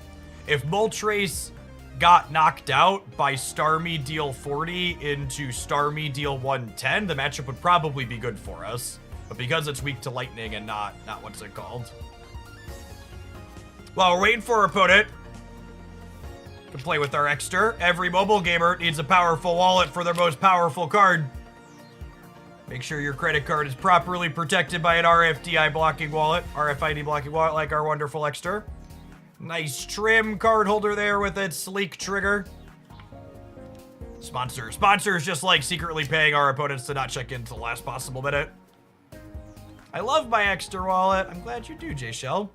If Moltres got knocked out by Starmie deal 40 into Starmie deal 110, the matchup would probably be good for us. But because it's weak to lightning and not what's it called? While we're waiting for our opponent to play with our Exter, every mobile gamer needs a powerful wallet for their most powerful card. Make sure your credit card is properly protected by an RFID blocking wallet like our wonderful Exter. Nice trim card holder there with its sleek trigger. Sponsors just like secretly paying our opponents to not check in until the last possible minute. I love my Exter wallet. I'm glad you do, J Shell.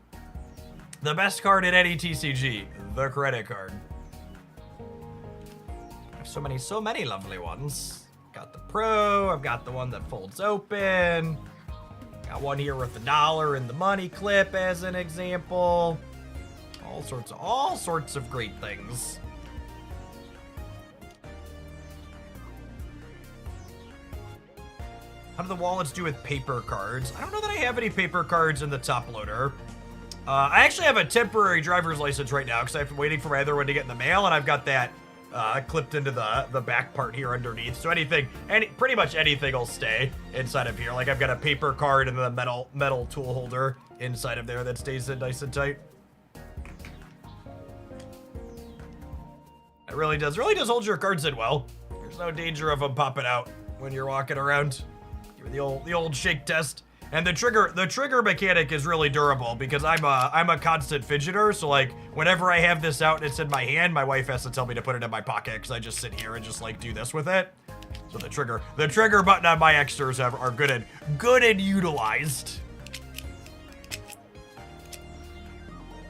The best card in any TCG, the credit card. I have so many lovely ones. Got the Pro, I've got the one that folds open. Got one here with the $1 in the money clip as an example. All sorts of great things. How do the wallets do with paper cards? I don't know that I have any paper cards in the top loader. I actually have a temporary driver's license right now because I've been waiting for my other one to get in the mail, and I've got that clipped into the back part here underneath. So pretty much anything will stay inside of here. Like I've got a paper card and the metal tool holder inside of there that stays in nice and tight. It really does hold your cards in well. There's no danger of them popping out when you're walking around. Give it the old shake test. And the trigger mechanic is really durable because I'm a constant fidgeter. So like whenever I have this out and it's in my hand, my wife has to tell me to put it in my pocket because I just sit here and just like do this with it. So the trigger button on my Exters are good and utilized.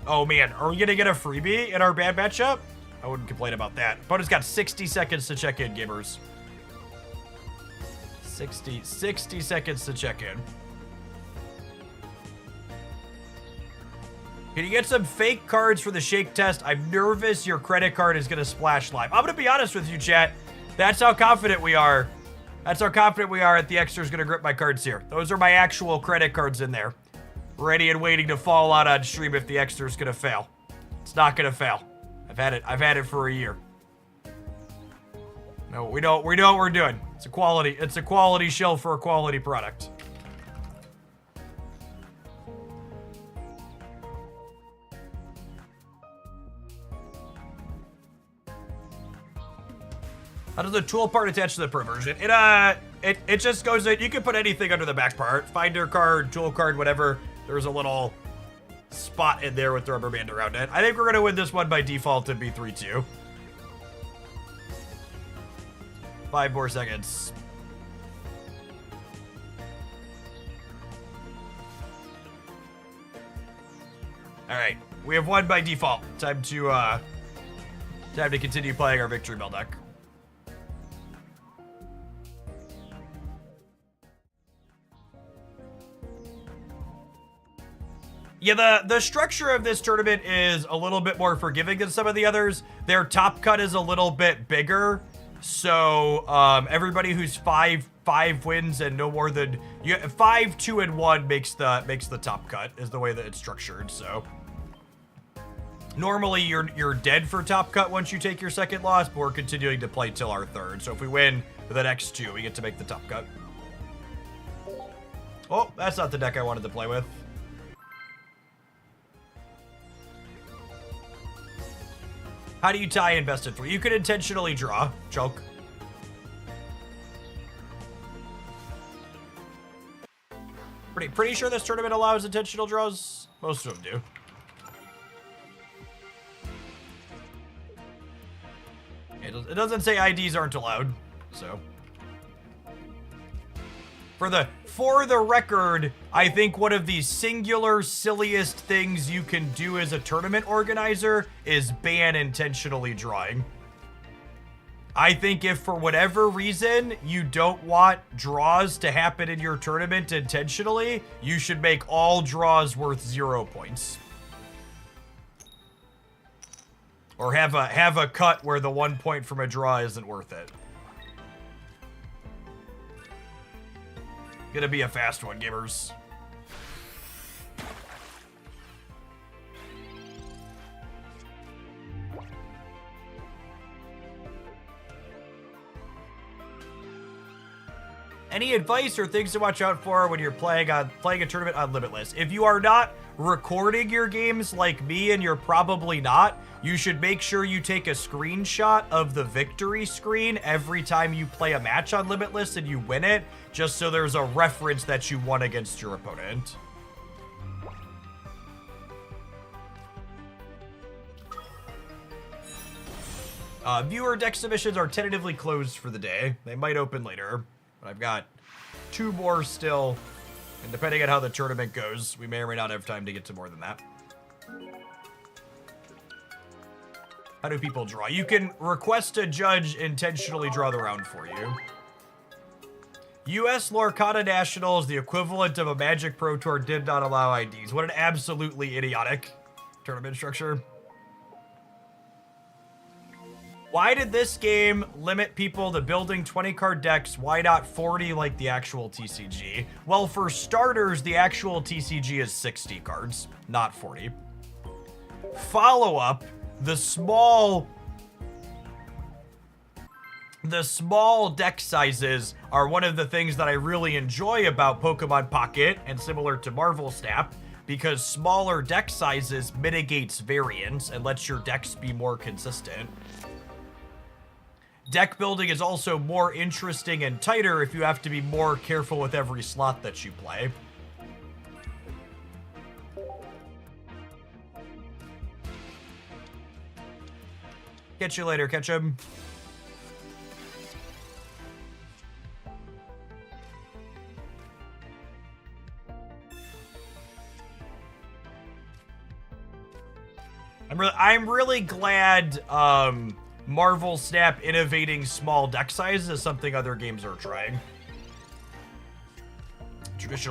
Oh man, are we gonna get a freebie in our bad matchup? I wouldn't complain about that. Opponent's got 60 seconds to check in, gamers. 60 seconds to check in. Can you get some fake cards for the shake test? I'm nervous your credit card is gonna splash live. I'm gonna be honest with you, chat. That's how confident we are. That's how confident we are that the Exter's gonna grip my cards here. Those are my actual credit cards in there. Ready and waiting to fall out on stream if the Exter's gonna fail. It's not gonna fail. I've had it for a year. No, we know what we're doing. It's a quality shell for a quality product. How does the tool part attach to the pro version? It just goes in. You can put anything under the back part. Finder card, tool card, whatever. There's a little spot in there with the rubber band around it. I think we're going to win this one by default and be 3-2. 5 more seconds. All right, we have won by default. Time to continue playing our victory bell deck. Yeah, the structure of this tournament is a little bit more forgiving than some of the others. Their top cut is a little bit bigger, so everybody who's five wins and no more than 5, 2, and 1 makes the top cut is the way that it's structured. So normally you're dead for top cut once you take your second loss, but we're continuing to play till our third. So if we win the next 2, we get to make the top cut. Oh, that's not the deck I wanted to play with. How do you tie in best of 3? You could intentionally draw. Choke. Pretty sure this tournament allows intentional draws. Most of them do. It doesn't say IDs aren't allowed, so. For the record, I think one of the singular silliest things you can do as a tournament organizer is ban intentionally drawing. I think if for whatever reason you don't want draws to happen in your tournament intentionally, you should make all draws worth 0 points. Or have a cut where the 1 point from a draw isn't worth it. Gonna be a fast one, gamers. Any advice or things to watch out for when you're playing a tournament on Limitless? If you are not recording your games like me, and you're probably not, you should make sure you take a screenshot of the victory screen every time you play a match on Limitless and you win it, just so there's a reference that you won against your opponent. Viewer deck submissions are tentatively closed for the day. They might open later, but I've got 2 more still, and depending on how the tournament goes, we may or may not have time to get to more than that. How do people draw? You can request a judge intentionally draw the round for you. US Lorcana Nationals, the equivalent of a Magic Pro Tour, did not allow IDs. What an absolutely idiotic tournament structure. Why did this game limit people to building 20-card decks? Why not 40 like the actual TCG? Well, for starters, the actual TCG is 60 cards, not 40. Follow-up, the small deck sizes are one of the things that I really enjoy about Pokemon Pocket and similar to Marvel Snap, because smaller deck sizes mitigates variance and lets your decks be more consistent. Deck building is also more interesting and tighter if you have to be more careful with every slot that you play. Catch you later, Ketchum. I'm really glad Marvel Snap innovating small deck sizes is something other games are trying.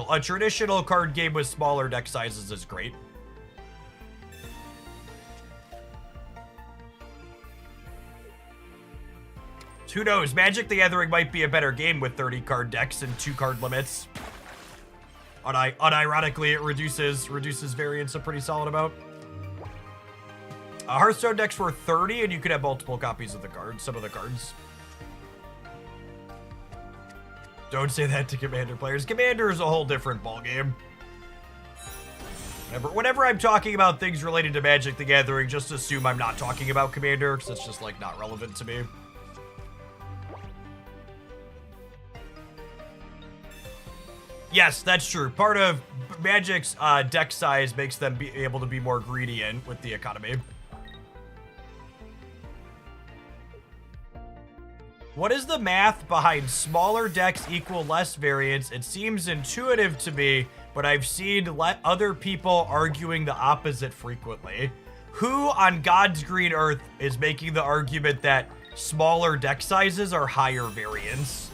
A traditional card game with smaller deck sizes is great. Who knows? Magic the Gathering might be a better game with 30-card decks and 2-card limits. Unironically, it reduces variance a pretty solid amount. Hearthstone decks were 30, and you could have multiple copies of the cards, some of the cards. Don't say that to Commander players. Commander is a whole different ballgame. Whenever I'm talking about things related to Magic the Gathering, just assume I'm not talking about Commander, because it's just, like, not relevant to me. Yes, that's true. Part of Magic's deck size makes them be able to be more greedy in with the economy. What is the math behind smaller decks equal less variance? It seems intuitive to me, but I've seen other people arguing the opposite frequently. Who on God's green earth is making the argument that smaller deck sizes are higher variance?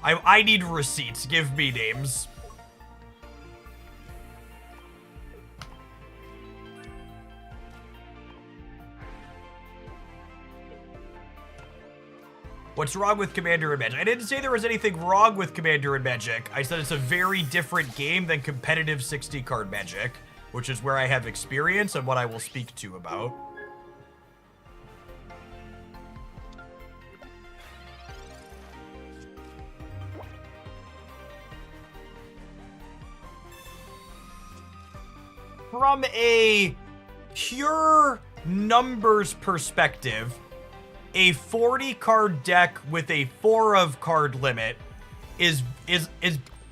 I need receipts. Give me names. What's wrong with Commander and Magic? I didn't say there was anything wrong with Commander and Magic. I said it's a very different game than competitive 60-card Magic, which is where I have experience and what I will speak to about. From a pure numbers perspective, a 40-card deck with a 4 of card limit is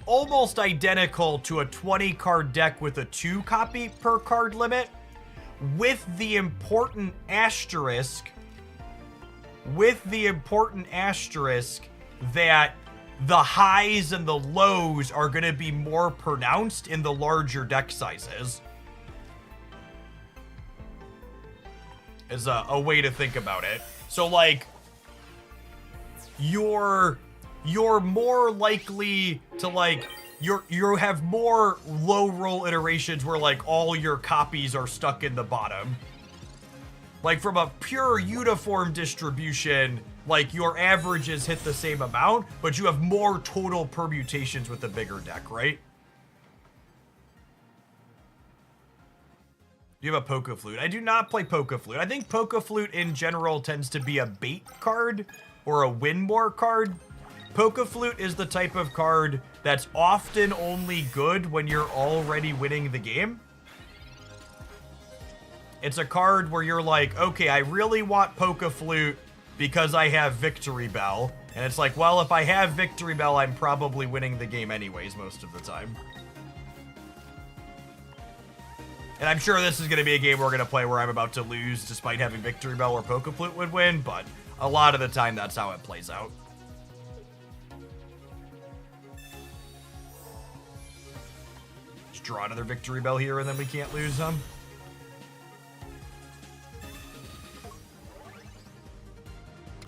almost identical to a 20-card deck with a 2 copy per card limit, with the important asterisk that the highs and the lows are going to be more pronounced in the larger deck sizes. Is a way to think about it. So, like, you're more likely to, like, you have more low roll iterations where, like, all your copies are stuck in the bottom. Like, from a pure uniform distribution, like, your averages hit the same amount, but you have more total permutations with the bigger deck, right? You have a Poke Flute. I do not play Poke Flute. I think Poke Flute in general tends to be a bait card or a win more card. Poke Flute is the type of card that's often only good when you're already winning the game. It's a card where you're like, okay, I really want Poke Flute because I have Victory Bell. And it's like, well, if I have Victory Bell, I'm probably winning the game anyways most of the time. And I'm sure this is going to be a game we're going to play where I'm about to lose despite having Victory Bell or Poke Flute would win, but a lot of the time that's how it plays out. Just draw another Victory Bell here and then we can't lose them.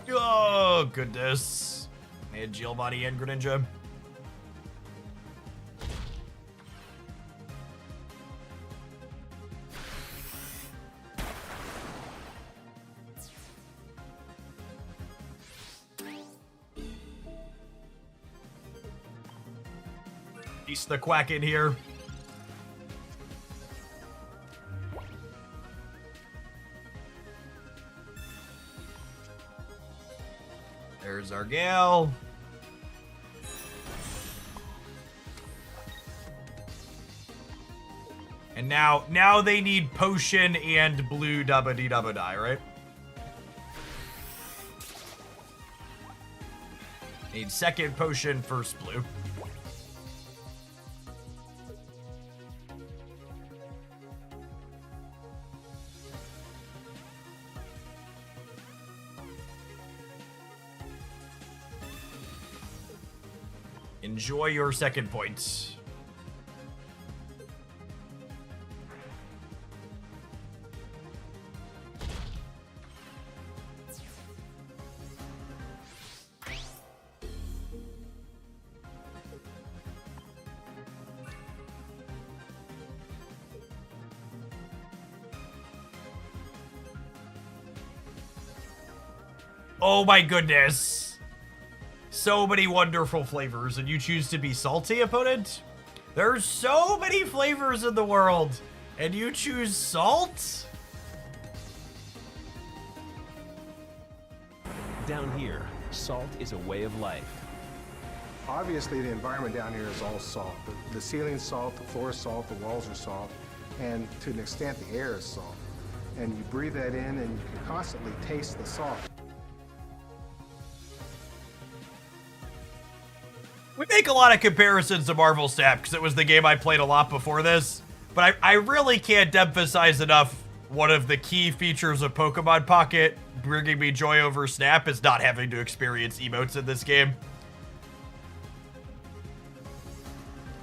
Oh, goodness. They had Giovanni and Greninja. He's the quack in here. There's our Gale. And now they need potion and blue dabba dee dabba die, right? Need second potion, first blue. Enjoy your second point. Oh my goodness. So many wonderful flavors, and you choose to be salty, opponent? There's so many flavors in the world, and you choose salt? Down here, salt is a way of life. Obviously, the environment down here is all salt. The ceiling's salt, the floor is salt, the walls are salt, and to an extent, the air is salt. And you breathe that in, and you can constantly taste the salt. We make a lot of comparisons to Marvel Snap because it was the game I played a lot before this, but I really can't emphasize enough one of the key features of Pokemon Pocket bringing me joy over Snap is not having to experience emotes in this game.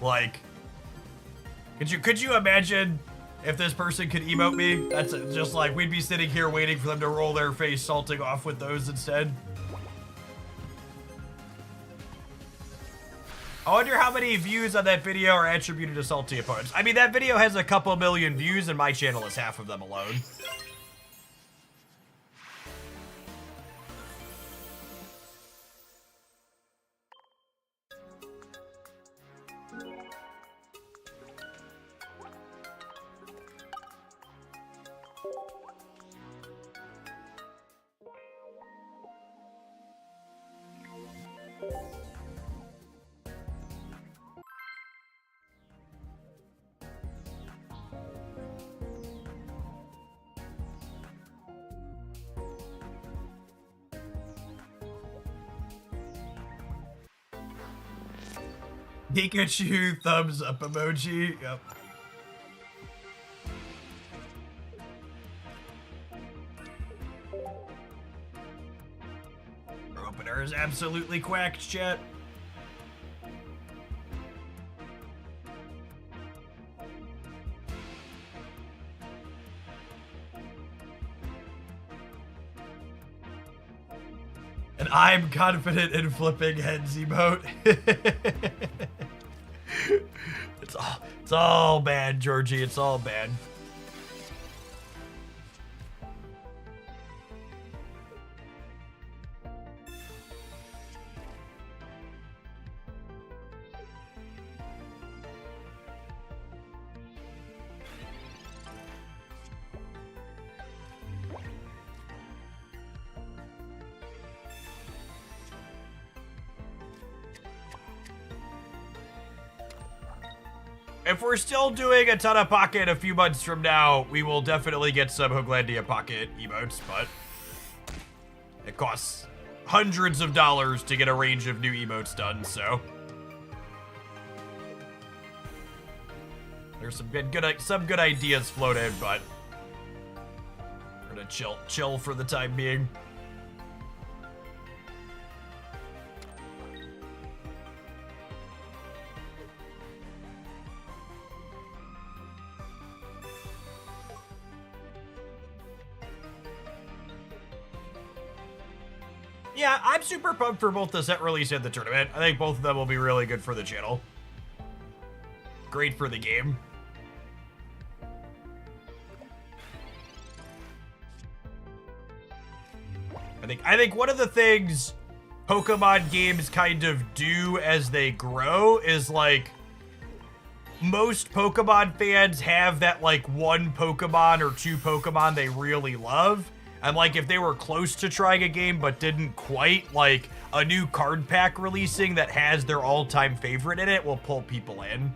Like, could you imagine if this person could emote me? That's just like, we'd be sitting here waiting for them to roll their face, salting off with those instead. I wonder how many views on that video are attributed to salty opponents. I mean, that video has a couple million views and my channel is half of them alone. Pikachu thumbs up emoji. Yep. Our opener is absolutely quacked, chat. And I'm confident in flipping heads emote. It's all bad, Georgie. It's all bad. If we're still doing a ton of Pocket a few months from now, we will definitely get some Hooglandia Pocket emotes, but it costs hundreds of dollars to get a range of new emotes done, so. There's some good ideas floated, but we're gonna chill for the time being. Yeah, I'm super pumped for both the set release and the tournament. I think both of them will be really good for the channel. Great for the game. I think one of the things Pokemon games kind of do as they grow is, like, most Pokemon fans have that, like, one Pokemon or two Pokemon they really love. And, like, if they were close to trying a game but didn't quite, like, a new card pack releasing that has their all-time favorite in it will pull people in.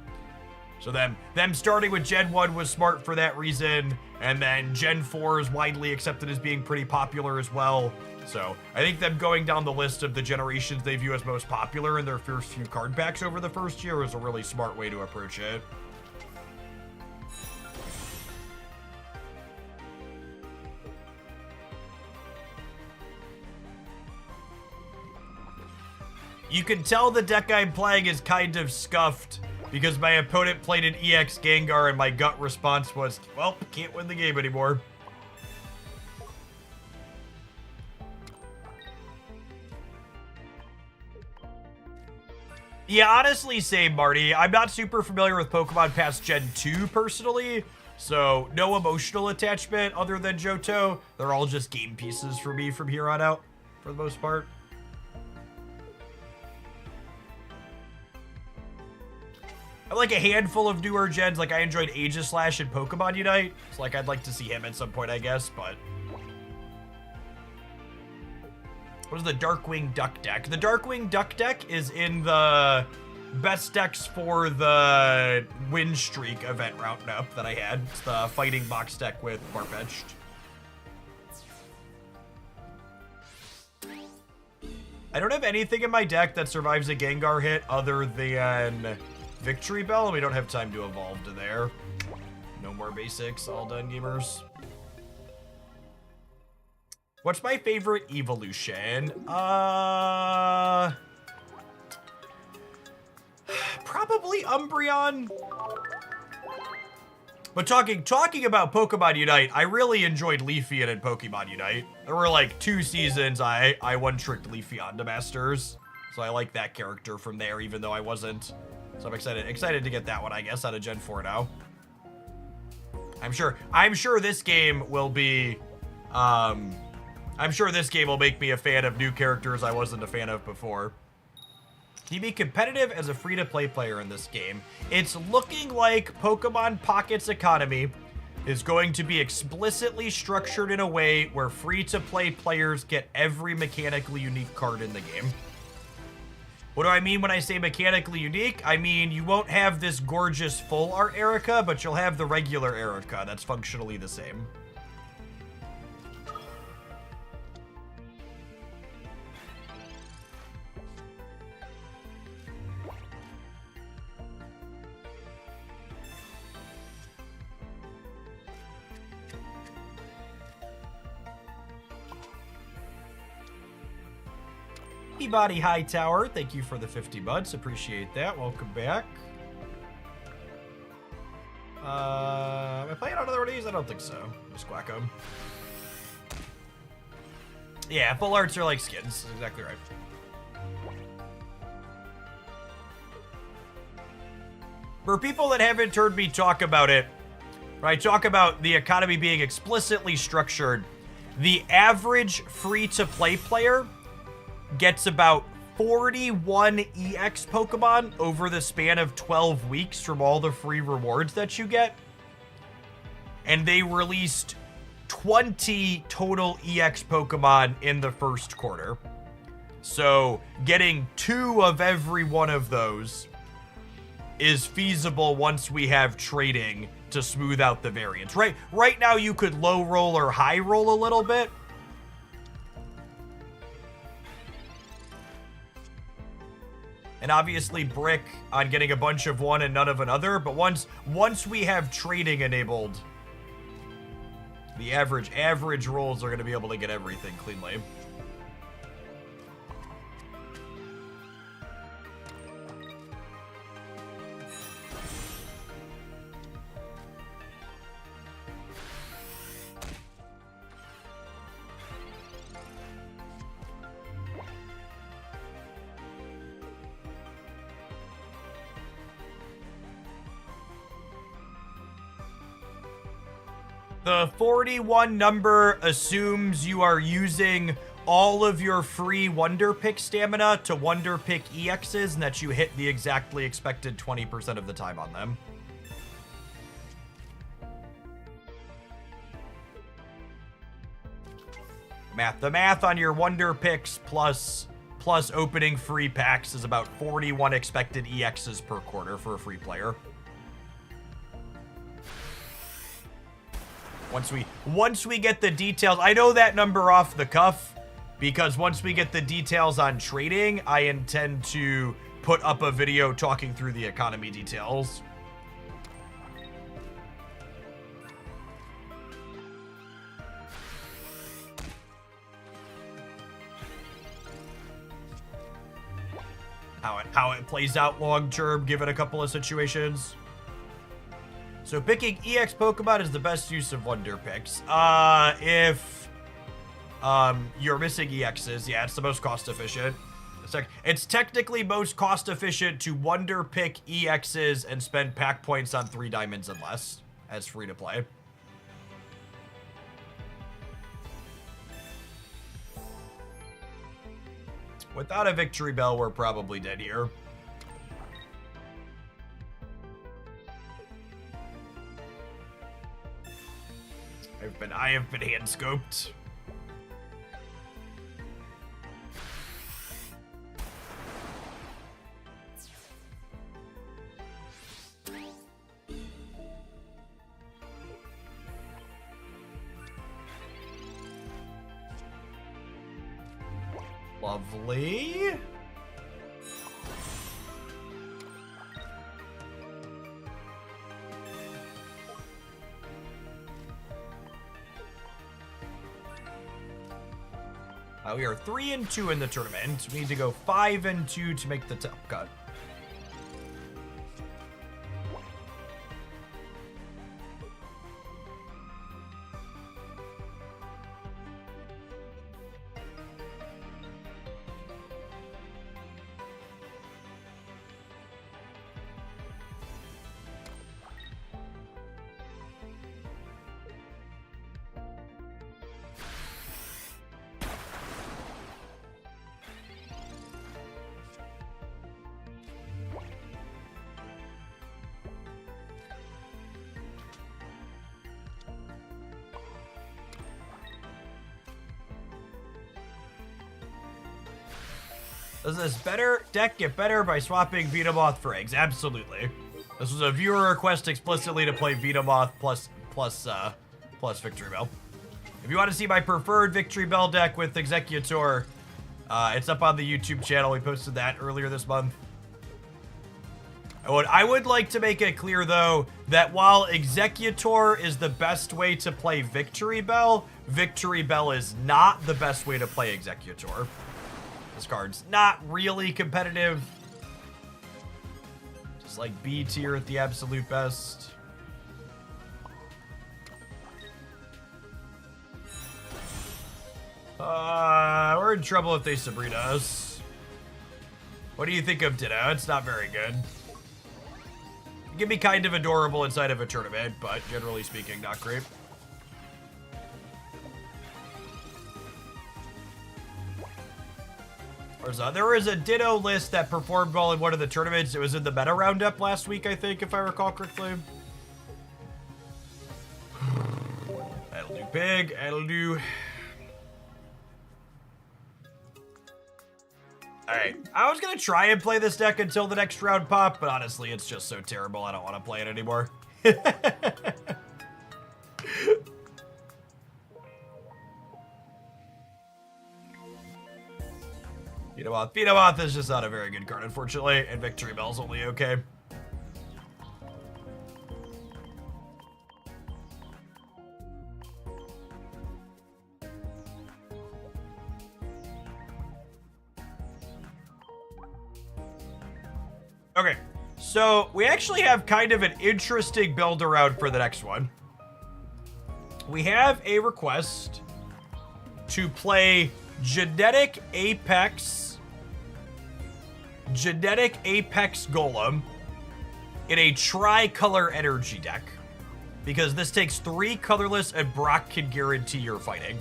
So them starting with Gen 1 was smart for that reason, and then Gen 4 is widely accepted as being pretty popular as well. So I think them going down the list of the generations they view as most popular in their first few card packs over the first year was a really smart way to approach it. You can tell the deck I'm playing is kind of scuffed because my opponent played an EX Gengar and my gut response was, well, can't win the game anymore. Yeah, honestly, same, Marty. I'm not super familiar with Pokemon past Gen 2 personally, so no emotional attachment other than Johto. They're all just game pieces for me from here on out, for the most part. I like a handful of newer gens. Like, I enjoyed Aegislash and Pokemon Unite. So, like, I'd like to see him at some point, I guess, but... What is the Darkwing Duck deck? The Darkwing Duck deck is in the best decks for the win streak event roundup that I had. It's the fighting box deck with Farfetch'd. I don't have anything in my deck that survives a Gengar hit other than Victory Bell, and we don't have time to evolve to there. No more basics, all done, gamers. What's my favorite evolution? Probably Umbreon. But talking about Pokemon Unite, I really enjoyed Leafeon in Pokemon Unite. There were like 2 seasons I one-tricked Leafeon to Masters. So I like that character from there, even though I wasn't. So I'm excited to get that one, I guess, out of Gen 4 now. I'm sure this game will be, I'm sure this game will make me a fan of new characters I wasn't a fan of before. Can you be competitive as a free-to-play player in this game? It's looking like Pokemon Pocket's economy is going to be explicitly structured in a way where free-to-play players get every mechanically unique card in the game. What do I mean when I say mechanically unique? I mean, you won't have this gorgeous full art Erica, but you'll have the regular Erica that's functionally the same. Peabody Hightower, thank you for the 50 bucks. Appreciate that. Welcome back. Am I playing on another one of these? I don't think so. Just whack 'em. Yeah, full arts are like skins. That's exactly right. For people that haven't heard me talk about it, right, talk about the economy being explicitly structured, the average free-to-play player gets about 41 EX Pokemon over the span of 12 weeks from all the free rewards that you get. And they released 20 total EX Pokemon in the first quarter. So getting 2 of every one of those is feasible once we have trading to smooth out the variance. Right now you could low roll or high roll a little bit. And obviously brick on getting a bunch of one and none of another. But once we have trading enabled, the average rolls are going to be able to get everything cleanly. The 41 number assumes you are using all of your free Wonder Pick stamina to Wonder Pick EXs and that you hit the exactly expected 20% of the time on them. The math on your Wonder Picks plus opening free packs is about 41 expected EXs per quarter for a free player. Once we get the details, I know that number off the cuff, because once we get the details on trading, I intend to put up a video talking through the economy details. How it plays out long term, given a couple of situations. So picking EX Pokemon is the best use of Wonder Picks. If you're missing EXs, yeah, it's the most cost efficient. It's technically most cost efficient to Wonder Pick EXs and spend pack points on 3 diamonds and less as free to play. Without a Victory Bell, we're probably dead here. I have been hand scoped. Lovely. We are 3-2 in the tournament. We need to go 5-2 to make the top cut. Does this deck get better by swapping Venomoth for eggs? Absolutely. This was a viewer request explicitly to play Venomoth plus Victory Bell. If you want to see my preferred Victory Bell deck with Executor, it's up on the YouTube channel. We posted that earlier this month. I would like to make it clear, though, that while Executor is the best way to play Victory Bell is not the best way to play Executor. This card's not really competitive. Just like B tier at the absolute best. We're in trouble if they Sabrina us. What do you think of Ditto? It's not very good. It can be kind of adorable inside of a tournament, but generally speaking, not great. There was a Ditto list that performed well in one of the tournaments. It was in the meta roundup last week, I think, if I recall correctly. That'll do, pig. That'll do. Alright, I was gonna try and play this deck until the next round pop, but honestly, it's just so terrible I don't want to play it anymore. Venomoth is just not a very good card, unfortunately, and Victory Bell's only okay. Okay, so we actually have kind of an interesting build around for the next one. We have a request to play Genetic Apex Golem in a tri-color energy deck, because this takes 3 colorless and Brock can guarantee you're fighting.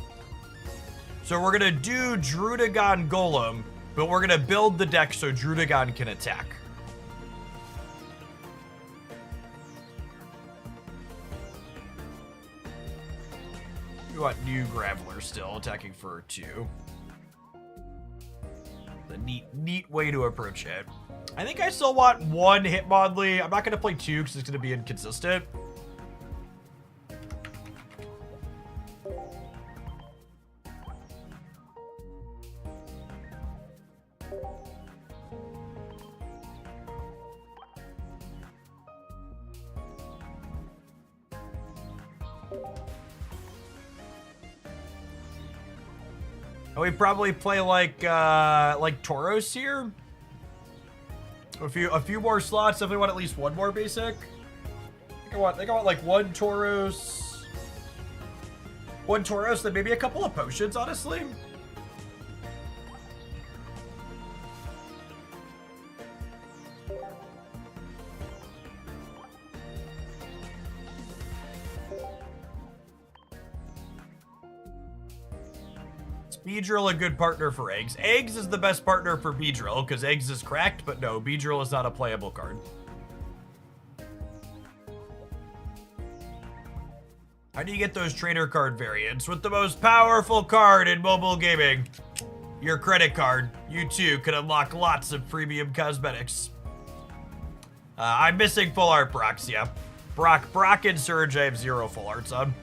So we're gonna do Drudagon Golem, but we're gonna build the deck so Drudagon can attack. We want new Graveler still, attacking for 2. The neat way to approach it. I think I still want 1 Hitmonlee. I'm not going to play 2 because it's going to be inconsistent. And we probably play like Tauros here. A few more slots. Definitely want at least 1 more basic. I think I want like 1 Tauros. 1 Tauros, then maybe a couple of potions, honestly. Beedrill a good partner for Eggs. Eggs is the best partner for Beedrill because Eggs is cracked, but no, Beedrill is not a playable card. How do you get those trainer card variants? With the most powerful card in mobile gaming, your credit card. You too can unlock lots of premium cosmetics. I'm missing full art Brocks, yeah. Brock and Surge, I have 0 full arts on.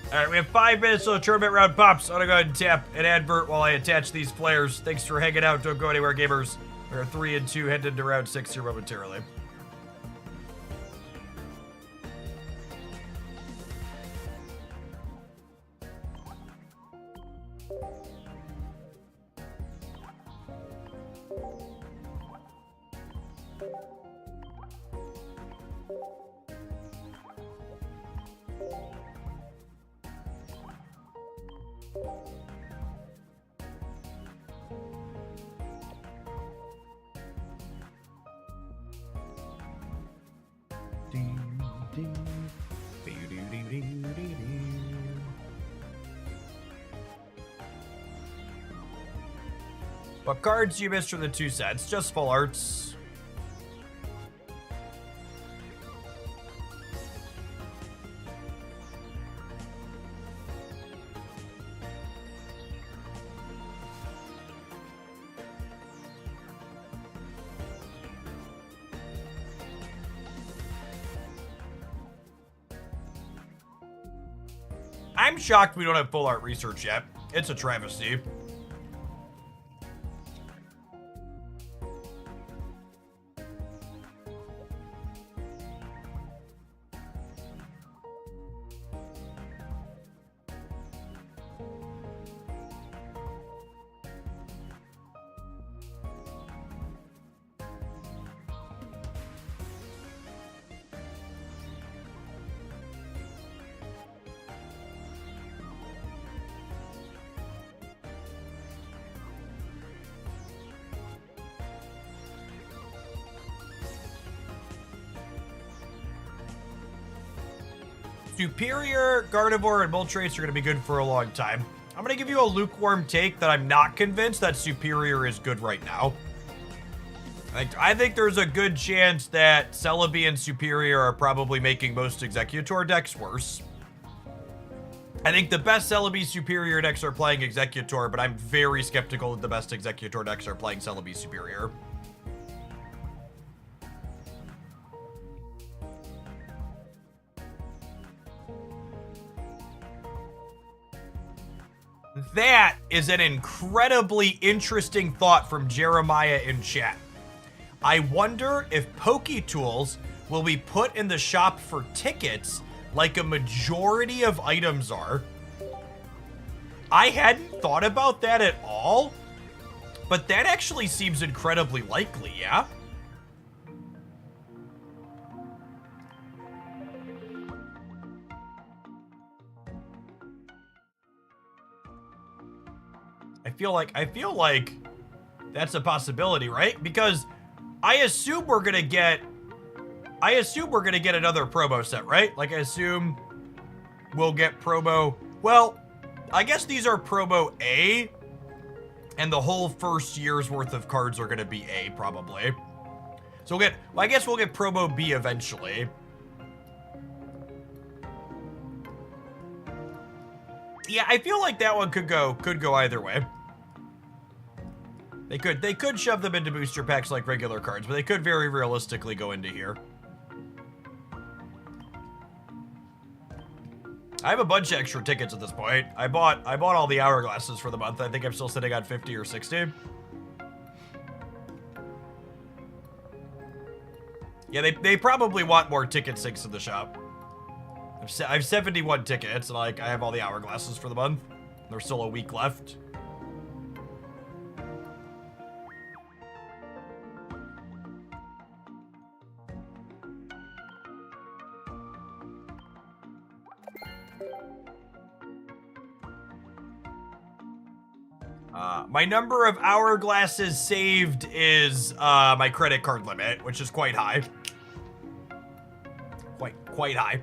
All right, we have 5 minutes till the tournament round pops. I'm gonna go ahead and tap an advert while I attach these players. Thanks for hanging out. Don't go anywhere, gamers. We're 3 and 2, headed into round 6 here momentarily. What cards do you miss from the 2 sets? Just full arts. I'm shocked we don't have full art research yet. It's a travesty. Superior, Gardevoir, and Moltres are going to be good for a long time. I'm going to give you a lukewarm take that I'm not convinced that Superior is good right now. I think there's a good chance that Celebi and Superior are probably making most Executor decks worse. I think the best Celebi Superior decks are playing Executor, but I'm very skeptical that the best Executor decks are playing Celebi Superior. That is an incredibly interesting thought from Jeremiah in chat. I wonder if PokeTools will be put in the shop for tickets like a majority of items are. I hadn't thought about that at all, but that actually seems incredibly likely, yeah? I feel like that's a possibility, right? Because I assume we're gonna get another promo set, right? Like I assume we'll get promo. Well, I guess these are promo A, and the whole first year's worth of cards are gonna be A probably. So I guess we'll get promo B eventually. Yeah, I feel like that one could go either way. They could shove them into booster packs like regular cards, but they could very realistically go into here. I have a bunch of extra tickets at this point. I bought all the hourglasses for the month. I think I'm still sitting on 50 or 60. Yeah, they probably want more ticket sinks in the shop. I have 71 tickets, and I have all the hourglasses for the month. There's still a week left. My number of hourglasses saved is my credit card limit, which is quite high. Quite high.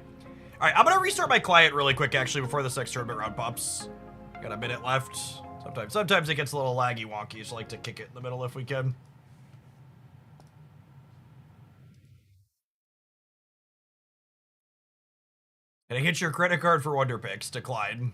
All right, I'm gonna restart my client really quick, actually, before this next tournament round pops. Got a minute left. Sometimes it gets a little laggy wonky, so I like to kick it in the middle if we can. And I hit your credit card for Wonder Picks. Decline.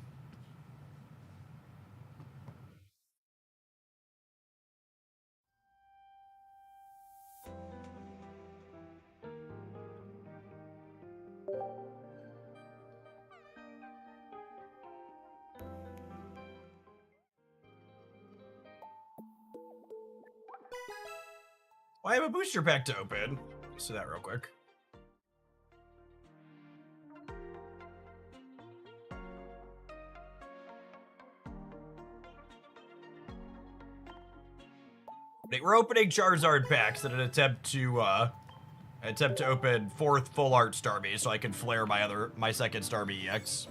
I have a booster pack to open. Let's do that real quick. We're opening Charizard packs in an attempt to open 4th full art Starmie so I can flare my second Starmie EX.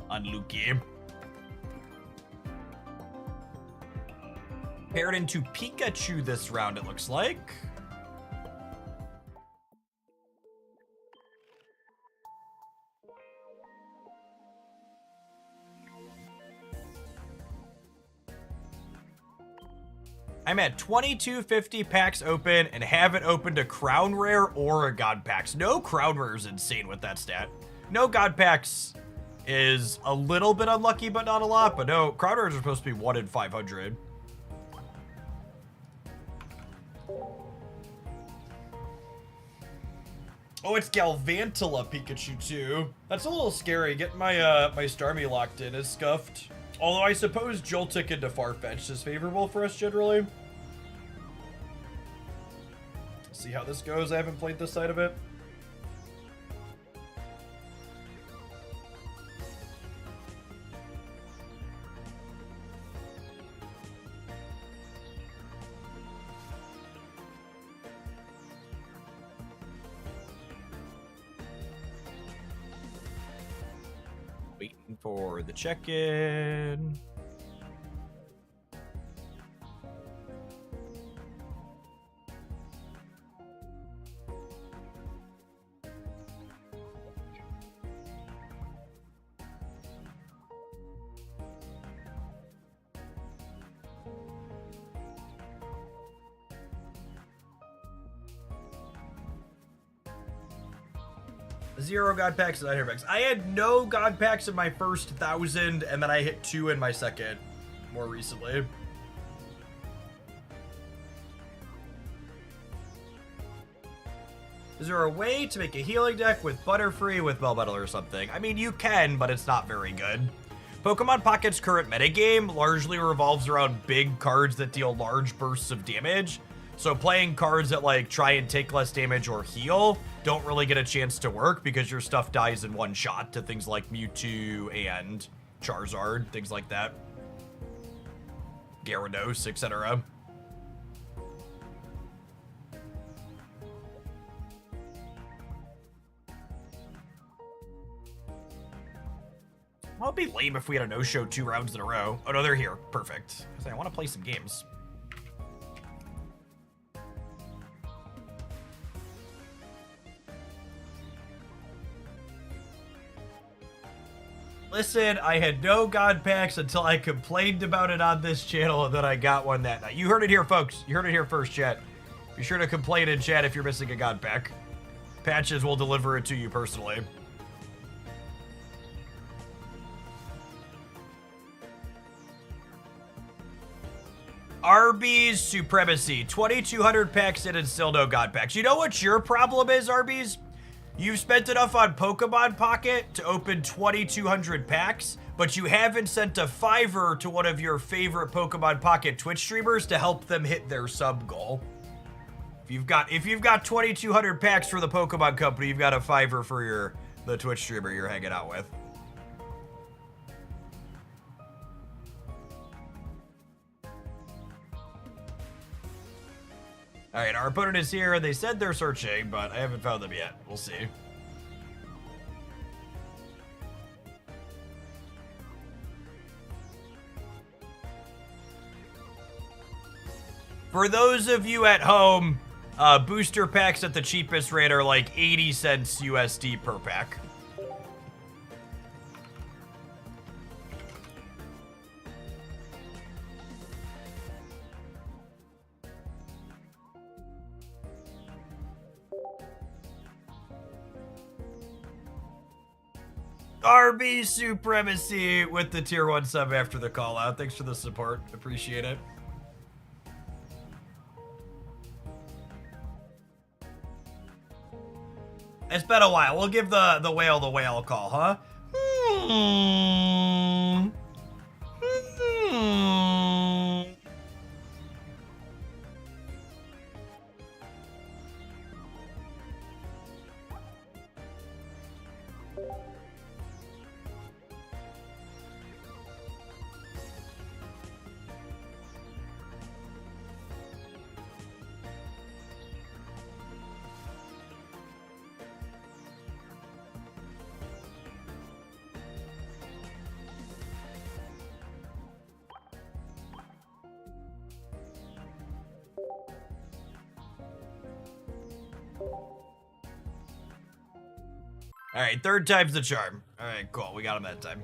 Unlucky. Paired into Pikachu this round, it looks like. I'm at 2250 packs open and haven't opened a Crown Rare or a God Packs. No Crown Rare is insane with that stat. No God Packs is a little bit unlucky, but not a lot. But no, Crown Rares are supposed to be 1 in 500. Oh, it's Galvantula Pikachu too. That's a little scary. Getting my my Starmie locked in is scuffed. Although I suppose Joltik into Farfetch'd is favorable for us generally. See how this goes. I haven't played this side of it. Waiting for the check-in. Zero God Packs and 900 packs. I had no God Packs in my first 1,000, and then I hit 2 in my second more recently. Is there a way to make a healing deck with Butterfree with Melmetal or something? I mean, you can, but it's not very good. Pokemon Pocket's current metagame largely revolves around big cards that deal large bursts of damage. So playing cards that like try and take less damage or heal don't really get a chance to work because your stuff dies in one shot to things like Mewtwo and Charizard, things like that. Gyarados, etc. Well, it'd be lame if we had a no-show 2 rounds in a row. Oh no, they're here. Perfect. I want to play some games. Listen, I had no God Packs until I complained about it on this channel, and then I got one that night. You heard it here, folks. You heard it here first, chat. Be sure to complain in chat if you're missing a God Pack. Patches will deliver it to you personally. Arby's Supremacy. 2,200 packs in and still no God Packs. You know what your problem is, Arby's? You've spent enough on Pokemon Pocket to open 2,200 packs, but you haven't sent a $5 to one of your favorite Pokemon Pocket Twitch streamers to help them hit their sub goal. If you've got 2,200 packs for the Pokemon Company, you've got a $5 for the Twitch streamer you're hanging out with. All right, our opponent is here. They said they're searching, but I haven't found them yet. We'll see. For those of you at home, booster packs at the cheapest rate are like 80 cents USD per pack. RB Supremacy with the tier 1 sub after the call out. Thanks for the support. Appreciate it. It's been a while. We'll give the whale call, huh? Hmm. All right, third time's the charm. All right, cool. We got him that time.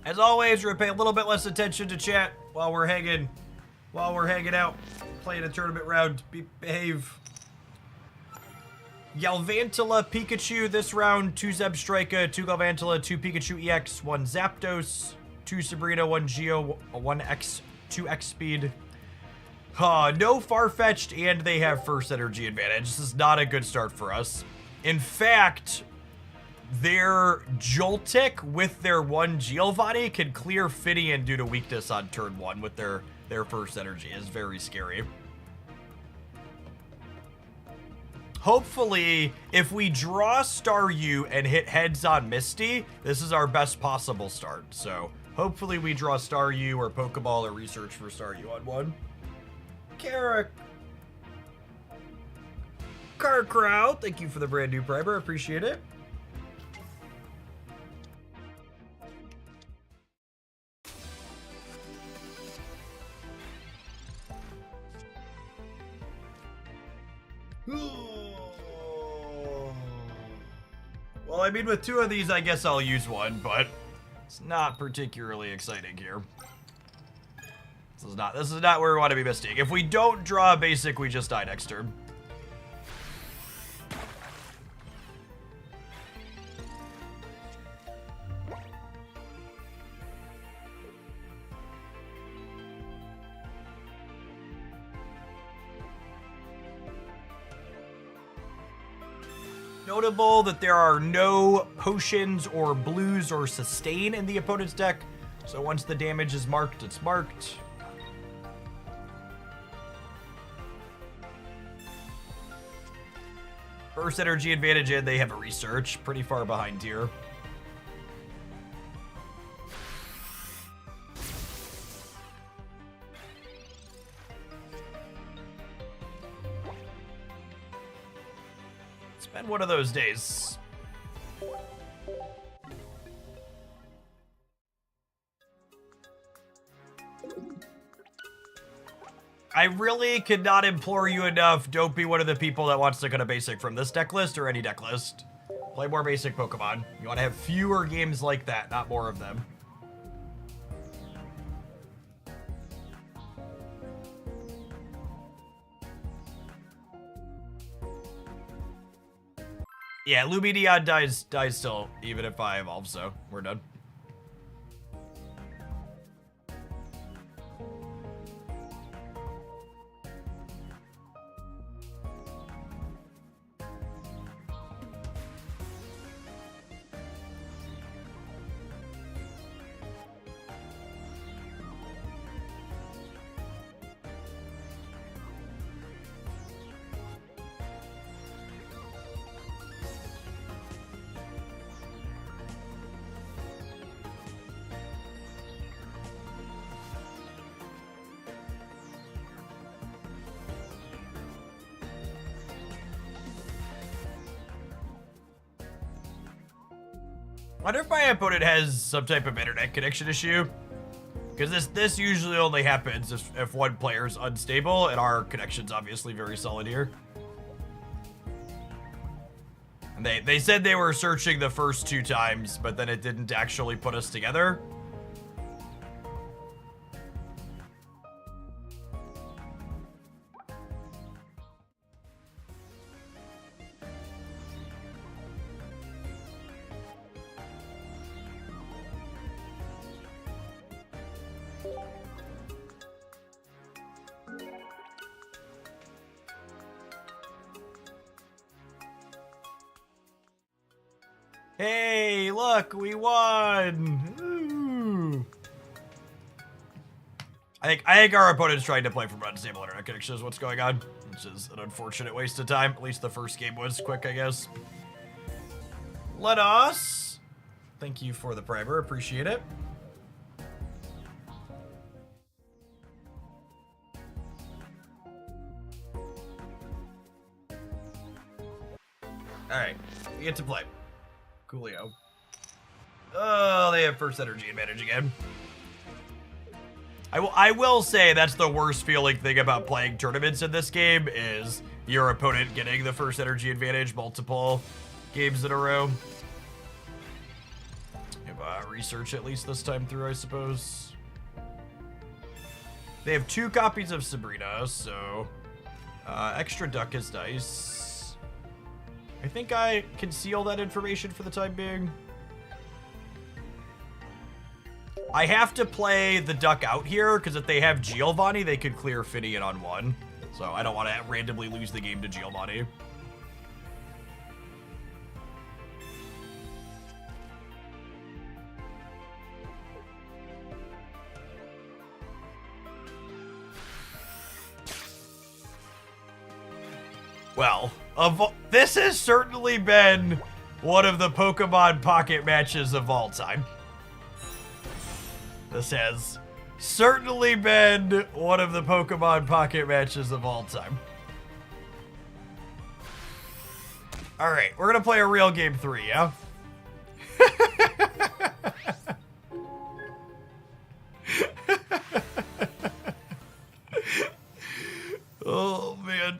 As always, we're gonna pay a little bit less attention to chat while we're hanging out, playing a tournament round. Behave. Galvantula Pikachu this round, 2 Zebstrika, 2 Galvantula, 2 Pikachu EX, 1 Zapdos, 2 Sabrina, 1 Geo, 1 X, 2 X speed. No Farfetch'd, and they have first energy advantage. This is not a good start for us. In fact, their Joltik with their 1 Giovanni can clear Finneon due to weakness on turn 1 with their first energy. Is very scary. Hopefully, if we draw Staryu and hit heads on Misty, this is our best possible start. So hopefully we draw Staryu or Pokeball or research for Staryu on 1. Carcrow, thank you for the brand new primer. Appreciate it. Well, I mean, with 2 of these, I guess I'll use 1, but it's not particularly exciting here. This is not where we want to be misting. If we don't draw a basic, we just die next turn. Notable that there are no potions or blues or sustain in the opponent's deck. So once the damage is marked, it's marked. First energy advantage, and they have a research. Pretty far behind here. It's been one of those days. I really cannot implore you enough, don't be one of the people that wants to cut a basic from this deck list or any deck list. Play more basic Pokemon. You want to have fewer games like that, not more of them. Yeah, Lumineon dies still, even if I evolve, so we're done. I wonder if my opponent has some type of internet connection issue. Because this usually only happens if one player's unstable, and our connection's obviously very solid here. And they said they were searching the first 2 times, but then it didn't actually put us together. Hey, look, we won! Ooh. I think our opponent's trying to play from unstable internet connection is what's going on, which is an unfortunate waste of time. At least the first game was quick, I guess. Let us. Thank you for the primer, appreciate it. Alright, we get to play. Coolio. Oh, they have first energy advantage again. I will say that's the worst feeling thing about playing tournaments in this game is your opponent getting the first energy advantage multiple games in a row. Have research at least this time through, I suppose. They have 2 copies of Sabrina, so extra duck is nice. I think I conceal that information for the time being. I have to play the duck out here, because if they have Giovanni, they could clear Finian on 1. So I don't want to randomly lose the game to Giovanni. Well, this has certainly been one of the Pokemon Pocket matches of all time. This has certainly been one of the Pokemon Pocket matches of all time. Alright, we're gonna play a real game 3, yeah? Oh, man.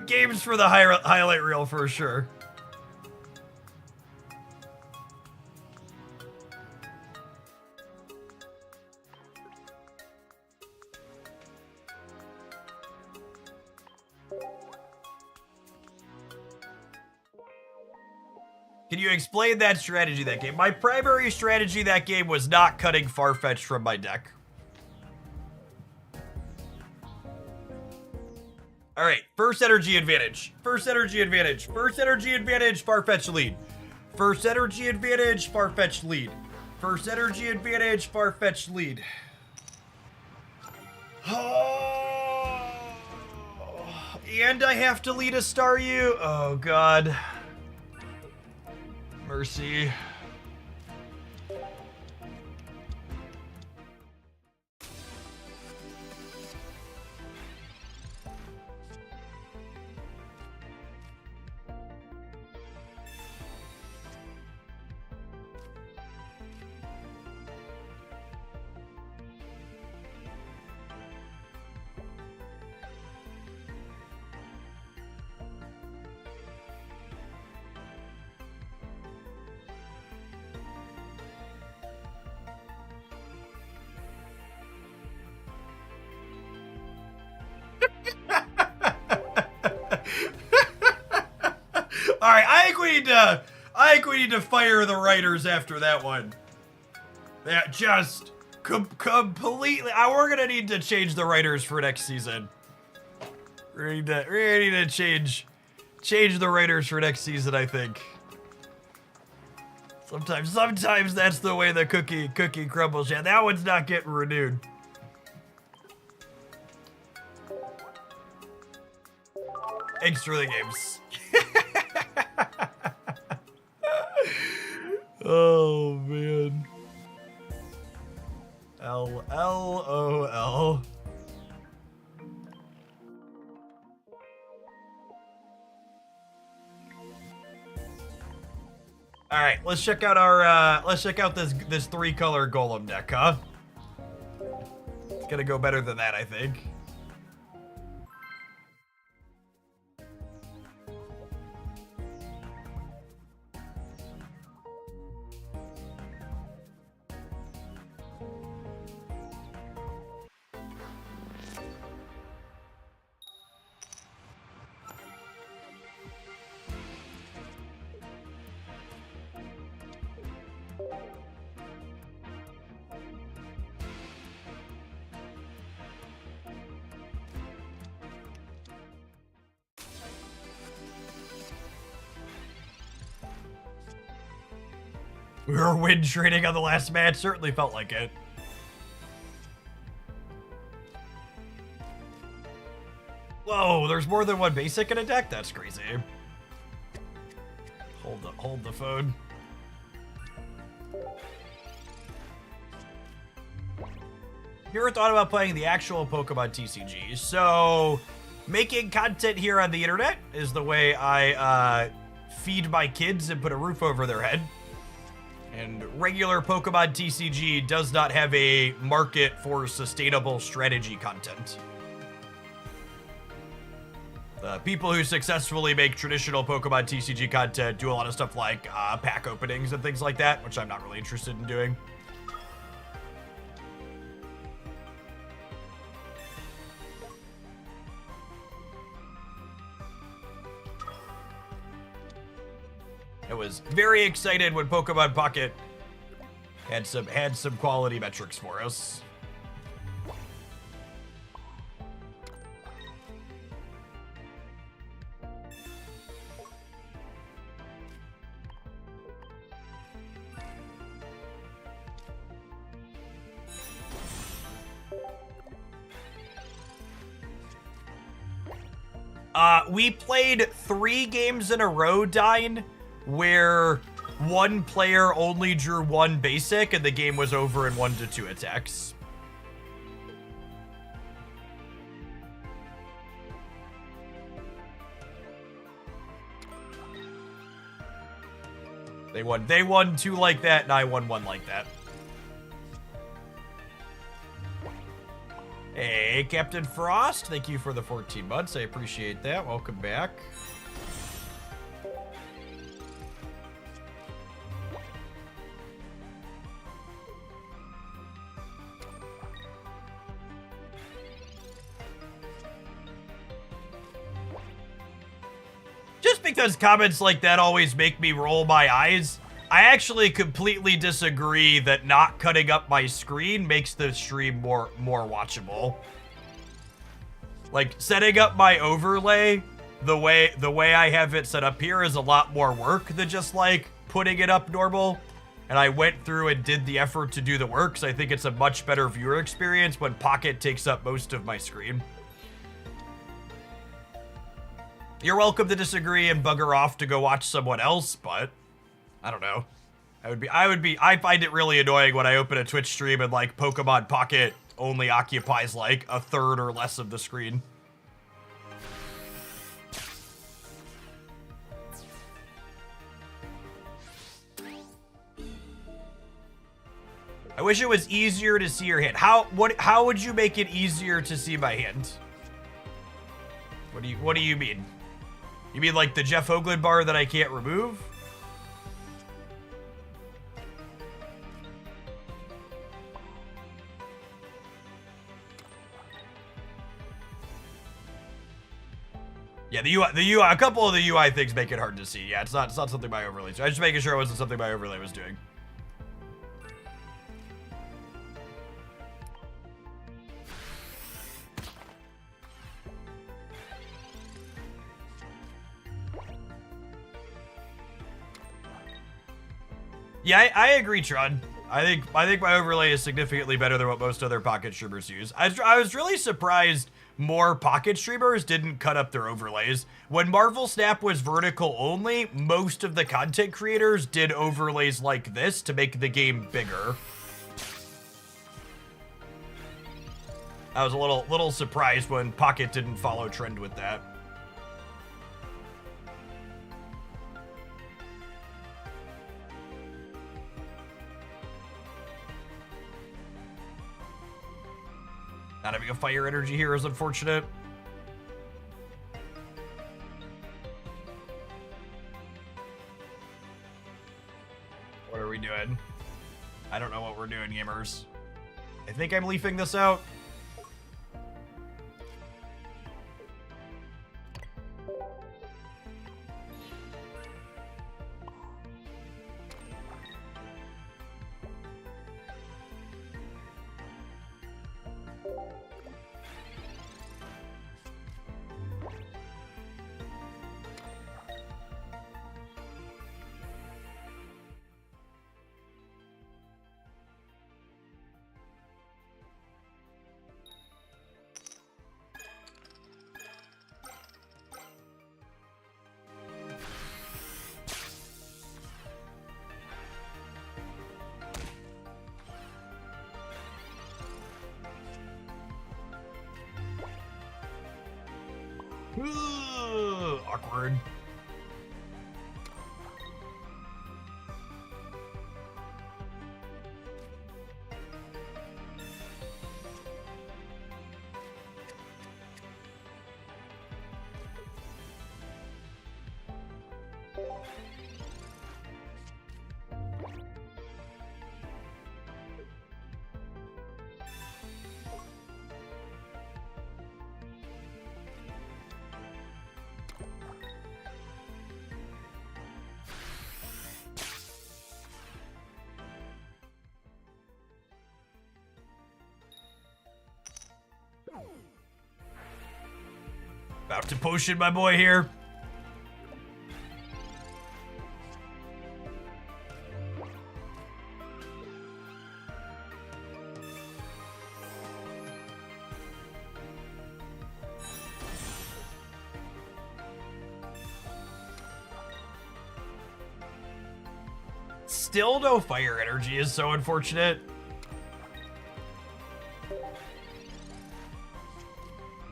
Games for the highlight reel for sure. Can you explain that strategy that game? My primary strategy that game was not cutting Farfetch'd from my deck. Alright, first energy advantage. First energy advantage. First energy advantage, Farfetch'd lead. First energy advantage, Farfetch'd lead. First energy advantage, Farfetch'd lead. Oh, and I have to lead a Staryu. Oh, God. Mercy. All right, I think we need to fire the writers after that one. That just completely. We're gonna need to change the writers for next season. We're gonna need to change the writers for next season. I think. Sometimes that's the way the cookie crumbles. Yeah, that one's not getting renewed. Thanks for the games. Oh, man. LOL. All right, let's check out our this 3-color golem deck, huh? It's gonna go better than that, I think. We were win trading on the last match. Certainly felt like it. Whoa, there's more than one basic in a deck? That's crazy. Hold the phone. You ever thought about playing the actual Pokemon TCG? So, making content here on the internet is the way I feed my kids and put a roof over their head. And regular Pokemon TCG does not have a market for sustainable strategy content. The people who successfully make traditional Pokemon TCG content do a lot of stuff like pack openings and things like that, which I'm not really interested in doing. I was very excited when Pokemon Pocket had some quality metrics for us. We played 3 games in a row, Dine, where one player only drew 1 basic and the game was over in 1 to 2 attacks. They won 2 like that, and I won 1 like that. Hey, Captain Frost, thank you for the 14 months. I appreciate that. Welcome back. Just because comments like that always make me roll my eyes, I actually completely disagree that not cutting up my screen makes the stream more watchable. Like, setting up my overlay the way I have it set up here is a lot more work than just like putting it up normal. And I went through and did the effort to do the work, so I think it's a much better viewer experience when Pocket takes up most of my screen. You're welcome to disagree and bugger off to go watch someone else, but I don't know. I find it really annoying when I open a Twitch stream and like Pokemon Pocket only occupies like a third or less of the screen. I wish it was easier to see your hand. How would you make it easier to see my hand? What do you mean? You mean like the Jeff Hoagland bar that I can't remove? Yeah, the UI, a couple of the UI things make it hard to see. Yeah, it's not something my overlay. So I was just making sure it wasn't something my overlay was doing. Yeah, I agree, Tron. I think my overlay is significantly better than what most other Pocket streamers use. I was really surprised more Pocket streamers didn't cut up their overlays. When Marvel Snap was vertical only, most of the content creators did overlays like this to make the game bigger. I was a little surprised when Pocket didn't follow trend with that. Not having a fire energy here is unfortunate. What are we doing? I don't know what we're doing, gamers. I think I'm leafing this out. Awkward. About to potion my boy here. Still no fire energy is so unfortunate.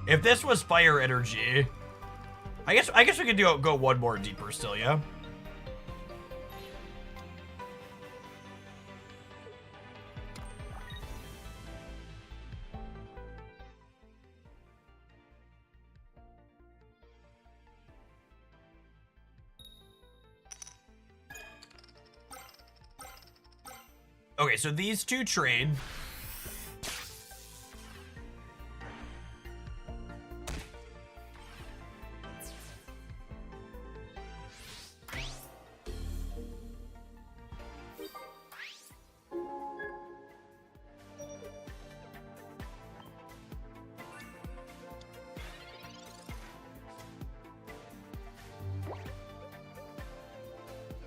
If this was fire energy, I guess we could go one more deeper still, yeah? Okay, so these two trade.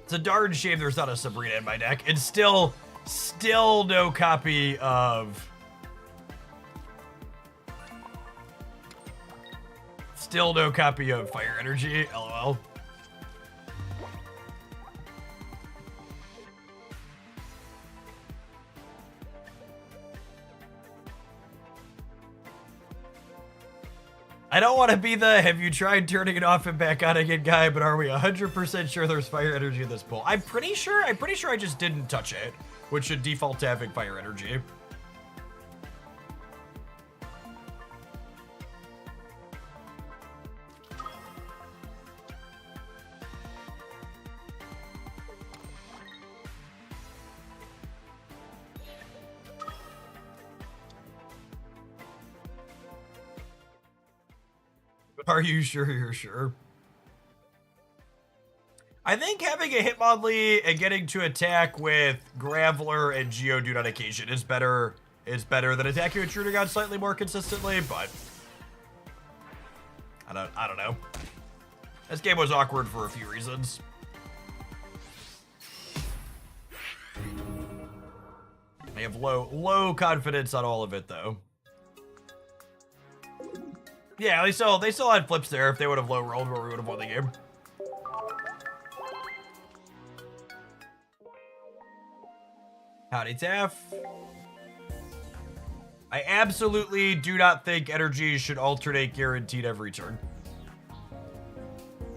It's a darn shame there's not a Sabrina in my deck. It's still no copy of... Still no copy of Fire Energy, lol. I don't want to be the have you tried turning it off and back on again guy, but are we 100% sure there's fire energy in this pool? I'm pretty sure I just didn't touch it, which should default to having fire energy. Are you sure you're sure? I think having a Hitmonlee and getting to attack with Graveler and Geodude on occasion is better than attacking with Trudon slightly more consistently, but I don't know. This game was awkward for a few reasons. I have low confidence on all of it though. Yeah, they still had flips there. If they would have low rolled, where we would have won the game. Howdy, Taff. I absolutely do not think energies should alternate guaranteed every turn.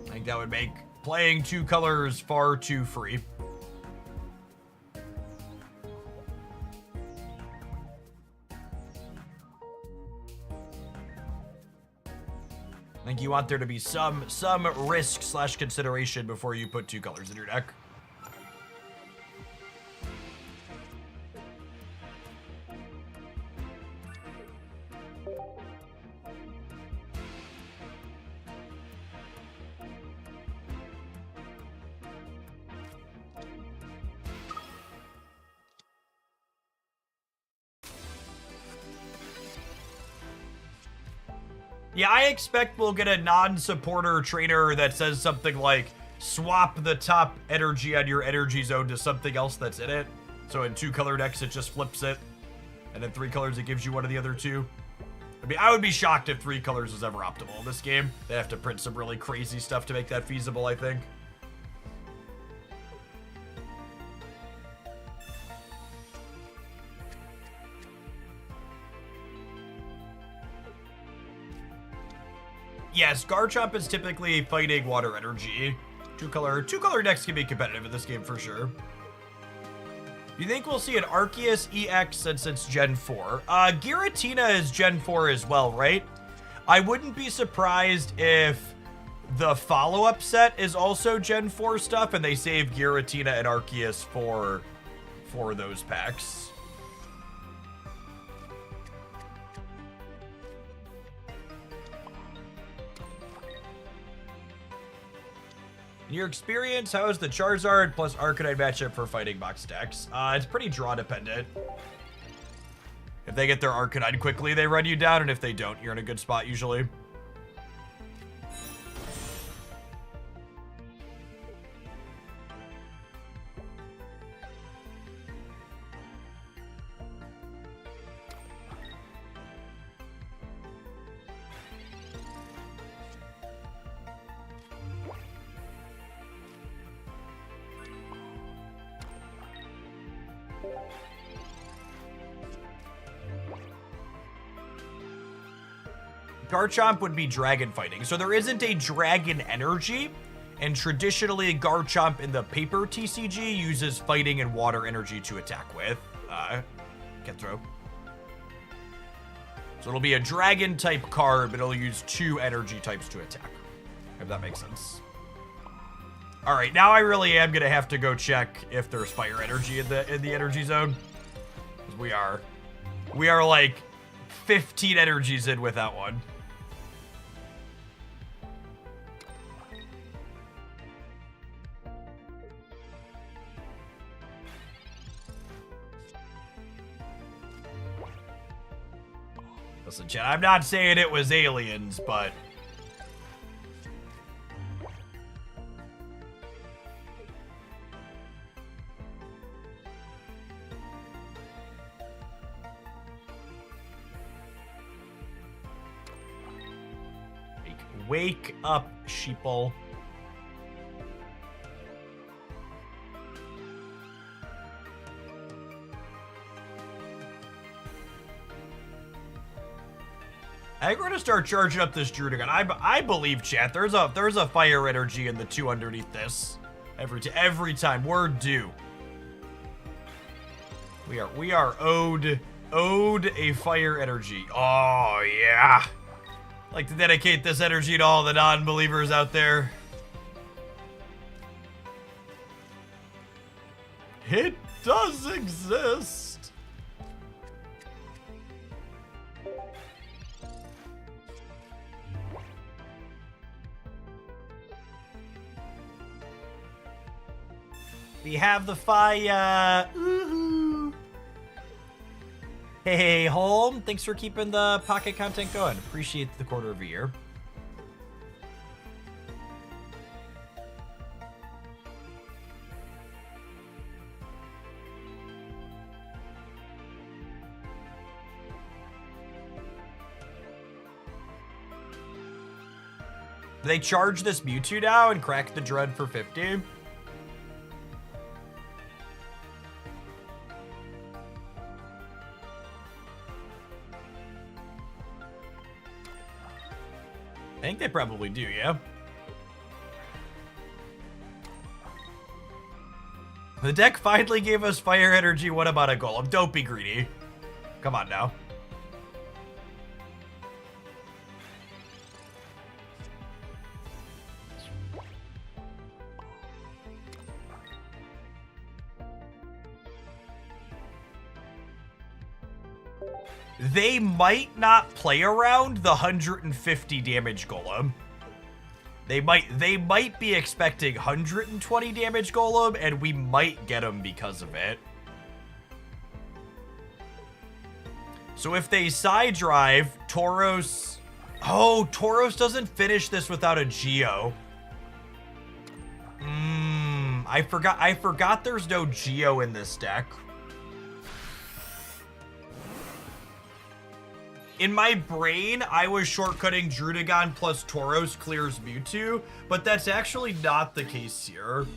I think that would make playing two colors far too free. I think you want there to be some risk / consideration before you put two colors in your deck. Yeah, I expect we'll get a non-supporter trainer that says something like, swap the top energy on your energy zone to something else that's in it. So in two color decks, it just flips it. And in three colors, it gives you one of the other two. I mean, I would be shocked if three colors was ever optimal in this game. They have to print some really crazy stuff to make that feasible, I think. yes, Garchomp is typically fighting water energy. Two-color decks can be competitive in this game for sure. You think we'll see an Arceus EX since it's Gen 4? Giratina is Gen 4 as well, right? I wouldn't be surprised if the follow-up set is also Gen 4 stuff and they save Giratina and Arceus for those packs. In your experience, how is the Charizard plus Arcanine matchup for fighting box decks? It's pretty draw dependent. If they get their Arcanine quickly, they run you down, and if they don't, you're in a good spot usually. Garchomp would be dragon fighting. So there isn't a dragon energy, and traditionally Garchomp in the paper TCG uses fighting and water energy to attack with. Can throw. So it'll be a dragon type card, but it'll use 2 energy types to attack. If that makes sense. All right, now I really am gonna have to go check if there's fire energy in the energy zone. 'Cause we are like 15 energies in with that one. Listen, chat, I'm not saying it was aliens, but... Wake up, sheeple. I think we're gonna start charging up this Druddigon. I believe, chat. There's a fire energy in the 2 underneath this. Every time we're due. We are owed a fire energy. Oh yeah. I'd like to dedicate this energy to all the non-believers out there. It does exist. We have the fire. Woohoo. Hey, Holm. Thanks for keeping the pocket content going. Appreciate the quarter of a year. Do they charge this Mewtwo now and crack the Dread for 50? I think they probably do, yeah. The deck finally gave us fire energy. What about a golem? Don't be greedy. Come on now. They might not play around the 150 damage golem. They might be expecting 120 damage golem, and we might get them because of it. So if they side drive, Tauros... Oh, Tauros doesn't finish this without a Geo. I forgot there's no Geo in this deck. In my brain, I was shortcutting Druddigon plus Tauros clears Mewtwo, but that's actually not the case here.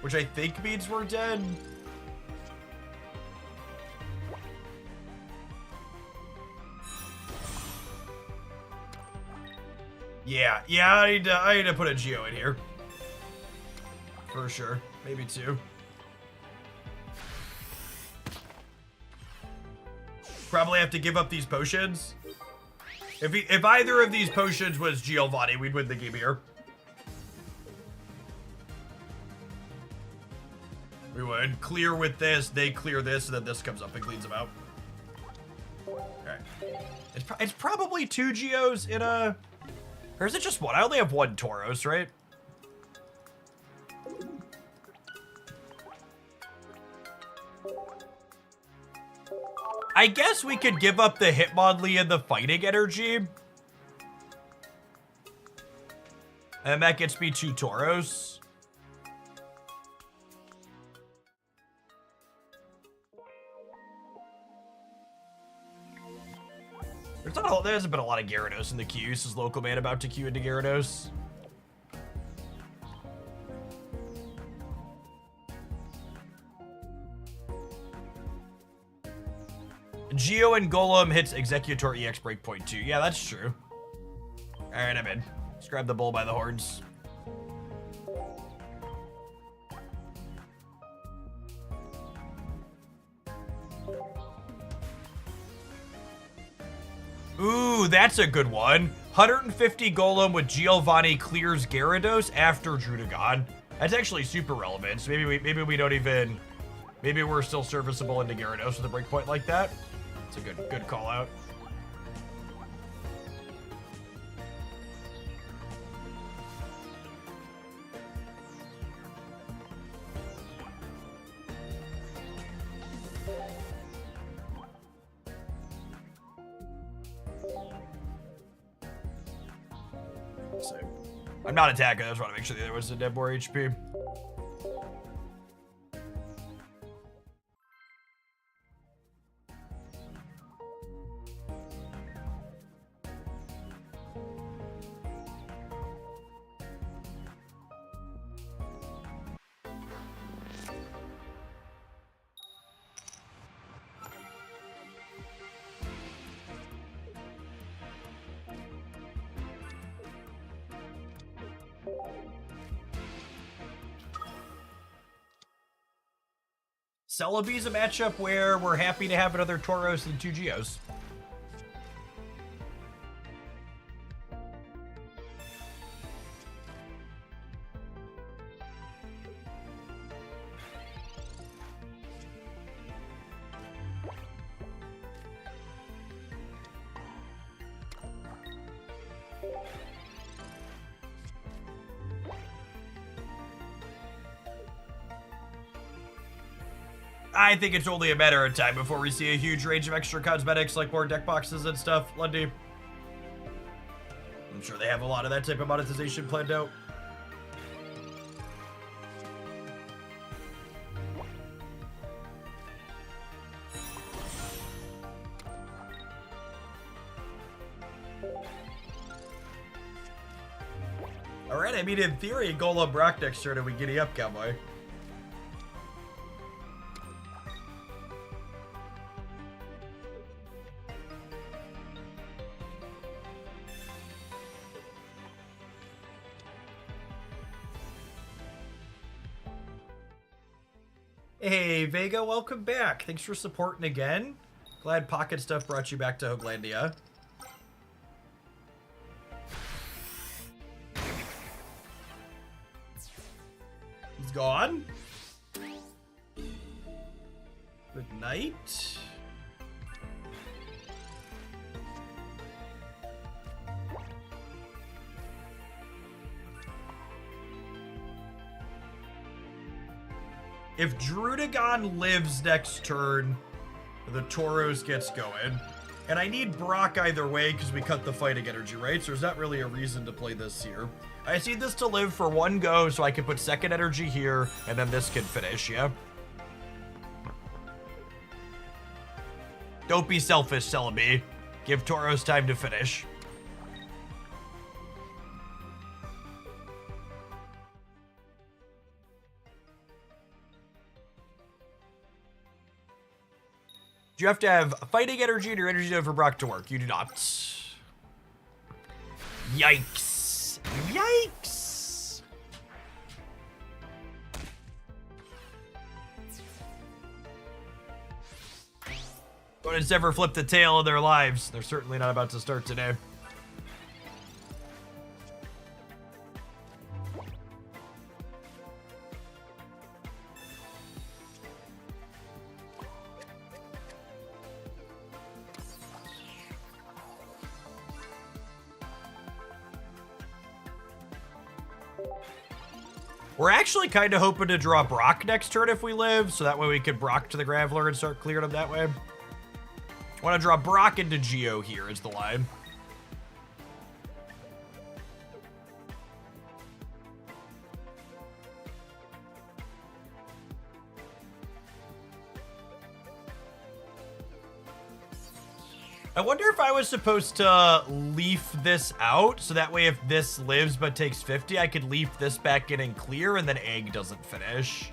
Which I think means we're dead. Yeah, I need to put a Geo in here. For sure. Maybe 2. Probably have to give up these potions. If either of these potions was Giovanni, we'd win the game here. We would clear with this, they clear this, and then this comes up and cleans them out. Okay. It's probably 2 Geos in a... Or is it just 1? I only have 1 Tauros, right? I guess we could give up the Hitmonlee and the fighting energy. And that gets me 2 Tauros. There hasn't been a lot of Gyarados in the queue. This is Local Man about to queue into Gyarados. Geo and Golem hits Executor EX Breakpoint 2. Yeah, that's true. Alright, I'm in. Let's grab the bull by the horns. Ooh, that's a good one. 150 Golem with Giovanni clears Gyarados after Druddigon. That's actually super relevant. So maybe we don't even... Maybe we're still serviceable into Gyarados with a breakpoint like that. It's a good call out. So, I'm not attacking. I just want to make sure the other was a dead more HP. Celebi's a matchup where we're happy to have another Tauros and 2 Geos. I think it's only a matter of time before we see a huge range of extra cosmetics like more deck boxes and stuff, Lundy. I'm sure they have a lot of that type of monetization planned out. Alright, I mean, in theory, Golem Brock next turn and we giddy up, Cowboy. Hey, Vega, welcome back. Thanks for supporting again. Glad Pocket Stuff brought you back to Hoaglandia. He's gone. Good night. If Druddigon lives next turn, the Tauros gets going. And I need Brock either way because we cut the fighting energy, right? So there's not really a reason to play this here. I need this to live for one go so I can put second energy here, and then this can finish, yeah? Don't be selfish, Celebi. Give Tauros time to finish. Do you have to have fighting energy and your energy zone for Brock to work? You do not. Yikes. Yikes! But it's ever flipped the tail of their lives. They're certainly not about to start today. We're actually kind of hoping to draw Brock next turn if we live, so that way we could Brock to the Graveler and start clearing them that way. Want to draw Brock into Geo here is the line. I wonder if I was supposed to leaf this out, so that way if this lives but takes 50, I could leaf this back in and clear, and then Egg doesn't finish.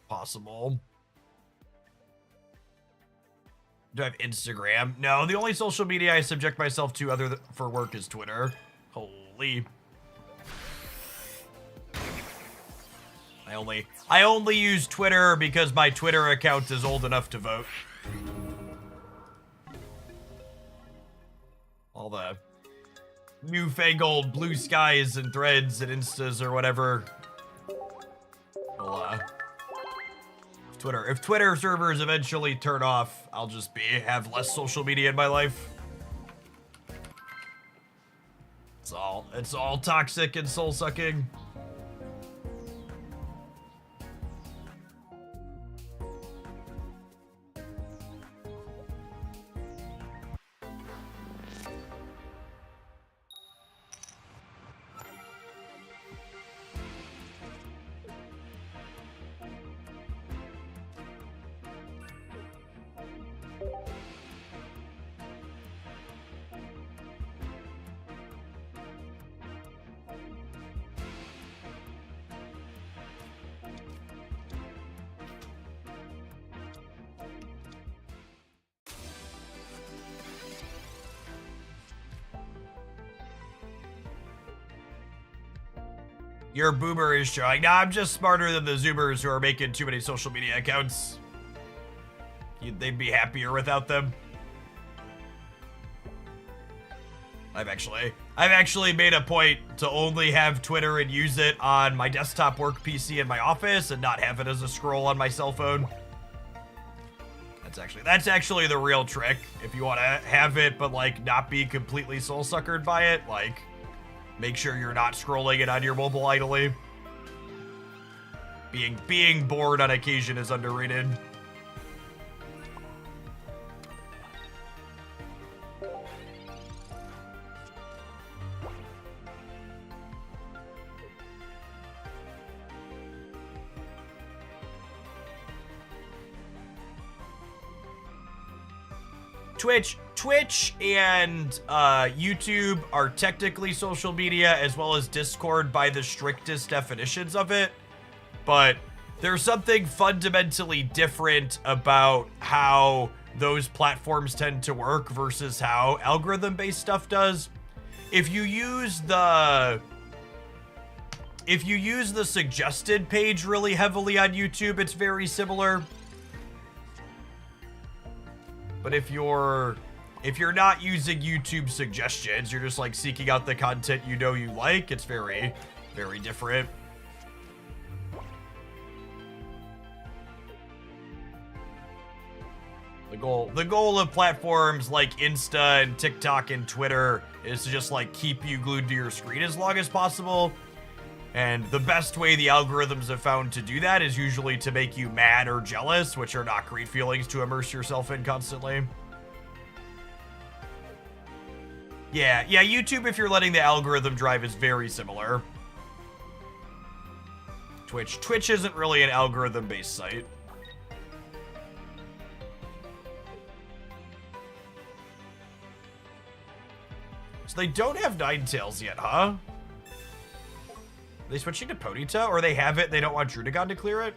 Possible. Do I have Instagram? No, the only social media I subject myself to other for work is Twitter. Holy... I only use Twitter because my Twitter account is old enough to vote. All the newfangled blue skies and threads and instas or whatever. Well, if Twitter servers eventually turn off, I'll just have less social media in my life. It's all toxic and soul sucking. Your boomer is trying. Nah, I'm just smarter than the Zoomers who are making too many social media accounts. They'd be happier without them. I've actually made a point to only have Twitter and use it on my desktop work PC in my office and not have it as a scroll on my cell phone. That's actually the real trick. If you want to have it but like not be completely soul suckered by it, like make sure you're not scrolling it on your mobile idly. Being bored on occasion is underrated. Twitch and YouTube are technically social media, as well as Discord by the strictest definitions of it. But there's something fundamentally different about how those platforms tend to work versus how algorithm-based stuff does. If you use the suggested page really heavily on YouTube, it's very similar. But if you're not using YouTube suggestions, you're just like seeking out the content you know you like, it's very, very different. The goal of platforms like Insta and TikTok and Twitter is to just like keep you glued to your screen as long as possible. And the best way the algorithms have found to do that is usually to make you mad or jealous, which are not great feelings to immerse yourself in constantly. Yeah, YouTube, if you're letting the algorithm drive, is very similar. Twitch isn't really an algorithm-based site. So they don't have Ninetales yet, huh? Are they switching to Ponyta, or they have it, they don't want Drudagon to clear it?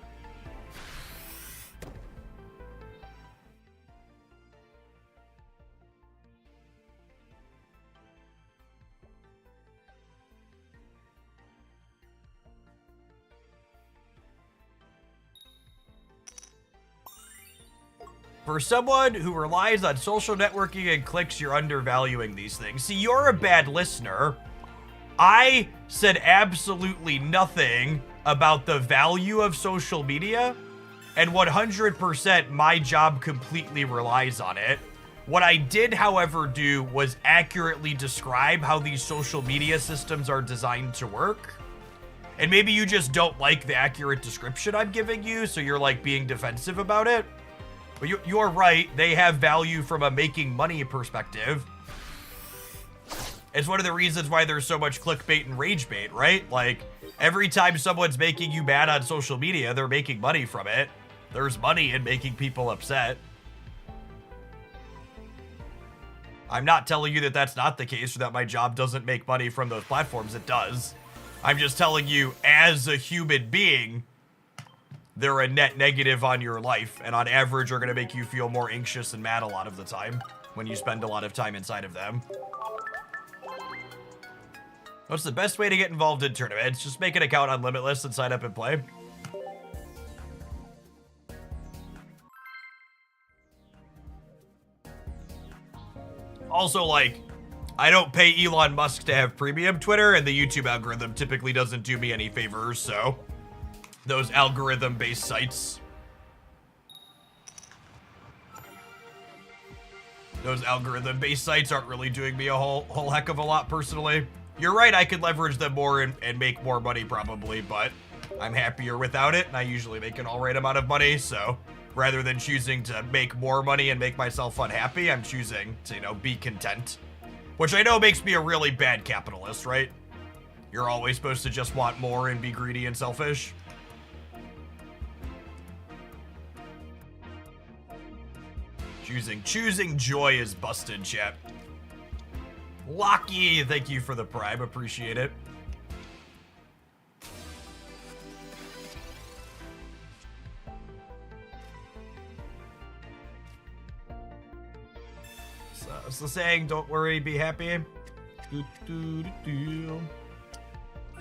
For someone who relies on social networking and clicks, you're undervaluing these things. See, you're a bad listener. I said absolutely nothing about the value of social media, and 100% my job completely relies on it. What I did, however, do was accurately describe how these social media systems are designed to work. And maybe you just don't like the accurate description I'm giving you, so you're like being defensive about it. But you're right, they have value from a making money perspective. It's one of the reasons why there's so much clickbait and rage bait, right? Like, every time someone's making you mad on social media, they're making money from it. There's money in making people upset. I'm not telling you that that's not the case or that my job doesn't make money from those platforms. It does. I'm just telling you, as a human being, they're a net negative on your life, and on average are going to make you feel more anxious and mad a lot of the time when you spend a lot of time inside of them. What's the best way to get involved in tournaments? Just make an account on Limitless and sign up and play. Also, like, I don't pay Elon Musk to have premium Twitter, and the YouTube algorithm typically doesn't do me any favors, so those algorithm-based sites. Those algorithm-based sites aren't really doing me a whole heck of a lot personally. You're right, I could leverage them more and make more money probably, but I'm happier without it, and I usually make an alright amount of money, so rather than choosing to make more money and make myself unhappy, I'm choosing to, you know, be content. Which I know makes me a really bad capitalist, right? You're always supposed to just want more and be greedy and selfish. Choosing joy is busted, chat. Locky, thank you for the prime, appreciate it. So it's the saying, don't worry, be happy. I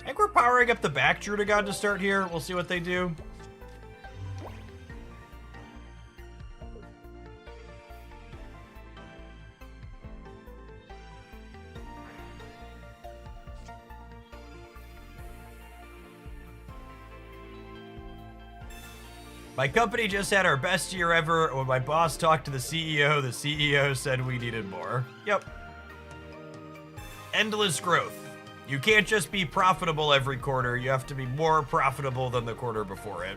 think we're powering up the back Drudagon to start here. We'll see what they do. My company just had our best year ever. When my boss talked to the CEO said we needed more. Yep. Endless growth. You can't just be profitable every quarter. You have to be more profitable than the quarter before it.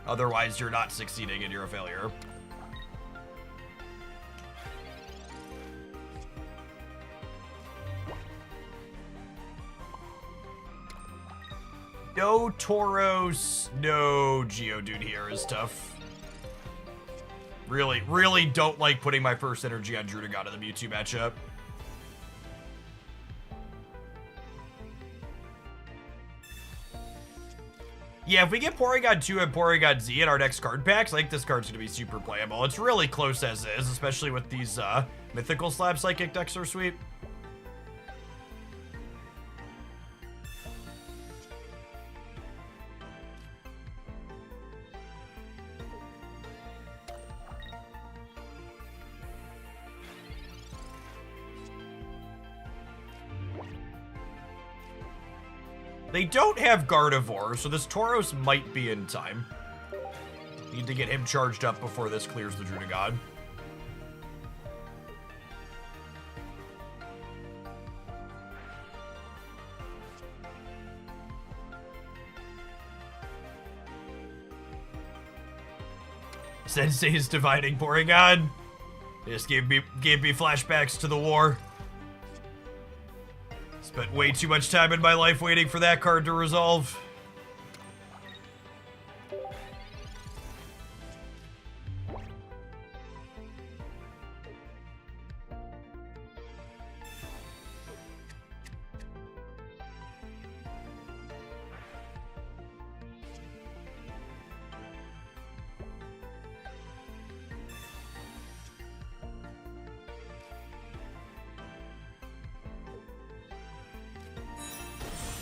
Otherwise, you're not succeeding and you're a failure. No Tauros, no Geodude here is tough. Really don't like putting my first energy on Drudagon in the Mewtwo matchup. Yeah, if we get Porygon 2 and Porygon Z in our next card packs, I think this card's gonna be super playable. It's really close as is, especially with these Mythical Slab Psychic decks are sweet. They don't have Gardevoir, so this Tauros might be in time. Need to get him charged up before this clears the Drudagon. Sensei's dividing Porygon. They just gave me flashbacks to the war. Spent way too much time in my life waiting for that card to resolve.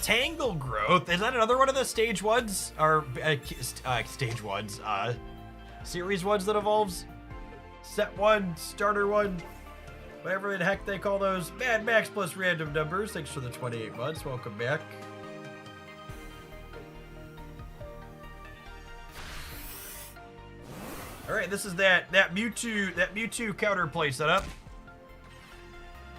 Tangle Growth? Is that another one of the stage ones? Or, stage ones, series ones that evolves? set 1, starter 1, whatever the heck they call those. Mad Max plus random numbers. Thanks for the 28 months. Welcome back. All right, this is that Mewtwo counterplay setup.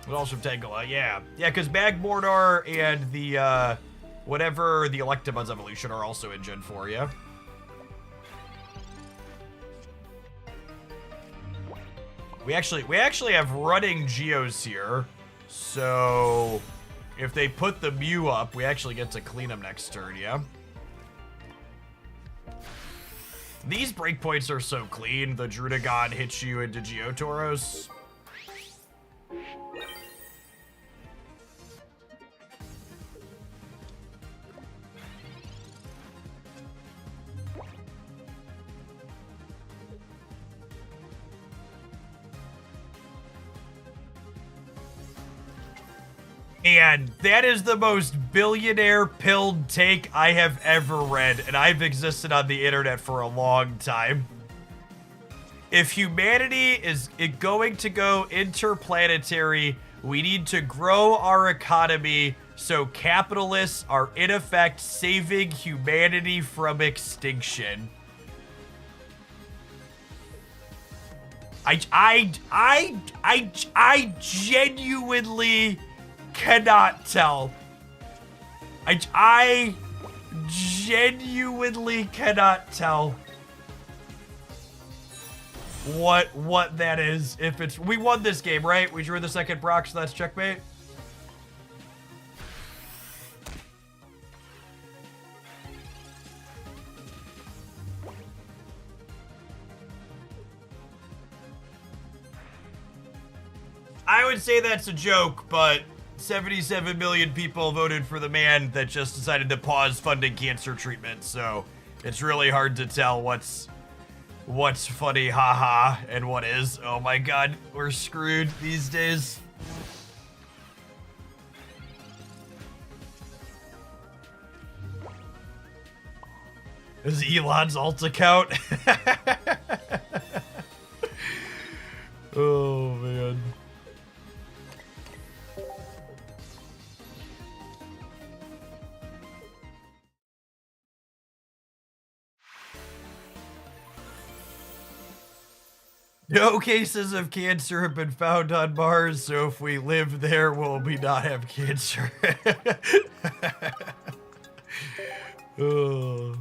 With also Tangela, yeah, because Magmortar and the whatever the Electabuzz evolution are also in Gen 4, yeah. We actually have running Geos here, so if they put the Mew up, we actually get to clean them next turn, yeah. These breakpoints are so clean. The Drudagon hits you into Geotoros. And that is the most billionaire pilled take I have ever read, and I've existed on the internet for a long time. If humanity is going to go interplanetary, we need to grow our economy so capitalists are in effect saving humanity from extinction. I genuinely cannot tell. I genuinely cannot tell what that is. If it's, we won this game, right? We drew the second Brock, so that's checkmate. I would say that's a joke, but 77 million people voted for the man that just decided to pause funding cancer treatment, so it's really hard to tell what's funny, haha, and what is. Oh my god, we're screwed these days. Is Elon's alt account? Oh man. No cases of cancer have been found on Mars, so if we live there, will we not have cancer? Oh.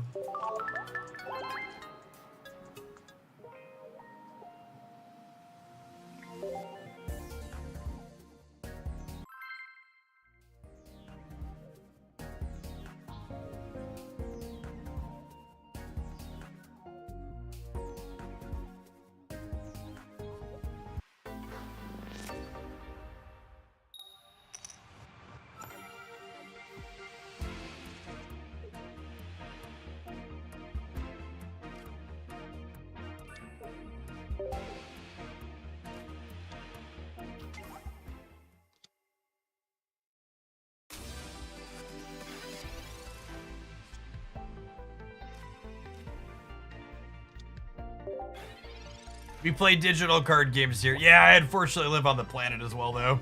We play digital card games here. Yeah, I unfortunately live on the planet as well, though.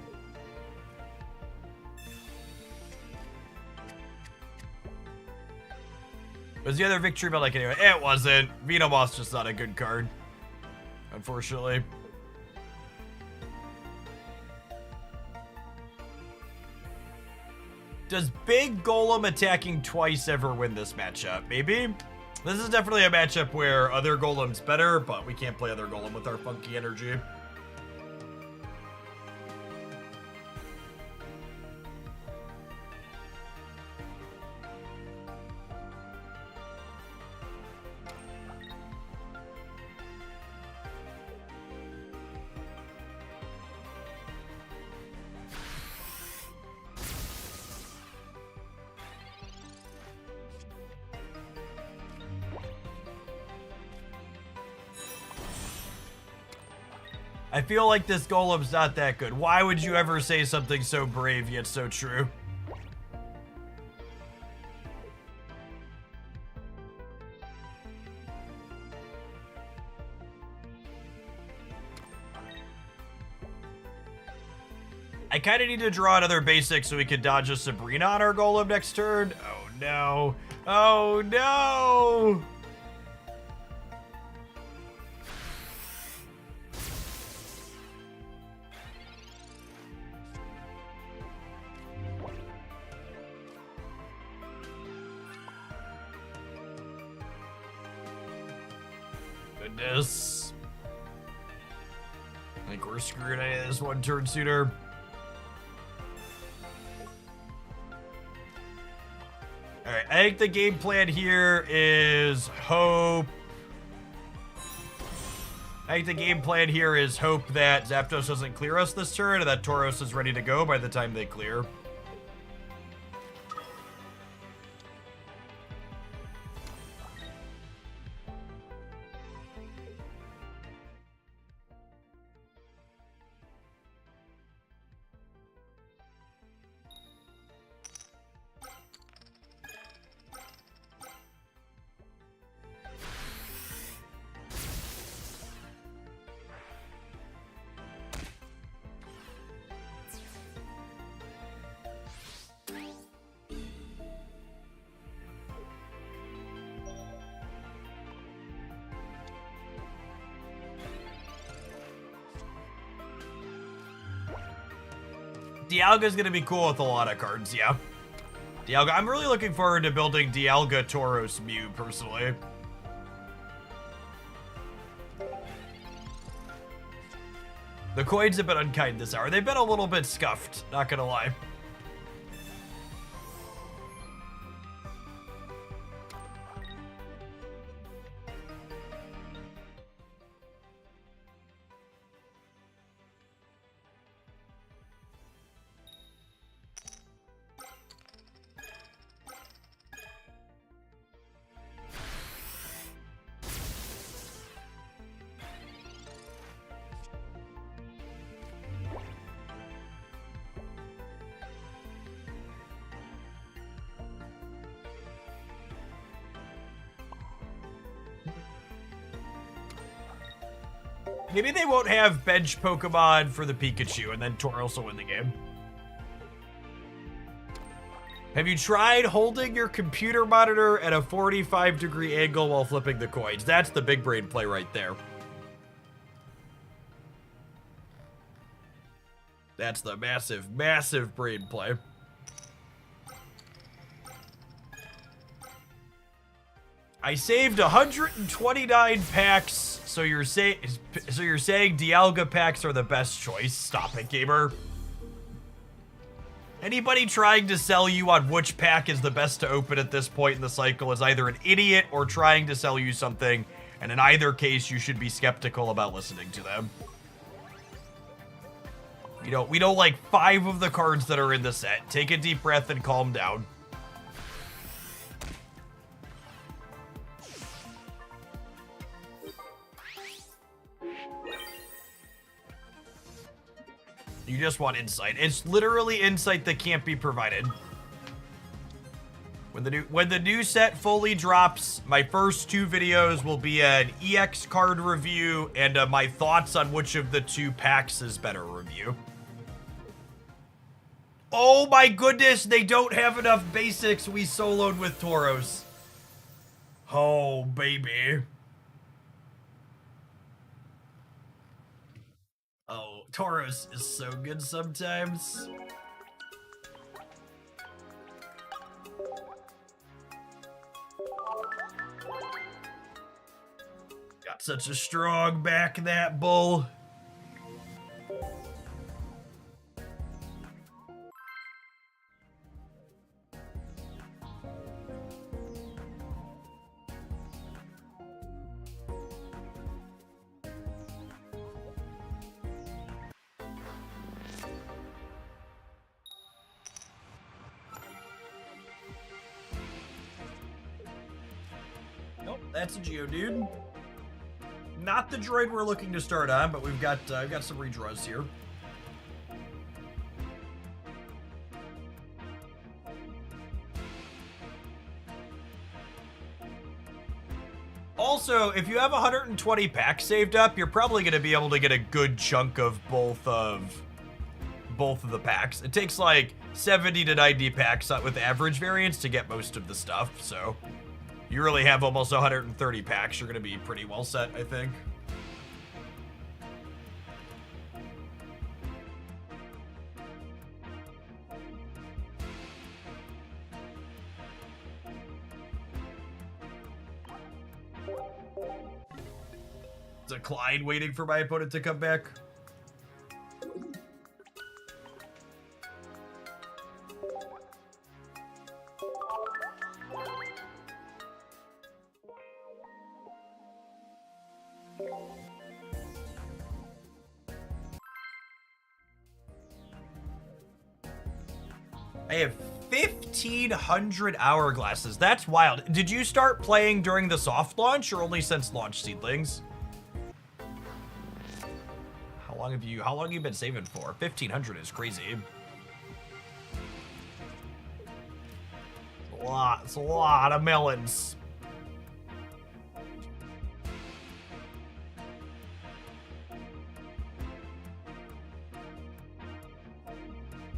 Was the other victory but like anyway? It wasn't. Venomoth's just not a good card, unfortunately. Does Big Golem attacking twice ever win this matchup? Maybe? This is definitely a matchup where other Golem's better, but we can't play other Golem with our funky energy. I feel like this Golem's not that good. Why would you ever say something so brave yet so true? kind of need to draw another basic so we can dodge a Sabrina on our Golem next turn. Oh, no. Oh, no. Goodness. I think we're screwed. I need this one turn sooner. Alright, I think the game plan here is hope. I think the game plan here is hope that Zapdos doesn't clear us this turn and that Tauros is ready to go by the time they clear. Dialga's gonna be cool with a lot of cards, yeah. Dialga, I'm really looking forward to building Dialga Tauros Mew, personally. The coins have been unkind this hour. They've been a little bit scuffed, not gonna lie. Maybe they won't have bench Pokemon for the Pikachu, and then Tauros will win the game. Have you tried holding your computer monitor at a 45-degree angle while flipping the coins? That's the big brain play right there. That's the massive, massive brain play. I saved 129 packs. So you're saying Dialga packs are the best choice? Stop it, gamer. Anybody trying to sell you on which pack is the best to open at this point in the cycle is either an idiot or trying to sell you something, and in either case, you should be skeptical about listening to them. We know like 5 of the cards that are in the set. Take a deep breath and calm down. You just want insight. It's literally insight that can't be provided. When the new set fully drops, my first 2 videos will be an EX card review and my thoughts on which of the 2 packs is better review. Oh my goodness, they don't have enough basics. We soloed with Tauros. Oh, baby. Oh, Tauros is so good sometimes. Got such a strong back, that bull. Nope, that's a Geodude. Not the droid we're looking to start on, but we've got some redraws here. Also, if you have 120 packs saved up, you're probably going to be able to get a good chunk of both both of the packs. It takes like 70 to 90 packs with average variants to get most of the stuff, so you really have almost 130 packs. You're going to be pretty well set, I think. Is a Clyde waiting for my opponent to come back? I have 1,500 hourglasses. That's wild. Did you start playing during the soft launch or only since launch, Seedlings? How long have you been saving for? 1,500 is crazy. It's a lot of melons.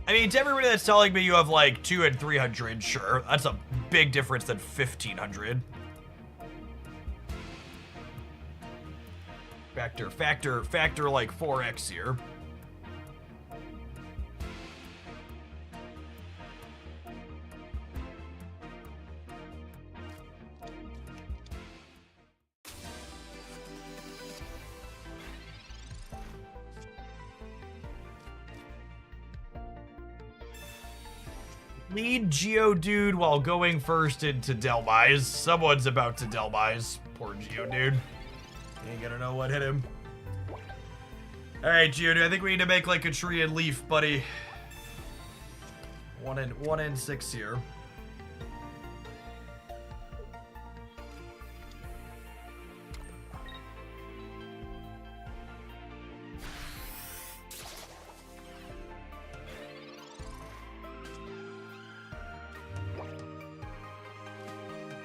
I mean, to everybody that's telling me you have like 200 and 300, sure. That's a big difference than 1,500. Factor like 4x here. Lead Geodude while going first into Delmise. Someone's about to Delmise. Poor Geodude. Ain't gonna know what hit him. Alright, Geodude, I think we need to make like a tree and leaf, buddy. One in 6 here.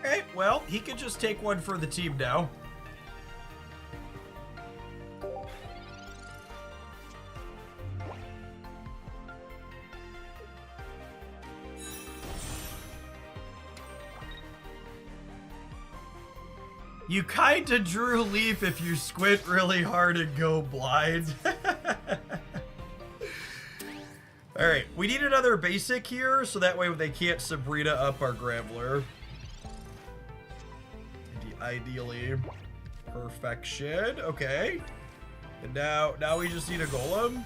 Okay, well, he can just take one for the team now. You kinda drew Leaf if you squint really hard and go blind. Alright, we need another basic here, so that way they can't Sabrina up our Graveler. Ideally. Perfection. Okay. And now we just need a Golem.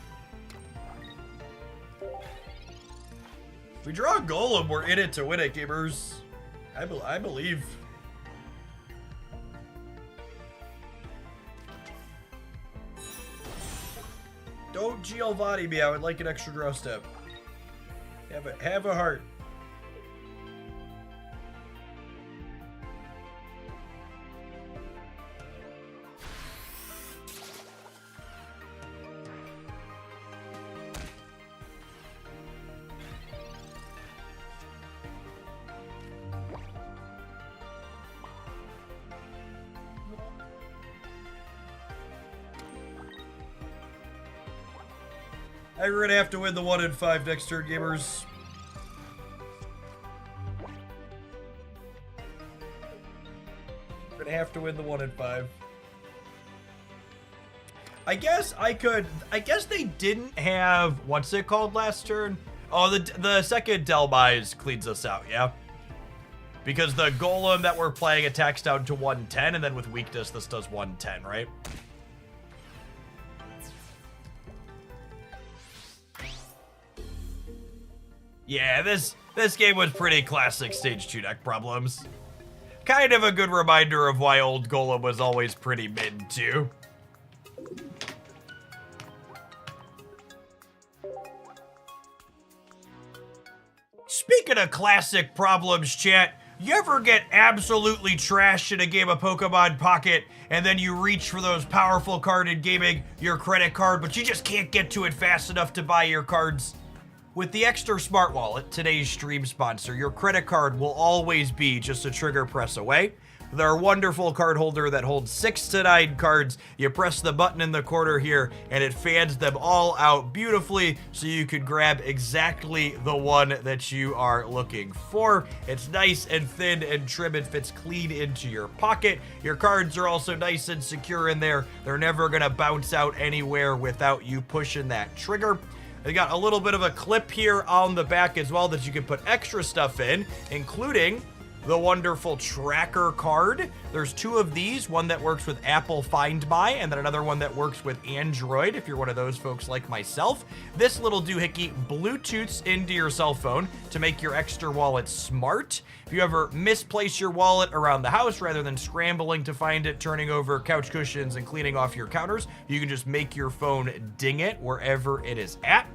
If we draw a Golem, we're in it to win it, gamers. I believe. Don't Giovanni me. I would like an extra draw step. Have a heart. We're gonna have to win the 1 in 5 next turn, gamers. We're gonna have to win the 1 in 5. I guess they didn't have, what's it called last turn? Oh, the second Delmise cleans us out, yeah? Because the Golem that we're playing attacks down to 110, and then with weakness, this does 110, right? Yeah, this game was pretty classic stage 2 deck problems. Kind of a good reminder of why old Golem was always pretty mid, too. Speaking of classic problems, chat, you ever get absolutely trashed in a game of Pokemon Pocket, and then you reach for those powerful card in gaming, your credit card, but you just can't get to it fast enough to buy your cards? With the Extra Smart Wallet, today's stream sponsor, your credit card will always be just a trigger press away. their wonderful card holder that holds 6 to 9 cards. You press the button in the corner here, and it fans them all out beautifully so you could grab exactly the one that you are looking for. It's nice and thin and trim and fits clean into your pocket. Your cards are also nice and secure in there. They're never gonna bounce out anywhere without you pushing that trigger. They got a little bit of a clip here on the back as well that you can put extra stuff in, including the wonderful tracker card. There's 2 of these, one that works with Apple Find My, and then another one that works with Android, if you're one of those folks like myself. This little doohickey Bluetooths into your cell phone to make your extra wallet smart. If you ever misplace your wallet around the house, rather than scrambling to find it, turning over couch cushions, and cleaning off your counters, you can just make your phone ding it wherever it is at.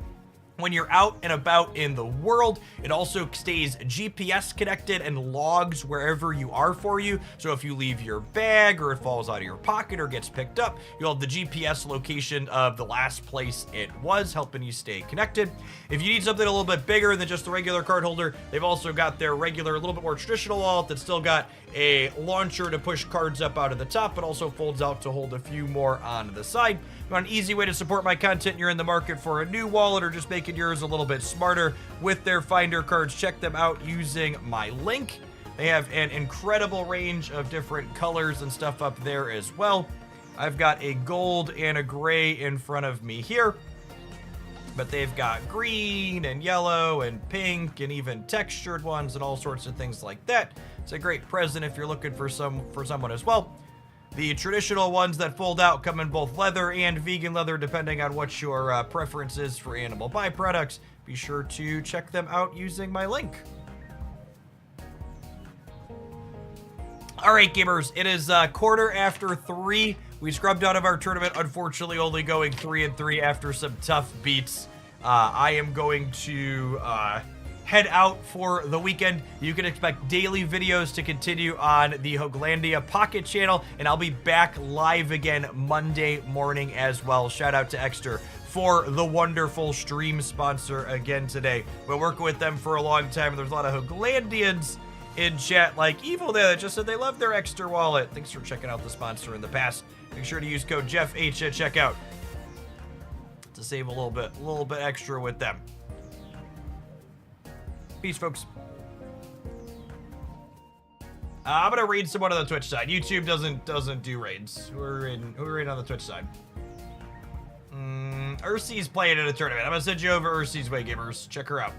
When you're out and about in the world, it also stays GPS connected and logs wherever you are for you. So if you leave your bag or it falls out of your pocket or gets picked up, you'll have the GPS location of the last place it was, helping you stay connected. If you need something a little bit bigger than just the regular card holder, they've also got their regular, a little bit more traditional wallet that's still got a launcher to push cards up out of the top, but also folds out to hold a few more on the side. If you want an easy way to support my content and you're in the market for a new wallet or just making yours a little bit smarter with their Finder cards, check them out using my link. They have an incredible range of different colors and stuff up there as well. I've got a gold and a gray in front of me here, but they've got green and yellow and pink and even textured ones and all sorts of things like that. It's a great present if you're looking for someone as well. The traditional ones that fold out come in both leather and vegan leather, depending on what your preference is for animal byproducts. Be sure to check them out using my link. All right, gamers, it is 3:15. We scrubbed out of our tournament, unfortunately only going 3-3 after some tough beats. I am going to head out for the weekend. You can expect daily videos to continue on the Hoaglandia Pocket channel, and I'll be back live again Monday morning as well. Shout out to Exeter for the wonderful stream sponsor again today. Been working with them for a long time, and there's a lot of Hoaglandians in chat like Evil there that just said they love their Exeter wallet. Thanks for checking out the sponsor in the past. Make sure to use code JeffH at checkout to save a little bit extra with them. Peace, folks. I'm gonna raid someone on the Twitch side. YouTube doesn't do raids. Who are in on the Twitch side? Ursi's playing in a tournament. I'm gonna send you over Ursi's way, gamers. Check her out.